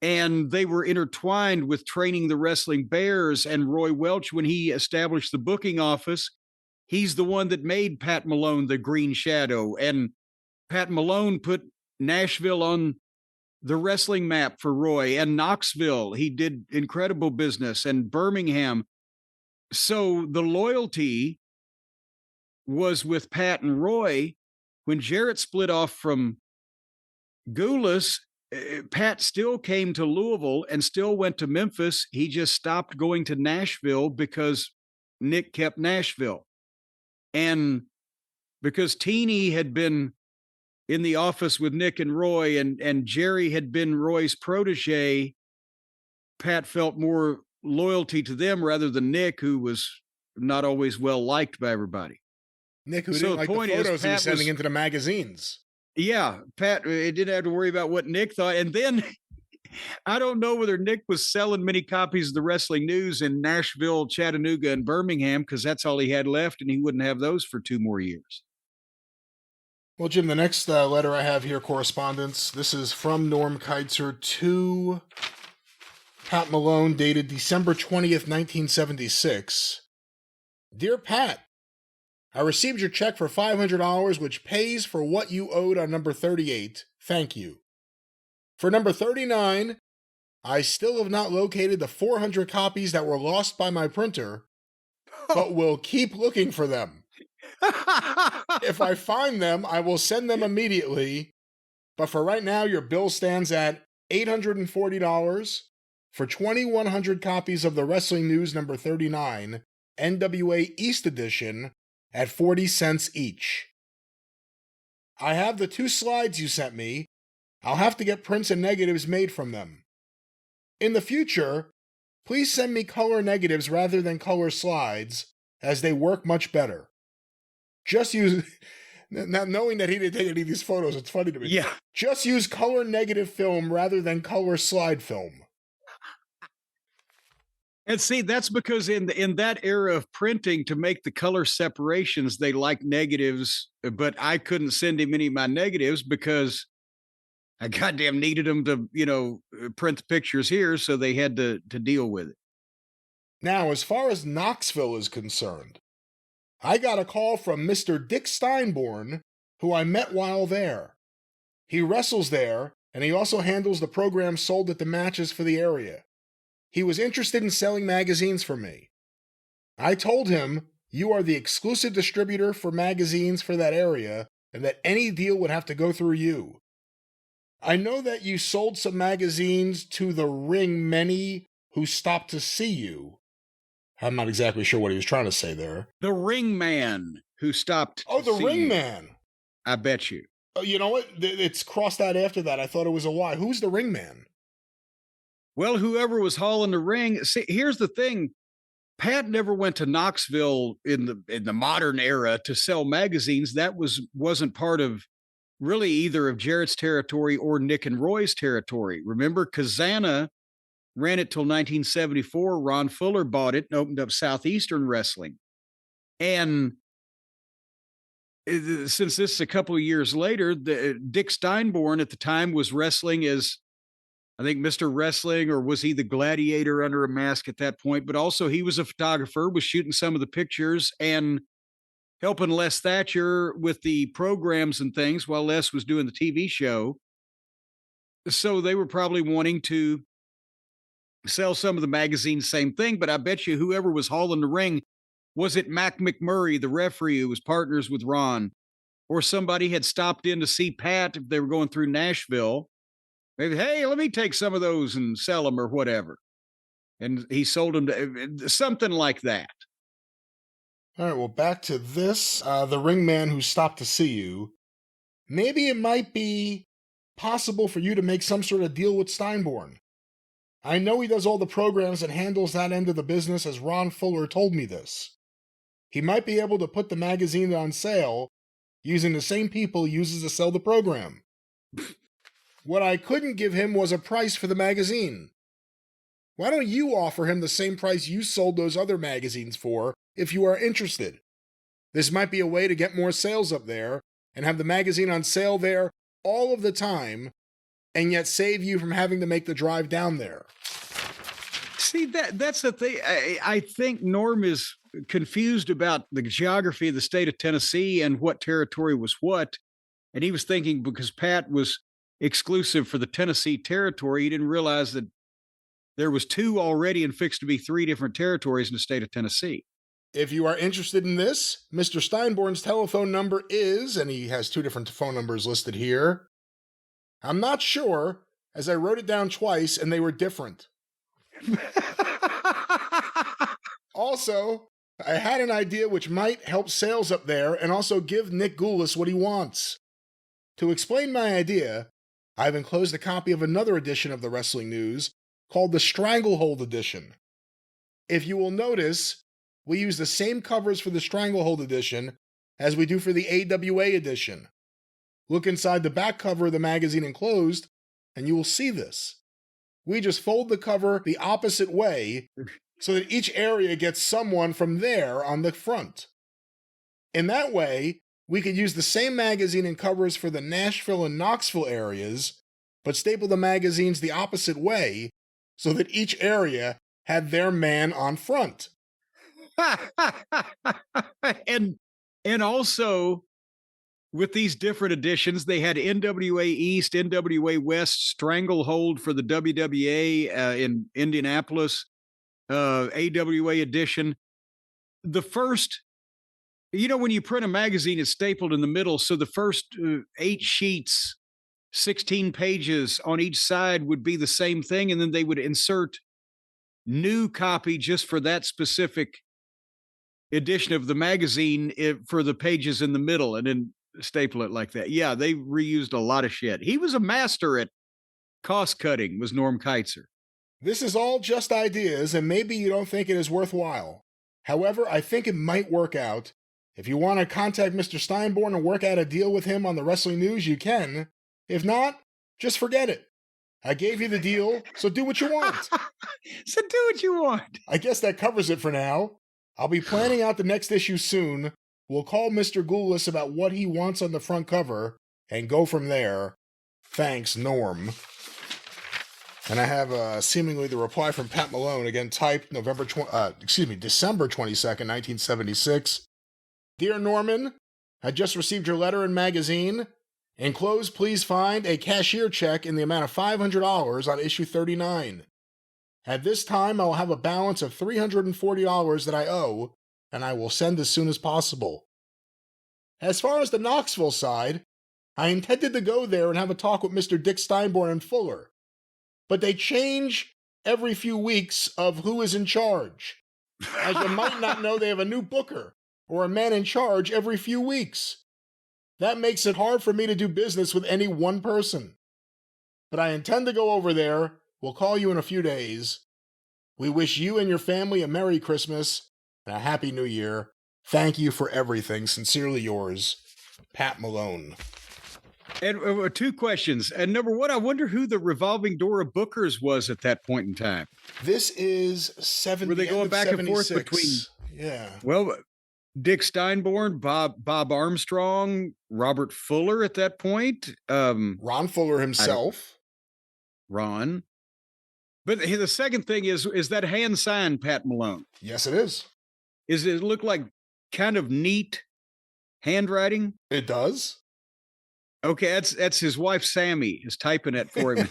[SPEAKER 2] and they were intertwined with training the Wrestling Bears. And Roy Welch, when he established the booking office, he's the one that made Pat Malone the Green Shadow, and Pat Malone put Nashville on the wrestling map for Roy, and Knoxville. He did incredible business, and Birmingham. So the loyalty was with Pat and Roy. When Jarrett split off from Goulas, Pat still came to Louisville and still went to Memphis. He just stopped going to Nashville because Nick kept Nashville. And because Teeny had been in the office with Nick and Roy, and Jerry had been Roy's protege, Pat felt more loyalty to them rather than Nick, who was not always well liked by everybody.
[SPEAKER 1] Nick, who didn't like the photos he was sending into the magazines.
[SPEAKER 2] Yeah, Pat didn't have to worry about what Nick thought. And then I don't know whether Nick was selling many copies of the Wrestling News in Nashville, Chattanooga, and Birmingham, because that's all he had left, and he wouldn't have those for 2 more years.
[SPEAKER 1] Well, Jim, the next letter I have here, correspondence, this is from Norm Keitzer to Pat Malone, dated December 20th, 1976. Dear Pat, I received your check for $500, which pays for what you owed on number 38. Thank you. For number 39, I still have not located the 400 copies that were lost by my printer, but will keep looking for them. If I find them, I will send them immediately. But for right now, your bill stands at $840 for 2,100 copies of the Wrestling News number 39, NWA East Edition, at 40 cents each. I have the 2 slides you sent me. I'll have to get prints and negatives made from them. In the future, please send me color negatives rather than color slides, as they work much better. Just use, now knowing that he didn't take any of these photos, it's funny to me.
[SPEAKER 2] Yeah.
[SPEAKER 1] Just use color negative film rather than color slide film.
[SPEAKER 2] And see, that's because in that era of printing, to make the color separations, they like negatives, but I couldn't send him any of my negatives because I goddamn needed them to, print the pictures here, so they had to deal with it.
[SPEAKER 1] Now, as far as Knoxville is concerned, I got a call from Mr. Dick Steinborn, who I met while there. He wrestles there, and he also handles the programs sold at the matches for the area. He was interested in selling magazines for me. I told him you are the exclusive distributor for magazines for that area, and that any deal would have to go through you. I know that you sold some magazines to the ring many who stopped to see you. I'm not exactly sure what he was trying to say there.
[SPEAKER 2] The ring man who stopped.
[SPEAKER 1] Oh, the
[SPEAKER 2] see
[SPEAKER 1] ring
[SPEAKER 2] you.
[SPEAKER 1] man.
[SPEAKER 2] I bet you.
[SPEAKER 1] Oh, you know what? It's crossed out after that. I thought it was a Y. Who's the ring man?
[SPEAKER 2] Well, whoever was hauling the ring. See, here's the thing. Pat never went to Knoxville in the modern era to sell magazines. That wasn't part of really either of Jarrett's territory or Nick and Roy's territory. Remember, Kazana ran it till 1974. Ron Fuller bought it and opened up Southeastern Wrestling. And since this is a couple of years later, Dick Steinborn at the time was wrestling as, I think, Mr. Wrestling, or was he the gladiator under a mask at that point? But also he was a photographer, was shooting some of the pictures and helping Les Thatcher with the programs and things while Les was doing the TV show. So they were probably wanting to sell some of the magazines, same thing. But I bet you whoever was hauling the ring, was it Mac McMurray, the referee who was partners with Ron, or somebody had stopped in to see Pat if they were going through Nashville? Maybe, hey, let me take some of those and sell them or whatever. And he sold them to something like that.
[SPEAKER 1] All right, well, back to this. The ring man who stopped to see you. Maybe it might be possible for you to make some sort of deal with Steinborn. I know he does all the programs and handles that end of the business, as Ron Fuller told me this. He might be able to put the magazine on sale using the same people he uses to sell the program. What I couldn't give him was a price for the magazine. Why don't you offer him the same price you sold those other magazines for if you are interested? This might be a way to get more sales up there and have the magazine on sale there all of the time, and yet save you from having to make the drive down there.
[SPEAKER 2] See, that's the thing. I think Norm is confused about the geography of the state of Tennessee and what territory was what. And he was thinking because Pat was exclusive for the Tennessee territory, he didn't realize that there was 2 already and fixed to be 3 different territories in the state of Tennessee.
[SPEAKER 1] If you are interested in this, Mr. Steinborn's telephone number is, and he has 2 different phone numbers listed here. I'm not sure, as I wrote it down twice and they were different. Also, I had an idea which might help sales up there and also give Nick Goulas what he wants. To explain my idea, I've enclosed a copy of another edition of the Wrestling News called the Stranglehold Edition. If you will notice, we use the same covers for the Stranglehold Edition as we do for the AWA Edition. Look inside the back cover of the magazine enclosed, and you will see this. We just fold the cover the opposite way so that each area gets someone from there on the front. In that way, we could use the same magazine and covers for the Nashville and Knoxville areas, but staple the magazines the opposite way so that each area had their man on front.
[SPEAKER 2] and also, with these different editions, they had NWA East, NWA West, Stranglehold for the WWA in Indianapolis, AWA edition. The first, when you print a magazine, it's stapled in the middle. So the first 8 sheets, 16 pages on each side would be the same thing. And then they would insert new copy just for that specific edition of the magazine for the pages in the middle. And then staple it like that. Yeah, they reused a lot of shit. He was a master at cost cutting, was Norm Keitzer.
[SPEAKER 1] This is all just ideas, and maybe you don't think it is worthwhile. However, I think it might work out. If you want to contact Mr. Steinborn and work out a deal with him on the wrestling news, you can. If not, just forget it. I gave you the deal, so do what you want.
[SPEAKER 2] So do what you want.
[SPEAKER 1] I guess that covers it for now. I'll be planning out the next issue soon. We'll call Mr. Goulas about what he wants on the front cover and go from there. Thanks, Norm. And I have seemingly the reply from Pat Malone, again typed December 22nd, 1976. Dear Norman, I just received your letter and magazine. Enclosed, please find a cashier check in the amount of $500 on issue 39. At this time, I will have a balance of $340 that I owe, and I will send as soon as possible. As far as the Knoxville side, I intended to go there and have a talk with Mr. Dick Steinborn and Fuller, but they change every few weeks of who is in charge. As you might not know, they have a new booker or a man in charge every few weeks. That makes it hard for me to do business with any one person. But I intend to go over there. We'll call you in a few days. We wish you and your family a Merry Christmas and a Happy New Year. Thank you for everything. Sincerely yours, Pat Malone.
[SPEAKER 2] And two questions. And number one, I wonder who the revolving door of bookers was at that point in time.
[SPEAKER 1] This is 70.
[SPEAKER 2] Were they going back and forth between?
[SPEAKER 1] Yeah.
[SPEAKER 2] Well, Dick Steinborn, Bob Armstrong, Robert Fuller at that point.
[SPEAKER 1] Ron Fuller himself.
[SPEAKER 2] Ron. But the second thing is that hand signed Pat Malone?
[SPEAKER 1] Yes, it is.
[SPEAKER 2] Does it look like kind of neat handwriting?
[SPEAKER 1] It does.
[SPEAKER 2] Okay, that's his wife Sammy is typing it for him.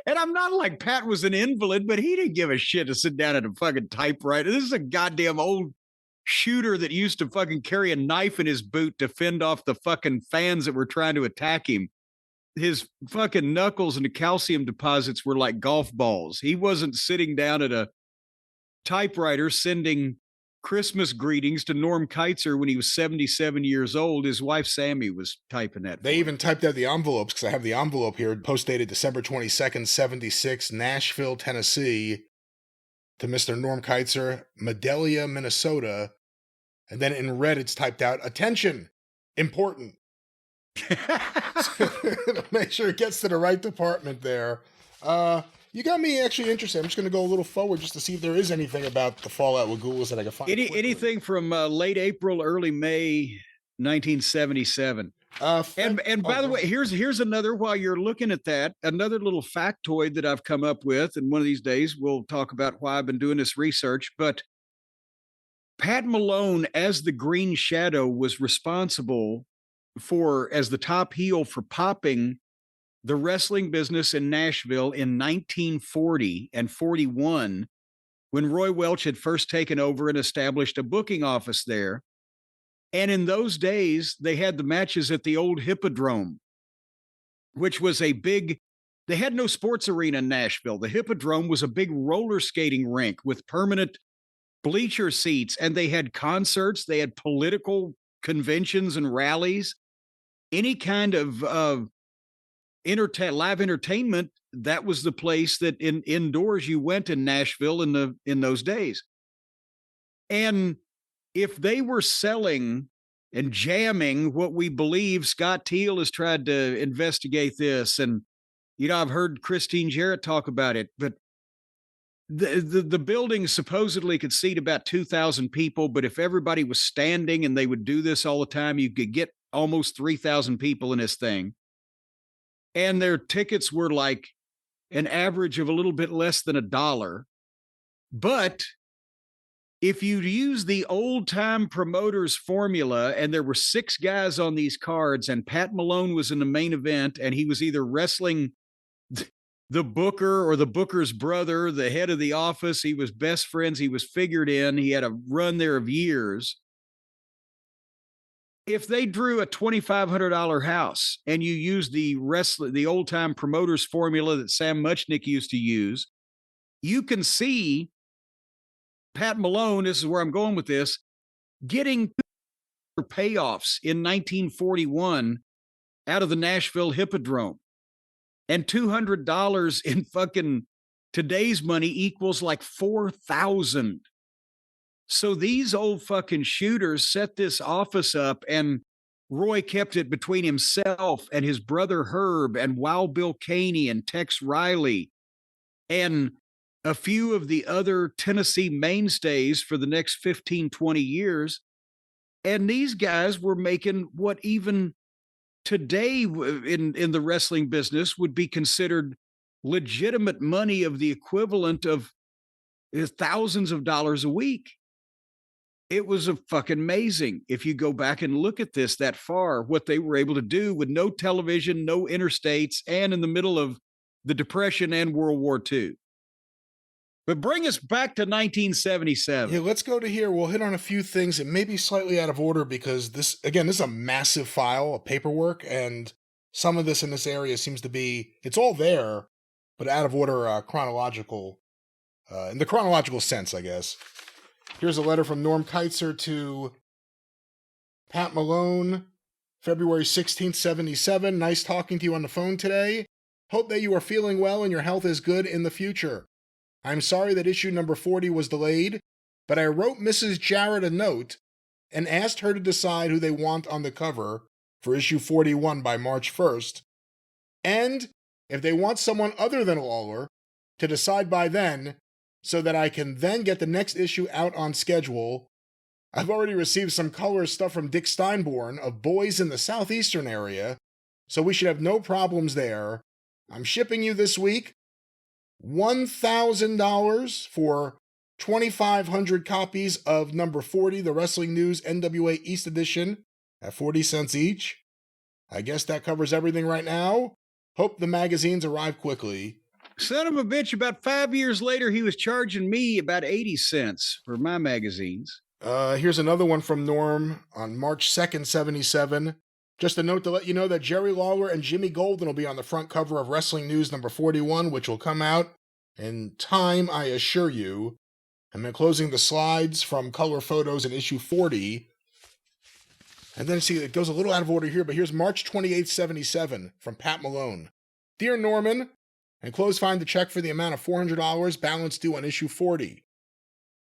[SPEAKER 2] And I'm not like Pat was an invalid, but he didn't give a shit to sit down at a fucking typewriter. This is a goddamn old shooter that used to fucking carry a knife in his boot to fend off the fucking fans that were trying to attack him. His fucking knuckles and the calcium deposits were like golf balls. He wasn't sitting down at a typewriter sending Christmas greetings to Norm Keitzer when he was 77 years old. His wife Sammy was typing that.
[SPEAKER 1] They even typed out the envelopes, because I have the envelope here, post-dated December 22nd, 76, Nashville, Tennessee, to Mr. Norm Keitzer, Medelia, Minnesota. And then in red, it's typed out, attention, important. Make sure it gets to the right department there. You got me actually interested. I'm just going to go a little forward just to see if there is anything about the fallout with Goulas that I can find.
[SPEAKER 2] Anything from late April, early May, 1977. And by the way, here's another, while you're looking at that, another little factoid that I've come up with. And one of these days we'll talk about why I've been doing this research. But Pat Malone, as the Green Shadow, was responsible for, as the top heel, for popping the wrestling business in Nashville in 1940 and 41, when Roy Welch had first taken over and established a booking office there. And in those days, they had the matches at the old Hippodrome, which was they had no sports arena in Nashville. The Hippodrome was a big roller skating rink with permanent bleacher seats, and they had concerts, they had political conventions and rallies, any kind of live entertainment. That was the place that indoors you went in Nashville in those days. And if they were selling and jamming what we believe, Scott Teal has tried to investigate this, and I've heard Christine Jarrett talk about it, but the building supposedly could seat about 2,000 people, but if everybody was standing and they would do this all the time, you could get almost 3,000 people in this thing. And their tickets were like an average of a little bit less than $1. But if you use the old time promoters formula, and there were 6 guys on these cards, and Pat Malone was in the main event, and he was either wrestling the booker or the booker's brother, the head of the office. He was best friends. He was figured in. He had a run there of years. If they drew a $2,500 house and you use the old time promoters formula that Sam Muchnick used to use, you can see Pat Malone, this is where I'm going with this, getting payoffs in 1941 out of the Nashville Hippodrome. And $200 in fucking today's money equals like 4,000. So these old fucking shooters set this office up, and Roy kept it between himself and his brother Herb and Wild Bill Caney and Tex Riley and a few of the other Tennessee mainstays for the next 15, 20 years. And these guys were making what even today in the wrestling business would be considered legitimate money of the equivalent of thousands of dollars a week. It was a fucking amazing. If you go back and look at this that far, what they were able to do with no television, no interstates, and in the middle of the Depression and World War II. But bring us back to 1977.
[SPEAKER 1] Yeah, let's go to here. We'll hit on a few things. It may be slightly out of order because this is a massive file of paperwork, and some of this in this area seems to be, it's all there, but out of order chronological, in the chronological sense, I guess. Here's a letter from Norm Keitzer to Pat Malone, February 16th, 77. Nice talking to you on the phone today. Hope that you are feeling well and your health is good in the future. I'm sorry that issue number 40 was delayed, but I wrote Mrs. Jarrett a note and asked her to decide who they want on the cover for issue 41 by March 1st, and if they want someone other than Lawler, to decide by then, so that I can then get the next issue out on schedule. I've already received some color stuff from Dick Steinborn of Boys in the Southeastern area, so we should have no problems there. I'm shipping you this week $1,000 for 2,500 copies of number 40, the Wrestling News NWA East Edition, at 40 cents each. I guess that covers everything right now. Hope the magazines arrive quickly.
[SPEAKER 2] Son of a bitch, about 5 years later, he was charging me about 80 cents for my magazines.
[SPEAKER 1] Here's another one from Norm on March 2nd, 77. Just a note to let you know that Jerry Lawler and Jimmy Golden will be on the front cover of Wrestling News number 41, which will come out in time, I assure you. And then closing the slides from color photos in issue 40. And then see, it goes a little out of order here, but here's March 28th, 77 from Pat Malone. Dear Norman, enclosed find the check for the amount of $400 balance due on issue 40.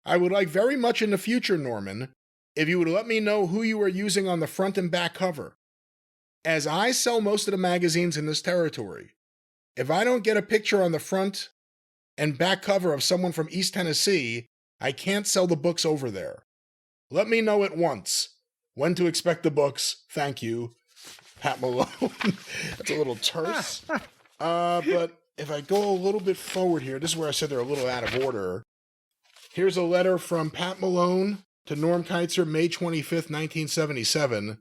[SPEAKER 1] I would like very much in the future, Norman, if you would let me know who you are using on the front and back cover. As I sell most of the magazines in this territory, if I don't get a picture on the front and back cover of someone from East Tennessee, I can't sell the books over there. Let me know at once when to expect the books. Thank you, Pat Malone. That's a little terse. But if I go a little bit forward here, this is where I said they're a little out of order. Here's a letter from Pat Malone to Norm Keitzer, May 25th, 1977.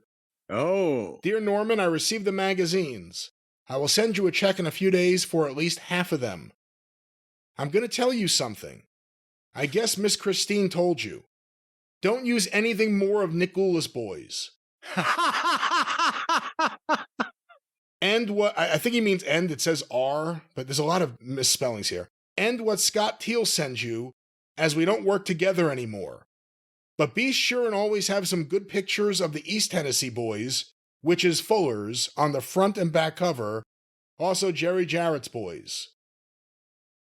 [SPEAKER 2] Oh.
[SPEAKER 1] Dear Norman, I received the magazines. I will send you a check in a few days for at least half of them. I'm going to tell you something. I guess Miss Christine told you. Don't use anything more of Nick Gula's boys. And what, I think he means end, it says R, but there's a lot of misspellings here. And what Scott Teal sends you, as we don't work together anymore. But be sure and always have some good pictures of the East Tennessee boys, which is Fuller's, on the front and back cover. Also Jerry Jarrett's boys.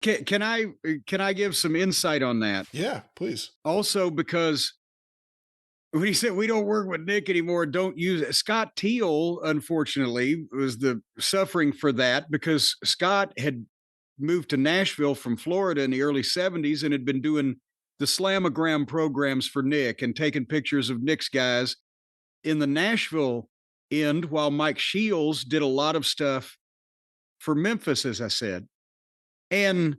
[SPEAKER 2] Can I give some insight on that?
[SPEAKER 1] Yeah, please.
[SPEAKER 2] Also, because when he said we don't work with Nick anymore, don't use it. Scott Teal, unfortunately, was the suffering for that because Scott had moved to Nashville from Florida in the early 70s and had been doing the Slamagram programs for Nick and taking pictures of Nick's guys in the Nashville end, while Mike Shields did a lot of stuff for Memphis, as I said. And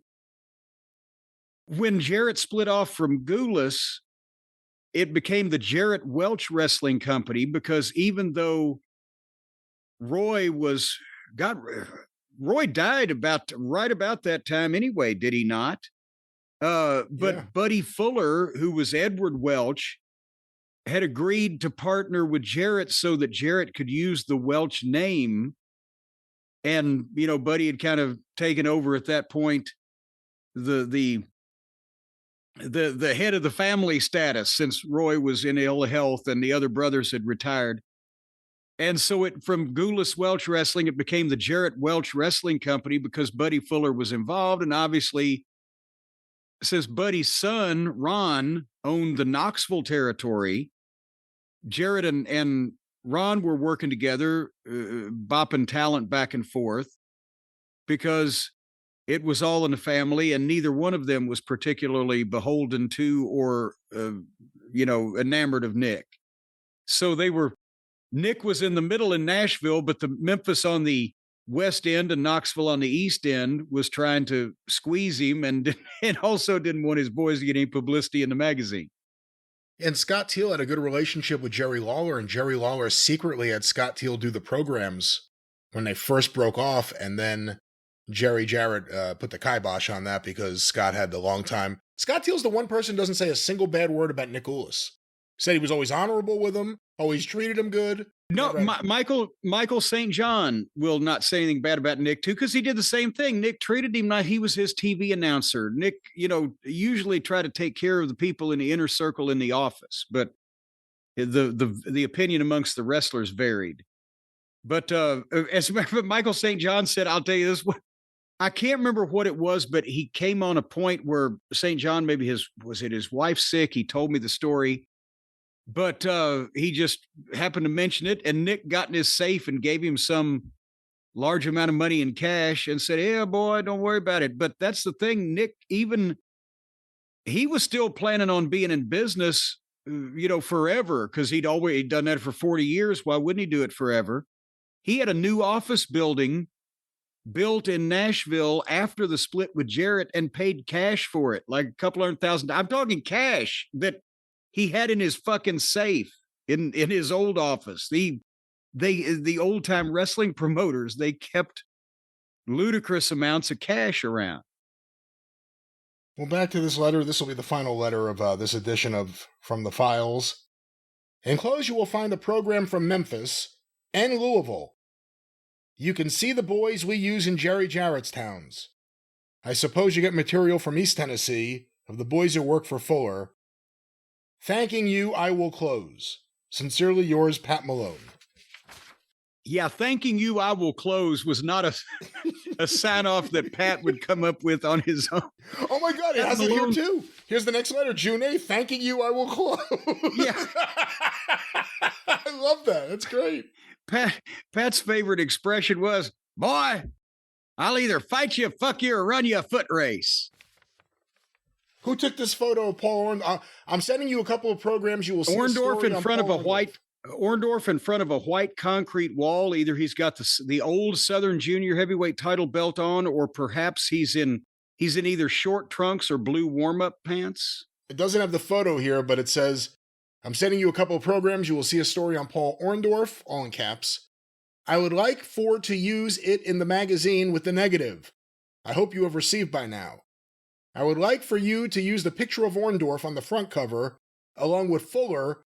[SPEAKER 2] when Jarrett split off from Goulas, it became the Jarrett Welch Wrestling Company because even though Roy died right about that time anyway, did he not? But yeah. Buddy Fuller, who was Edward Welch, had agreed to partner with Jarrett so that Jarrett could use the Welch name. And, you know, Buddy had kind of taken over at that point the the head of the family status, since Roy was in ill health and the other brothers had retired. And so it from Gulas Welch Wrestling, it became the Jarrett Welch Wrestling Company because Buddy Fuller was involved. And obviously, since Buddy's son, Ron, owned the Knoxville territory, Jarrett and Ron were working together, bopping talent back and forth because it was all in the family, and neither one of them was particularly beholden to or, enamored of Nick. So Nick was in the middle in Nashville, but the Memphis on the west end and Knoxville on the east end was trying to squeeze him and also didn't want his boys to get any publicity in the magazine.
[SPEAKER 1] And Scott Teal had a good relationship with Jerry Lawler, and Jerry Lawler secretly had Scott Teal do the programs when they first broke off, and then Jerry Jarrett put the kibosh on that because Scott had the long time. Scott Teal's the one person who doesn't say a single bad word about Nick Gulas. Said he was always honorable with him, always treated him good.
[SPEAKER 2] No, Michael St. John will not say anything bad about Nick, too, because he did the same thing. Nick treated him like he was his TV announcer. Nick, usually tried to take care of the people in the inner circle in the office, but the opinion amongst the wrestlers varied. But as a matter of fact, Michael St. John said, I'll tell you this, I can't remember what it was, but he came on a point where St. John, maybe his wife's sick? He told me the story. But he just happened to mention it, and Nick got in his safe and gave him some large amount of money in cash and said, yeah, boy, don't worry about it. But that's the thing. Nick, he was still planning on being in business, forever, because he'd done that for 40 years. Why wouldn't he do it forever? He had a new office building built in Nashville after the split with Jarrett and paid cash for it, like a couple $100,000. I'm talking cash that he had in his fucking safe in his old office. The old time wrestling promoters, they kept ludicrous amounts of cash around.
[SPEAKER 1] Well, back to this letter. This will be the final letter of this edition of From the Files. Enclosed, you will find a program from Memphis and Louisville. You can see the boys we use in Jerry Jarrett's towns. I suppose you get material from East Tennessee of the boys who work for Fuller. Thanking you, I will close. Sincerely yours, Pat Malone.
[SPEAKER 2] Yeah, thanking you, I will close was not a sign-off that Pat would come up with on his own.
[SPEAKER 1] Oh my God, it has it here too. Here's the next letter, June 8th. Thanking you, I will close. Yeah. I love that. That's great.
[SPEAKER 2] Pat's favorite expression was, boy, I'll either fight you, fuck you, or run you a foot race.
[SPEAKER 1] Who took this photo of Paul Orndorff? I'm sending you a couple of programs. You will see
[SPEAKER 2] Orndorff in front of Orndorff in front of a white concrete wall. Either he's got the old Southern Junior Heavyweight title belt on, or perhaps he's in either short trunks or blue warm-up pants.
[SPEAKER 1] It doesn't have the photo here, but it says, I'm sending you a couple of programs. You will see a story on Paul Orndorff, all in caps. I would like for to use it in the magazine with the negative. I hope you have received by now. I would like for you to use the picture of Orndorff on the front cover, along with Fuller.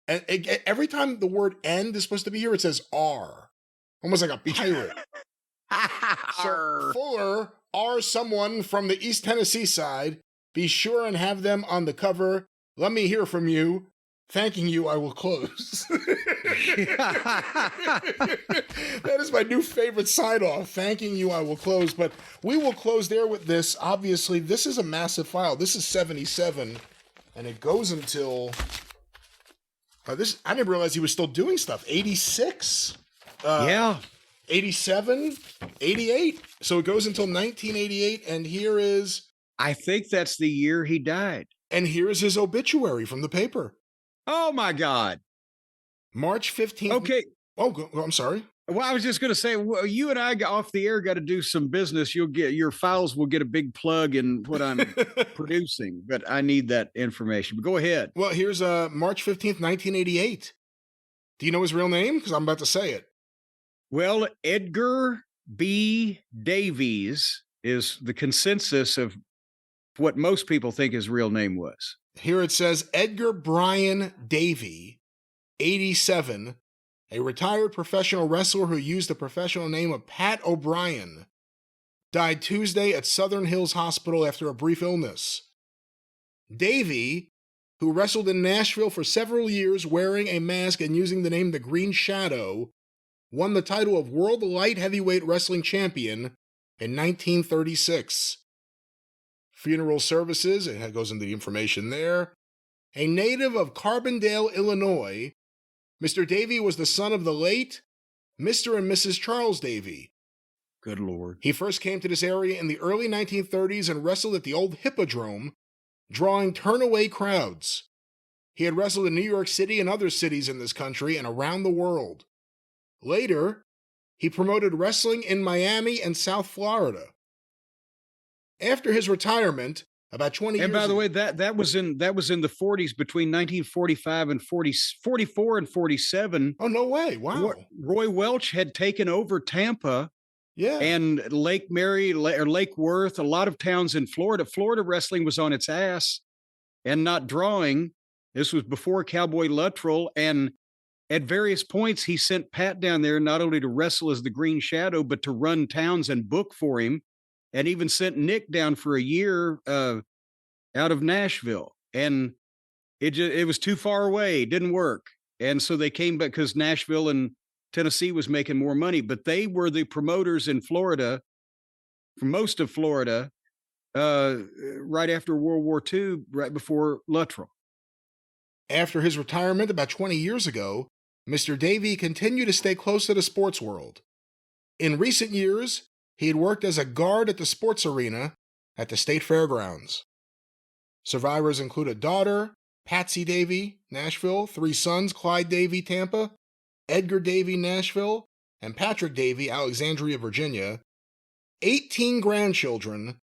[SPEAKER 1] And every time the word "end" is supposed to be here, it says "R," almost like a pirate. So Fuller, R, someone from the East Tennessee side. Be sure and have them on the cover. Let me hear from you. Thanking you, I will close. That is my new favorite sign-off. Thanking you, I will close. But we will close there with this. Obviously, this is a massive file. This is 77, and it goes until... I didn't realize he was still doing stuff. 86?
[SPEAKER 2] Yeah.
[SPEAKER 1] 87? 88? So it goes until 1988, and here is...
[SPEAKER 2] I think that's the year he died.
[SPEAKER 1] And here is his obituary from the paper.
[SPEAKER 2] Oh, my God.
[SPEAKER 1] March 15th.
[SPEAKER 2] Okay.
[SPEAKER 1] Oh, I'm sorry.
[SPEAKER 2] Well, I was just going to say, well, you and I off the air got to do some business. Your files will get a big plug in what I'm producing, but I need that information. But go ahead.
[SPEAKER 1] Well, here's March 15th, 1988. Do you know his real name? Because I'm about to say it.
[SPEAKER 2] Well, Edgar B. Davies is the consensus of what most people think his real name was.
[SPEAKER 1] Here it says Edgar Brian Davey, 87, a retired professional wrestler who used the professional name of Pat O'Brien, died Tuesday at Southern Hills Hospital after a brief illness. Davey, who wrestled in Nashville for several years wearing a mask and using the name The Green Shadow, won the title of World Light Heavyweight Wrestling Champion in 1936. Funeral services, it goes into the information there. A native of Carbondale, Illinois, Mr. Davey was the son of the late Mr. and Mrs. Charles Davey.
[SPEAKER 2] Good Lord.
[SPEAKER 1] He first came to this area in the early 1930s and wrestled at the old Hippodrome, drawing turnaway crowds. He had wrestled in New York City and other cities in this country and around the world. Later, he promoted wrestling in Miami and South Florida. After his retirement, about 20 years
[SPEAKER 2] ago. And by the way, that was in the 40s, between 1945 and 44 and 47.
[SPEAKER 1] Oh, no way. Wow.
[SPEAKER 2] Roy Welch had taken over Tampa.
[SPEAKER 1] Yeah.
[SPEAKER 2] And Lake Mary or Lake Worth, a lot of towns in Florida. Florida wrestling was on its ass and not drawing. This was before Cowboy Luttrell. And at various points, he sent Pat down there not only to wrestle as the Green Shadow, but to run towns and book for him. And even sent Nick down for a year out of Nashville. And it was too far away. It didn't work. And so they came back because Nashville and Tennessee was making more money. But they were the promoters in Florida, for most of Florida, right after World War II, right before Luttrell.
[SPEAKER 1] After his retirement about 20 years ago, Mr. Davey continued to stay close to the sports world. In recent years, he had worked as a guard at the sports arena at the state fairgrounds. Survivors include a daughter, Patsy Davey, Nashville, 3 sons, Clyde Davey, Tampa, Edgar Davey, Nashville, and Patrick Davey, Alexandria, Virginia, 18 grandchildren,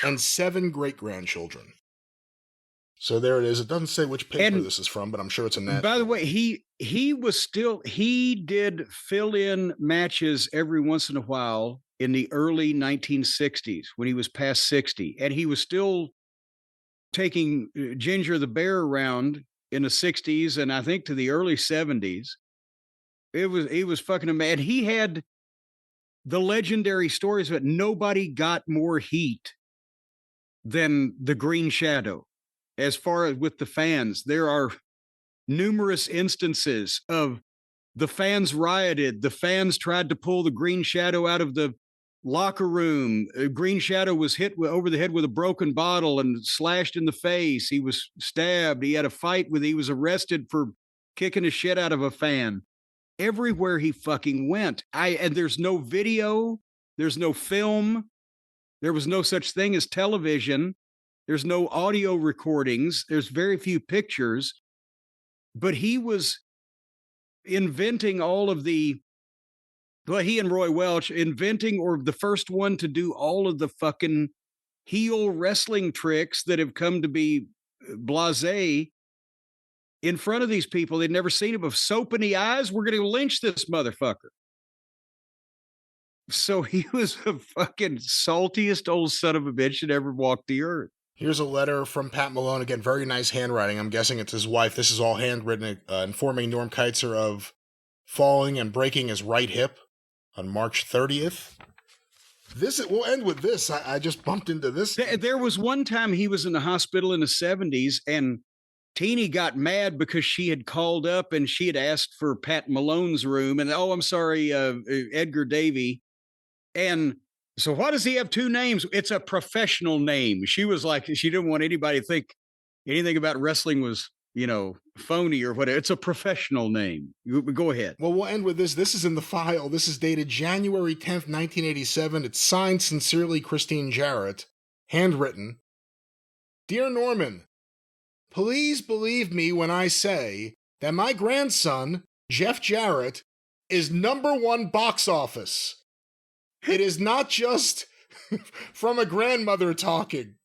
[SPEAKER 1] and 7 great-grandchildren. So there it is. It doesn't say which paper this is from, but I'm sure it's in that.
[SPEAKER 2] By the way, he did fill-in matches every once in a while in the early 1960s when he was past 60, and he was still taking Ginger the Bear around in the 60s and I think to the early 70s. He was fucking amazing. He had the legendary stories, but nobody got more heat than the Green Shadow. As far as with the fans, there are numerous instances of the fans rioted. The fans tried to pull the Green Shadow out of the locker room. Green Shadow was hit over the head with a broken bottle and slashed in the face. He was stabbed. He had a fight he was arrested for kicking the shit out of a fan. Everywhere he fucking went. And there's no video. There's no film. There was no such thing as television. There's no audio recordings. There's very few pictures. But he was inventing all of he and Roy Welch inventing, or the first one to do all of the fucking heel wrestling tricks that have come to be blasé in front of these people. They'd never seen him. Of soap in the eyes, we're going to lynch this motherfucker. So he was the fucking saltiest old son of a bitch that ever walked the earth.
[SPEAKER 1] Here's a letter from Pat Malone. Again, very nice handwriting. I'm guessing it's his wife. This is all handwritten, informing Norm Keitzer of falling and breaking his right hip on March 30th. We'll end with this. I just bumped into this.
[SPEAKER 2] There was one time he was in the hospital in the 70s, and Teeny got mad because she had called up and she had asked for Pat Malone's room. And, I'm sorry, Edgar Davey. And so why does he have 2 names? It's a professional name. She was like, she didn't want anybody to think anything about wrestling was, phony or whatever. It's a professional name. Go ahead.
[SPEAKER 1] Well, we'll end with this. This is in the file. This is dated January 10th, 1987. It's signed Sincerely Christine Jarrett, handwritten. Dear Norman, please believe me when I say that my grandson, Jeff Jarrett, is #1 box office. It is not just from a grandmother talking.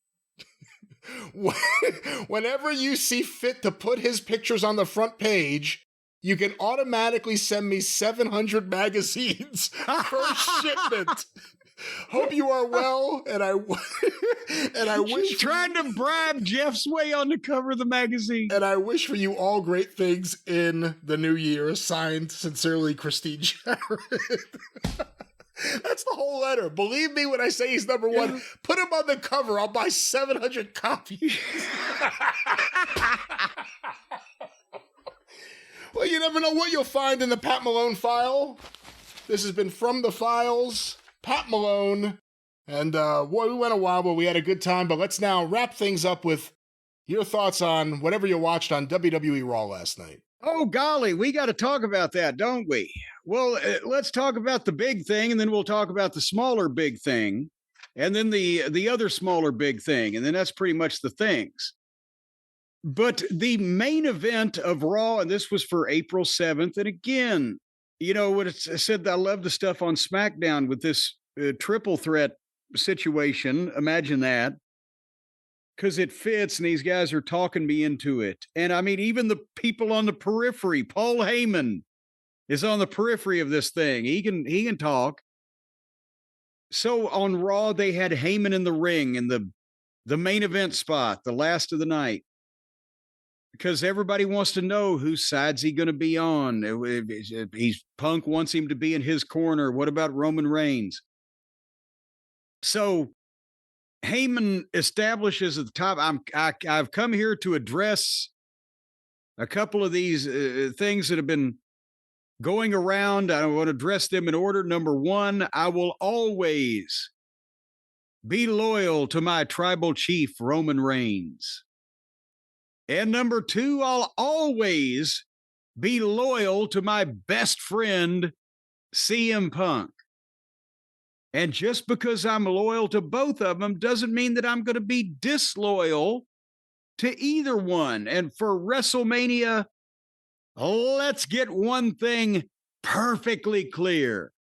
[SPEAKER 1] Whenever you see fit to put his pictures on the front page, you can automatically send me 700 magazines for shipment. Hope you are well, and I wish
[SPEAKER 2] trying to bribe Jeff's way on the cover of the magazine.
[SPEAKER 1] And I wish for you all great things in the new year. Signed, Sincerely, Christine Jarrett. That's the whole letter. Believe me when I say he's number one. Put him on the cover. I'll buy 700 copies. Well, you never know what you'll find in the Pat Malone file. This has been From the Files, Pat Malone. And boy, we went a while, but we had a good time. But let's now wrap things up with your thoughts on whatever you watched on WWE Raw last night.
[SPEAKER 2] Oh, golly, we got to talk about that, don't we? Well, let's talk about the big thing, and then we'll talk about the smaller big thing, and then the other smaller big thing, and then that's pretty much the things. But the main event of Raw, and this was for April 7th, and again, you know, what it said, I love the stuff on SmackDown with this triple threat situation. Imagine that. Because it fits, and these guys are talking me into it. And I mean, even the people on the periphery, Paul Heyman is on the periphery of this thing. He can talk. So on Raw, they had Heyman in the ring in the main event spot, the last of the night. Because everybody wants to know whose side's he going to be on. Punk wants him to be in his corner. What about Roman Reigns? So Heyman establishes at the top, I've come here to address a couple of these things that have been going around. I want to address them in order. Number one, I will always be loyal to my tribal chief, Roman Reigns. And number two, I'll always be loyal to my best friend, CM Punk. And just because I'm loyal to both of them doesn't mean that I'm going to be disloyal to either one. And for WrestleMania, let's get one thing perfectly clear.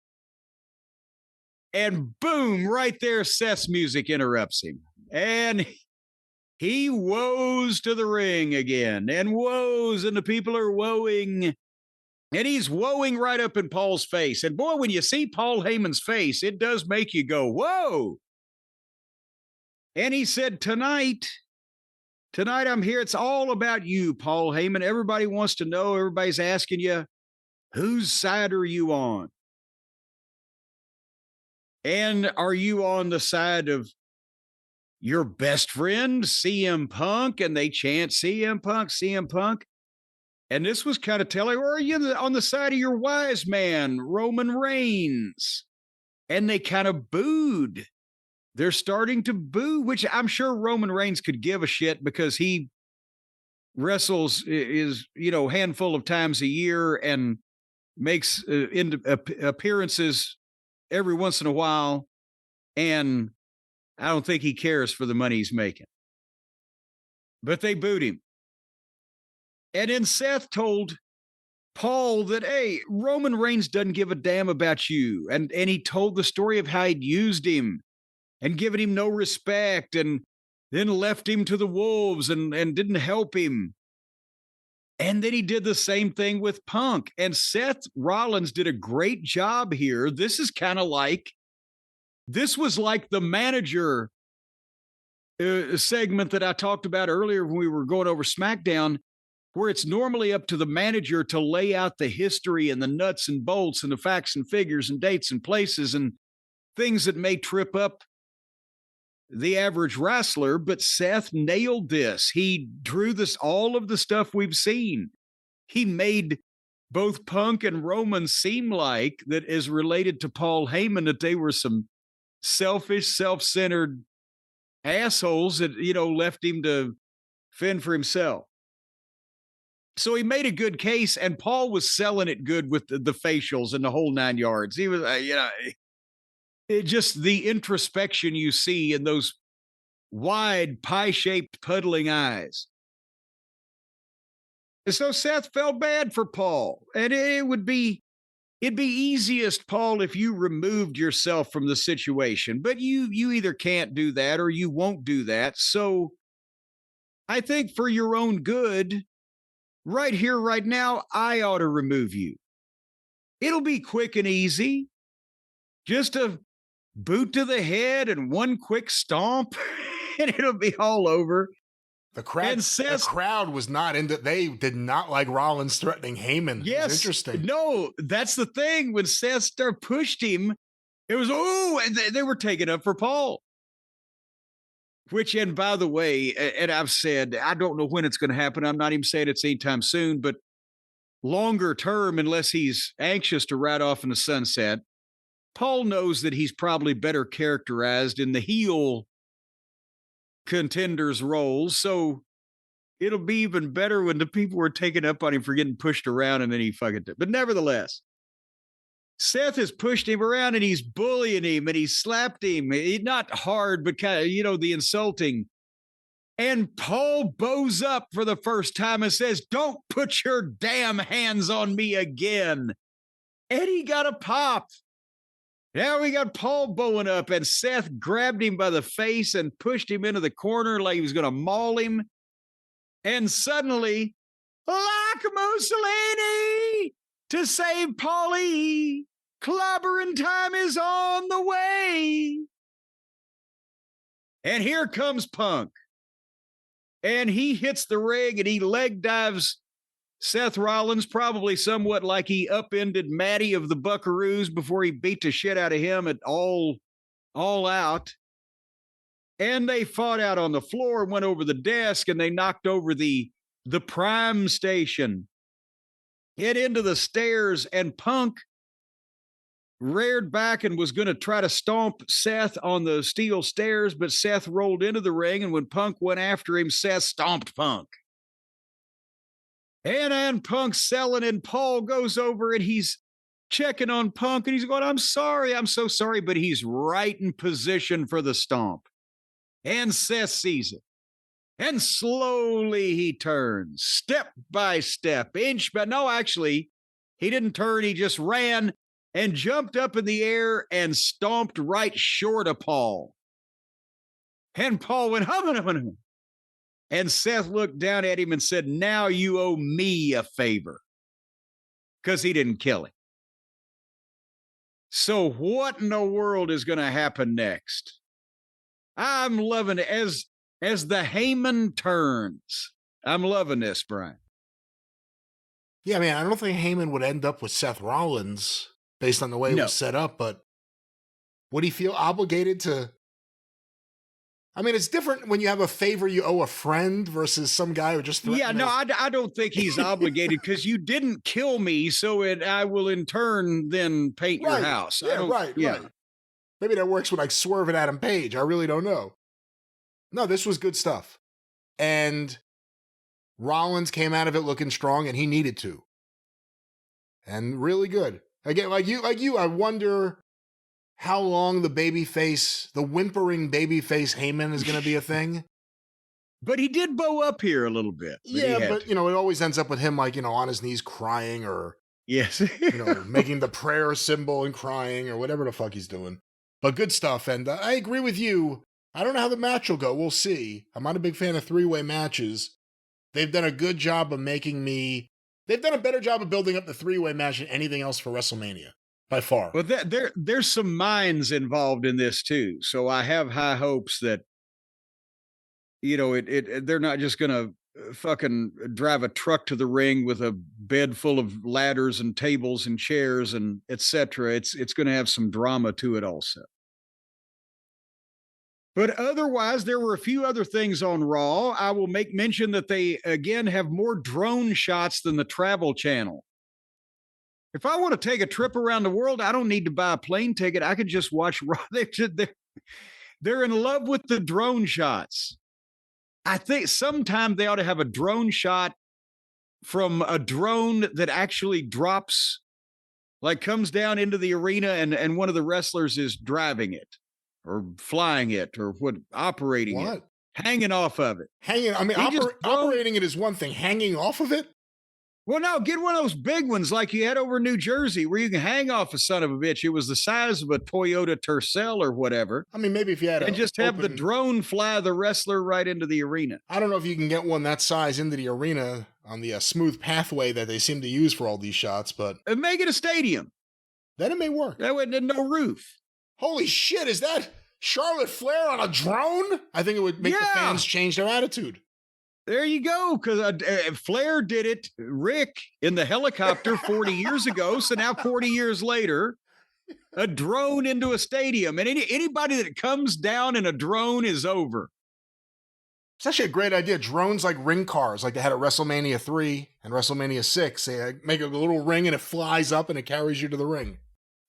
[SPEAKER 2] And boom, right there, Seth's music interrupts him. And he woes to the ring again, and woes, and the people are woeing. And he's woeing right up in Paul's face. And boy, when you see Paul Heyman's face, it does make you go, whoa. And he said, tonight I'm here. It's all about you, Paul Heyman. Everybody wants to know. Everybody's asking you, whose side are you on? And are you on the side of your best friend, CM Punk? And they chant CM Punk, CM Punk. And this was kind of telling, or are you on the side of your wise man, Roman Reigns? And they kind of booed. They're starting to boo, which I'm sure Roman Reigns could give a shit because he wrestles is, you know, handful of times a year and makes appearances every once in a while. And I don't think he cares for the money he's making. But they booed him. And then Seth told Paul that, hey, Roman Reigns doesn't give a damn about you. And he told the story of how he'd used him and given him no respect and then left him to the wolves and didn't help him. And then he did the same thing with Punk. And Seth Rollins did a great job here. This is kind of like, this was like the manager segment that I talked about earlier when we were going over SmackDown, where it's normally up to the manager to lay out the history and the nuts and bolts and the facts and figures and dates and places and things that may trip up the average wrestler. But Seth nailed this. He drew this, all of the stuff we've seen. He made both Punk and Roman seem like that is related to Paul Heyman, that they were some selfish, self-centered assholes that, you know, left him to fend for himself. So he made a good case, and Paul was selling it good with the facials and the whole 9 yards. He was, it just the introspection you see in those wide, pie-shaped, puddling eyes. And so Seth felt bad for Paul, and it'd be easiest, Paul, if you removed yourself from the situation. But you either can't do that or you won't do that. So I think for your own good, right here, right now, I ought to remove you. It'll be quick and easy. Just a boot to the head and one quick stomp, and it'll be all over.
[SPEAKER 1] The crowd was not into. They did not like Rollins threatening Heyman.
[SPEAKER 2] Yes,
[SPEAKER 1] it was interesting.
[SPEAKER 2] No, that's the thing. When Seth pushed him, It was, and they were taking up for Paul. Which, and by the way, and I've said, I don't know when it's going to happen. I'm not even saying it's anytime soon, but longer term, unless he's anxious to ride off in the sunset, Paul knows that he's probably better characterized in the heel contenders roles. So it'll be even better when the people were taking up on him for getting pushed around and then he fucking did. But nevertheless, Seth has pushed him around and he's bullying him and he slapped him. Not hard, but kind of, the insulting. And Paul bows up for the first time and says, "Don't put your damn hands on me again." And he got a pop. Now we got Paul bowing up and Seth grabbed him by the face and pushed him into the corner like he was going to maul him. And suddenly, like Mussolini, to save Paulie, clobbering time is on the way. And here comes Punk. And he hits the ring and he leg dives Seth Rollins, probably somewhat like he upended Matty of the Buckaroos before he beat the shit out of him at all out. And they fought out on the floor, went over the desk, and they knocked over the Prime Station. Hit into the stairs, and Punk reared back and was going to try to stomp Seth on the steel stairs, but Seth rolled into the ring, and when Punk went after him, Seth stomped Punk. And Punk's selling, and Paul goes over, and he's checking on Punk, and he's going, "I'm sorry, I'm so sorry," but he's right in position for the stomp. And Seth sees it. And slowly he turns, step by step, inch, but no, actually, he didn't turn, he just ran and jumped up in the air and stomped right short of Paul. And Paul went, hum. And Seth looked down at him and said, "Now you owe me a favor." Because he didn't kill him. So what in the world is going to happen next? I'm loving it as the Heyman turns. I'm loving this, Brian.
[SPEAKER 1] Yeah, man, I don't think Heyman would end up with Seth Rollins based on the way it was set up, but would he feel obligated to? I mean, it's different when you have a favor you owe a friend versus some guy who just threatened.
[SPEAKER 2] Yeah, no, I don't think he's obligated because you didn't kill me, so I will in turn then paint your house.
[SPEAKER 1] Yeah, right. Maybe that works with like Swerve and Adam Page. I really don't know. No, this was good stuff. And Rollins came out of it looking strong, and he needed to. And really good. Again, like you, I wonder how long the whimpering babyface Heyman is going to be a thing.
[SPEAKER 2] But he did bow up here a little bit.
[SPEAKER 1] Yeah, but it always ends up with him like, on his knees crying or,
[SPEAKER 2] yes,
[SPEAKER 1] making the prayer symbol and crying or whatever the fuck he's doing. But good stuff. And I agree with you. I don't know how the match will go. We'll see. I'm not a big fan of three-way matches. They've done a good job of they've done a better job of building up the three-way match than anything else for WrestleMania. By far.
[SPEAKER 2] Well, there's some minds involved in this too. So I have high hopes that, they're not just going to fucking drive a truck to the ring with a bed full of ladders and tables and chairs and etc. It's going to have some drama to it also. But otherwise, there were a few other things on Raw. I will make mention that they, again, have more drone shots than the Travel Channel. If I want to take a trip around the world, I don't need to buy a plane ticket. I could just watch Raw. They're in love with the drone shots. I think sometime they ought to have a drone shot from a drone that actually drops, like comes down into the arena and one of the wrestlers is driving it or flying it or operating it, hanging off of it.
[SPEAKER 1] Operating it is one thing. Hanging off of it?
[SPEAKER 2] Well, no, get one of those big ones like you had over in New Jersey where you can hang off a son of a bitch. It was the size of a Toyota Tercel or whatever.
[SPEAKER 1] I mean, maybe if you had
[SPEAKER 2] and just have the drone fly the wrestler right into the arena.
[SPEAKER 1] I don't know if you can get one that size into the arena on the smooth pathway that they seem to use for all these shots, but
[SPEAKER 2] make it a stadium.
[SPEAKER 1] Then it may work.
[SPEAKER 2] That way, no roof.
[SPEAKER 1] Holy shit! Is that Charlotte Flair on a drone? I think it would make the fans change their attitude.
[SPEAKER 2] There you go, because Flair did it, Rick, in the helicopter 40 years ago. So now 40 years later, a drone into a stadium, and anybody that comes down in a drone is over.
[SPEAKER 1] It's actually a great idea. Drones like ring cars, like they had at WrestleMania 3 and WrestleMania 6. They make a little ring and it flies up and it carries you to the ring.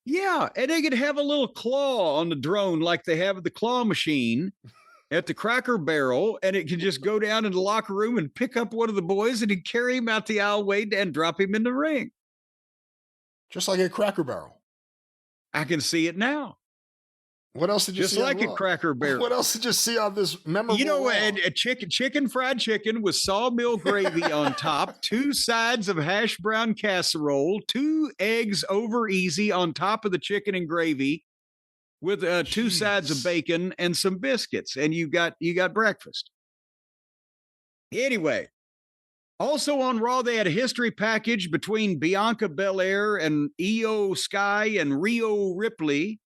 [SPEAKER 2] Yeah, and they could have a little claw on the drone like they have the claw machine at the Cracker Barrel, and it can just go down in the locker room and pick up one of the boys and carry him out the aisleway and drop him in the ring.
[SPEAKER 1] Just like a Cracker Barrel.
[SPEAKER 2] I can see it now.
[SPEAKER 1] What else did you see?
[SPEAKER 2] Just like a Cracker Barrel.
[SPEAKER 1] What else did you see on this memorable?
[SPEAKER 2] You know, a chicken fried chicken with sawmill gravy on top, 2 sides of hash brown casserole, 2 eggs over easy on top of the chicken and gravy, with 2 sides of bacon and some biscuits, and you got breakfast. Anyway, also on Raw, they had a history package between Bianca Belair and Io Sky and Rhea Ripley.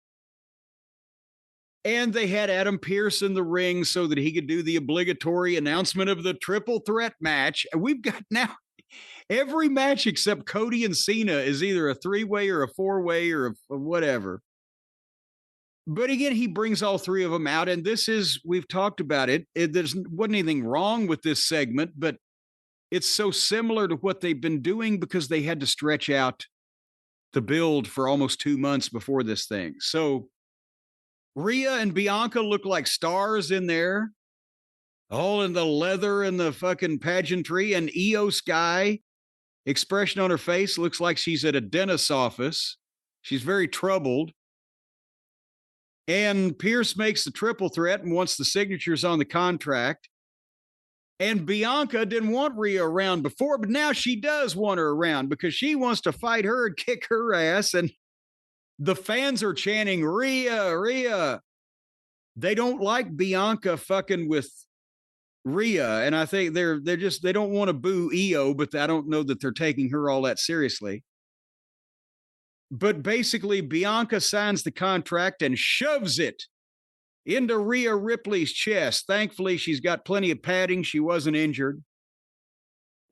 [SPEAKER 2] And they had Adam Pearce in the ring so that he could do the obligatory announcement of the triple threat match. And we've got now every match except Cody and Cena is either a 3-way or a 4-way or whatever. But again, he brings all 3 of them out. And this is, we've talked about it. There wasn't anything wrong with this segment, but it's so similar to what they've been doing because they had to stretch out the build for almost 2 months before this thing. So Rhea and Bianca look like stars in there, all in the leather and the fucking pageantry. And Io Sky, expression on her face looks like she's at a dentist's office. She's very troubled. And Pierce makes the triple threat and wants the signatures on the contract. And Bianca didn't want Rhea around before, but now she does want her around because she wants to fight her and kick her ass. And the fans are chanting, Rhea, Rhea. They don't like Bianca fucking with Rhea. And I think they don't want to boo Io, but I don't know that they're taking her all that seriously. But basically, Bianca signs the contract and shoves it into Rhea Ripley's chest. Thankfully, she's got plenty of padding. She wasn't injured.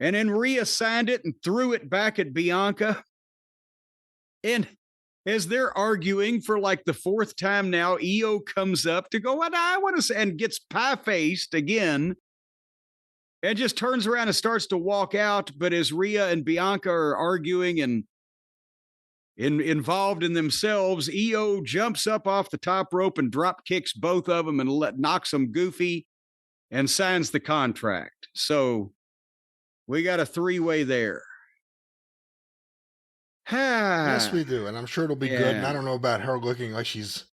[SPEAKER 2] And then Rhea signed it and threw it back at Bianca. And as they're arguing for like the 4th time now, Io comes up to go, and I want to say, and gets pie-faced again and just turns around and starts to walk out. But as Rhea and Bianca are arguing and involved in themselves, Io jumps up off the top rope and drop kicks both of them and knocks them goofy and signs the contract. So we got a 3-way there.
[SPEAKER 1] Yes, we do. And I'm sure it'll be good. And I don't know about her looking like she's,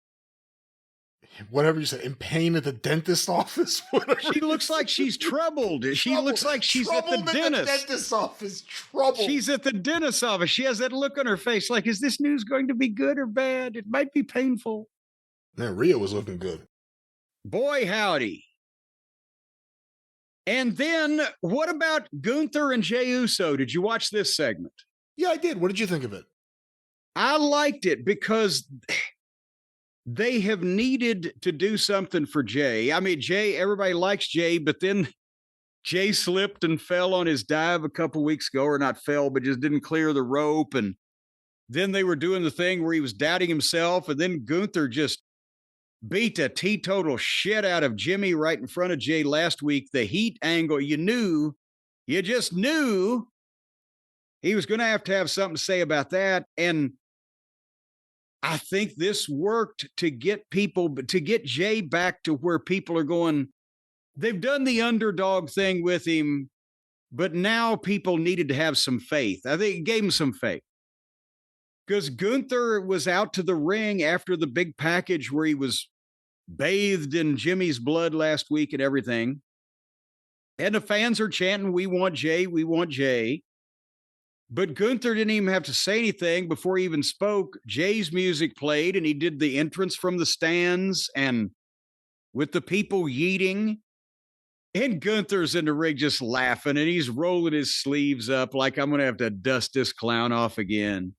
[SPEAKER 1] whatever you said, in pain at the dentist's office.
[SPEAKER 2] She looks like she's troubled. She looks like she's at the dentist.
[SPEAKER 1] The dentist's office. Trouble.
[SPEAKER 2] She's at the dentist's office. She has that look on her face like, is this news going to be good or bad? It might be painful.
[SPEAKER 1] Yeah, Rhea was looking good.
[SPEAKER 2] Boy, howdy. And then what about Gunther and Jey Uso? Did you watch this segment?
[SPEAKER 1] Yeah, I did. What did you think of it?
[SPEAKER 2] I liked it because they have needed to do something for Jey. I mean, Jey, everybody likes Jey, but then Jey slipped and fell on his dive a couple weeks ago, or not fell, but just didn't clear the rope. And then they were doing the thing where he was doubting himself. And then Gunther just beat the teetotal shit out of Jimmy right in front of Jey last week. The heat angle, you just knew he was going to have something to say about that. And I think this worked to get Jey back to where people are going. They've done the underdog thing with him, but now people needed to have some faith. I think it gave him some faith. Because Gunther was out to the ring after the big package where he was bathed in Jimmy's blood last week and everything. And the fans are chanting, we want Jey, we want Jey. But Gunther didn't even have to say anything before he even spoke. Jey's music played and he did the entrance from the stands and with the people yeeting. And Gunther's in the ring just laughing and he's rolling his sleeves up like, I'm going to have to dust this clown off again.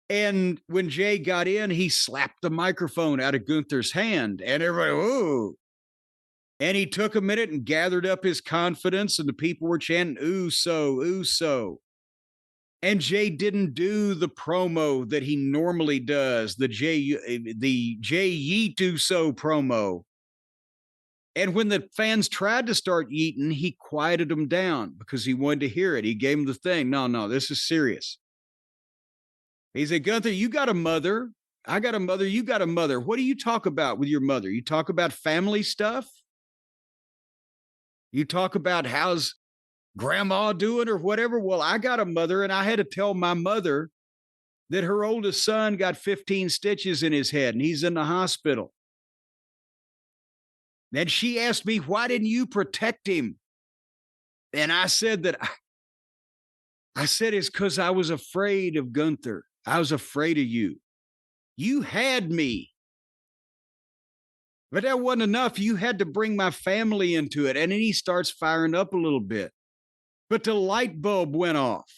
[SPEAKER 2] And when Jey got in, he slapped the microphone out of Gunther's hand and everybody, ooh. And he took a minute and gathered up his confidence and the people were chanting, Uso, Uso. And Jay didn't do the promo that he normally does, the Jay Yeet So promo. And when the fans tried to start yeeting, he quieted them down because he wanted to hear it. He gave them the thing. No, this is serious. He said, Gunther, you got a mother. I got a mother. You got a mother. What do you talk about with your mother? You talk about family stuff? You talk about how's grandma doing or whatever? Well, I got a mother, and I had to tell my mother that her oldest son got 15 stitches in his head, and he's in the hospital. Then she asked me, why didn't you protect him? And I said it's because I was afraid of Gunther. I was afraid of you. You had me. But that wasn't enough. You had to bring my family into it. And then he starts firing up a little bit. But the light bulb went off.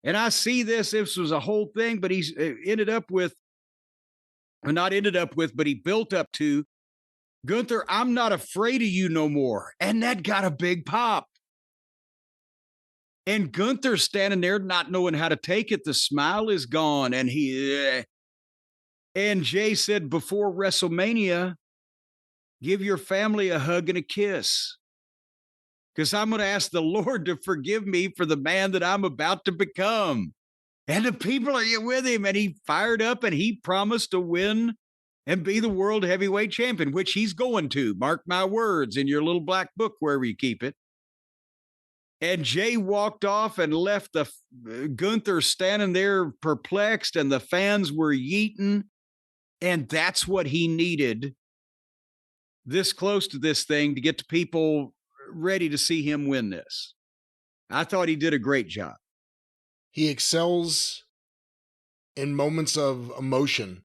[SPEAKER 2] And I see this was a whole thing, but he's but he built up to, Gunther, I'm not afraid of you no more. And that got a big pop. And Gunther's standing there not knowing how to take it. The smile is gone. And and Jay said, before WrestleMania, give your family a hug and a kiss. Because I'm going to ask the Lord to forgive me for the man that I'm about to become. And the people are with him. And he fired up and he promised to win and be the world heavyweight champion, which he's going to. Mark my words in your little black book, wherever you keep it. And Jay walked off and left the Gunther standing there perplexed, and the fans were yeeting. And that's what he needed this close to this thing to get the people ready to see him win this. I thought he did a great job.
[SPEAKER 1] He excels in moments of emotion.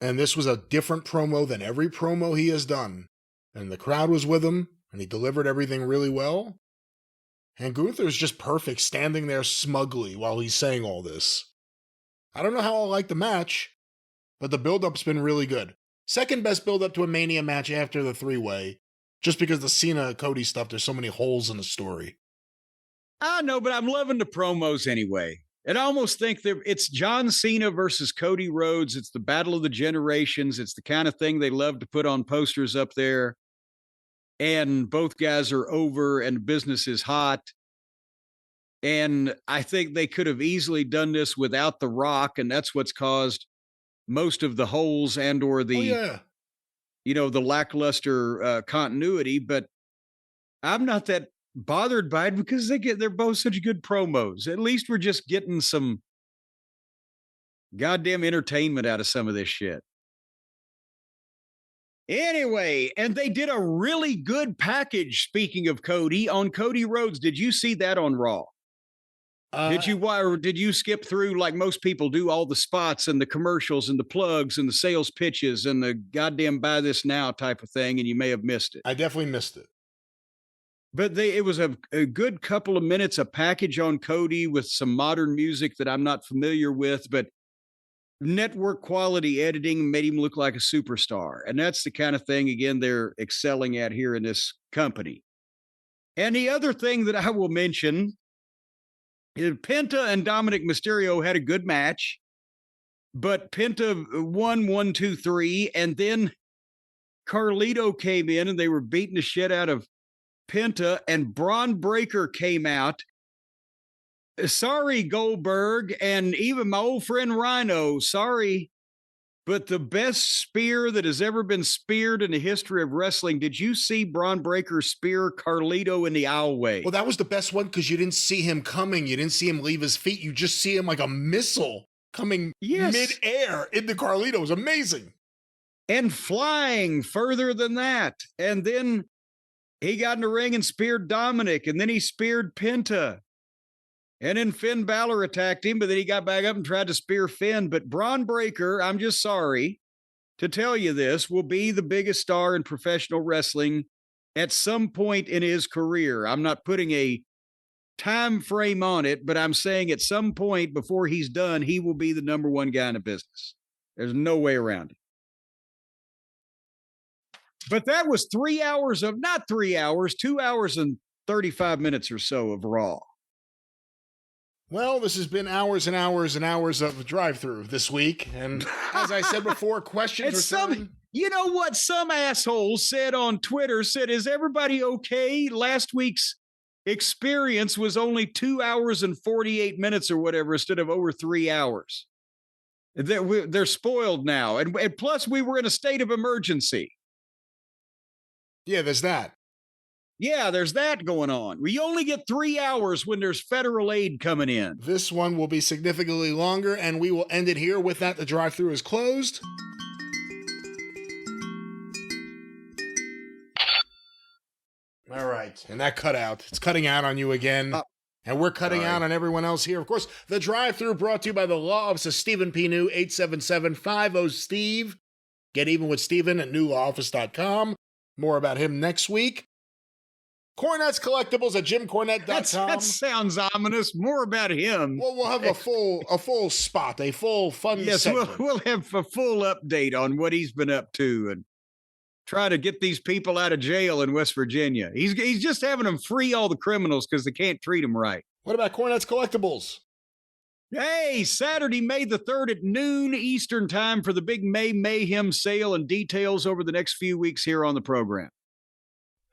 [SPEAKER 1] And this was a different promo than every promo he has done. And the crowd was with him, and he delivered everything really well. And Gunther's just perfect, standing there smugly while he's saying all this. I don't know how I'll like the match, but the build-up's been really good. Second best build-up to a Mania match after the three-way, just because the Cena-Cody stuff, there's so many holes in the story.
[SPEAKER 2] I know, but I'm loving the promos anyway. And I almost think it's John Cena versus Cody Rhodes. It's the battle of the generations. It's the kind of thing they love to put on posters up there. And both guys are over and business is hot. And I think they could have easily done this without The Rock. And that's what's caused most of the holes and or the, the lackluster continuity. But I'm not that bothered by it because they're both such good promos. At least we're just getting some goddamn entertainment out of some of this shit. Anyway, and they did a really good package, speaking of Cody, on Cody Rhodes. Did you see that on Raw? Did you skip through, like most people do, all the spots and the commercials and the plugs and the sales pitches and the goddamn buy this now type of thing, and you may have missed it?
[SPEAKER 1] I definitely missed it.
[SPEAKER 2] But it was a good couple of minutes, a package on Cody with some modern music that I'm not familiar with, but network quality editing made him look like a superstar. And that's the kind of thing, again, they're excelling at here in this company. And the other thing that I will mention is Penta and Dominic Mysterio had a good match, but Penta won 1, 2, 3, and then Carlito came in and they were beating the shit out of Penta, and Braun Breaker came out. Sorry, Goldberg, and even my old friend Rhino, sorry, but the best spear that has ever been speared in the history of wrestling. Did you see Braun Breaker spear Carlito in the aisleway?
[SPEAKER 1] Well, that was the best one because you didn't see him coming. You didn't see him leave his feet. You just see him like a missile coming midair into Carlito. It was amazing.
[SPEAKER 2] And flying further than that. And then he got in the ring and speared Dominic, and then he speared Penta. And then Finn Balor attacked him, but then he got back up and tried to spear Finn. But Braun Breaker, I'm just sorry to tell you this, will be the biggest star in professional wrestling at some point in his career. I'm not putting a time frame on it, but I'm saying at some point before he's done, he will be the number one guy in the business. There's no way around it. But that was 2 hours and 35 minutes or so of Raw.
[SPEAKER 1] Well, this has been hours and hours and hours of drive-through this week. And as I said before, questions are coming.
[SPEAKER 2] You know what some asshole said on Twitter, said, is everybody okay? Last week's experience was only 2 hours and 48 minutes or whatever instead of over 3 hours. They're spoiled now. And plus, we were in a state of emergency.
[SPEAKER 1] Yeah, there's that.
[SPEAKER 2] Yeah, there's that going on. We only get 3 hours when there's federal aid coming in.
[SPEAKER 1] This one will be significantly longer, and we will end it here. With that, the drive-thru is closed. All right, and that cut out. It's cutting out on you again. And we're cutting out on everyone else here. Of course, the drive-thru brought to you by the law office of Stephen P. New, 877-50-STEVE. Get even with Stephen at newlawoffice.com. More about him next week. Cornette's Collectibles at JimCornette.com.
[SPEAKER 2] That sounds ominous. More about him.
[SPEAKER 1] Well, we'll have a full spot, a full fun segment.
[SPEAKER 2] Yes, we'll have a full update on what he's been up to and try to get these people out of jail in West Virginia. He's just having them free all the criminals because they can't treat them right.
[SPEAKER 1] What about Cornette's Collectibles?
[SPEAKER 2] Hey, Saturday, May the 3rd at noon Eastern time for the big Mayhem sale, and details over the next few weeks here on the program.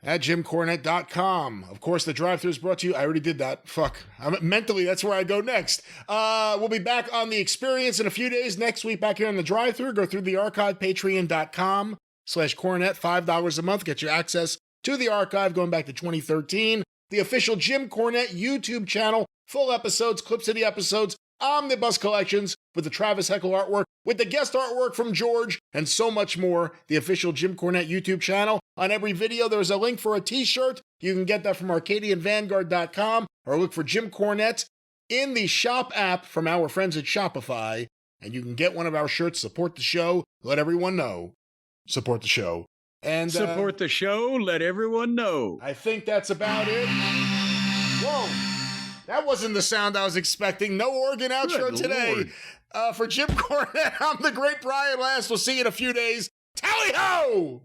[SPEAKER 1] At JimCornette.com. Of course, the drive-thru is brought to you. I already did that. Fuck. Mentally, that's where I go next. We'll be back on the experience in a few days. Next week, back here on the drive-thru. Go through the archive, patreon.com/Cornette. $5 a month. Get you access to the archive going back to 2013. The official Jim Cornette YouTube channel. Full episodes, clips of the episodes, omnibus collections with the Travis Heckel artwork, with the guest artwork from George, and so much more. The official Jim Cornette YouTube channel. On every video, there's a link for a t-shirt. You can get that from ArcadianVanguard.com or look for Jim Cornette in the shop app from our friends at Shopify, and you can get one of our shirts. Support the show. Let everyone know. Support the show. And
[SPEAKER 2] support the show. Let everyone know.
[SPEAKER 1] I think that's about it. Whoa. That wasn't the sound I was expecting. No organ outro today. For Jim Cornette, I'm the great Brian Last. We'll see you in a few days. Tally-ho!